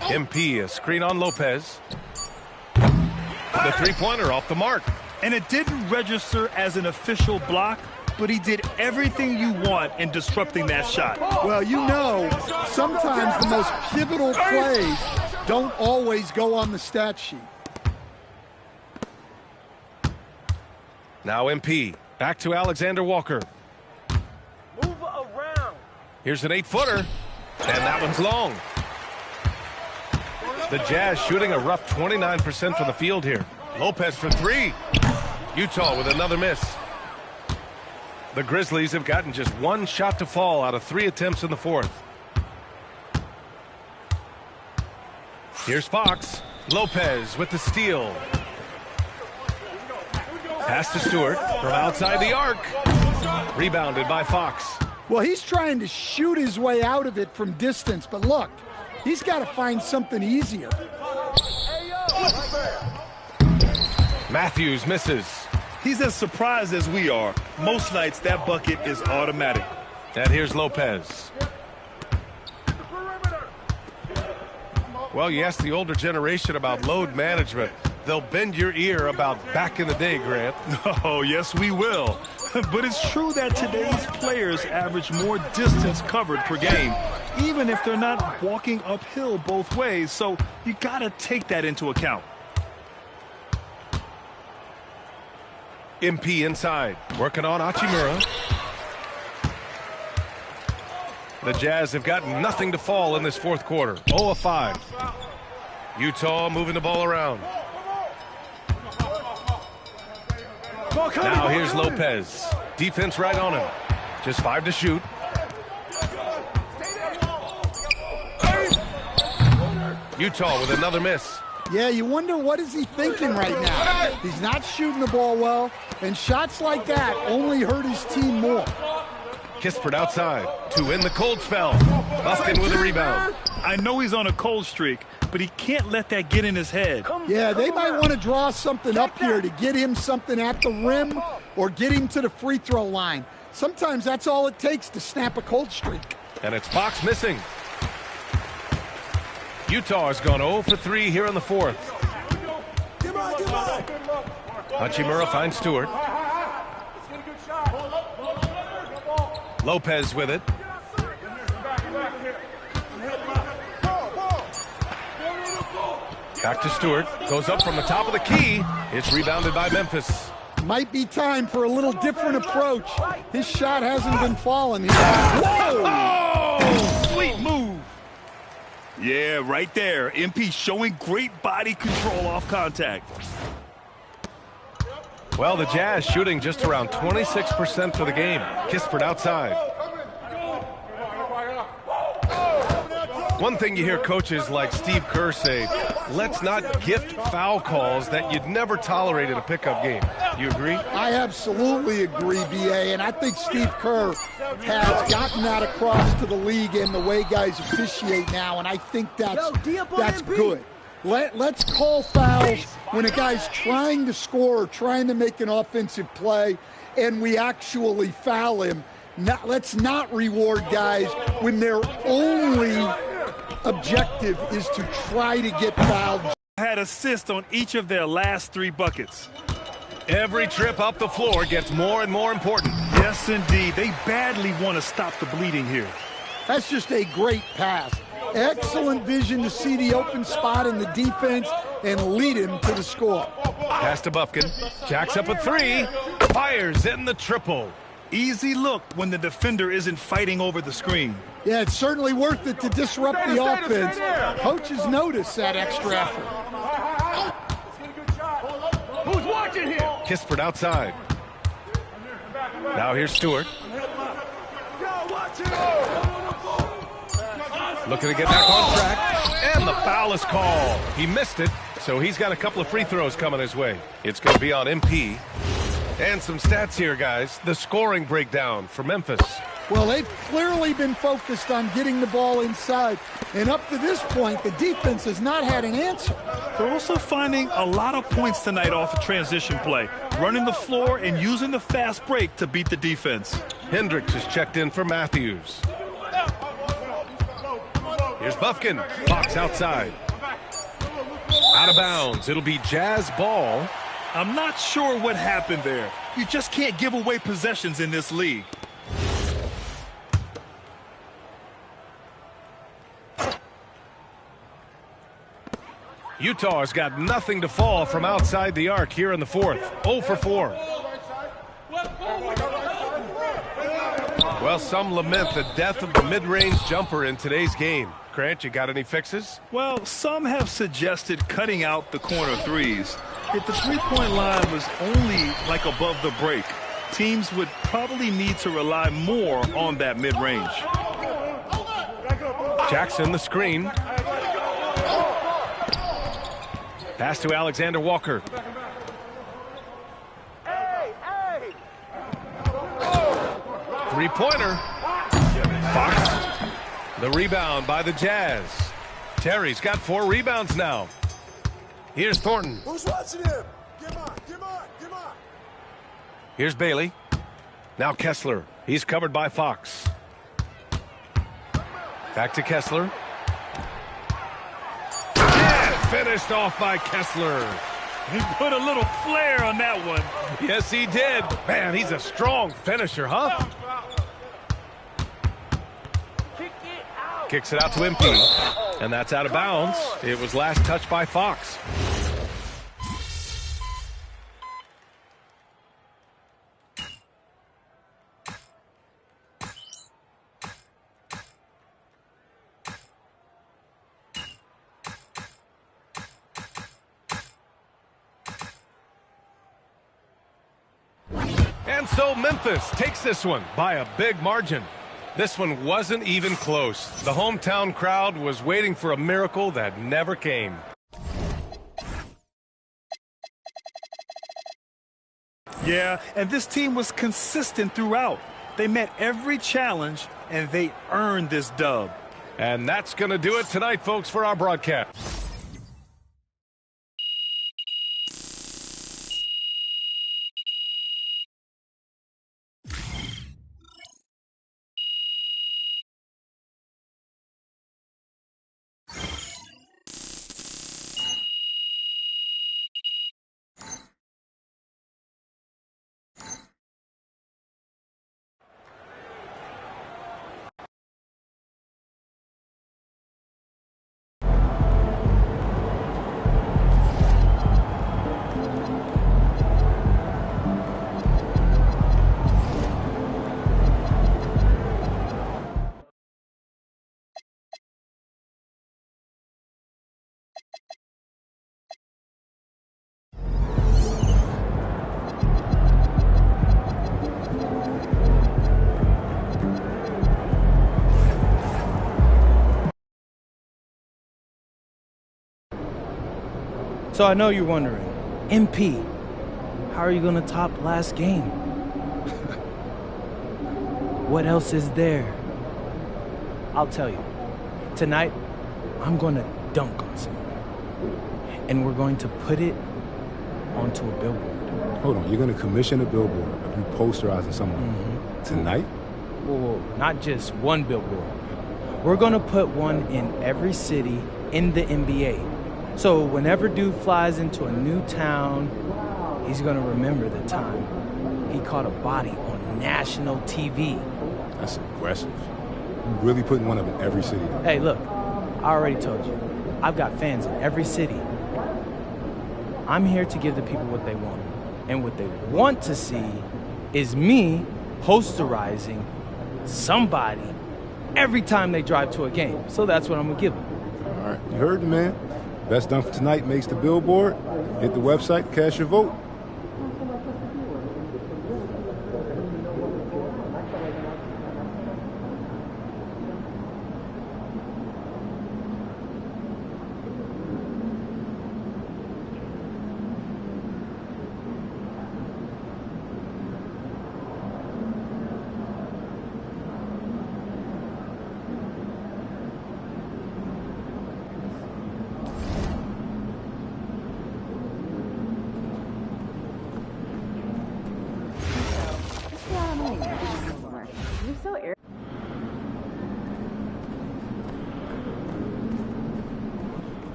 MP, a screen on Lopez. The three-pointer off the mark. And it didn't register as an official block, but he did everything you want in disrupting that shot. Well, you know, sometimes the most pivotal plays don't always go on the stat sheet. Now MP, back to Alexander Walker. Move around. Here's an 8-footer, and that one's long. The Jazz shooting a rough 29% from the field here. Lopez for 3. Utah with another miss. The Grizzlies have gotten just 1 shot to fall out of 3 attempts in the fourth. Here's Fox. Lopez with the steal. Pass to Stewart from outside the arc. Rebounded by Fox. Well, he's trying to shoot his way out of it from distance, but look, he's got to find something easier. Matthews misses. He's as surprised as we are. Most nights, that bucket is automatic. And here's Lopez. Well, you ask the older generation about load management. They'll bend your ear about back in the day, Grant. Oh, yes, we will. But it's true that today's players average more distance covered per game, even if they're not walking uphill both ways. So you got to take that into account. MP inside, working on Hachimura. The Jazz have got nothing to fall in this fourth quarter. 0 of 5. Utah moving the ball around. Now here's Lopez. Defense right on him. Just 5 to shoot. Utah with another miss. Yeah, you wonder what is he thinking right now. He's not shooting the ball well, and shots like that only hurt his team more. Kispert outside to win the cold spell. Buskin with a rebound. I know he's on a cold streak, but he can't let that get in his head. Yeah, they might want to draw something up here to get him something at the rim or get him to the free throw line. Sometimes that's all it takes to snap a cold streak. And it's Fox missing. Utah has gone 0 for 3 here in the fourth. Hachimura finds Stewart. Lopez with it. Back to Stewart. Goes up from the top of the key. It's rebounded by Memphis. Might be time for a little different approach. His shot hasn't been falling. Whoa! Oh, sweet move. Yeah, right there. MP showing great body control off contact. Well, the Jazz shooting just around 26% for the game. Kispert outside. One thing you hear coaches like Steve Kerr say, let's not gift foul calls that you'd never tolerate in a pickup game. You agree? I absolutely agree, B.A., and I think Steve Kerr has gotten that across to the league and the way guys officiate now, and I think that's good. Let's call fouls when a guy's trying to score or trying to make an offensive play and we actually foul him. Let's not reward guys when their only objective is to try to get fouled. Had assists on each of their last 3 buckets. Every trip up the floor gets more and more important. Yes, indeed. They badly want to stop the bleeding here. That's just a great pass. Excellent vision to see the open spot in the defense and lead him to the score. Pass to Bufkin. Jacks up a 3. Fires in the triple. Easy look when the defender isn't fighting over the screen. Yeah, it's certainly worth it to disrupt the offense. Coaches notice that extra effort. Who's watching here? Kispert outside. Now here's Stewart. Looking to get back on track. And the foul is called. He missed it, so he's got a couple of free throws coming his way. It's going to be on MP. And some stats here, guys. The scoring breakdown for Memphis. Well, they've clearly been focused on getting the ball inside. And up to this point, the defense has not had an answer. They're also finding a lot of points tonight off of transition play, running the floor and using the fast break to beat the defense. Hendricks is checked in for Matthews. Here's Bufkin. Fox outside. Out of bounds. It'll be Jazz ball. I'm not sure what happened there. You just can't give away possessions in this league. Utah has got nothing to fall from outside the arc here in the fourth. 0 for 4. Well, some lament the death of the mid-range jumper in today's game. Grant, you got any fixes? Well, some have suggested cutting out the corner threes. If the three-point line was only like above the break, teams would probably need to rely more on that mid-range. Jackson the screen. Pass to Alexander Walker. Three-pointer. Fox. The rebound by the Jazz. Terry's got 4 rebounds now. Here's Thornton. Who's watching him? Get on, get on, get on. Here's Bailey. Now Kessler. He's covered by Fox. Back to Kessler. And finished off by Kessler. He put a little flair on that one. Yes, he did. Man, he's a strong finisher, huh? Kicks it out to MP. And that's out of bounds. It was last touched by Fox. And so Memphis takes this one by a big margin. This one wasn't even close. The hometown crowd was waiting for a miracle that never came. Yeah, and this team was consistent throughout. They met every challenge, and they earned this dub. And that's going to do it tonight, folks, for our broadcast. So I know you're wondering, MP, how are you going to top last game? What else is there? I'll tell you. Tonight, I'm going to dunk on someone. And we're going to put it onto a billboard. Hold on, you're going to commission a billboard of you posterizing someone tonight? Whoa, not just one billboard. We're going to put one in every city in the NBA. So whenever dude flies into a new town, he's going to remember the time he caught a body on national TV. That's aggressive. You really putting one up in every city. Hey, look, I already told you. I've got fans in every city. I'm here to give the people what they want. And what they want to see is me posterizing somebody every time they drive to a game. So that's what I'm going to give them. All right, you heard the man. Best done for tonight makes the billboard. Hit the website, cast your vote.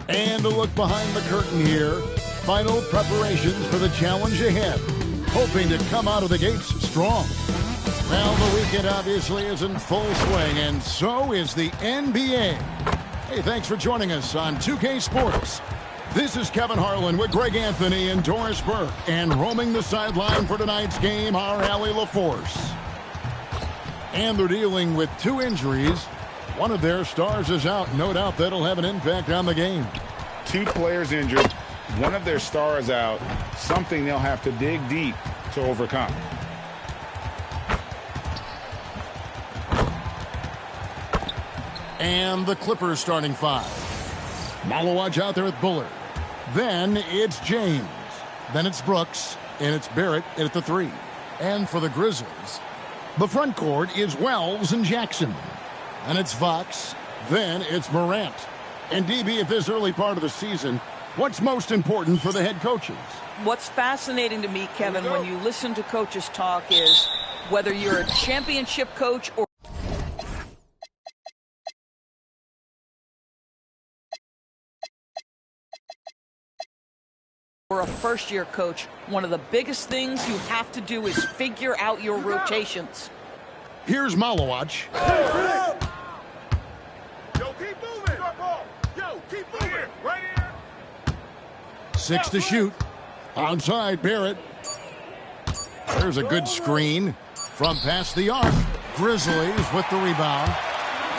And a look behind the curtain here. Final preparations for the challenge ahead. Hoping to come out of the gates strong. Well, the weekend obviously is in full swing, and so is the NBA. Hey, thanks for joining us on 2K Sports. This is Kevin Harlan with Greg Anthony and Doris Burke. And roaming the sideline for tonight's game, our Allie LaForce. And they're dealing with 2 injuries. One of their stars is out. No doubt that'll have an impact on the game. 2 players injured. One of their stars out. Something they'll have to dig deep to overcome. And the Clippers starting 5. Malawaj out there at Bullard. Then it's James. Then it's Brooks. And it's Barrett at the 3. And for the Grizzlies, the front court is Wells and Jackson. And it's Fox. Then it's Morant. And DB, at this early part of the season, what's most important for the head coaches? What's fascinating to me, Kevin, when you listen to coaches talk is whether you're a championship coach or a first-year coach, one of the biggest things you have to do is figure out your rotations. Here's Malawaj. Yo, keep moving. Yo, keep moving. Right here. 6 to shoot. Onside, Barrett. There's a good screen from past the arc. Grizzlies with the rebound.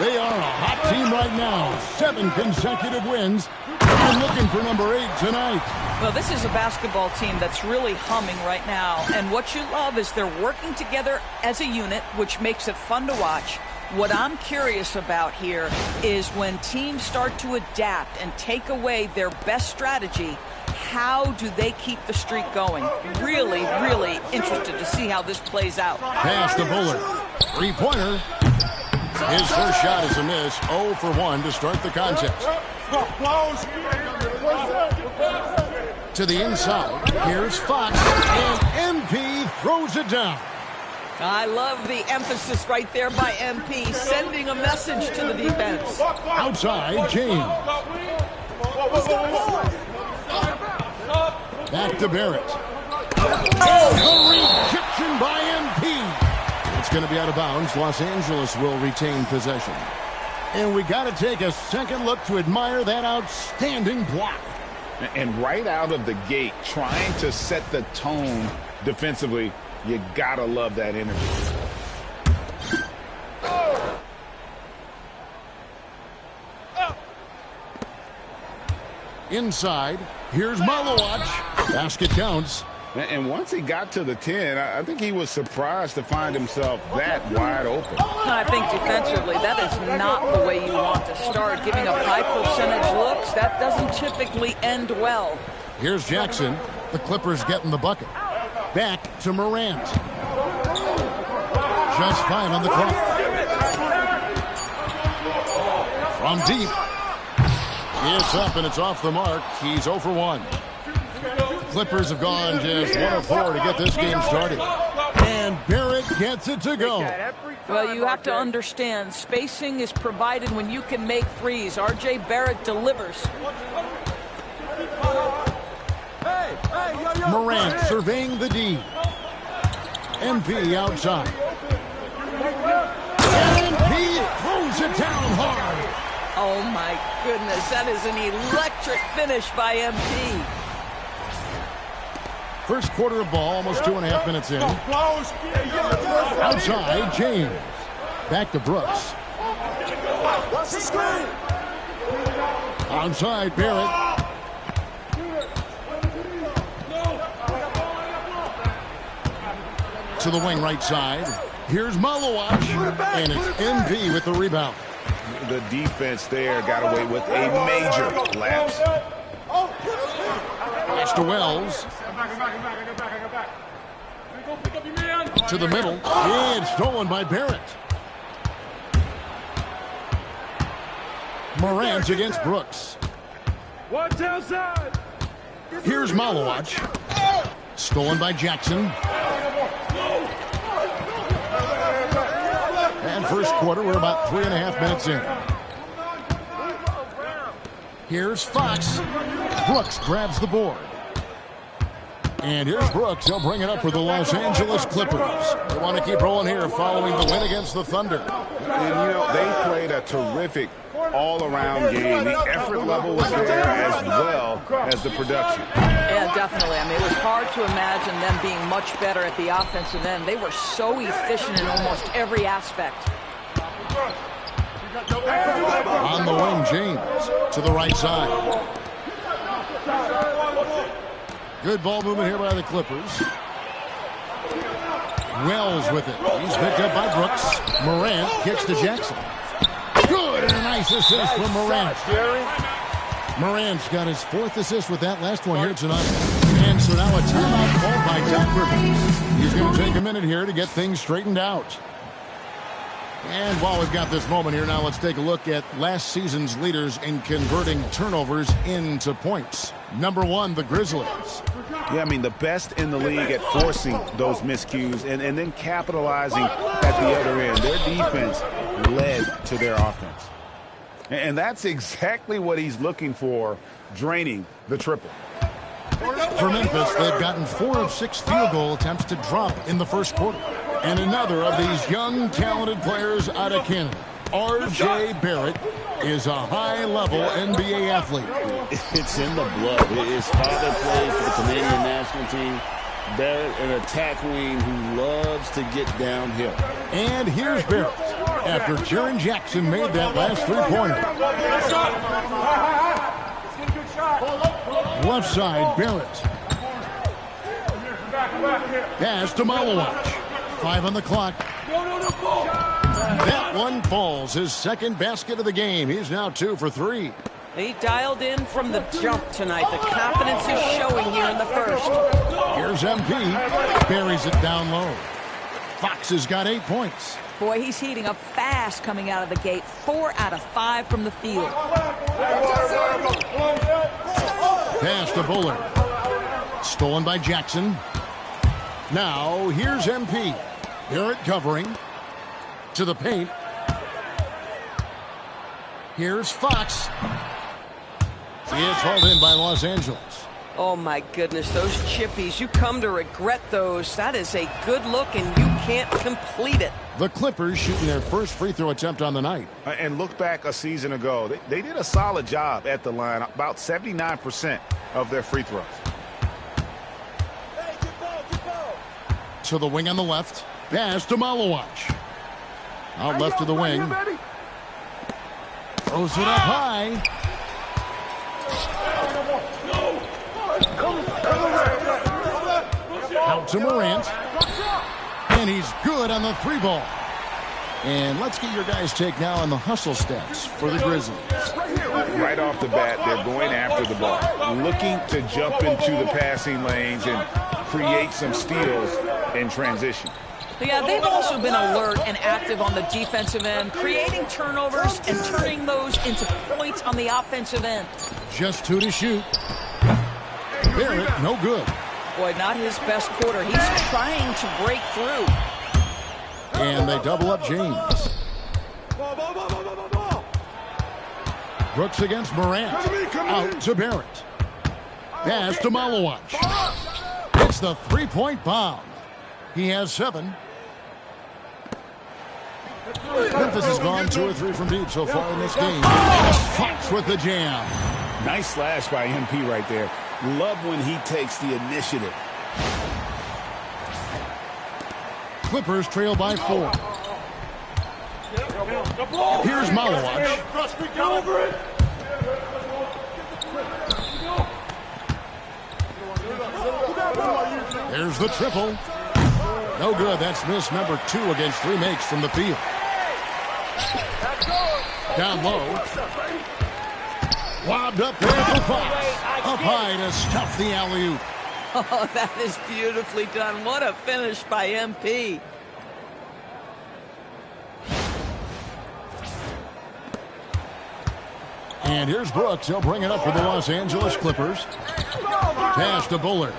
They are a hot team right now. 7 consecutive wins. And looking for number 8 tonight. Well, this is a basketball team that's really humming right now. And what you love is they're working together as a unit, which makes it fun to watch. What I'm curious about here is when teams start to adapt and take away their best strategy, how do they keep the streak going? Really, really interested to see how this plays out. Pass to Bullard. 3-pointer. His first shot is a miss. 0 for 1 to start the contest. To the inside. Here's Fox. And MP throws it down. I love the emphasis right there by MP, sending a message to the defense. Outside, James. Back to Barrett. Oh, the rejection by MP. It's going to be out of bounds. Los Angeles will retain possession. And we got to take a second look to admire that outstanding block. And right out of the gate, trying to set the tone defensively, you got to love that energy. Inside, here's Malowacz. Basket counts. And once he got to the 10, I think he was surprised to find himself that wide open. I think defensively, that is not the way you want to start. Giving up high percentage looks, that doesn't typically end well. Here's Jackson. The Clippers getting the bucket. Back to Morant. Just 5 on the clock. From deep. It's up and it's off the mark. He's 0 for 1. Clippers have gone just 1 of 4 to get this game started. And Barrett gets it to go. Well, you have to understand, spacing is provided when you can make threes. R.J. Barrett delivers. Morant surveying the D. MP outside. MP throws it down hard. Oh, my goodness. That is an electric finish by MP. First quarter of ball, almost 2.5 minutes in. Outside, James. Back to Brooks. Outside, Barrett. To the wing right side. Here's Malowacz. And it's MP with the rebound. The defense there got away with a major lapse. Pass to Wells. To the middle. And stolen by Barrett. Morant against Brooks. Watch outside. Here's Malowacz. Stolen by Jackson. And first quarter, we're about 3.5 minutes in. Here's Fox. Brooks grabs the board. And here's Brooks. He'll bring it up for the Los Angeles Clippers. They want to keep rolling here following the win against the Thunder. And, you know, they played a terrific all-around game. The effort level was there as well as the production. Yeah, definitely. I mean, it was hard to imagine them being much better at the offensive end. They were so efficient in almost every aspect. On the wing, James to the right side. Good ball movement here by the Clippers. Wells with it. He's picked up by Brooks. Morant kicks to Jackson. Good, and a nice assist from Morant. Morant's got his 4th assist with that last one here tonight. And so now a timeout called by Doc Rivers. He's going to take a minute here to get things straightened out. And while we've got this moment here, now let's take a look at last season's leaders in converting turnovers into points. Number 1, the Grizzlies. Yeah, I mean, the best in the league at forcing those miscues and then capitalizing at the other end. Their defense led to their offense. And that's exactly what he's looking for, draining the triple. For Memphis, they've gotten 4 of 6 field goal attempts to drop in the first quarter. And another of these young, talented players out of Canada, R.J. Barrett, is a high-level NBA athlete. It's in the blood. His father played for the Canadian national team. Barrett, an attack wing who loves to get downhill. And here's Barrett after Jaren Jackson made that last three-pointer. Left side, Barrett. Pass to Malowacz. 5 on the clock. That one falls. His second basket of the game. He's now 2 for 3. He dialed in from the jump tonight. The confidence is showing here in the first. Here's MP. Buries it down low. Fox has got 8 points. Boy, he's heating up fast coming out of the gate. 4 out of 5 from the field. Pass to Bullard. Stolen by Jackson. Now, here's MP. Barrett covering. To the paint. Here's Fox. He is hauled in by Los Angeles. Oh, my goodness, those chippies, you come to regret those. That is a good look, and you can't complete it. The Clippers shooting their first free throw attempt on the night. And look back a season ago. They did a solid job at the line, about 79% of their free throws. To the wing on the left. Pass to Malawach. Out left to the wing. Throws it up high. Out to Morant. And he's good on the 3-ball. And let's get your guys' take now on the hustle stats for the Grizzlies. Right off the bat, they're going after the ball, looking to jump into the passing lanes and create some steals in transition. Yeah, they've also been alert and active on the defensive end, creating turnovers and turning those into points on the offensive end. Just 2 to shoot. Barrett, no good. Boy, not his best quarter. He's trying to break through. And they double up James. Brooks against Morant. Out to Barrett. Pass to Malawach. It's the 3-point bomb. He has 7. Memphis has gone 2 or 3 from deep so far in this game. Fox with the jam. Nice slash by MP right there. Love when he takes the initiative. Clippers trail by 4. Here's Malawach. There's the triple. No good. That's miss number 2 against 3 makes from the field. Down low. Lobbed up there for Fox. Up high to stuff the alley-oop. Oh, that is beautifully done. What a finish by MP. And here's Brooks. He'll bring it up for the Los Angeles Clippers. Pass to Bullard.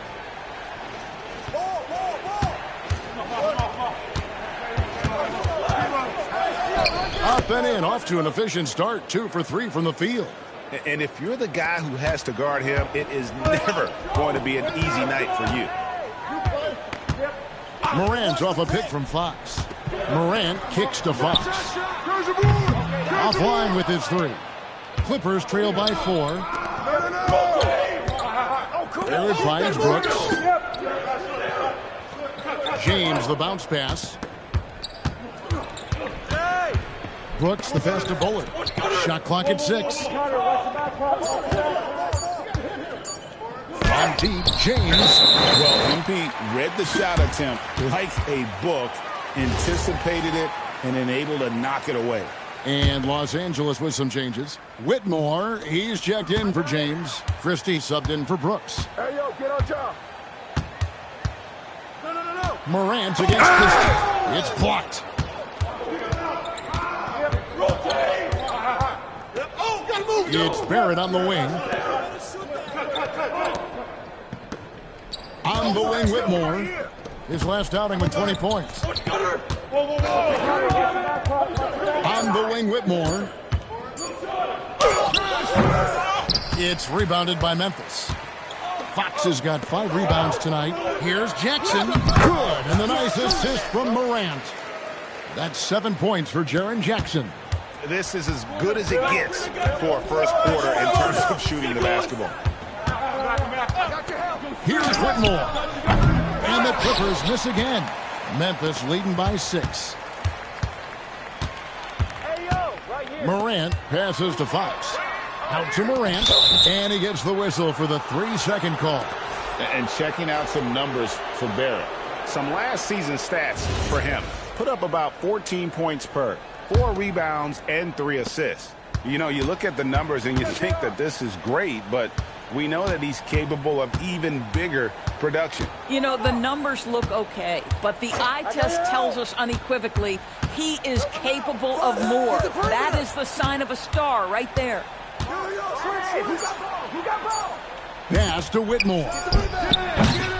Up and in, off to an efficient start. 2 for 3 from the field. And if you're the guy who has to guard him, it is never going to be an easy night for you. Morant's off a pick from Fox. Morant kicks to Fox. Offline with his 3. Clippers trail by 4. Barrett finds Brooks. James, the bounce pass. Brooks, the pass to Bullard. Shot clock at 6. On deep, James. Well, MP read the shot attempt like a book, anticipated it, and then able to knock it away. And Los Angeles with some changes. Whitmore, he's checked in for James. Christie subbed in for Brooks. Hey, yo, get on job. No. Morant against Christie. It's blocked. It's Barrett on the wing. On the wing, Whitmore. His last outing with 20 points. On the wing, Whitmore. It's rebounded by Memphis. Fox has got 5 rebounds tonight. Here's Jackson. Good. And the nice assist from Morant. That's 7 points for Jaren Jackson. This is as good as it gets for a first quarter in terms of shooting the basketball. Here's Whitmore. And the Clippers miss again. Memphis leading by 6. Morant passes to Fox. Out to Morant. And he gets the whistle for the 3-second call. And checking out some numbers for Barrett. Some last season stats for him. Put up about 14 points per. 4 rebounds and 3 assists. You know, you look at the numbers and you think that this is great, but we know that he's capable of even bigger production. You know, the numbers look okay, but the eye test tells us unequivocally he is capable of more. That is the sign of a star right there. Pass to Whitmore.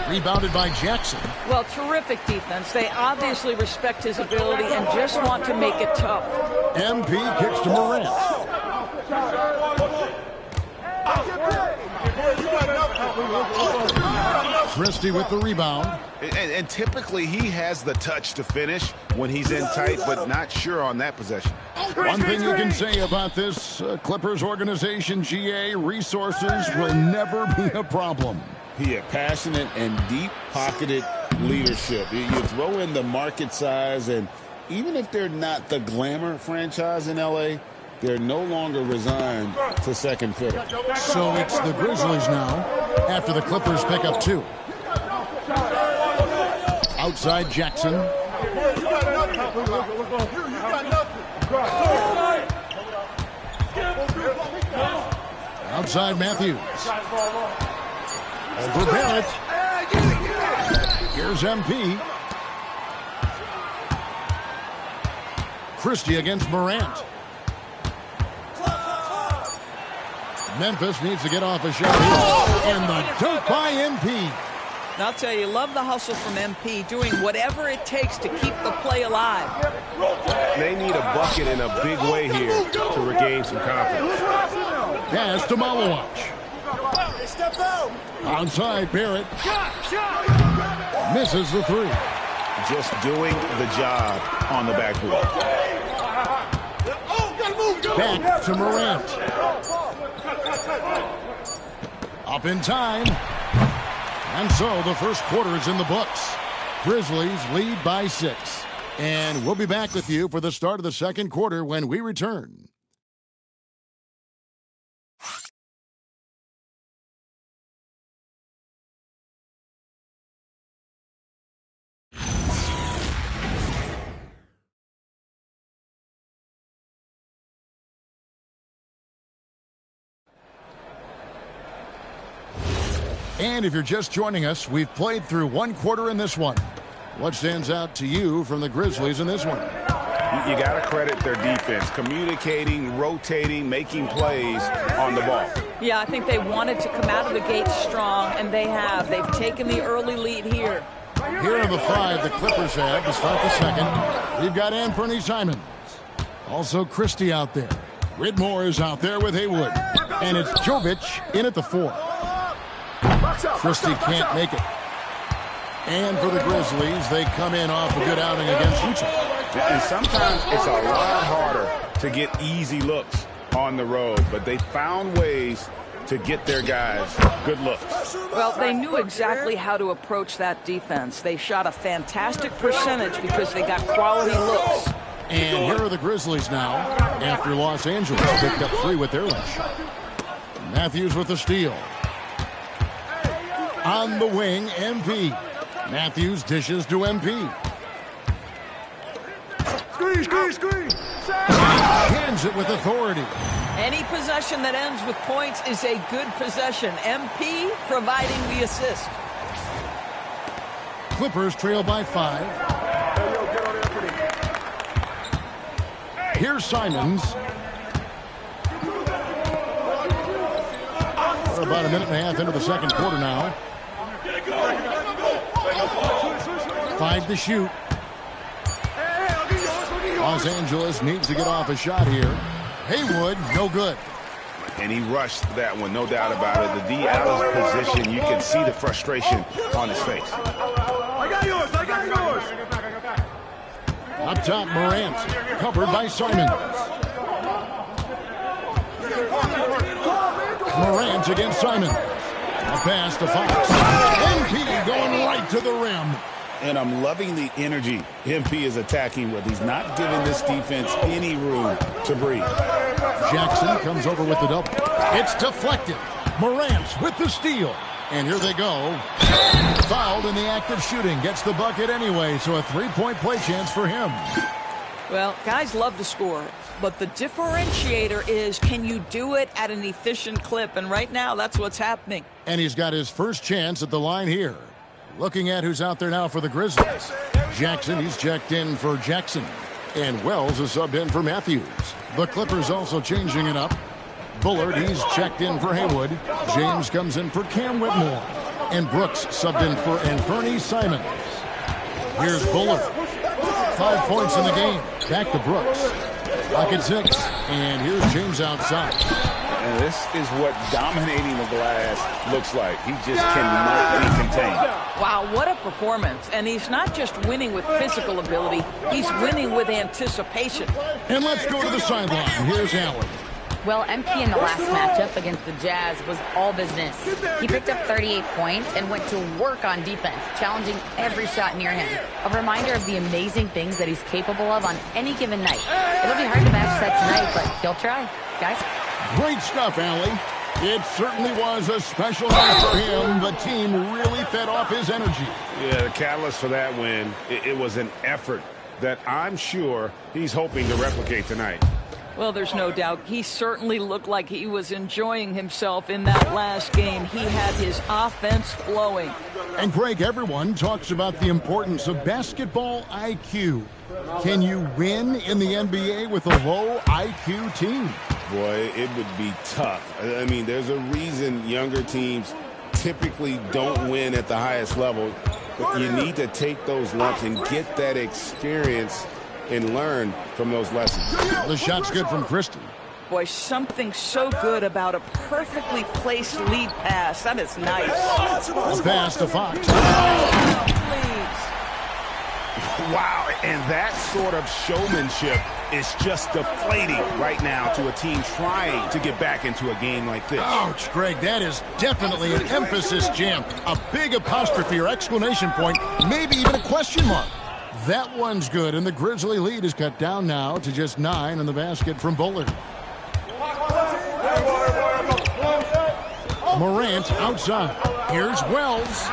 Rebounded by Jackson. Well, terrific defense. They obviously respect his ability and just want to make it tough. MP kicks to Morant. Christie with the rebound. And typically he has the touch to finish when he's in tight, but not sure on that possession. One thing you can say about this Clippers organization, GA, resources will never be a problem. He had passionate and deep-pocketed leadership. You throw in the market size, and even if they're not the glamour franchise in L.A., they're no longer resigned to second fiddle. So it's the Grizzlies now after the Clippers pick up 2. Outside Jackson. Outside Matthews. Over Barrett. Here's MP. Christie against Morant. Memphis needs to get off a shot here. And the dunk by MP. And I'll tell you, love the hustle from MP, doing whatever it takes to keep the play alive. They need a bucket in a big way here to regain some confidence. Pass to Malawach. Outside Barrett. Misses the 3. Just doing the job on the backboard. Back to Morant. Up in time. And so the first quarter is in the books. Grizzlies lead by 6. And we'll be back with you for the start of the second quarter when we return. And if you're just joining us, we've played through one quarter in this one. What stands out to you from the Grizzlies in this one? You got to credit their defense, communicating, rotating, making plays on the ball. Yeah, I think they wanted to come out of the gate strong, and they have. They've taken the early lead here. Here are the 5 the Clippers have to start the second. We've got Anthony Simons. Also Christie out there. Whitmore is out there with Haywood. And it's Jovic in at the 4. Christie can't make it. And for the Grizzlies, they come in off a good outing against Utah. And sometimes it's a lot harder to get easy looks on the road, but they found ways to get their guys good looks. Well, they knew exactly how to approach that defense. They shot a fantastic percentage because they got quality looks. And here are the Grizzlies now after Los Angeles picked up 3 with their last shot. Matthews with the steal. On the wing, MP. Matthews dishes to MP. Screen. Hands it with authority. Any possession that ends with points is a good possession. MP providing the assist. Clippers trail by 5. Here's Simons. We're about a minute and a half into the second quarter now. 5 to shoot. Los Angeles needs to get off a shot here. Haywood, no good. And he rushed that one, no doubt about it. The D out of position, you can see the frustration on his face. I got yours. Up top, Morant, covered by Simons. Morant against Simons. A pass to Fox. MP going right to the rim. And I'm loving the energy MP is attacking with. He's not giving this defense any room to breathe. Jackson comes over with the double. It's deflected. Morant with the steal. And here they go. Fouled in the act of shooting. Gets the bucket anyway, so a 3-point play chance for him. Well, guys love to score, but the differentiator is, can you do it at an efficient clip? And right now, that's what's happening. And he's got his first chance at the line here. Looking at who's out there now for the Grizzlies. Jackson, he's checked in for Jackson. And Wells is subbed in for Matthews. The Clippers also changing it up. Bullard, he's checked in for Haywood. James comes in for Cam Whitmore. And Brooks subbed in for Anthony Simons. Here's Bullard. 5 points in the game. Back to Brooks. Pocket 6. And here's James outside. And this is what dominating the glass looks like. He just cannot be contained. Wow, what a performance. And he's not just winning with physical ability, he's winning with anticipation. And let's go to the sideline. Here's Allen. Well, MP in the last matchup against the Jazz was all business. He picked up 38 points and went to work on defense, challenging every shot near him. A reminder of the amazing things that he's capable of on any given night. It'll be hard to match that tonight, but he'll try. Guys? Great stuff, Allie. It certainly was a special night for him. The team really fed off his energy. Yeah, the catalyst for that win, it was an effort that I'm sure he's hoping to replicate tonight. Well, there's no doubt. He certainly looked like he was enjoying himself in that last game. He had his offense flowing. And, Greg, everyone talks about the importance of basketball IQ. Can you win in the NBA with a low IQ team? Boy, it would be tough. I mean, there's a reason younger teams typically don't win at the highest level. But you need to take those lumps and get that experience and learn from those lessons. The shot's good from Christie. Boy, something so good about a perfectly placed lead pass. That is nice. A pass to Fox. Wow, and that sort of showmanship is just deflating right now to a team trying to get back into a game like this. Ouch, Greg, that is definitely an emphasis jam. A big apostrophe or exclamation point, maybe even a question mark. That one's good, and the Grizzly lead is cut down now to just 9 in the basket from Bullard. Morant outside. Here's Wells.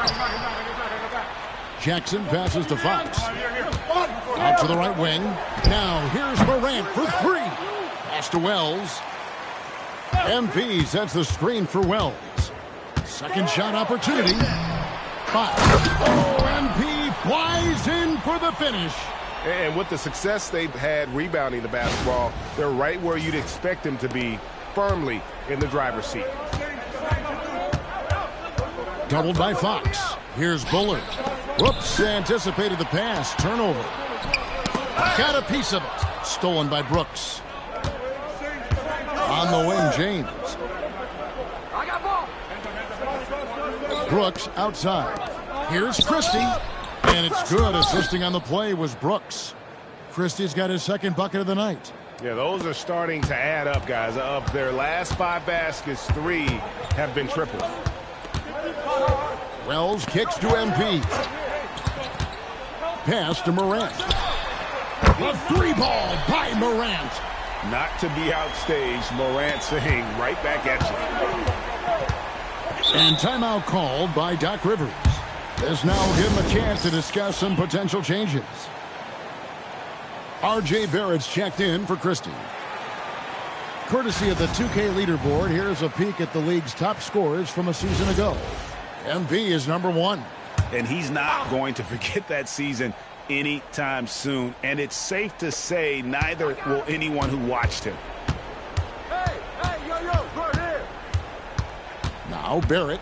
Jackson passes to Fox. Out to the right wing. Now here's Morant for 3. Pass to Wells. MP sets the screen for Wells. Second shot opportunity. Fox. MP flies in for the finish. And with the success they've had rebounding the basketball, they're right where you'd expect them to be, firmly in the driver's seat. Doubled by Fox. Here's Bullard. Whoops, anticipated the pass. Turnover. Got a piece of it. Stolen by Brooks. On the wing, James. Brooks outside. Here's Christie. And it's good. Assisting on the play was Brooks. Christie's got his second bucket of the night. Yeah, those are starting to add up, guys. Of their last 5 baskets, 3 have been triples. Wells kicks to MP. Pass to Morant. A 3-ball by Morant. Not to be outstaged, Morant saying right back at you. And timeout called by Doc Rivers. This now will give him a chance to discuss some potential changes. R.J. Barrett's checked in for Christie. Courtesy of the 2K leaderboard, here's a peek at the league's top scorers from a season ago. MP is number 1. And he's not going to forget that season anytime soon. And it's safe to say neither will anyone who watched him. Now Barrett,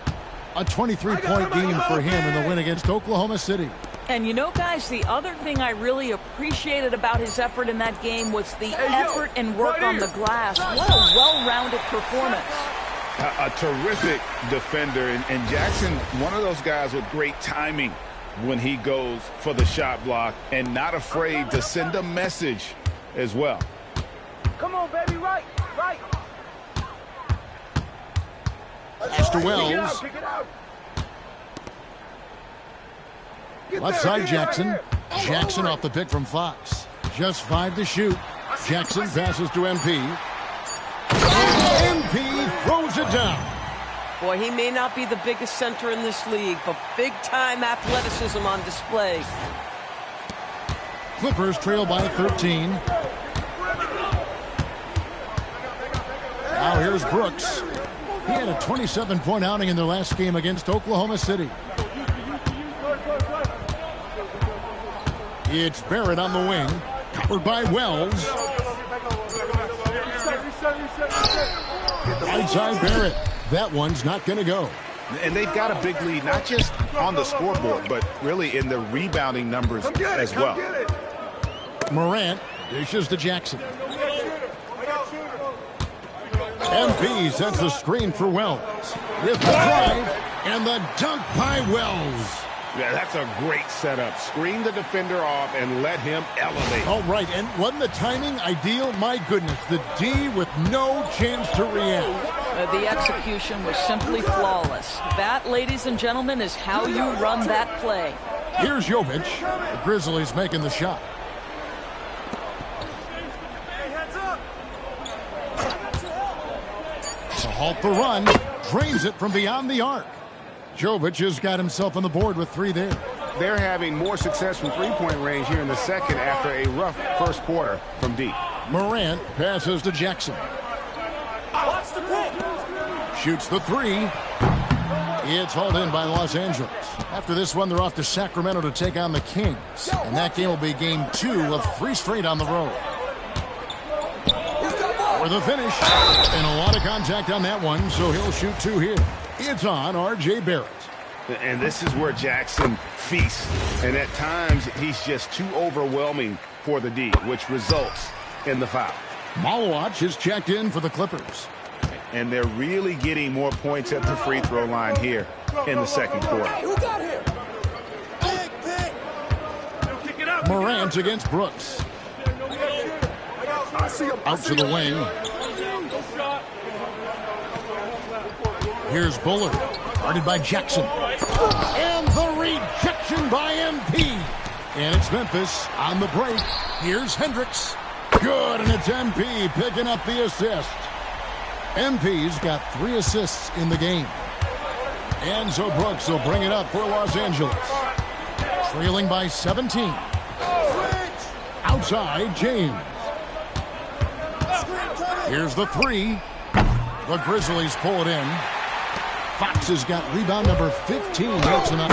a 23-point game for him in the win against Oklahoma City. And you know, guys, the other thing I really appreciated about his effort in that game was the effort and work on the glass. What a well-rounded performance. A terrific defender. And Jackson, one of those guys with great timing when he goes for the shot block and not afraid to send a message as well. Come on, baby, right. Pass to Wells. Left side Jackson. Jackson off the pick from Fox. Just 5 to shoot. Jackson passes to MP. MP throws it down. Boy, he may not be the biggest center in this league, but big-time athleticism on display. Clippers trail by 13. Now here's Brooks. He had a 27-point outing in their last game against Oklahoma City. It's Barrett on the wing. Covered by Wells. Outside Barrett. That one's not going to go. And they've got a big lead, not just on the scoreboard, but really in the rebounding numbers as well. Morant dishes to Jackson. MP sets the screen for Wells. With the drive and the dunk by Wells. Yeah, that's a great setup. Screen the defender off and let him elevate. All right, and wasn't the timing ideal? My goodness, the D with no chance to react. The execution was simply flawless. That, ladies and gentlemen, is how you run that play. Here's Jovic. The Grizzlies making the shot. To halt the run, drains it from beyond the arc. Jovic has got himself on the board with 3 there. They're having more success from three-point range here in the second after a rough first quarter from deep. Morant passes to Jackson. Shoots the 3. It's hauled in by Los Angeles. After this one, they're off to Sacramento to take on the Kings. And that game will be game 2 of 3 straight on the road. For the finish. And a lot of contact on that one, so he'll shoot 2 here. It's on R.J. Barrett. And this is where Jackson feasts. And at times, he's just too overwhelming for the D, which results in the foul. Malawach is checked in for the Clippers. And they're really getting more points at the free throw line here in the second quarter. Morant against Brooks. Out to the wing. Here's Bullard, guarded by Jackson. And the rejection by MP. And it's Memphis on the break. Here's Hendricks. Good, and it's MP picking up the assist. MP's got 3 assists in the game. And so Brooks will bring it up for Los Angeles. Trailing by 17. Outside, James. Here's the 3. The Grizzlies pull it in. Fox has got rebound number 15 here tonight.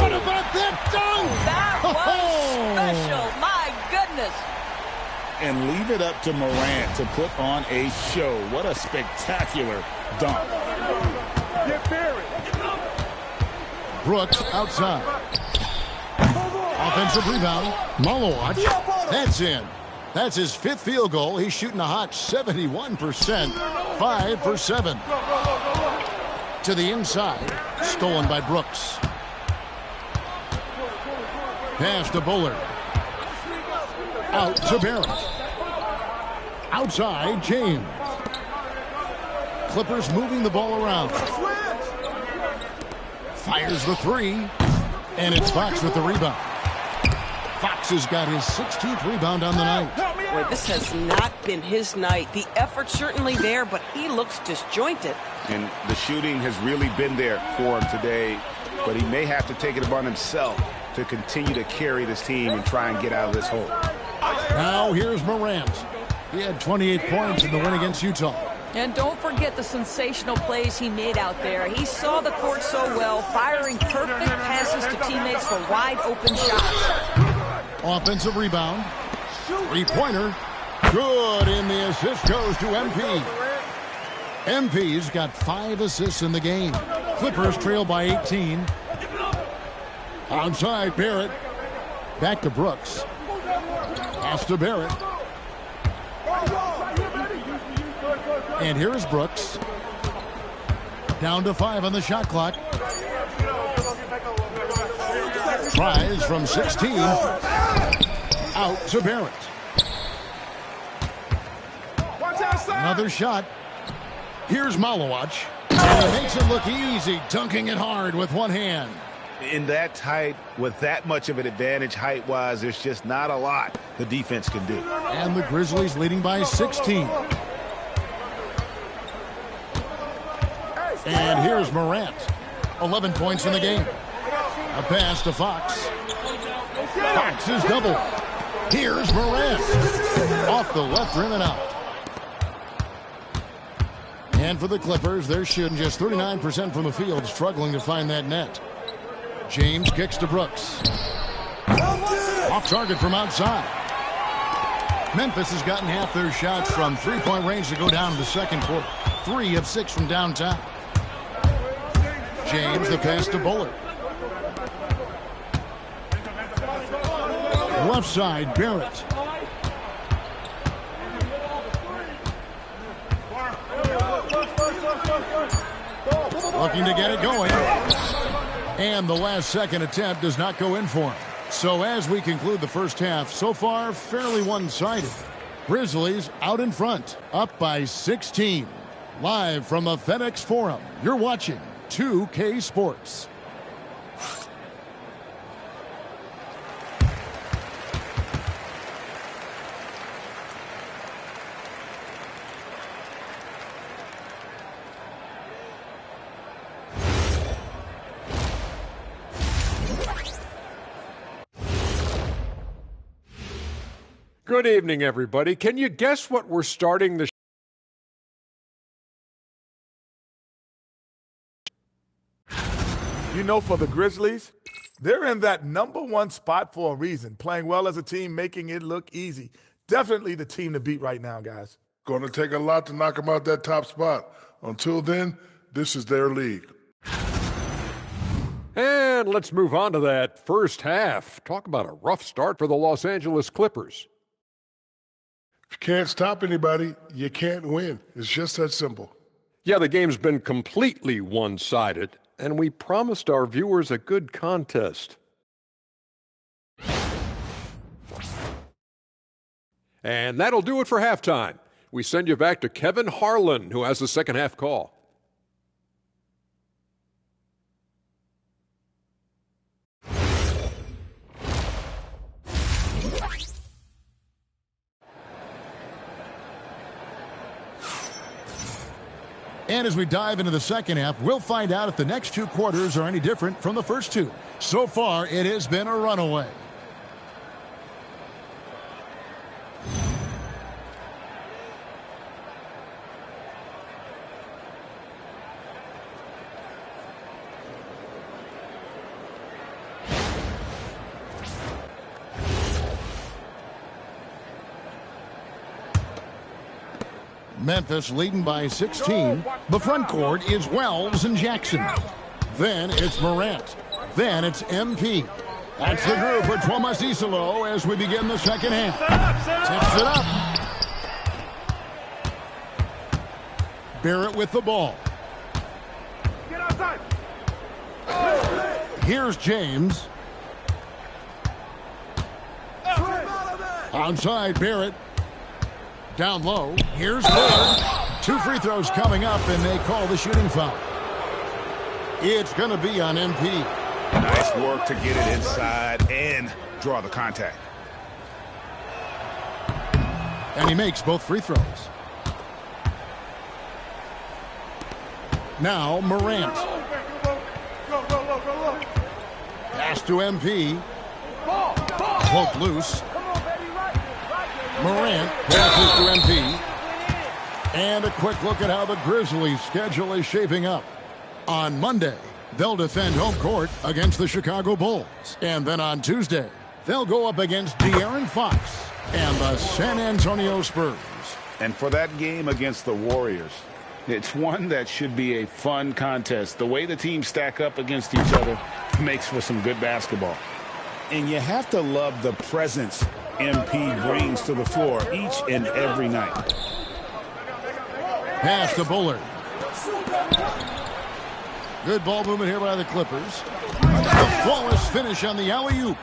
What about that dunk? That was special. My goodness. And leave it up to Morant to put on a show. What a spectacular dunk. Brooks outside. Offensive rebound. Malawach. That's in. That's his 5th field goal. He's shooting a hot 71%. 5 for 7. To the inside. Stolen by Brooks. Pass to Bullard. Out to Barrett. Outside, James. Clippers moving the ball around. Fires the 3. And it's Fox with the rebound. Fox has got his 16th rebound on the night. Boy, this has not been his night. The effort's certainly there, but he looks disjointed. And the shooting has really been there for him today, but he may have to take it upon himself to continue to carry this team and try and get out of this hole. Now here's Morant. He had 28 points in the win against Utah. And don't forget the sensational plays he made out there. He saw the court so well, firing perfect passes to teammates for wide open shots. Offensive rebound. 3-pointer. Good, and the assist goes to MP. MP's got 5 assists in the game. Clippers trail by 18. Outside, Barrett. Back to Brooks. Pass to Barrett. And here's Brooks. Down to 5 on the shot clock. Tries from 16. Out to Barrett. Another shot. Here's Malawach. And he makes it look easy, dunking it hard with one hand. In that tight, with that much of an advantage height-wise, there's just not a lot the defense can do. And the Grizzlies leading by 16. And here's Morant. 11 points in the game. A pass to Fox. Fox is double. Here's Morant. Off the left rim and out. And for the Clippers, they're shooting just 39% from the field, struggling to find that net. James kicks to Brooks. Off target from outside. Memphis has gotten half their shots from 3-point range to go down in the second quarter. 3 of 6 from downtown. James, the pass to Bullard. Left side, Barrett. Looking to get it going. And the last second attempt does not go in for him. So as we conclude the first half, so far fairly one-sided. Grizzlies out in front, up by 16. Live from the FedEx Forum, you're watching 2K Sports. Good evening, everybody. Can you guess what we're starting the You know, for the Grizzlies, they're in that #1 spot for a reason. Playing well as a team, making it look easy. Definitely the team to beat right now, guys. Going to take a lot to knock them out that top spot. Until then, this is their league. And let's move on to that first half. Talk about a rough start for the Los Angeles Clippers. If you can't stop anybody, you can't win. It's just that simple. Yeah, the game's been completely one-sided, and we promised our viewers a good contest. And that'll do it for halftime. We send you back to Kevin Harlan, who has the second half call. And as we dive into the second half, we'll find out if the next 2 quarters are any different from the first 2. So far, it has been a runaway. Memphis leading by 16. The front court is Wells and Jackson. Then it's Morant. Then it's MP. That's the group for Thomas Isolo as we begin the second half. Tips it up. Barrett with the ball. Here's James. Outside Barrett. Down low. Here's Bullard. 2 free throws coming up, and they call the shooting foul. It's going to be on MP. Nice work to get it inside and draw the contact. And he makes both free throws. Now Morant. Pass to MP. Poke loose. Morant passes to MP. And a quick look at how the Grizzlies' schedule is shaping up. On Monday, they'll defend home court against the Chicago Bulls. And then on Tuesday, they'll go up against De'Aaron Fox and the San Antonio Spurs. And for that game against the Warriors, it's one that should be a fun contest. The way the teams stack up against each other makes for some good basketball. And you have to love the presence MP brings to the floor each and every night. Pass to Bullard. Good ball movement here by the Clippers. A flawless finish on the alley-oop.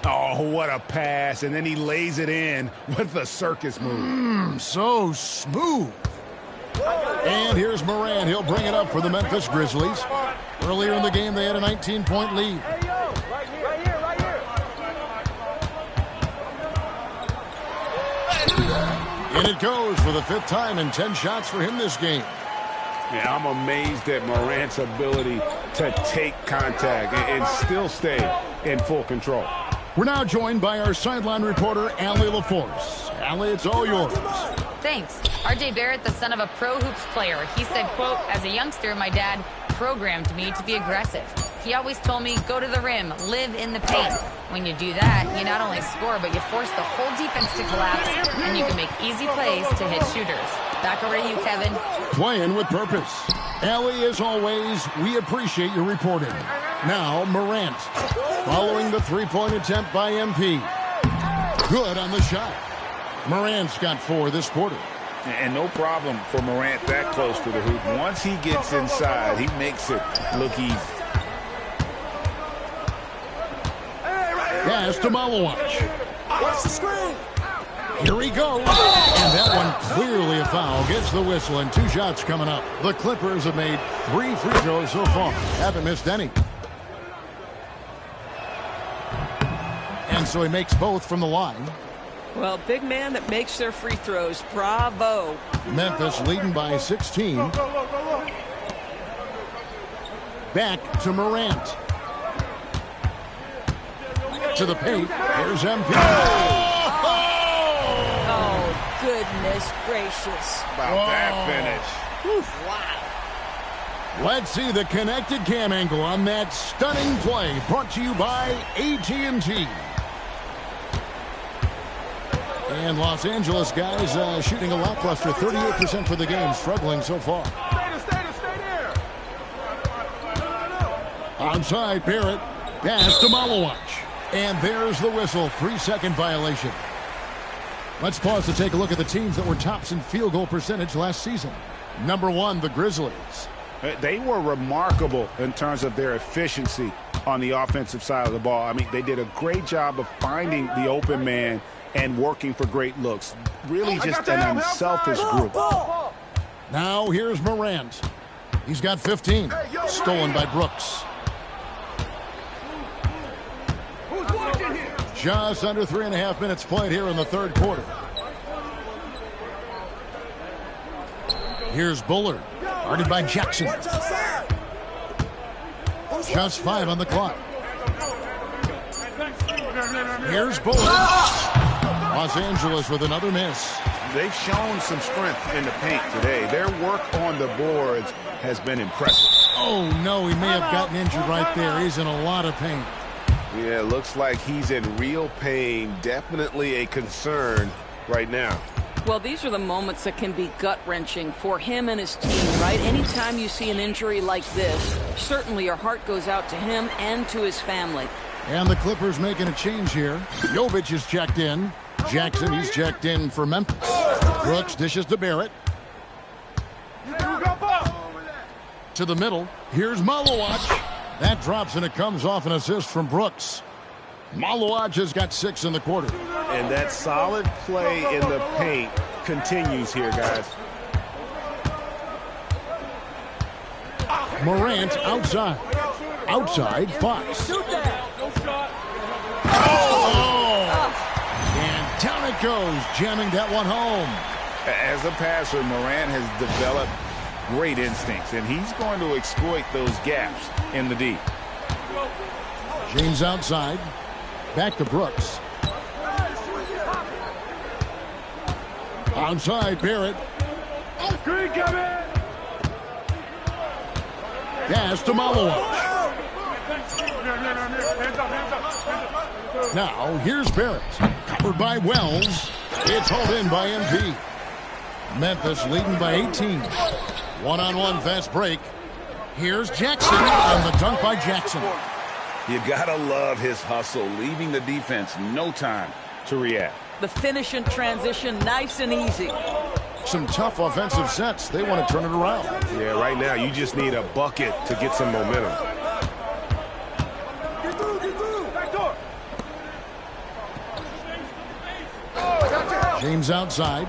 Oh, what a pass. And then he lays it in with the circus move. So smooth. And here's Morant. He'll bring it up for the Memphis Grizzlies. Earlier in the game, they had a 19-point lead. And it goes for the 5th time and 10 shots for him this game. Yeah, I'm amazed at Morant's ability to take contact and still stay in full control. We're now joined by our sideline reporter, Allie LaForce. Allie, it's all yours. Thanks. RJ Barrett, the son of a pro hoops player. He said, quote, as a youngster, my dad programmed me to be aggressive. He always told me, go to the rim, live in the paint. When you do that, you not only score, but you force the whole defense to collapse, and you can make easy plays to hit shooters. Back over to you, Kevin. Playing with purpose. Ellie, as always, we appreciate your reporting. Now, Morant. Following the three-point attempt by MP. Good on the shot. Morant's got 4 this quarter. And no problem for Morant that close to the hoop. Once he gets inside, he makes it look easy. Pass to Malawach. Watch the screen. Here he goes. And that one clearly a foul. Gets the whistle and 2 shots coming up. The Clippers have made 3 free throws so far. Haven't missed any. And so he makes both from the line. Well, big man that makes their free throws. Bravo. Memphis leading by 16. Back to Morant. To the paint. Here's MP. Oh, goodness gracious. About that finish. Wow. Let's see the connected cam angle on that stunning play. Brought to you by AT&T. And Los Angeles guys shooting a lackluster 38% for the game, struggling so far. Stay there. Outside, Barrett. Pass to Malawach. And there's the whistle. 3-second violation. Let's pause to take a look at the teams that were tops in field goal percentage last season. Number 1, the Grizzlies. They were remarkable in terms of their efficiency on the offensive side of the ball. I mean, they did a great job of finding the open man and working for great looks. Really just an unselfish group. Now here's Morant. He's got 15. Stolen by Brooks. Just under 3.5 minutes played here in the third quarter. Here's Bullard. Guarded by Jackson. Just 5 on the clock. Here's Bullard. Los Angeles with another miss. They've shown some strength in the paint today. Their work on the boards has been impressive. Oh, no, he may have gotten injured right there. He's in a lot of pain. Yeah, looks like he's in real pain. Definitely a concern right now. Well, these are the moments that can be gut-wrenching for him and his team, right? Anytime you see an injury like this, certainly your heart goes out to him and to his family. And the Clippers making a change here. Jovic is checked in. Jackson, he's checked in for Memphis. Brooks dishes to Barrett. To the middle. Here's Malawach. That drops and it comes off an assist from Brooks. Malawach has got 6 in the quarter. And that solid play in the paint continues here, guys. Morant outside. Outside, Fox. And down it goes, jamming that one home. As a passer, Morant has developed great instincts, and he's going to exploit those gaps in the D. James outside. Back to Brooks. Outside, Barrett. Pass to Malawach. Now, here's Barrett. Covered by Wells. It's hauled in by MP. Memphis leading by 18. One-on-one fast break. Here's Jackson, and the dunk by Jackson. You gotta love his hustle, leaving the defense no time to react. The finish in transition, nice and easy. Some tough offensive sets. They want to turn it around. Yeah, right now you just need a bucket to get some momentum. James outside.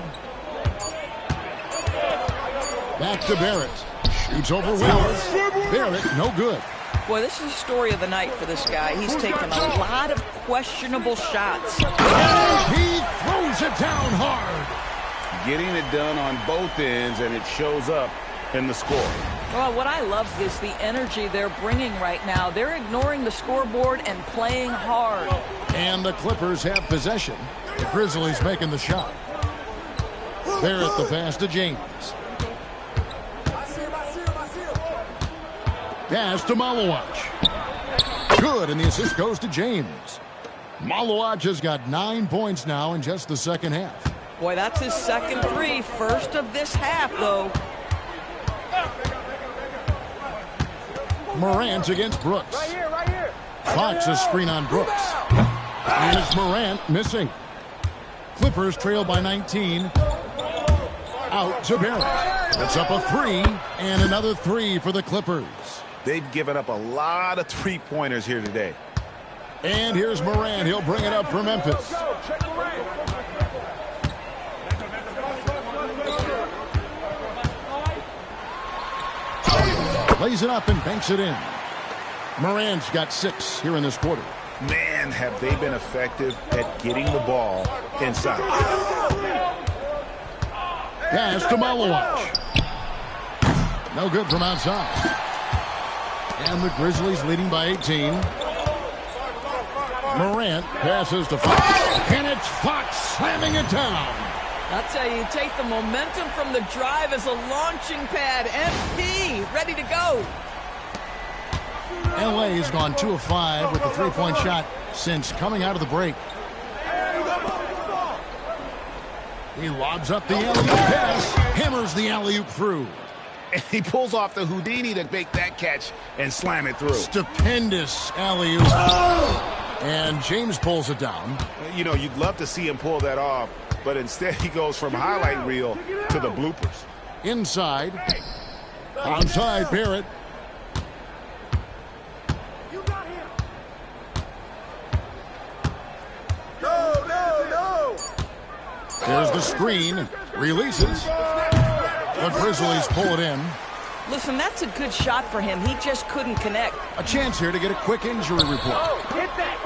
Back to Barrett. Shoots over Wells. Barrett, no good. Boy, this is the story of the night for this guy. He's taken a lot of questionable shots. He throws it down hard. Getting it done on both ends, and it shows up in the score. Well, what I love is the energy they're bringing right now. They're ignoring the scoreboard and playing hard. And the Clippers have possession. The Grizzlies making the shot. Barrett the pass to James. Pass to Malawach. Good, and the assist goes to James. Malawach has got 9 points now in just the second half. Boy, that's his second three. First of this half, though. Morant against Brooks. Right here. Fox a screen on Brooks. And it's Morant missing. Clippers trail by 19. Out to Barrett. It's up a 3, and another 3 for the Clippers. They've given up a lot of three-pointers here today. And here's Morant. He'll bring it up for Memphis. Lays it up and banks it in. Morant's got 6 here in this quarter. Man, have they been effective at getting the ball inside. Pass to Malawach. No good from outside. And the Grizzlies leading by 18. Morant passes to Fox. And it's Fox slamming it down. I'll tell you, take the momentum from the drive as a launching pad. MP, ready to go. LA has gone 2 of 5 with the three-point shot since coming out of the break. He lobs up the alley-oop pass, hammers the alley-oop through. And he pulls off the Houdini to make that catch and slam it through. Stupendous alley-oop. And James pulls it down. You know, you'd love to see him pull that off, but instead he goes from highlight reel to the bloopers. Inside. Onside, Barrett. No. There's the screen. Releases. The Grizzlies pull it in. Listen, that's a good shot for him. He just couldn't connect. A chance here to get a quick injury report.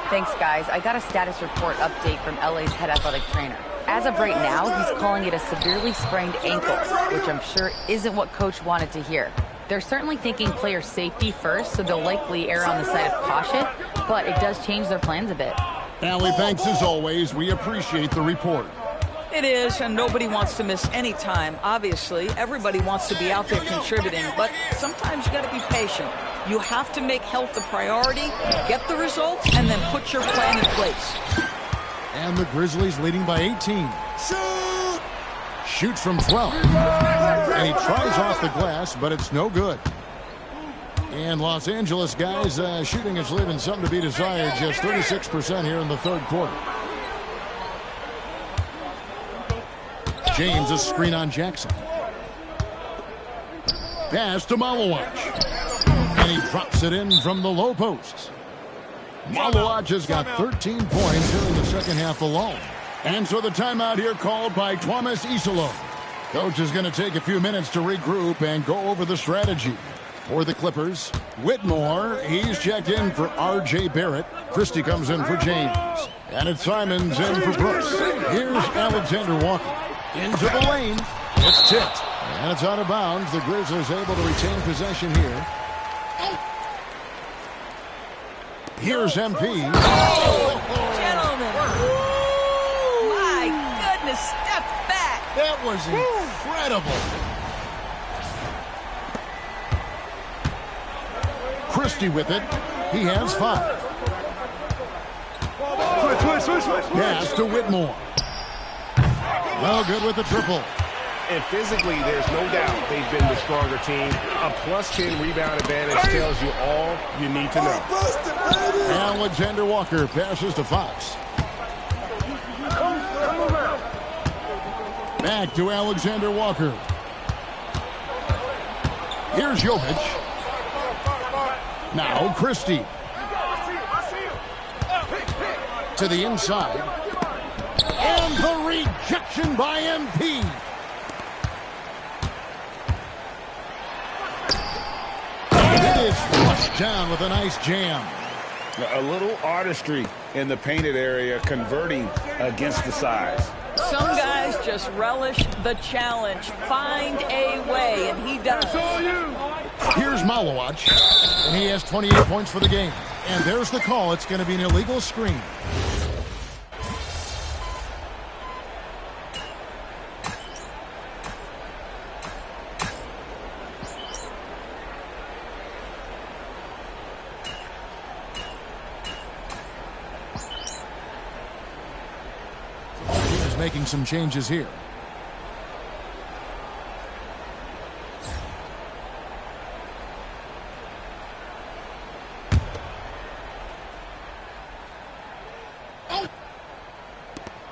Thanks, guys. I got a status report update from LA's head athletic trainer. As of right now, he's calling it a severely sprained ankle, which I'm sure isn't what Coach wanted to hear. They're certainly thinking player safety first, so they'll likely err on the side of caution, but it does change their plans a bit. Allie, thanks as always. We appreciate the report. It is, and nobody wants to miss any time. Obviously, everybody wants to be out there contributing, but sometimes you got to be patient. You have to make health a priority, get the results, and then put your plan in place. And the Grizzlies leading by 18. Shoots from 12. And he tries off the glass, but it's no good. And Los Angeles guys, shooting is leaving something to be desired. Just 36% here in the third quarter. James a screen on Jackson. Pass to Malawach. And he drops it in from the low post. Malawach has got 13 points here in the second half alone. And so the timeout here called by Thomas Isolo. Coach is going to take a few minutes to regroup and go over the strategy. For the Clippers, Whitmore, he's checked in for R.J. Barrett. Christie comes in for James. And it's Simons in for Brooks. Here's Alexander Walker. Into the lane. It's tipped. And it's out of bounds. The Grizzlies able to retain possession here. Here's MP. Gentlemen. My goodness, step back. That was incredible. Christie with it. He has 5. Switch. Pass to Whitmore. Well, good with the triple. And physically, there's no doubt they've been the stronger team. A +10 rebound advantage tells you all you need to know. Alexander Walker passes to Fox. Back to Alexander Walker. Here's Jovic. Now Christie. To the inside. And the rejection by MP. It is flushed down with a nice jam. A little artistry in the painted area, converting against the size. Some guys just relish the challenge. Find a way, and he does. Here's Malawach, and he has 28 points for the game. And there's the call. It's going to be an illegal screen. He is making some changes here.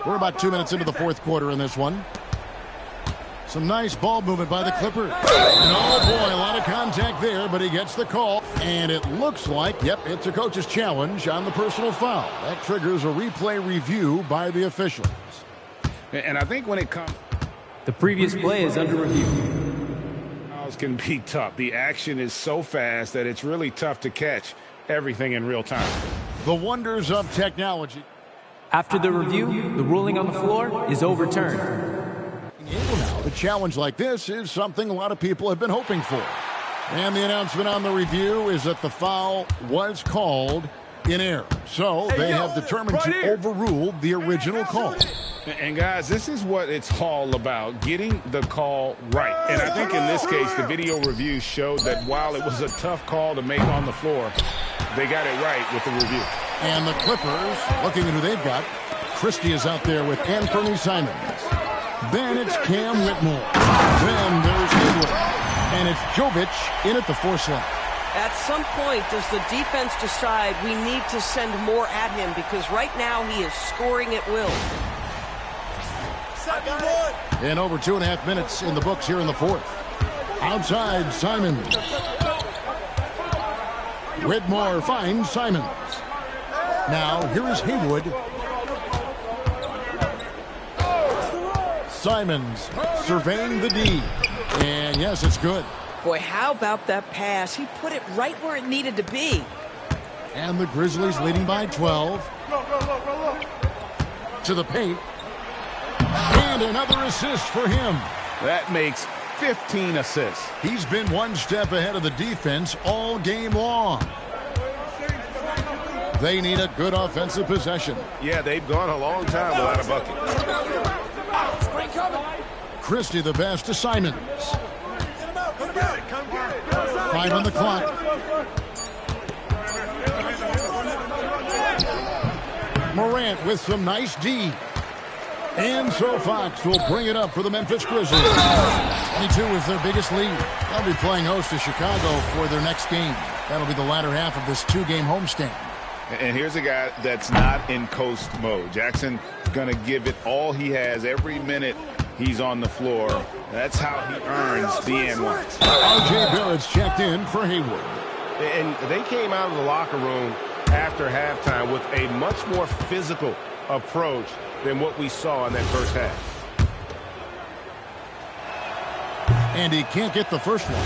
We're about 2 minutes into the fourth quarter in this one. Some nice ball movement by the Clippers. And oh boy, a lot of contact there, but he gets the call. And it looks like, yep, it's a coach's challenge on the personal foul. That triggers a replay review by the officials. And I think when it comes... The previous play is under review. Fouls can be tough. The action is so fast that it's really tough to catch everything in real time. The wonders of technology. After the review, the ruling on the floor is overturned. A challenge like this is something a lot of people have been hoping for. And the announcement on the review is that the foul was called in error. So they have determined to overrule the original call. And guys, this is what it's all about, getting the call right. And I think in this case, the video review showed that while it was a tough call to make on the floor, they got it right with the review. And the Clippers, looking at who they've got, Christie is out there with Anthony Simons. Then it's Cam Whitmore. Then there's Hayward. And it's Jovic in at the force line. At some point, does the defense decide we need to send more at him? Because right now he is scoring at will. And over 2.5 minutes in the books here in the fourth. Outside, Simons. Whitmore finds Simons. Now, here is Haywood. Simons surveying the D. And yes, it's good. Boy, how about that pass? He put it right where it needed to be. And the Grizzlies leading by 12. To the paint. And another assist for him. That makes 15 assists. He's been one step ahead of the defense all game long. They need a good offensive possession. Yeah, they've gone a long time without a bucket. Christie the best to Simons. 5 on the clock. Morant with some nice D. And so Fox will bring it up for the Memphis Grizzlies. 22 is their biggest lead. They'll be playing host to Chicago for their next game. That'll be the latter half of this 2-game homestand. And here's a guy that's not in coast mode. Jackson going to give it all he has every minute he's on the floor. That's how he earns the N1. R.J. Barrett's checked in for Hayward. And they came out of the locker room after halftime with a much more physical approach than what we saw in that first half. And he can't get the first one.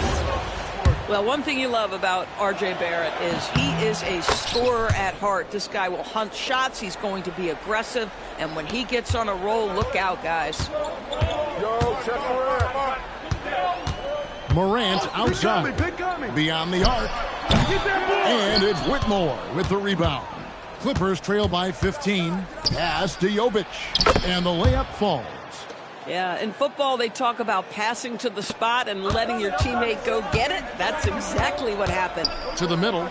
Well, one thing you love about R.J. Barrett is he is a scorer at heart. This guy will hunt shots. He's going to be aggressive. And when he gets on a roll, look out, guys. Yo, check Morant. Morant outside. Beyond the arc. And it's Whitmore with the rebound. Clippers trail by 15. Pass to Jovic. And the layup falls. Yeah, in football, they talk about passing to the spot and letting your teammate go get it. That's exactly what happened. To the middle.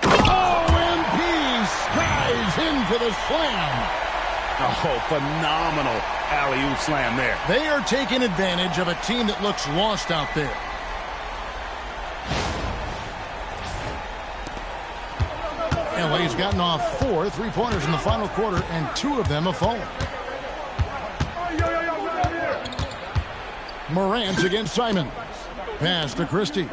OMP skies in for the slam. Oh, phenomenal alley-oop slam there. They are taking advantage of a team that looks lost out there. LA's gotten off 4 3-pointers in the final quarter, and 2 of them have fallen. Morant against Simons. Pass to Christie.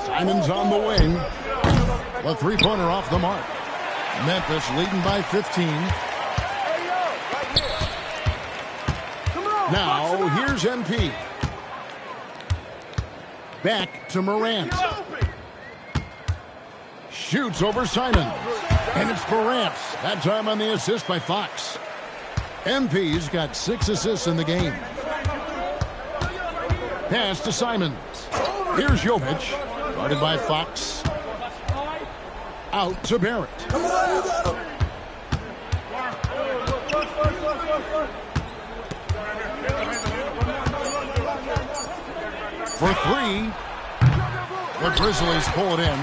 Simons on the wing. The 3-pointer off the mark. Memphis leading by 15. Now, here's MP. Back to Morant. Shoots over Simons. And it's Morant. That time on the assist by Fox. MP's got 6 assists in the game. Pass to Simons. Here's Jovic. Guarded by Fox. Out to Barrett. For 3. The Grizzlies pull it in.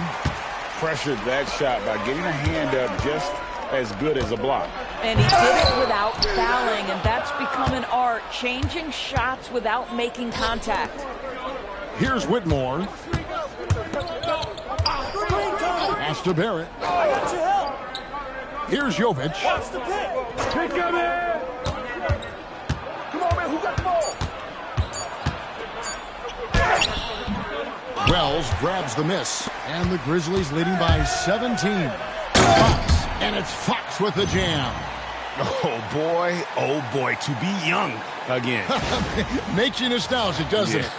Pressured that shot by getting a hand up just as good as a block. And he did it without fouling, and that's become an art, changing shots without making contact. Here's Whitmore. Pass to Barrett. Here's Jovic. Watch the pick. Pick him in. Come on, man. Who got the ball? Wells grabs the miss, and the Grizzlies leading by 17. Fox, and it's Fox with the jam. Oh boy, to be young again. Makes you nostalgic, doesn't it?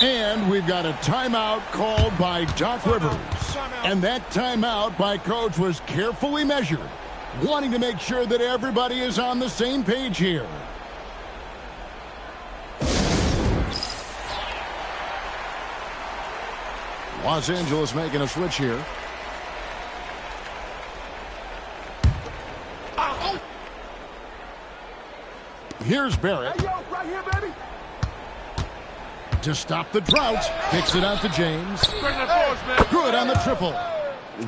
And we've got a timeout called by Doc Rivers. And that timeout by Coach was carefully measured, wanting to make sure that everybody is on the same page here. Los Angeles making a switch here. Here's Barrett. Hey, yo, right here, baby. To stop the drought, kicks it out to James. Good on the triple.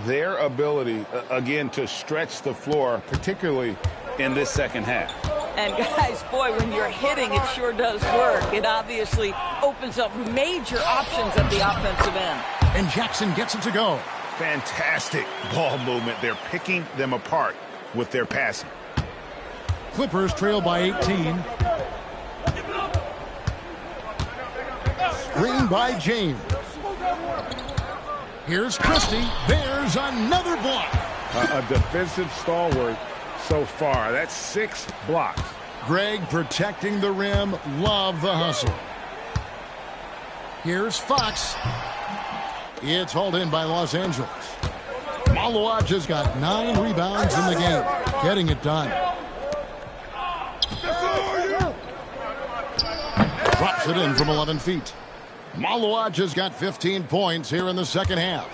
Their ability, again, to stretch the floor, particularly in this second half. And guys, boy, when you're hitting, it sure does work. It obviously opens up major options at the offensive end. And Jackson gets it to go. Fantastic ball movement. They're picking them apart with their passing. Clippers trail by 18. Screen by James. Here's Christie. There's another block. A defensive stalwart so far. That's 6 blocks. Greg protecting the rim. Love the hustle. Here's Fox. It's hauled in by Los Angeles. Malawaj has got 9 rebounds in the game. Getting it done. Drops it in from 11 feet. Malawaj has got 15 points here in the second half.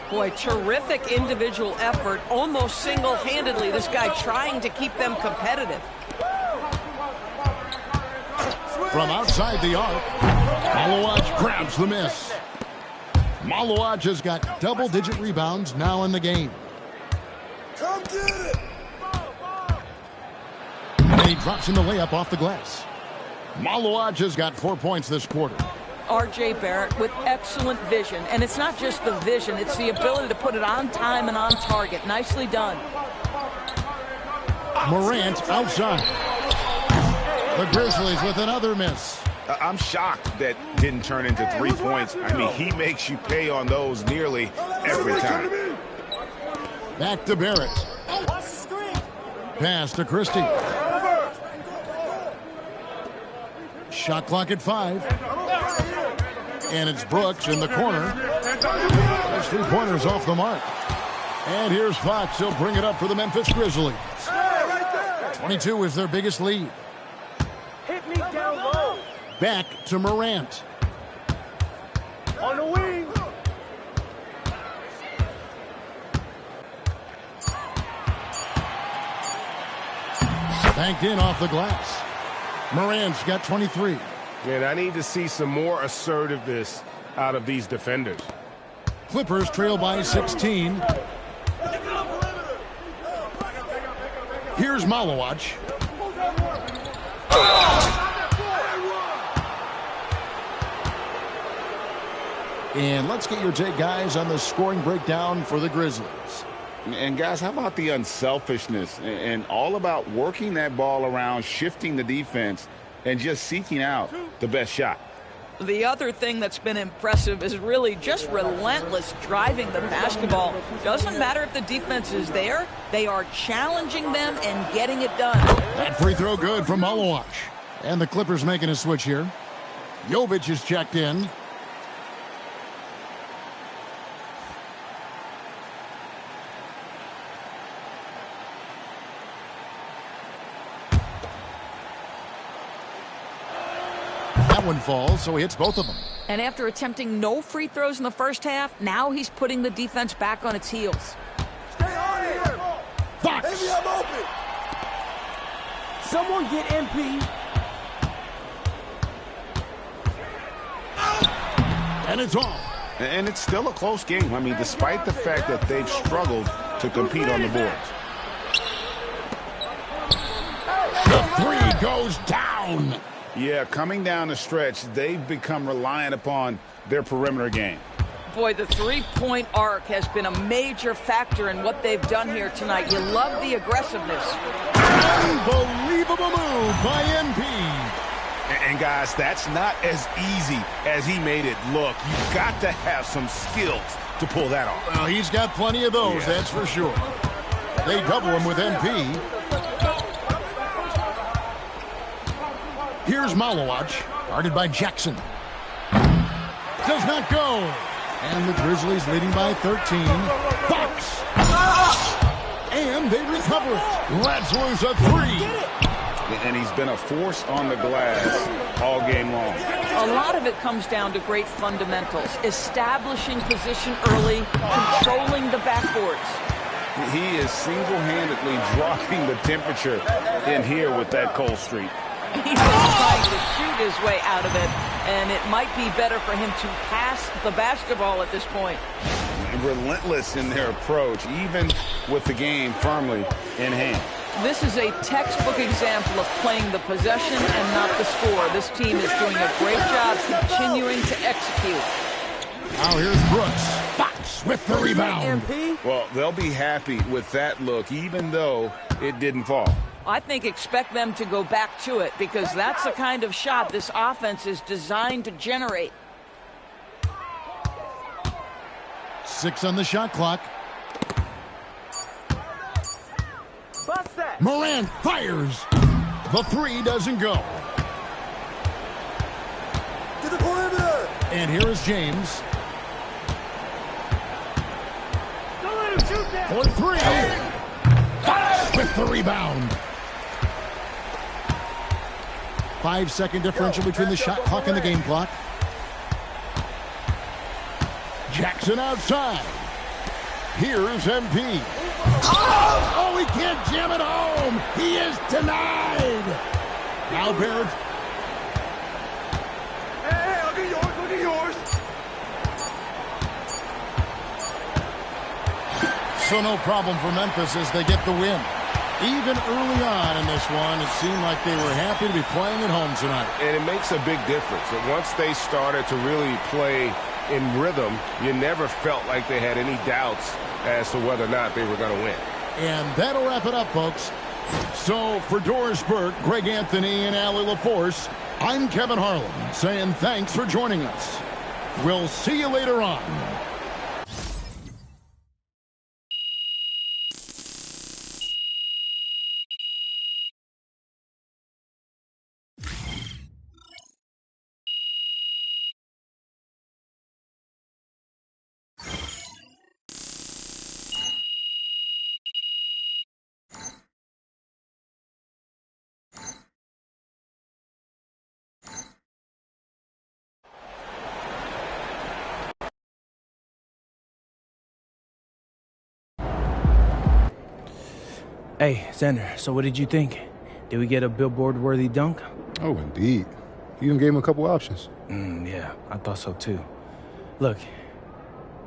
Boy, terrific individual effort, almost single-handedly. This guy trying to keep them competitive. From outside the arc, Malawaj grabs the miss. Malawaj has got double-digit rebounds now in the game. Come get it. And he drops in the layup off the glass. Malawaj has got 4 points this quarter. R.J. Barrett with excellent vision. And it's not just the vision, it's the ability to put it on time and on target. Nicely done. Morant outside. The Grizzlies with another miss. I'm shocked that didn't turn into 3 points. I mean, he makes you pay on those nearly every time. Back to Barrett. Pass to Christie. Shot clock at 5. And it's Brooks in the corner. There's 3-pointers off the mark. And here's Fox. He'll bring it up for the Memphis Grizzlies. 22 is their biggest lead. Hit me down low. Back to Morant. On the wing. Banked in off the glass. Morant's got 23. And I need to see some more assertiveness out of these defenders. Clippers trail by 16. Here's Malawaj. And let's get your take, guys, on the scoring breakdown for the Grizzlies. And, guys, how about the unselfishness and all about working that ball around, shifting the defense, and just seeking out the best shot. The other thing that's been impressive is really just relentless driving the basketball. Doesn't matter if the defense is there, they are challenging them and getting it done. That free throw good from Malawaj. And the Clippers making a switch here. Jovic is checked in. That one falls, so he hits both of them. And after attempting no free throws in the first half, now he's putting the defense back on its heels. Stay on here. Fox. Maybe I'm open. Someone get MP. And it's off. And it's still a close game. I mean, despite the fact that they've struggled to compete on the boards. The three goes down. Yeah, coming down the stretch, they've become reliant upon their perimeter game. Boy, the three-point arc has been a major factor in what they've done here tonight. You love the aggressiveness. Unbelievable move by MP. And guys, that's not as easy as he made it look. You've got to have some skills to pull that off. Well, he's got plenty of those, that's for sure. They double him with MP. Here's Malowacz, guarded by Jackson. Does not go. And the Grizzlies leading by 13. Fox. And they recover it. Let's lose a three. And he's been a force on the glass all game long. A lot of it comes down to great fundamentals. Establishing position early, controlling the backboards. He is single-handedly dropping the temperature in here with that cold streak. He's trying to shoot his way out of it, and it might be better for him to pass the basketball at this point. Relentless in their approach, even with the game firmly in hand. This is a textbook example of playing the possession and not the score. This team is doing a great job continuing to execute. Now here's Brooks. Fox with the rebound. Well, they'll be happy with that look, even though it didn't fall. I think expect them to go back to it because that's the kind of shot this offense is designed to generate. 6 on the shot clock. Morant fires. The three doesn't go. To the perimeter. And here is James. Don't let him shoot that. For three. Fox with the rebound. 5-second differential between the shot clock and the game clock. Jackson outside. Here's MP. Oh, he can't jam it home. He is denied. Albert. Hey, look at yours, look at yours. So no problem for Memphis as they get the win. Even early on in this one, it seemed like they were happy to be playing at home tonight. And it makes a big difference. And once they started to really play in rhythm, you never felt like they had any doubts as to whether or not they were going to win. And that'll wrap it up, folks. So for Doris Burke, Greg Anthony, and Allie LaForce, I'm Kevin Harlan saying thanks for joining us. We'll see you later on. Hey, Xander, so what did you think? Did we get a billboard-worthy dunk? Oh, indeed. He even gave him a couple options. Yeah, I thought so too. Look,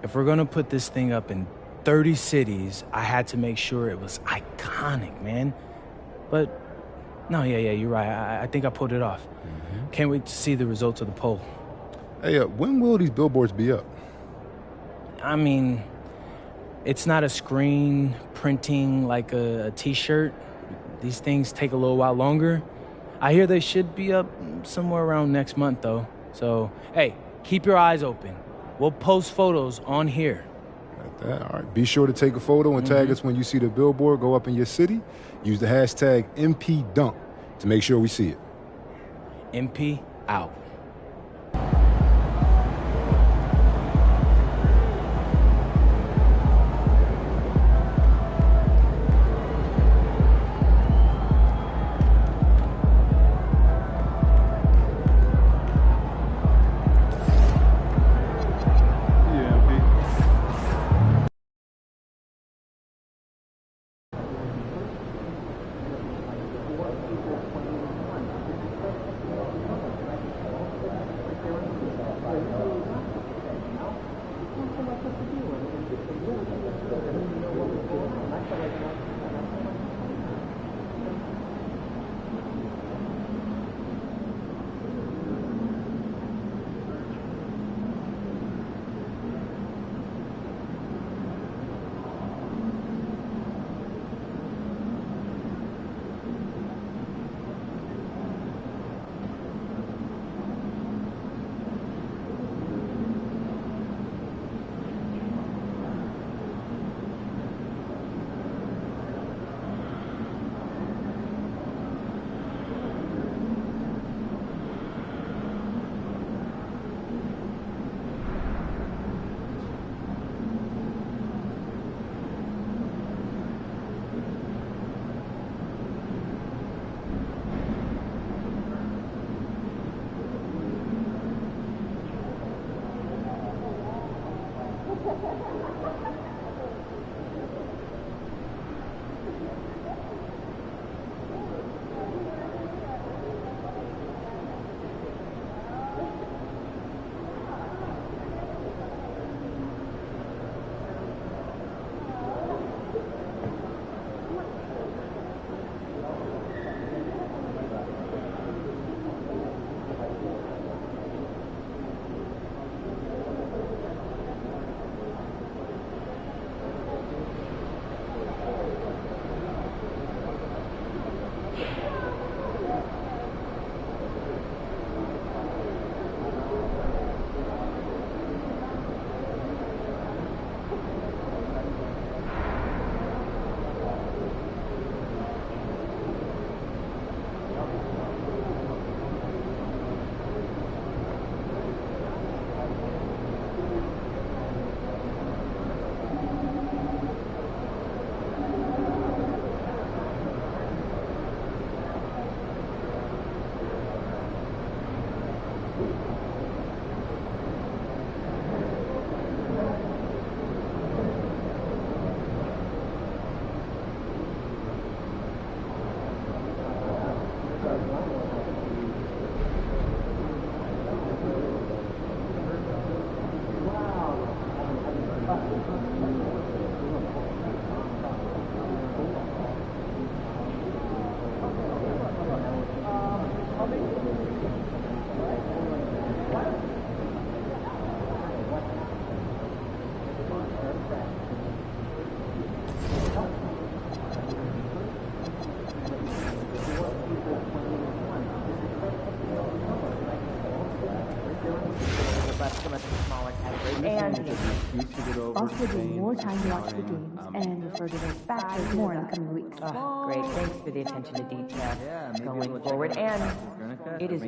if we're going to put this thing up in 30 cities, I had to make sure it was iconic, man. But, no, yeah, you're right. I think I pulled it off. Can't wait to see the results of the poll. Hey, when will these billboards be up? I mean, it's not a screen printing like a T-shirt. These things take a little while longer. I hear they should be up somewhere around next month, though. So, hey, keep your eyes open. We'll post photos on here. Like that. All right. Be sure to take a photo and tag us when you see the billboard go up in your city. Use the hashtag MPDunk to make sure we see it. MP out. Also give you more time to watch the games and refer to those factors more in the coming weeks. Great, thanks for the attention to detail going forward, and it is...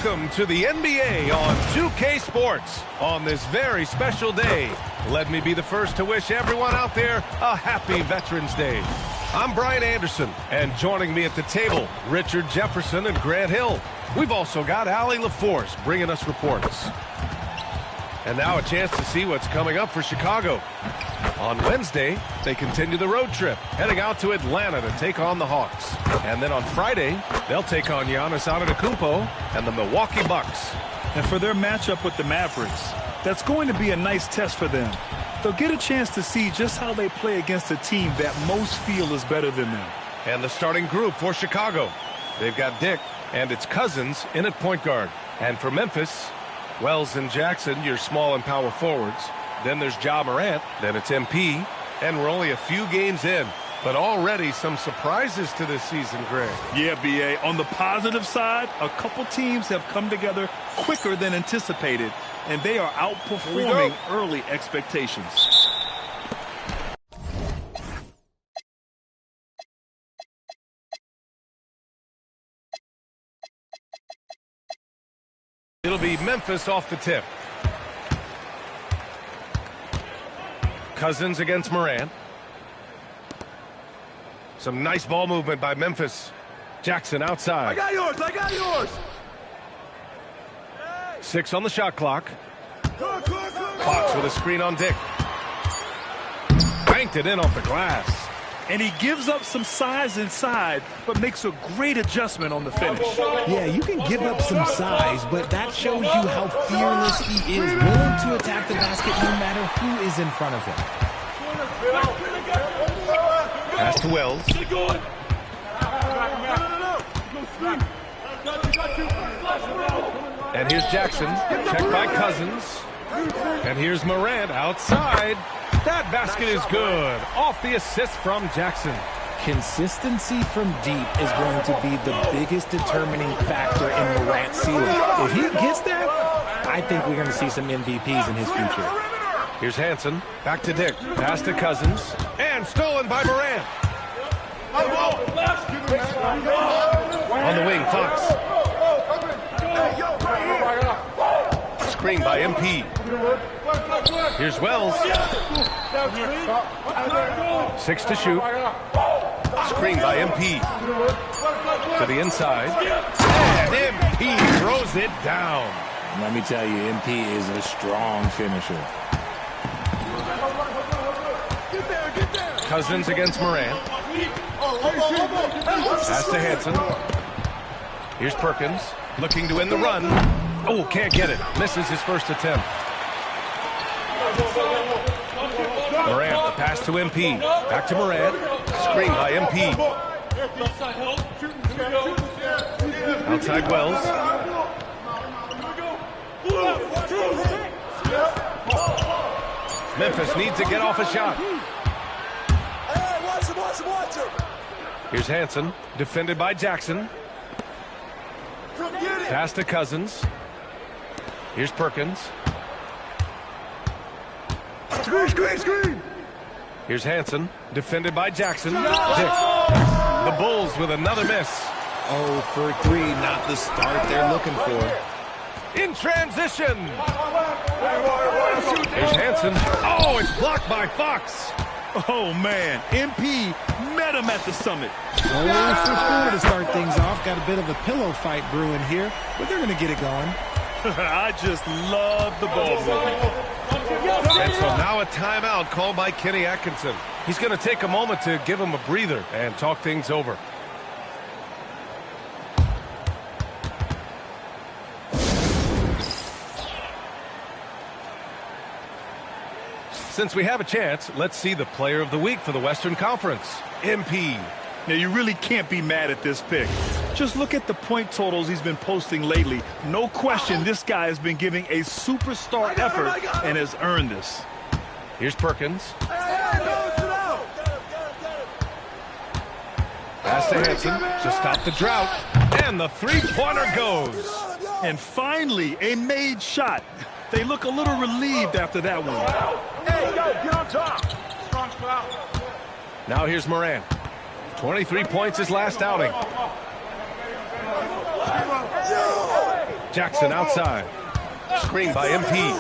Welcome to the NBA on 2K Sports. On this very special day, let me be the first to wish everyone out there a happy Veterans Day. I'm Brian Anderson, and joining me at the table, Richard Jefferson and Grant Hill. We've also got Allie LaForce bringing us reports. And now a chance to see what's coming up for Chicago. On Wednesday, they continue the road trip, heading out to Atlanta to take on the Hawks. And then on Friday, they'll take on Giannis Antetokounmpo and the Milwaukee Bucks. And for their matchup with the Mavericks, that's going to be a nice test for them. They'll get a chance to see just how they play against a team that most feel is better than them. And the starting group for Chicago. They've got Dick, and it's Cousins in at point guard. And for Memphis, Wells and Jackson, your small and power forwards. Then there's Ja Morant, then it's MP, and we're only a few games in. But already some surprises to this season, Greg. Yeah, B.A. On the positive side, a couple teams have come together quicker than anticipated, and they are outperforming early expectations. It'll be Memphis off the tip. Cousins against Morant. Some nice ball movement by Memphis. Jackson outside. I got yours. I got yours. 6 on the shot clock. Fox with a screen on Dick. Banked it in off the glass. And he gives up some size inside, but makes a great adjustment on the finish. Yeah, you can give up some size, but that shows you how fearless he is, willing to attack the basket no matter who is in front of him. Pass to Wells. And here's Jackson, checked by Cousins. And here's Morant outside. That basket is good. Off the assist from Jackson. Consistency from deep is going to be the biggest determining factor in Morant's ceiling. If he gets that, I think we're going to see some MVPs in his future. Here's Hansen, back to Dick, pass to Cousins, and stolen by Morant. On the wing, Fox. Screen by MP. Here's Wells. 6 to shoot. Screen by MP. To the inside. And MP throws it down. Let me tell you, MP is a strong finisher. Cousins against Morant. Pass to Hansen. Here's Perkins, looking to win the run. Oh, can't get it. Misses his first attempt. Morant, the pass to MP. Back to Morant. Screen by MP. Outside Wells. Memphis needs to get off a shot. Here's Hansen, defended by Jackson. Pass to Cousins. Here's Perkins. Screen. Here's Hansen, defended by Jackson. Dick. The Bulls with another miss. 0 for 3, not the start they're looking for. In transition. Here's Hansen. Oh, it's blocked by Fox. Oh, man. MP met him at the summit. 0 for 4 to start things off. Got a bit of a pillow fight brewing here, but they're going to get it going. I just love the ball movement. And so now a timeout called by Kenny Atkinson. He's going to take a moment to give him a breather and talk things over. Since we have a chance, let's see the player of the week for the Western Conference, MP. Now, you really can't be mad at this pick. Just look at the point totals he's been posting lately. No question this guy has been giving a superstar effort and has earned this. Here's Perkins. Pass to Hansen to stop the drought. And the three-pointer goes. And finally, a made shot. They look a little relieved after that one. Hey, yo, get on top. Now here's Morant. 23 points his last outing. Jackson outside. Screen by MP.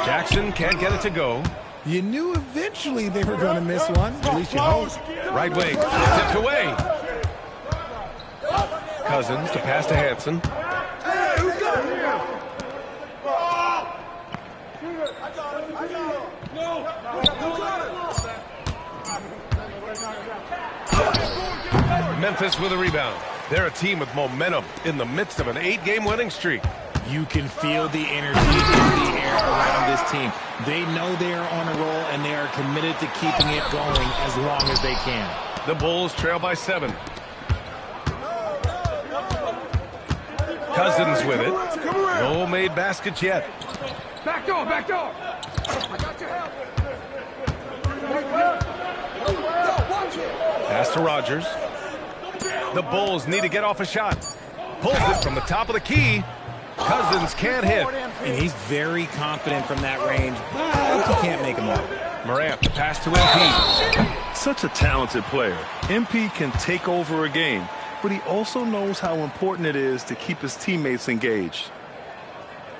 Jackson can't get it to go. You knew eventually they were going to miss one. At least you hope. Right wing. Tipped away. Cousins to pass to Hansen. Memphis with a rebound. They're a team with momentum in the midst of an 8-game winning streak. You can feel the energy in the air around this team. They know they are on a roll, and they are committed to keeping it going as long as they can. The Bulls trail by 7. Cousins with it. No made baskets yet. Back door, back door. I got your help. Pass to Rogers. The Bulls need to get off a shot. Pulls it from the top of the key. Cousins can't hit. And he's very confident from that range, but he can't make him up. Morant, the pass to MP. Such a talented player. MP can take over a game, but he also knows how important it is to keep his teammates engaged.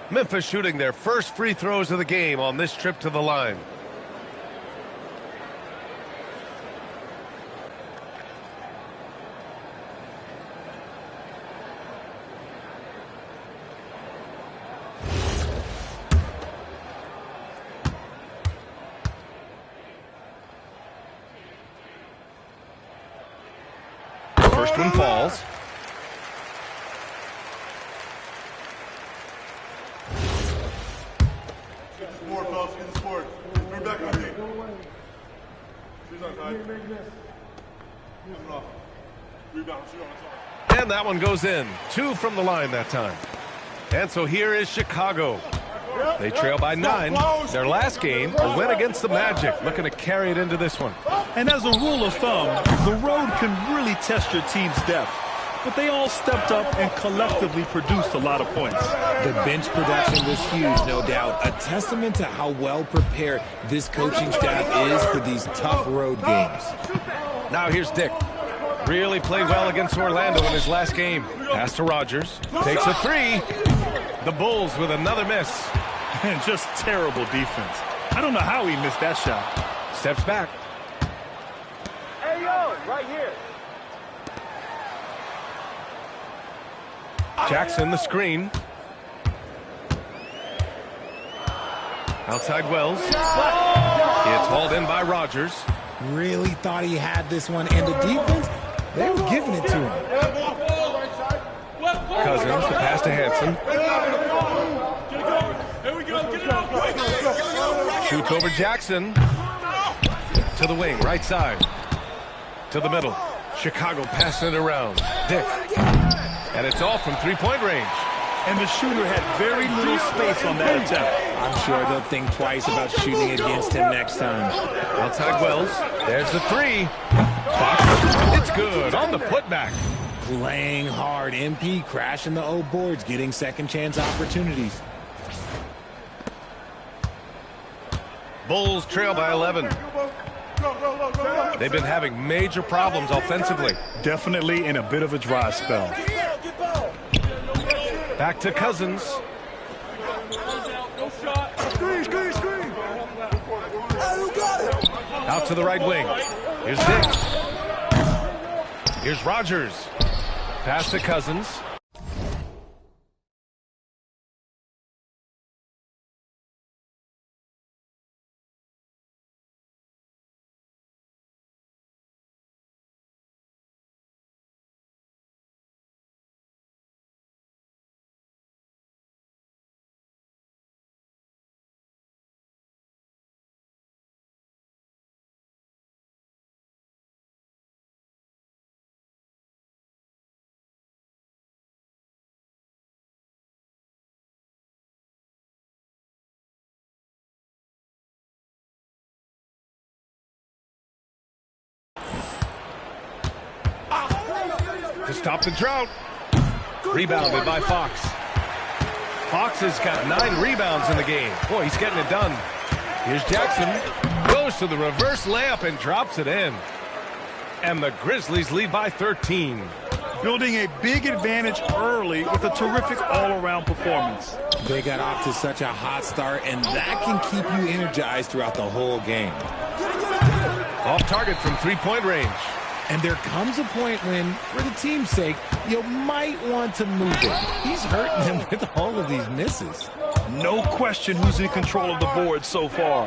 Memphis shooting their first free throws of the game on this trip to the line. First one falls. Get the sport, fellas. Get the sport. Bring back on me. Shoes on, Ty. Shoes off. Rebound. Shoot on. And that one goes in. 2 from the line that time. And so here is Chicago. They trail by 9. Their last game, a win against the Magic. Looking to carry it into this one. And as a rule of thumb, the road can really test your team's depth. But they all stepped up and collectively produced a lot of points. The bench production was huge, no doubt. A testament to how well prepared this coaching staff is for these tough road games. Now here's Dick. Really played well against Orlando in his last game. Pass to Rogers. Takes a 3. The Bulls with another miss. And just terrible defense. I don't know how he missed that shot. Steps back. Hey, yo, right here. Jackson the screen. Outside Wells. It's hauled in by Rogers. Really thought he had this one, and the defense, they were giving it to him. Cousins, the pass to Hanson. Shoots over Jackson. To the wing, right side. To the middle. Chicago passing it around. Dick. And it's off from three-point range. And the shooter had very little space on that attempt. I'm sure they'll think twice about shooting against him next time. Outside Wells. There's the 3. Fox. It's good on the putback. Playing hard. MP crashing the O boards, getting second chance opportunities. Bulls trail by 11. They've been having major problems offensively. Definitely in a bit of a dry spell. Back to Cousins. Out to the right wing. Here's Dick. Here's Rogers. Pass to Cousins. To stop the drought. Rebounded by Fox. Fox has got 9 rebounds in the game. Boy, he's getting it done. Here's Jackson. Goes to the reverse layup and drops it in. And the Grizzlies lead by 13. Building a big advantage early with a terrific all-around performance. They got off to such a hot start, and that can keep you energized throughout the whole game. Off target from three-point range. And there comes a point when, for the team's sake, you might want to move it. He's hurting them with all of these misses. No question who's in control of the board so far.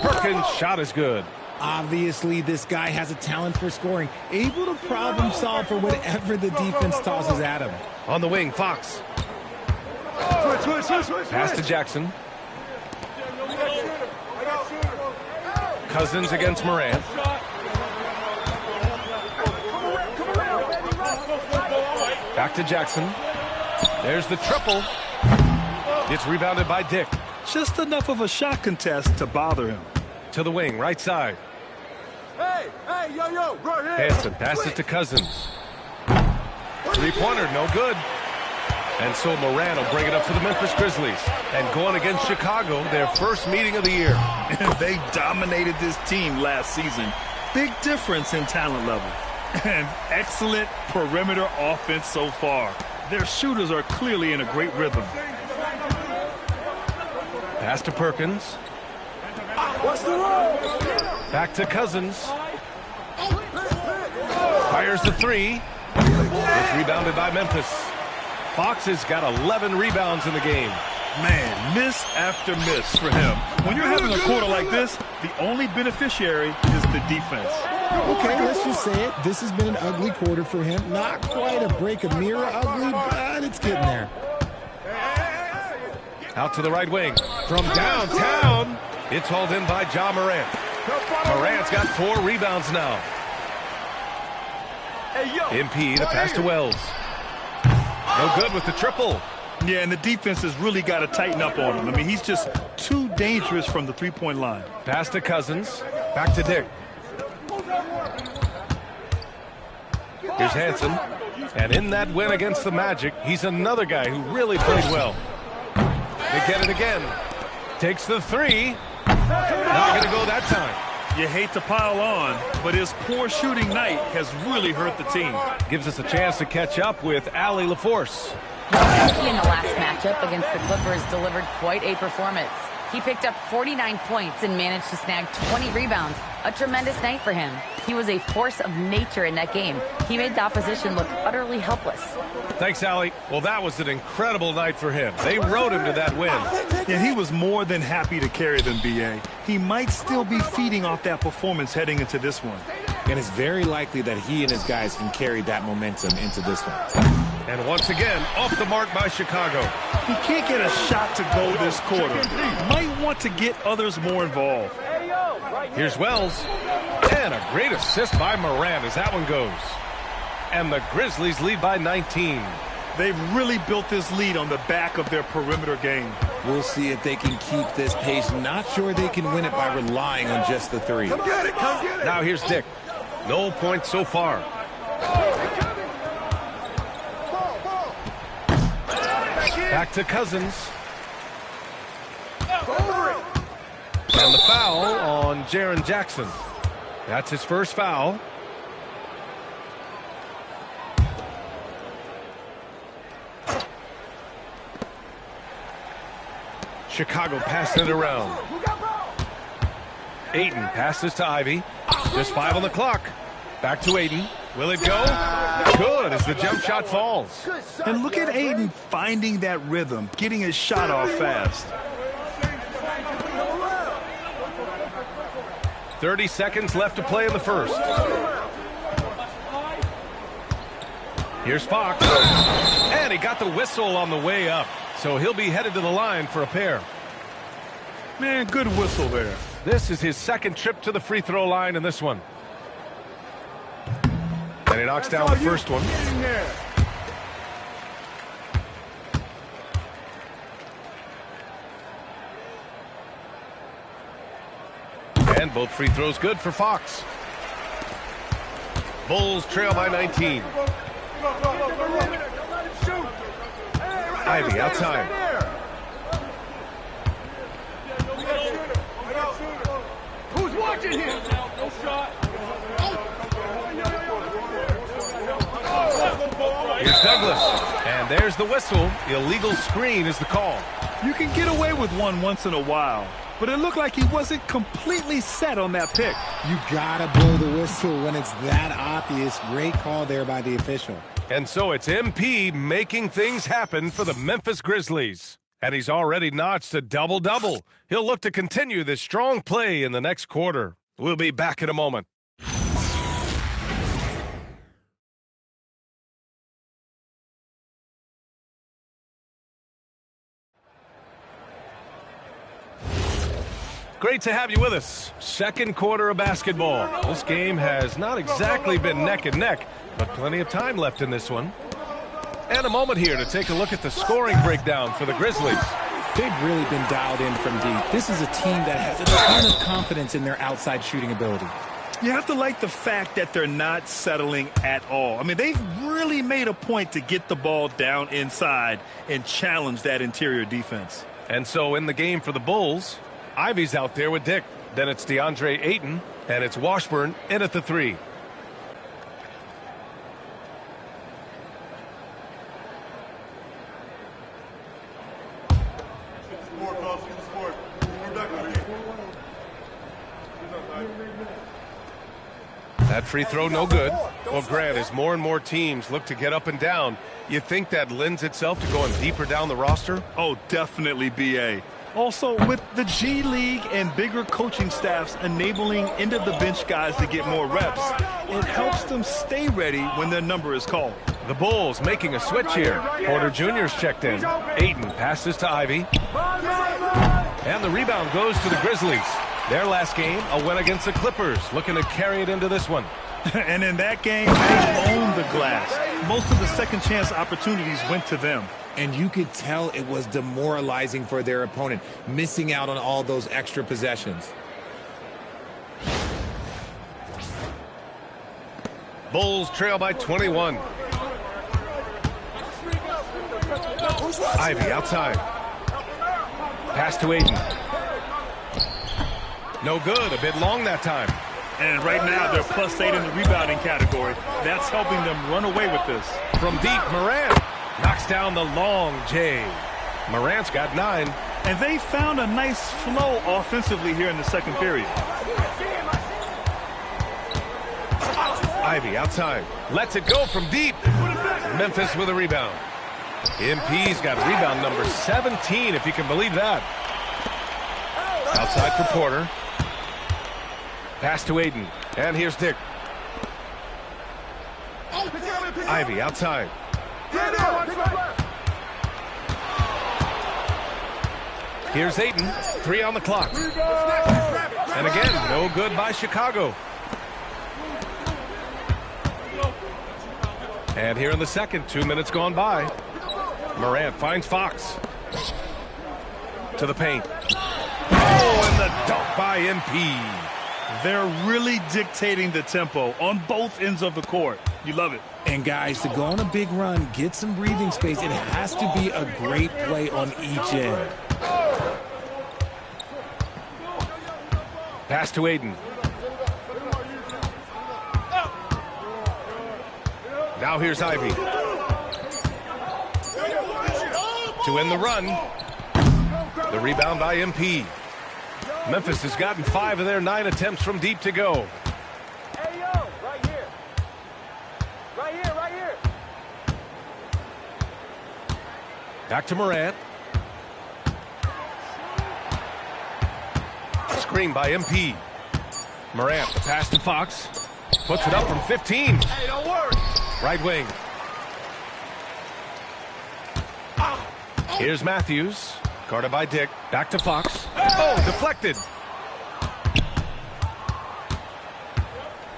Perkins' shot is good. Obviously, this guy has a talent for scoring, able to problem solve for whatever the defense tosses at him. On the wing, Fox. Pass to Jackson. Cousins against Morant. Back to Jackson. There's the triple. It's rebounded by Dick. Just enough of a shot contest to bother him. To the wing, right side. Hey, yo, right here. Hanson passes to Cousins. Three-pointer, no good. And so Morant will bring it up for the Memphis Grizzlies. And going against Chicago, their first meeting of the year. They dominated this team last season. Big difference in talent level. And excellent perimeter offense so far. Their shooters are clearly in a great rhythm. Pass to Perkins. Back to Cousins. Fires the three. It's rebounded by Memphis. Fox has got 11 rebounds in the game. Man, miss after miss for him. When you're having a quarter like this, the only beneficiary is the defense. Okay, let's just say it. This has been an ugly quarter for him. Not quite a break a mirror ugly, but it's getting there. Out to the right wing. From downtown, it's hauled in by Ja Morant. Morant's got 4 rebounds now. MP, the pass to Wells. No good with the triple. Yeah, and the defense has really got to tighten up on him. I mean, he's just too dangerous from the three-point line. Pass to Cousins. Back to Dick. Here's Hanson. And in that win against the Magic, he's another guy who really played well. They get it again. Takes the three. Not going to go that time. You hate to pile on, but his poor shooting night has really hurt the team. Gives us a chance to catch up with Allie LaForce. He in the last matchup against the Clippers delivered quite a performance. He picked up 49 points and managed to snag 20 rebounds. A tremendous night for him. He was a force of nature in that game. He made the opposition look utterly helpless. Thanks, Allie. Well, that was an incredible night for him. They rode him to that win. And he was more than happy to carry them, B.A. He might still be feeding off that performance heading into this one. And it's very likely that he and his guys can carry that momentum into this one. And once again, off the mark by Chicago. He can't get a shot to go this quarter. Might want to get others more involved. Here's Wells. And a great assist by Morant as that one goes. And the Grizzlies lead by 19. They've really built this lead on the back of their perimeter game. We'll see if they can keep this pace. Not sure they can win it by relying on just the three. Come get it. Now here's Dick. No points so far. Back to Cousins. And the foul on Jaren Jackson. That's his first foul. Chicago passing it around. Ayton passes to Ivy. Just 5 on the clock. Back to Ayton. Will it go? Good as the jump shot falls. And look at Ayton finding that rhythm, getting his shot off fast. 30 seconds left to play in the first. Here's Fox. And he got the whistle on the way up. So he'll be headed to the line for a pair. Man, good whistle there. This is his second trip to the free throw line in this one. And he knocks down the first one. And both free throws good for Fox. Bulls trail by 19. Ivy outside. Who's watching him? No shot. Here's Douglas. And there's the whistle. Illegal screen is the call. You can get away with one once in a while, but it looked like he wasn't completely set on that pick. You gotta blow the whistle when it's that obvious. Great call there by the official. And so it's MP making things happen for the Memphis Grizzlies. And he's already notched a double-double. He'll look to continue this strong play in the next quarter. We'll be back in a moment. Great to have you with us. Second quarter of basketball. This game has not exactly been neck and neck, but plenty of time left in this one. And a moment here to take a look at the scoring breakdown for the Grizzlies. They've really been dialed in from deep. This is a team that has a ton of confidence in their outside shooting ability. You have to like the fact that they're not settling at all. I mean, they've really made a point to get the ball down inside and challenge that interior defense. And so in the game for the Bulls, Ivy's out there with Dick. Then it's DeAndre Ayton, and it's Washburn in at the 3. That free throw no good. Well, Grant, as more and more teams look to get up and down, you think that lends itself to going deeper down the roster? Oh, definitely, B.A. Also, with the G League and bigger coaching staffs enabling end-of-the-bench guys to get more reps, it helps them stay ready when their number is called. The Bulls making a switch here. Porter Jr.'s checked in. Ayton passes to Ivy. And the rebound goes to the Grizzlies. Their last game, a win against the Clippers, looking to carry it into this one. And in that game, they owned the glass. Most of the second chance opportunities went to them. And you could tell it was demoralizing for their opponent, missing out on all those extra possessions. Bulls trail by 21. Ivy outside. Pass to Ayton. No good, a bit long that time. And right now, they're +8 in the rebounding category. That's helping them run away with this. From deep, Morant knocks down the long J. Morant's got 9. And they found a nice flow offensively here in the second period. Ivy outside. Lets it go from deep. Memphis with a rebound. MP's got rebound number 17, if you can believe that. Outside for Porter. Pass to Ayton. And here's Dick. Ivy outside. Here's Ayton. 3 on the clock. And again, no good by Chicago. And here in the second, 2 minutes gone by. Morant finds Fox. To the paint. Oh, and the dunk by MP. They're really dictating the tempo on both ends of the court. You love it. And guys, to go on a big run, get some breathing space, it has to be a great play on each end. Pass to Ayton. Now here's Ivy. To end the run. The rebound by MP. Memphis has gotten 5 of their 9 attempts from deep to go. Hey, yo, right here. Right here, right here. Back to Morant. Screen by MP. Morant, the pass to Fox. Puts it up from 15. Hey, don't worry. Right wing. Here's Matthews. Guarded by Dick. Back to Fox. Oh, deflected.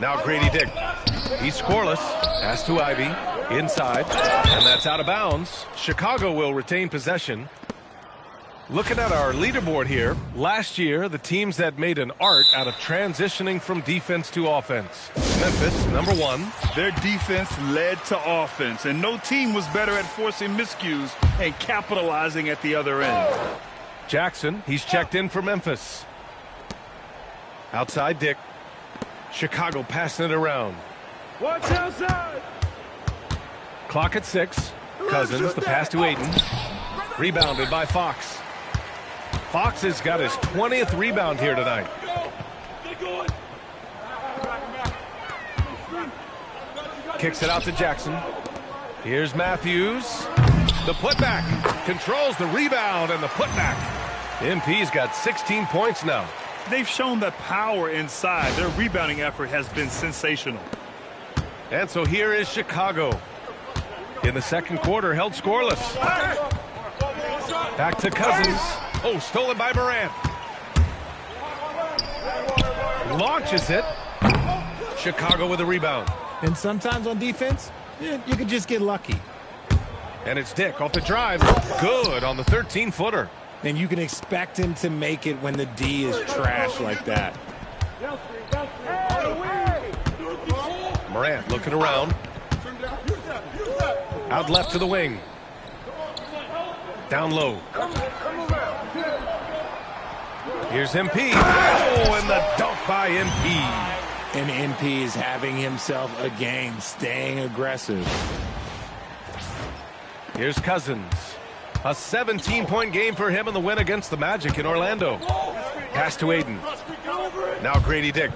Now Grady Dick. He's scoreless. Pass to Ivy. Inside. And that's out of bounds. Chicago will retain possession. Looking at our leaderboard here, last year, the teams that made an art out of transitioning from defense to offense. Memphis, number 1. Their defense led to offense, and no team was better at forcing miscues and capitalizing at the other end. Jackson, he's checked in for Memphis. Outside Dick. Chicago passing it around. Watch outside. Clock at 6. Cousins, the pass to Ayton. Rebounded by Fox. Fox has got his 20th rebound here tonight. Kicks it out to Jackson. Here's Matthews. The putback. Controls the rebound and the putback. MP's got 16 points now. They've shown that power inside. Their rebounding effort has been sensational. And so here is Chicago. In the second quarter, held scoreless. Back to Cousins. Oh, stolen by Morant. launches it. Chicago with a rebound. And sometimes on defense, you could just get lucky. And it's Dick off the drive. Good on the 13-footer. And you can expect him to make it when the D is trash like that. Morant looking around. Out left to the wing. Down low. Here's MP. Oh, and the dunk by MP. And MP is having himself a game, staying aggressive. Here's Cousins. A 17-point game for him in the win against the Magic in Orlando. Pass to Aiden. Now Grady Dick.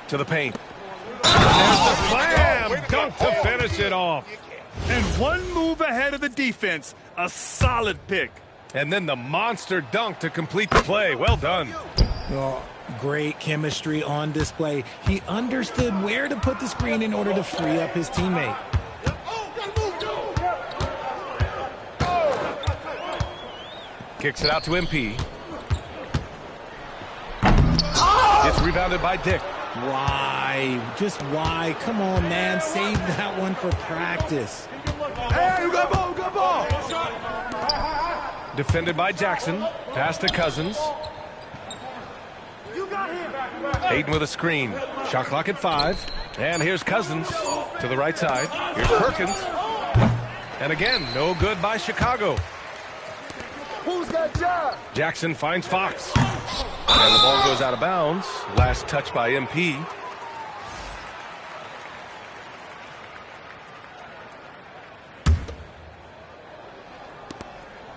To the paint. There's the slam. Dunk to finish it off. And one move ahead of the defense. A solid pick. And then the monster dunk to complete the play. Well done. Well, great chemistry on display. He understood where to put the screen in order to free up his teammate. Kicks it out to MP. It's rebounded by Dick. Why? Just why? Come on, man. Save that one for practice. Hey, you got ball, you got ball. Defended by Jackson. Pass to Cousins. Aiden with a screen. Shot clock at 5. And here's Cousins to the right side. Here's Perkins. And again, no good by Chicago. Who's got job? Jackson finds Fox. And the ball goes out of bounds. Last touch by MP.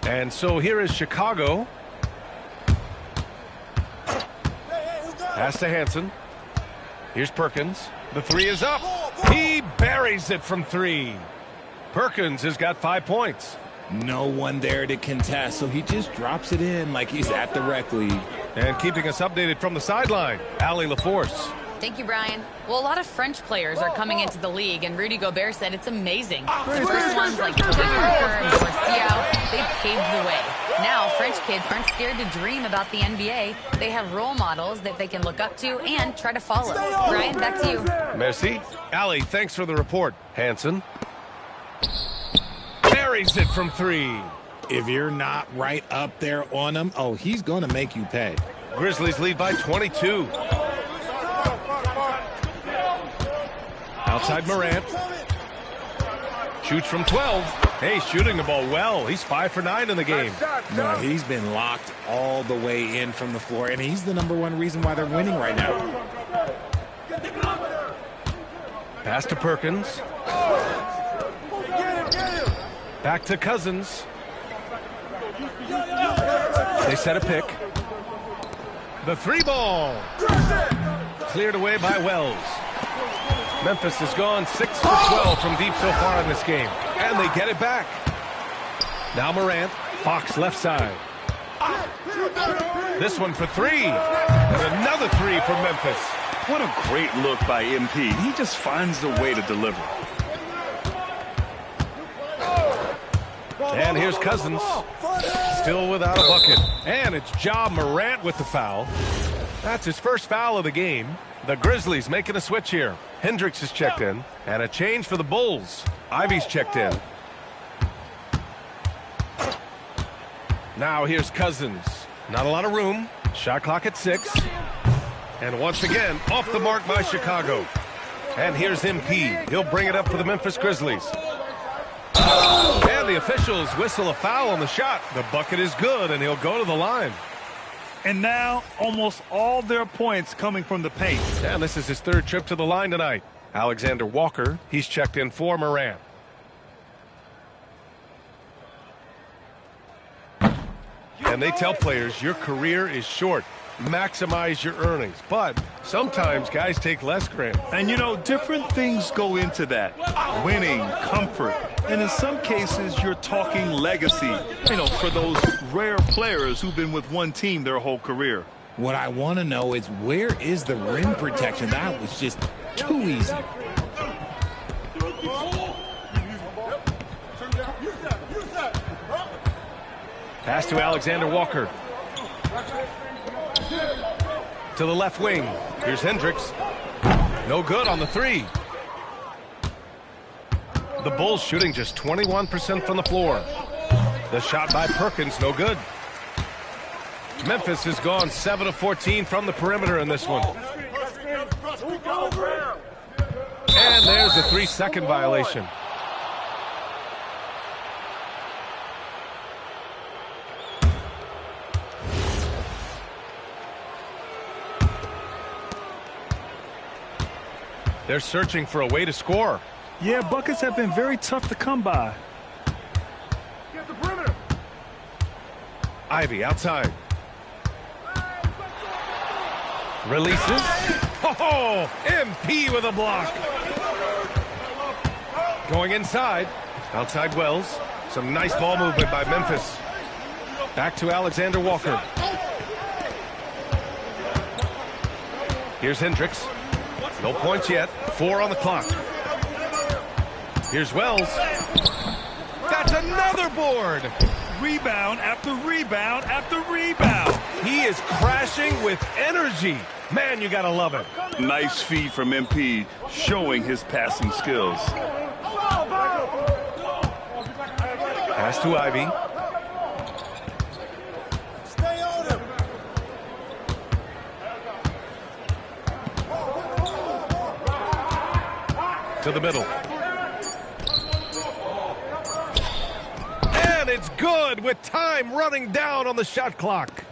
And so here is Chicago. Pass to Hansen. Here's Perkins. The three is up. He buries it from 3. Perkins has got 5 points. No one there to contest, so he just drops it in like he's at the rec league. And keeping us updated from the sideline, Allie LaForce. Thank you, Brian. Well, a lot of French players are coming into the league, and Rudy Gobert said it's amazing. The first ones like Tony Parker and Marcial, they paved the way. Now, French kids aren't scared to dream about the NBA. They have role models that they can look up to and try to follow. Brian, back to you. Merci. Allie, thanks for the report. Hansen. Buries it from 3. If you're not right up there on him, oh, he's going to make you pay. Grizzlies lead by 22. Outside Morant. Shoots from 12. Hey, shooting the ball well. He's 5 for 9 in the game. No, he's been locked all the way in from the floor, and he's the #1 reason why they're winning right now. Pass to Perkins. Back to Cousins. They set a pick. The 3 ball. Cleared away by Wells. Memphis has gone 6 for 12 from deep so far in this game. And they get it back. Now Morant. Fox left side. This one for 3. And another 3 for Memphis. What a great look by MP. He just finds the way to deliver. And here's Cousins. Still without a bucket. And it's Ja Morant with the foul. That's his first foul of the game. The Grizzlies making a switch here. Hendricks is checked in. And a change for the Bulls. Ivy's checked in. Now here's Cousins. Not a lot of room. Shot clock at 6. And once again, off the mark by Chicago. And here's MP. He'll bring it up for the Memphis Grizzlies. And the officials whistle a foul on the shot. The bucket is good, and he'll go to the line. And now, almost all their points coming from the paint. And this is his 3rd trip to the line tonight. Alexander Walker, he's checked in for Morant. And they tell players, your career is short. Maximize your earnings. But sometimes guys take less, Grant. And, you know, different things go into that. Winning, comfort, and in some cases, you're talking legacy, you know, for those rare players who've been with one team their whole career. What I want to know is, where is the rim protection? That was just too easy. Pass to Alexander Walker. to the left wing. Here's Hendricks. No good on the three. The Bulls shooting just 21% from the floor. The shot by Perkins, no good. Memphis has gone 7 of 14 from the perimeter in this one. And there's a 3-second violation. They're searching for a way to score. Yeah, buckets have been very tough to come by. Get the perimeter. Ivy outside. Releases. Oh, MP with a block. Going inside. Outside Wells. Some nice ball movement by Memphis. Back to Alexander Walker. Here's Hendricks. No points yet. 4 on the clock. Here's Wells. That's another board. Rebound after rebound after rebound. He is crashing with energy. Man, you gotta love it. Nice feed from MP, showing his passing skills. Pass to Ivy. Stay on him. To the middle. And it's good with time running down on the shot clock.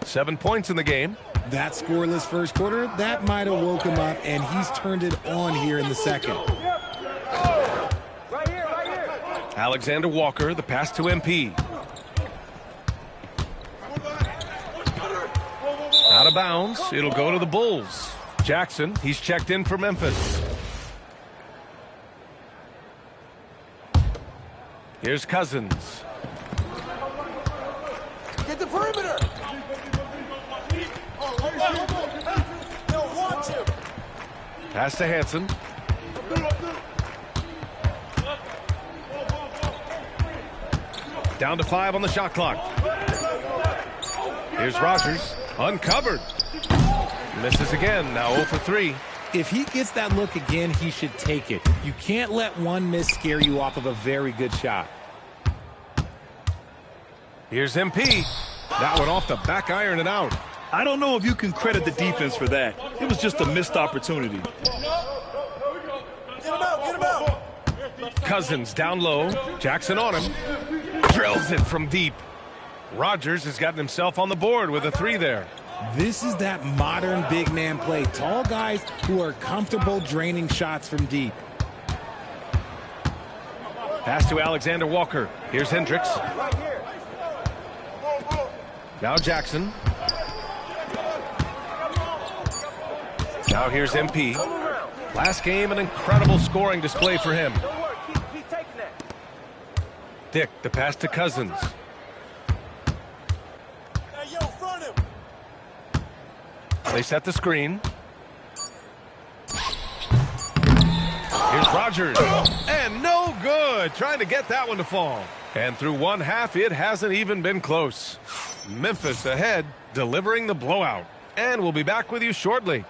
7 points in the game. That scoreless first quarter, that might have woke him up, and he's turned it on here in the second. Right here, right here. Alexander Walker, the pass to MP. Out of bounds. It'll go to the Bulls. Jackson, he's checked in for Memphis. Here's Cousins. Get the perimeter. Pass to Hanson. Down to 5 on the shot clock. Here's Rogers. Uncovered. Misses again. Now 0 for 3. If he gets that look again, he should take it. You can't let one miss scare you off of a very good shot. Here's MP. That one off the back iron and out. I don't know if you can credit the defense for that. It was just a missed opportunity. Get him out, get him out. Cousins down low. Jackson on him. Drills it from deep. Rogers has gotten himself on the board with a 3 there. This is that modern big man play. Tall guys who are comfortable draining shots from deep. Pass to Alexander Walker. Here's Hendricks. Now Jackson. Now here's MP. Last game, an incredible scoring display for him. Keep taking that. Dick, the pass to Cousins. Hey, yo, front him. They set the screen. Here's Rogers. And no good. Trying to get that one to fall. And through one half, it hasn't even been close. Memphis ahead, delivering the blowout. And we'll be back with you shortly.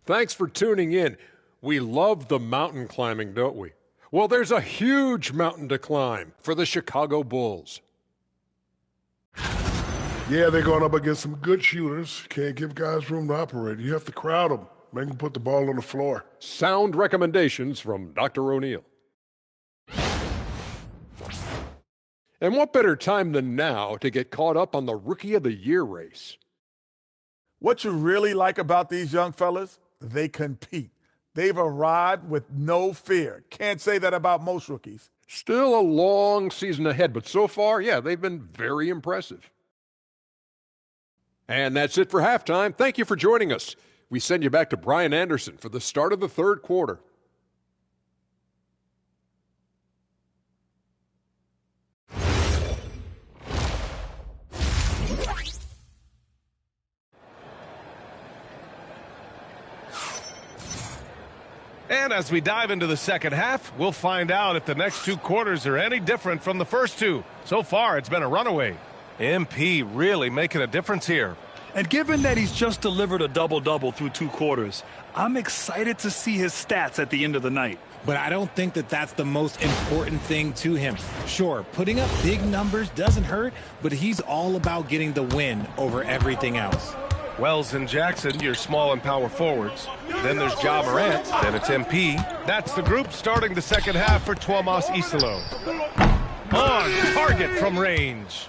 Thanks for tuning in. We love the mountain climbing, don't we? Well, there's a huge mountain to climb for the Chicago Bulls. Yeah, they're going up against some good shooters. Can't give guys room to operate. You have to crowd them. Make them put the ball on the floor. Sound recommendations from Dr. O'Neill. And what better time than now to get caught up on the Rookie of the Year race? What you really like about these young fellas, they compete. They've arrived with no fear. Can't say that about most rookies. Still a long season ahead, but so far, yeah, they've been very impressive. And that's it for halftime. Thank you for joining us. We send you back to Brian Anderson for the start of the third quarter. And as we dive into the second half, we'll find out if the next two quarters are any different from the first two. So far, it's been a runaway. MP really making a difference here. And given that he's just delivered a double-double through two quarters, I'm excited to see his stats at the end of the night. But I don't think that that's the most important thing to him. Sure, putting up big numbers doesn't hurt, but he's all about getting the win over everything else. Wells and Jackson, your small and power forwards. Then there's Ja Morant. Then it's MP. That's the group starting the second half for Tuomas Isalo. On target from range.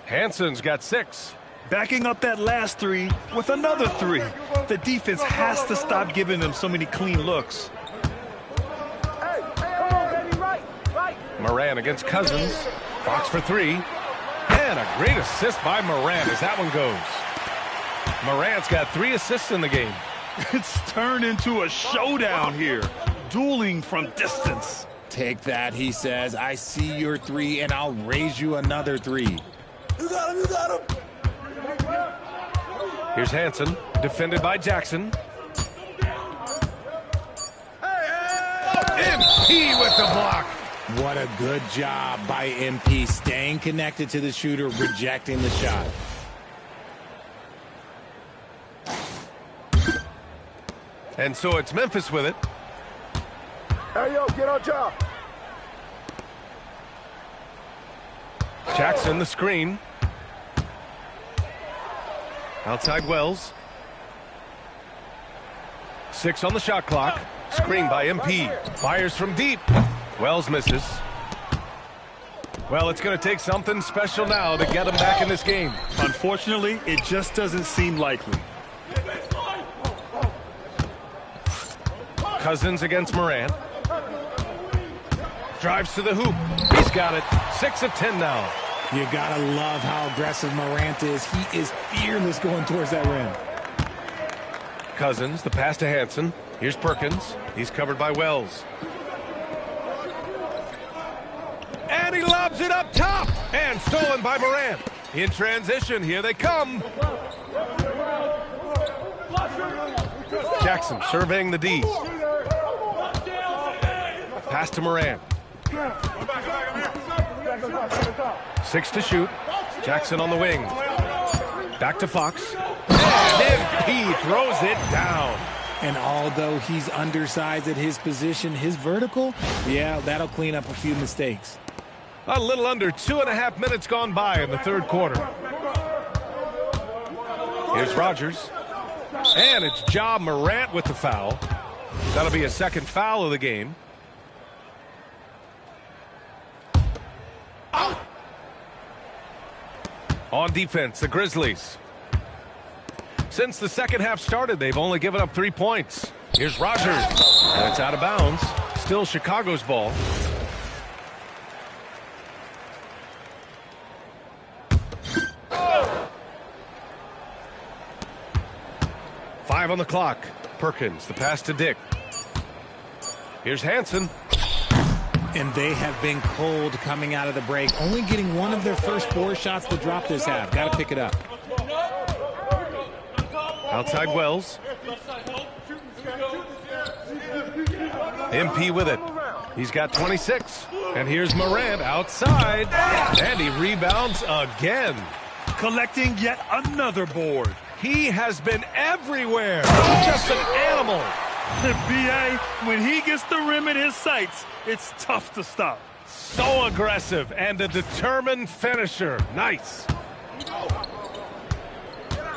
Hanson's got 6. Backing up that last three with another 3. The defense has to stop giving them so many clean looks. Morant against Cousins. Fox for 3. And a great assist by Morant as that one goes. Morant's got 3 assists in the game. It's turned into a showdown here. Dueling from distance. Take that, he says. I see your 3, and I'll raise you another 3. You got him, you got him. Here's Hanson, defended by Jackson. MP with the block. What a good job by MP, staying connected to the shooter, rejecting the shot. And so it's Memphis with it. Hey, yo, get on job. Jackson, the screen. Outside Wells. 6 on the shot clock. Screen by MP. Fires from deep. Wells misses. Well, it's going to take something special now to get him back in this game. Unfortunately, it just doesn't seem likely. Cousins against Morant. Drives to the hoop. He's got it. 6 of 10 now. You gotta love how aggressive Morant is. He is fearless going towards that rim. Cousins, the pass to Hanson. Here's Perkins. He's covered by Wells. And he lobs it up top. And stolen by Morant. In transition, here they come. Jackson surveying the D. Pass to Morant. 6 to shoot. Jackson on the wing. Back to Fox. And MP throws it down. And although he's undersized at his position, his vertical, yeah, that'll clean up a few mistakes. A little under 2.5 minutes gone by in the third quarter. Here's Rogers. And it's Ja Morant with the foul. That'll be a second foul of the game. On defense, the Grizzlies. Since the second half started, they've only given up 3 points. Here's Rogers. And it's out of bounds. Still Chicago's ball. Five on the clock. Perkins, the pass to Dick. Here's Hanson. And they have been cold coming out of the break. Only getting one of their first 4 shots to drop this half. Got to pick it up. Outside Wells. MP with it. He's got 26. And here's Morant outside. And he rebounds again. Collecting yet another board. He has been everywhere. Just an animal. B.A., when he gets the rim in his sights, it's tough to stop. So aggressive and a determined finisher. Nice.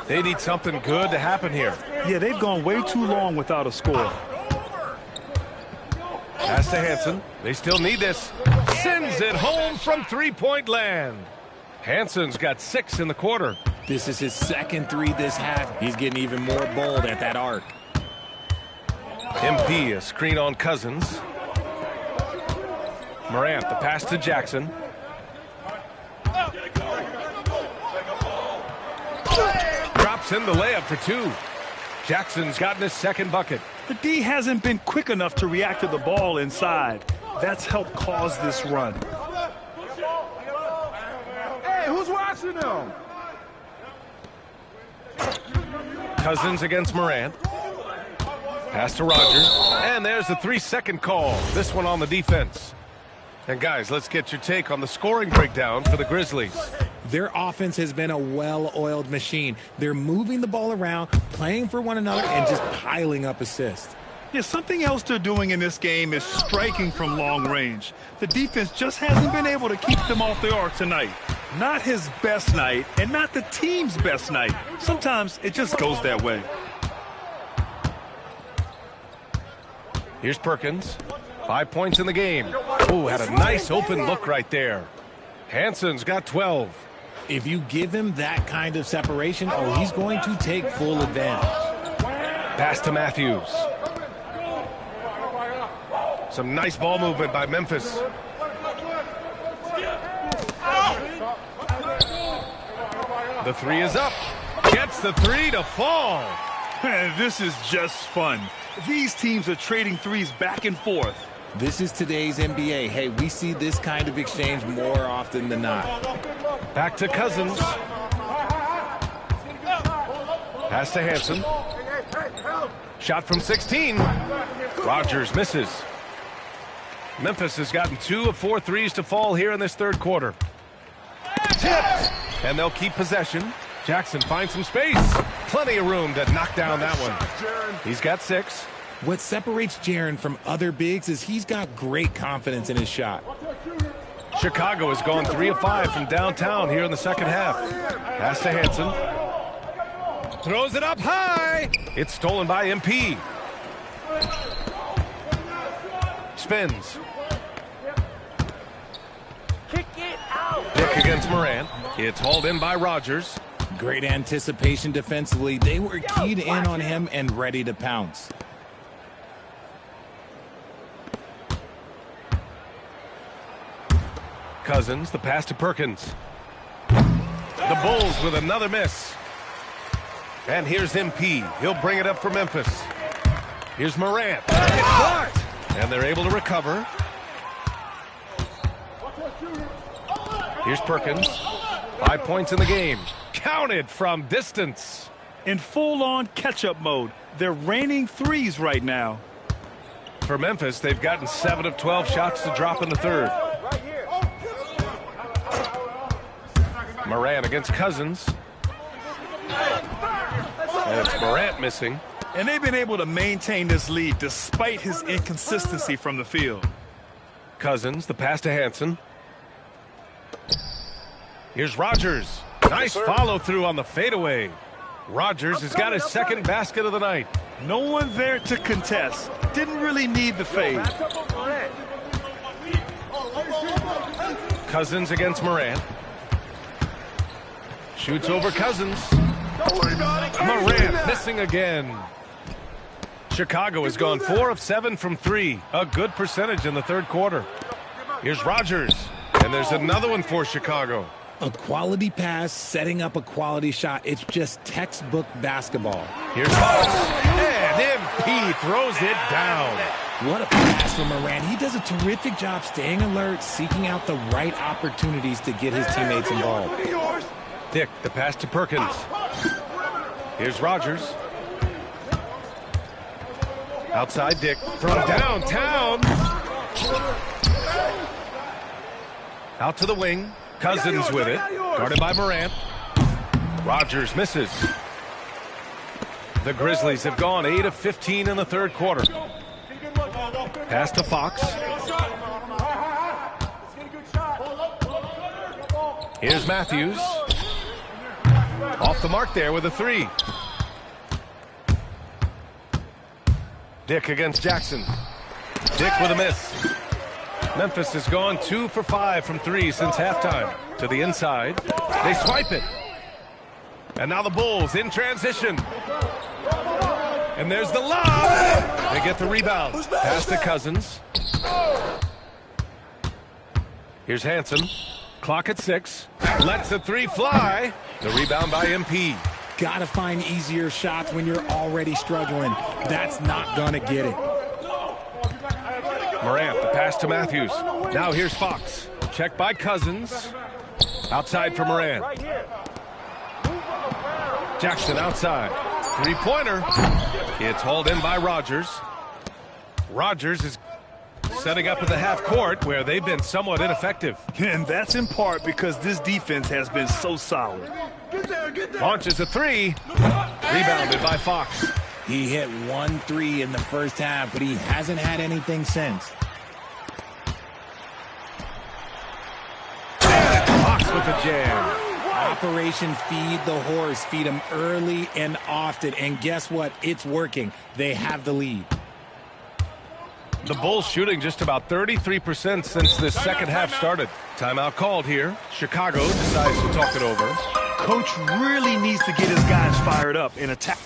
They need something good to happen here. Yeah, they've gone way too long without a score. Pass to Hanson. They still need this. Sends it home from three-point land. Hanson's got 6 in the quarter. This is his second 3 this half. He's getting even more bold at that arc. MP, a screen on Cousins. Morant, the pass to Jackson. Drops in the layup for two. Jackson's gotten his second bucket. The D hasn't been quick enough to react to the ball inside. That's helped cause this run. Hey, who's watching them? Cousins against Morant. Pass to Rogers. And there's the 3-second call. This one on the defense. And guys, let's get your take on the scoring breakdown for the Grizzlies. Their offense has been a well-oiled machine. They're moving the ball around, playing for one another, and just piling up assists. Yeah, something else they're doing in this game is striking from long range. The defense just hasn't been able to keep them off the arc tonight. Not his best night, and not the team's best night. Sometimes it just goes that way. Here's Perkins. 5 points in the game. Oh, had a nice open look right there. Hanson's got 12. If you give him that kind of separation, he's going to take full advantage. Pass to Matthews. Some nice ball movement by Memphis. The three is up. Gets the three to fall. This is just fun. These teams are trading threes back and forth. This is today's NBA. Hey, we see this kind of exchange more often than not. Back to Cousins. Pass to Hanson. Shot from 16. Rogers misses. Memphis has gotten 2 of 4 threes to fall here in this third quarter. Tipped. And they'll keep possession. Jackson finds some space. Plenty of room to knock down that one. He's got 6. What separates Jaren from other bigs is he's got great confidence in his shot. Chicago has gone 3 of 5 from downtown here in the second half. Pass to Hanson. Throws it up high. It's stolen by MP. Spins. Kick it out. Dick against Morant. It's hauled in by Rogers. Great anticipation defensively. They were keyed in on him and ready to pounce. Cousins, the pass to Perkins. The Bulls with another miss. And here's MP. He'll bring it up for Memphis. Here's Morant. It's blocked. And they're able to recover. Here's Perkins. 5 points in the game. Counted from distance. In full-on catch-up mode. They're raining threes right now. For Memphis, they've gotten 7 of 12 shots to drop in the third. Morant against Cousins. And it's Morant missing. And they've been able to maintain this lead despite his inconsistency from the field. Cousins, the pass to Hanson. Here's Rogers. Nice follow-through on the fadeaway. Rogers has got his second basket of the night. No one there to contest. Didn't really need the fade. Cousins against Morant. Shoots over Cousins. Morant missing again. Chicago has gone 4 of 7 from 3. A good percentage in the third quarter. Here's Rogers. And there's another one for Chicago. A quality pass, setting up a quality shot. It's just textbook basketball. Here's Fox. And MP throws it down. What a pass from Morant. He does a terrific job staying alert, seeking out the right opportunities to get his teammates involved. Dick, the pass to Perkins. Here's Rogers. Outside Dick from downtown. Out to the wing. Cousins with it. Guarded by Morant. Rogers misses. The Grizzlies have gone 8 of 15 in the third quarter. Pass to Fox. Here's Matthews. Off the mark there with a 3. Dick against Jackson. Dick with a miss. Memphis has gone 2 for 5 from 3 since halftime. To the inside. They swipe it. And now the Bulls in transition. And there's the lob. They get the rebound. Pass to Cousins. Here's Hansen. Clock at 6. Lets the 3 fly. The rebound by MP. Gotta find easier shots when you're already struggling. That's not gonna get it. Morant, the pass to Matthews. Now here's Fox. Checked by Cousins. Outside for Morant. Jackson outside. Three-pointer. It's hauled in by Rogers. Rogers is setting up at the half court where they've been somewhat ineffective. And that's in part because this defense has been so solid. Launches a 3. Rebounded by Fox. He hit 1 3 in the first half, but he hasn't had anything since. Fox with the jam. Operation Feed the Horse. Feed him early and often. And guess what? It's working. They have the lead. The Bulls shooting just about 33% since this second half started. Timeout called here. Chicago decides to talk it over. Coach really needs to get his guys fired up and attack.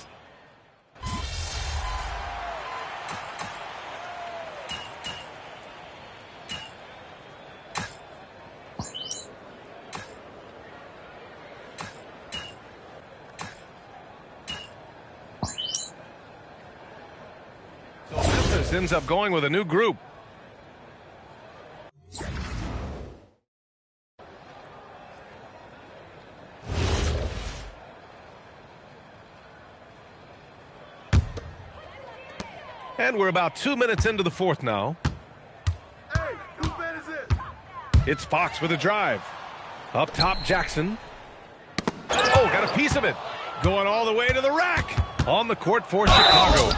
Ends up going with a new group. And we're about 2 minutes into the fourth now. Hey, whose man is it? It's Fox with a drive. Up top, Jackson. Oh, got a piece of it. Going all the way to the rack. On the court for Chicago.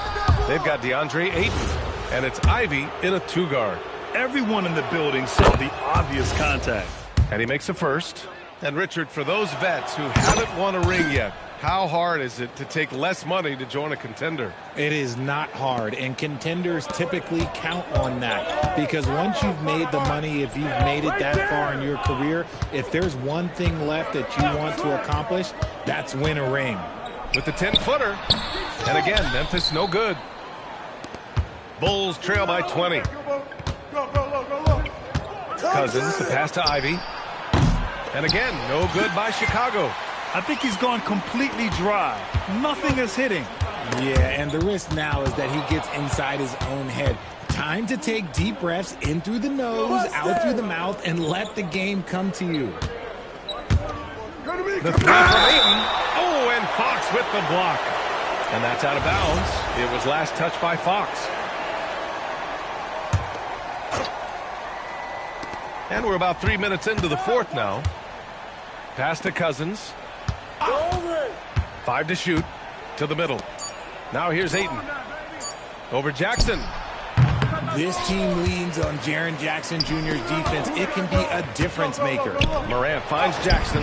They've got DeAndre Ayton. And it's Ivy in a 2-guard. Everyone in the building saw the obvious contact. And he makes a first. And Richard, for those vets who haven't won a ring yet, how hard is it to take less money to join a contender? It is not hard, and contenders typically count on that. Because once you've made the money, if you've made it that far in your career, if there's one thing left that you want to accomplish, that's win a ring. With the 10-footer. And again, Memphis no good. Bulls trail by 20. Cousins, the pass to Ivy. And again, no good by Chicago. I think he's gone completely dry. Nothing is hitting. Yeah, and the risk now is that he gets inside his own head. Time to take deep breaths in through the nose, out through the mouth, and let the game come to you. The 3 from Ayton. Oh, and Fox with the block. And that's out of bounds. It was last touched by Fox. And we're about 3 minutes into the fourth now. Pass to Cousins. 5 to shoot. To the middle. Now here's Ayton. Over Jackson. This team leans on Jaren Jackson Jr.'s defense. It can be a difference maker. Morant finds Jackson.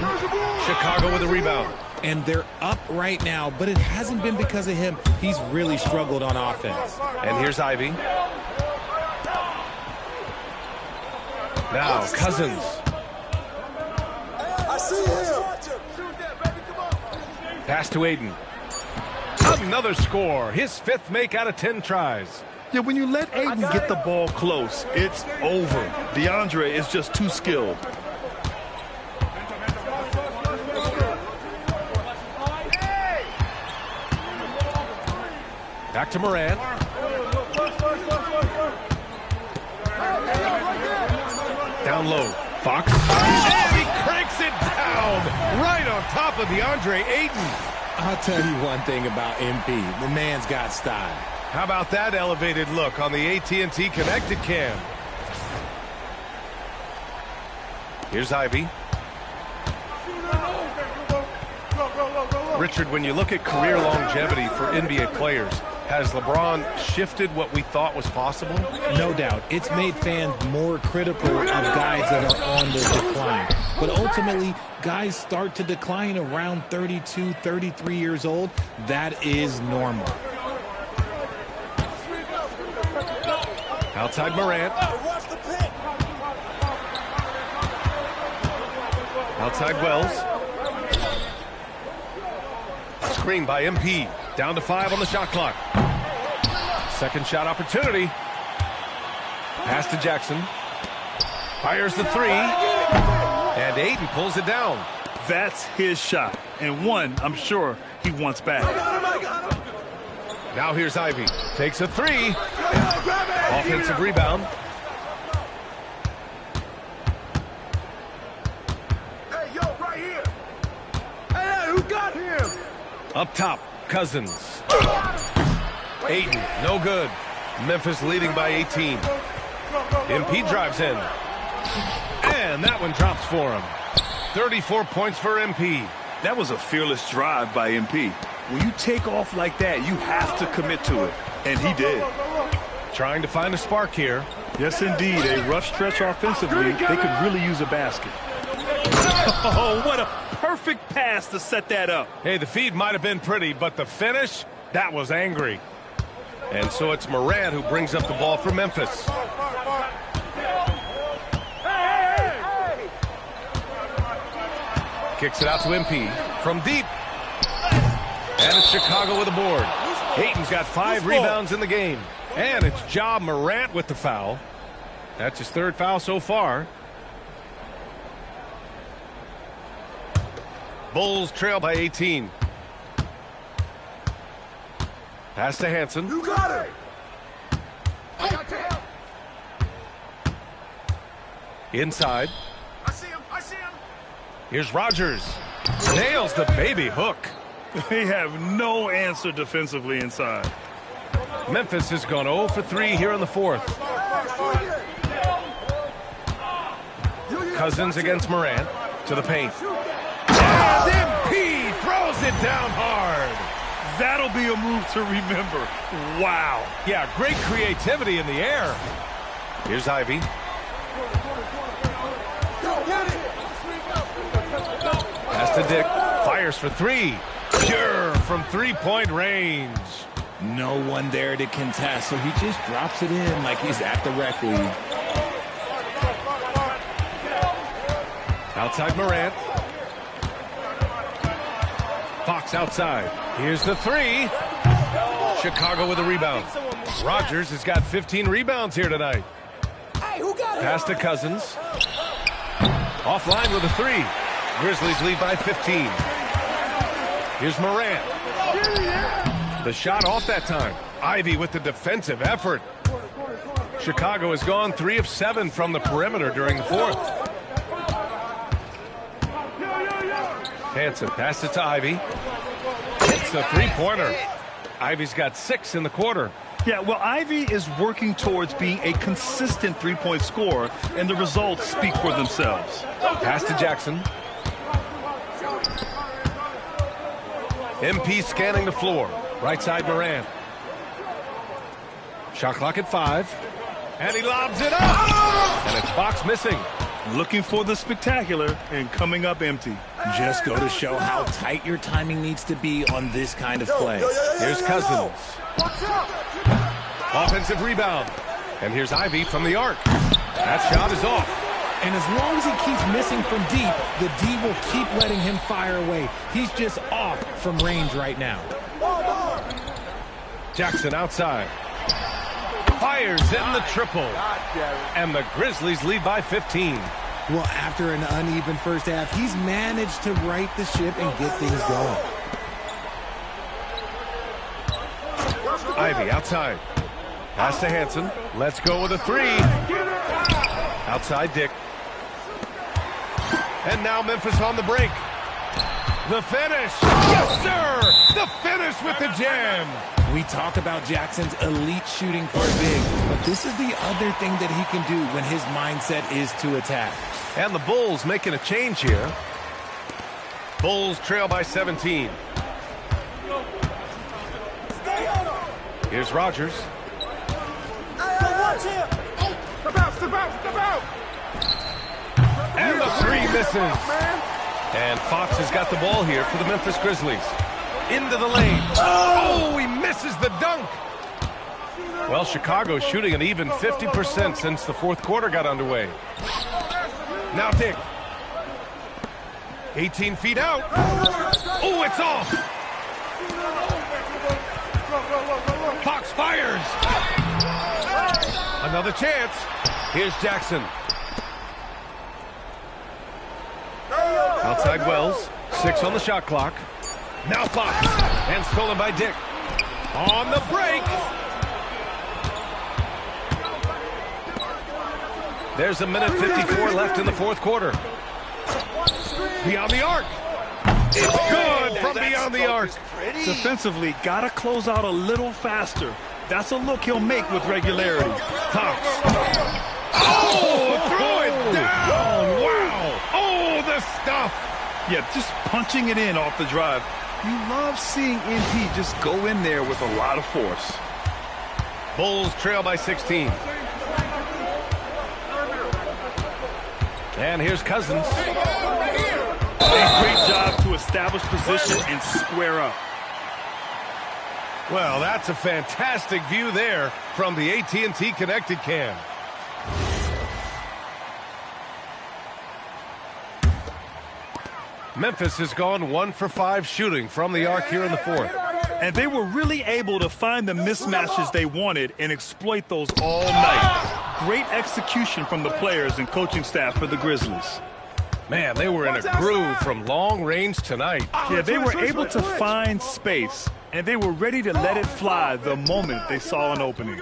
Chicago with a rebound. And they're up right now, but it hasn't been because of him. He's really struggled on offense. And here's Ivy. Now, Cousins. I see him. Pass to Ayton. Another score. His 5th make out of 10 tries. Yeah, when you let Ayton get the ball close, it's over. DeAndre is just too skilled. Back to Morant. Down low. Fox. And he cranks it down right on top of DeAndre Ayton. I'll tell you one thing about MP. The man's got style. How about that elevated look on the AT&T Connected Cam? Here's Ivy. Richard, when you look at career longevity for NBA players, has LeBron shifted what we thought was possible? No doubt. It's made fans more critical of guys that are on the decline. But ultimately, guys start to decline around 32, 33 years old. That is normal. Outside Morant. Outside Wells. Screen by MP. Down to 5 on the shot clock. Second shot opportunity. Pass to Jackson. Fires the three. And Aiden pulls it down. That's his shot. And one, I'm sure, he wants back. Now here's Ivy. Takes a three. Offensive rebound. Hey, yo, right here. Hey, who got him? Up top, Cousins. Aiden, no good. Memphis leading by 18. MP drives in. And that one drops for him. 34 points for MP. That was a fearless drive by MP. When you take off like that, you have to commit to it. And he did. Trying to find a spark here. Yes, indeed. A rough stretch offensively. They could really use a basket. Oh, what a perfect pass to set that up. Hey, the feed might have been pretty, but the finish, that was angry. And so it's Morant who brings up the ball for Memphis. Kicks it out to MP from deep. And it's Chicago with a board. Aiton's got 5 rebounds in the game. And it's Ja Morant with the foul. That's his 3rd foul so far. Bulls trail by 18. Pass to Hansen. You got it. I got to help. Inside. I see him. I see him. Here's Rogers. Nails the baby hook. They have no answer defensively inside. Memphis has gone 0 for 3 here in the 4th. Cousins against Morant to the paint. And MP throws it down hard. That'll be a move to remember. Wow. Yeah, great creativity in the air. Here's Ivy. Pass to Dick. Fires for 3. Pure from 3-point range. No one there to contest, so he just drops it in like he's at the rec league. Outside Morant. Fox outside. Here's the 3. Chicago with a rebound. Rogers has got 15 rebounds here tonight. Pass to Cousins. Offline with a 3. Grizzlies lead by 15. Here's Morant. The shot off that time. Ivy with the defensive effort. Chicago has gone 3 of 7 from the perimeter during the 4th. Hansen passes it to Ivy. Hits a 3-pointer. Ivy's got 6 in the quarter. Yeah, well, Ivy is working towards being a consistent 3-point scorer, and the results speak for themselves. Pass to Jackson. MP scanning the floor. Right side Morant. Shot clock at 5. And he lobs it up. And it's Fox missing. Looking for the spectacular and coming up empty. Just go to show how tight your timing needs to be on this kind of play. Here's Cousins. Offensive rebound. And here's Ivy from the arc. That shot is off. And as long as he keeps missing from deep, the D will keep letting him fire away. He's just off from range right now. Jackson outside. Fires in the triple. And the Grizzlies lead by 15. Well, after an uneven first half, he's managed to right the ship and get things going. Ivy outside. Pass to Hansen. Let's go with a 3. Outside Dick. And now Memphis on the break. The finish. Yes, sir. The finish with the jam. We talk about Jackson's elite shooting for big, but this is the other thing that he can do when his mindset is to attack. And the Bulls making a change here. Bulls trail by 17. Here's Rogers. Step out. And the 3 misses. And Fox has got the ball here for the Memphis Grizzlies. Into the lane. Oh, he misses the dunk. Well, Chicago's shooting an even 50% since the 4th quarter got underway. Now Dick. 18 feet out. Oh, it's off. Fox fires. Another chance. Here's Jackson. Outside Wells. 6 on the shot clock. Now Fox. And stolen by Dick. On the break. There's a minute 54 left in the fourth quarter. Beyond the arc. It's good from beyond the arc. Defensively, got to close out a little faster. That's a look he'll make with regularity. Fox. Oh, throw it down. Wow. Oh, the stuff. Yeah, just punching it in off the drive. You love seeing MP just go in there with a lot of force. Bulls trail by 16. And here's Cousins. A great job to establish position and square up. Well, that's a fantastic view there from the AT&T Connected Cam. Memphis has gone 1 for 5 shooting from the arc here in the fourth. And they were really able to find the mismatches they wanted and exploit those all night. Great execution from the players and coaching staff for the Grizzlies. Man, they were in a groove from long range tonight. Yeah, they were able to find space, and they were ready to let it fly the moment they saw an opening.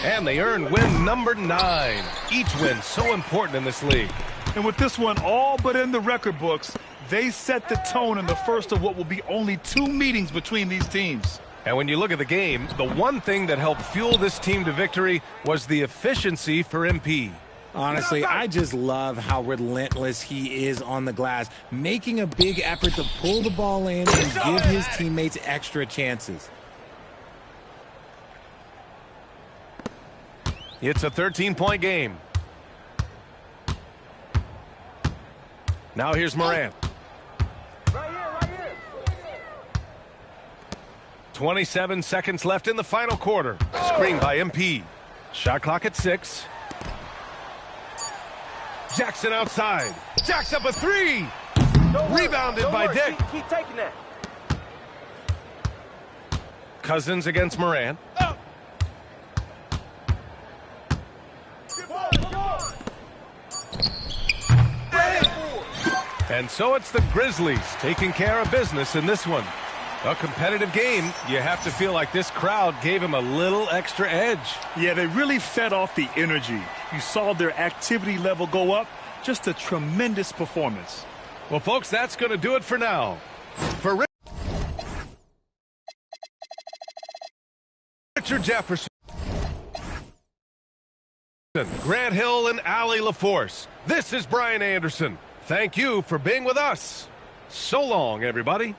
And they earned win number 9. Each win so important in this league. And with this one all but in the record books, they set the tone in the first of what will be only 2 meetings between these teams. And when you look at the game, the one thing that helped fuel this team to victory was the efficiency for MP. Honestly, I just love how relentless he is on the glass, making a big effort to pull the ball in and give his teammates extra chances. It's a 13-point game. Now here's Morant. 27 seconds left in the final quarter. Screen by MP. Shot clock at 6. Jackson outside. Jacks up a 3. Rebounded by Dick. Keep taking that. Cousins against Morant. And so it's the Grizzlies taking care of business in this one. A competitive game. You have to feel like this crowd gave him a little extra edge. Yeah, they really fed off the energy. You saw their activity level go up. Just a tremendous performance. Well, folks, that's going to do it for now. For Richard Jefferson, Grant Hill, and Allie LaForce, this is Brian Anderson. Thank you for being with us. So long, everybody.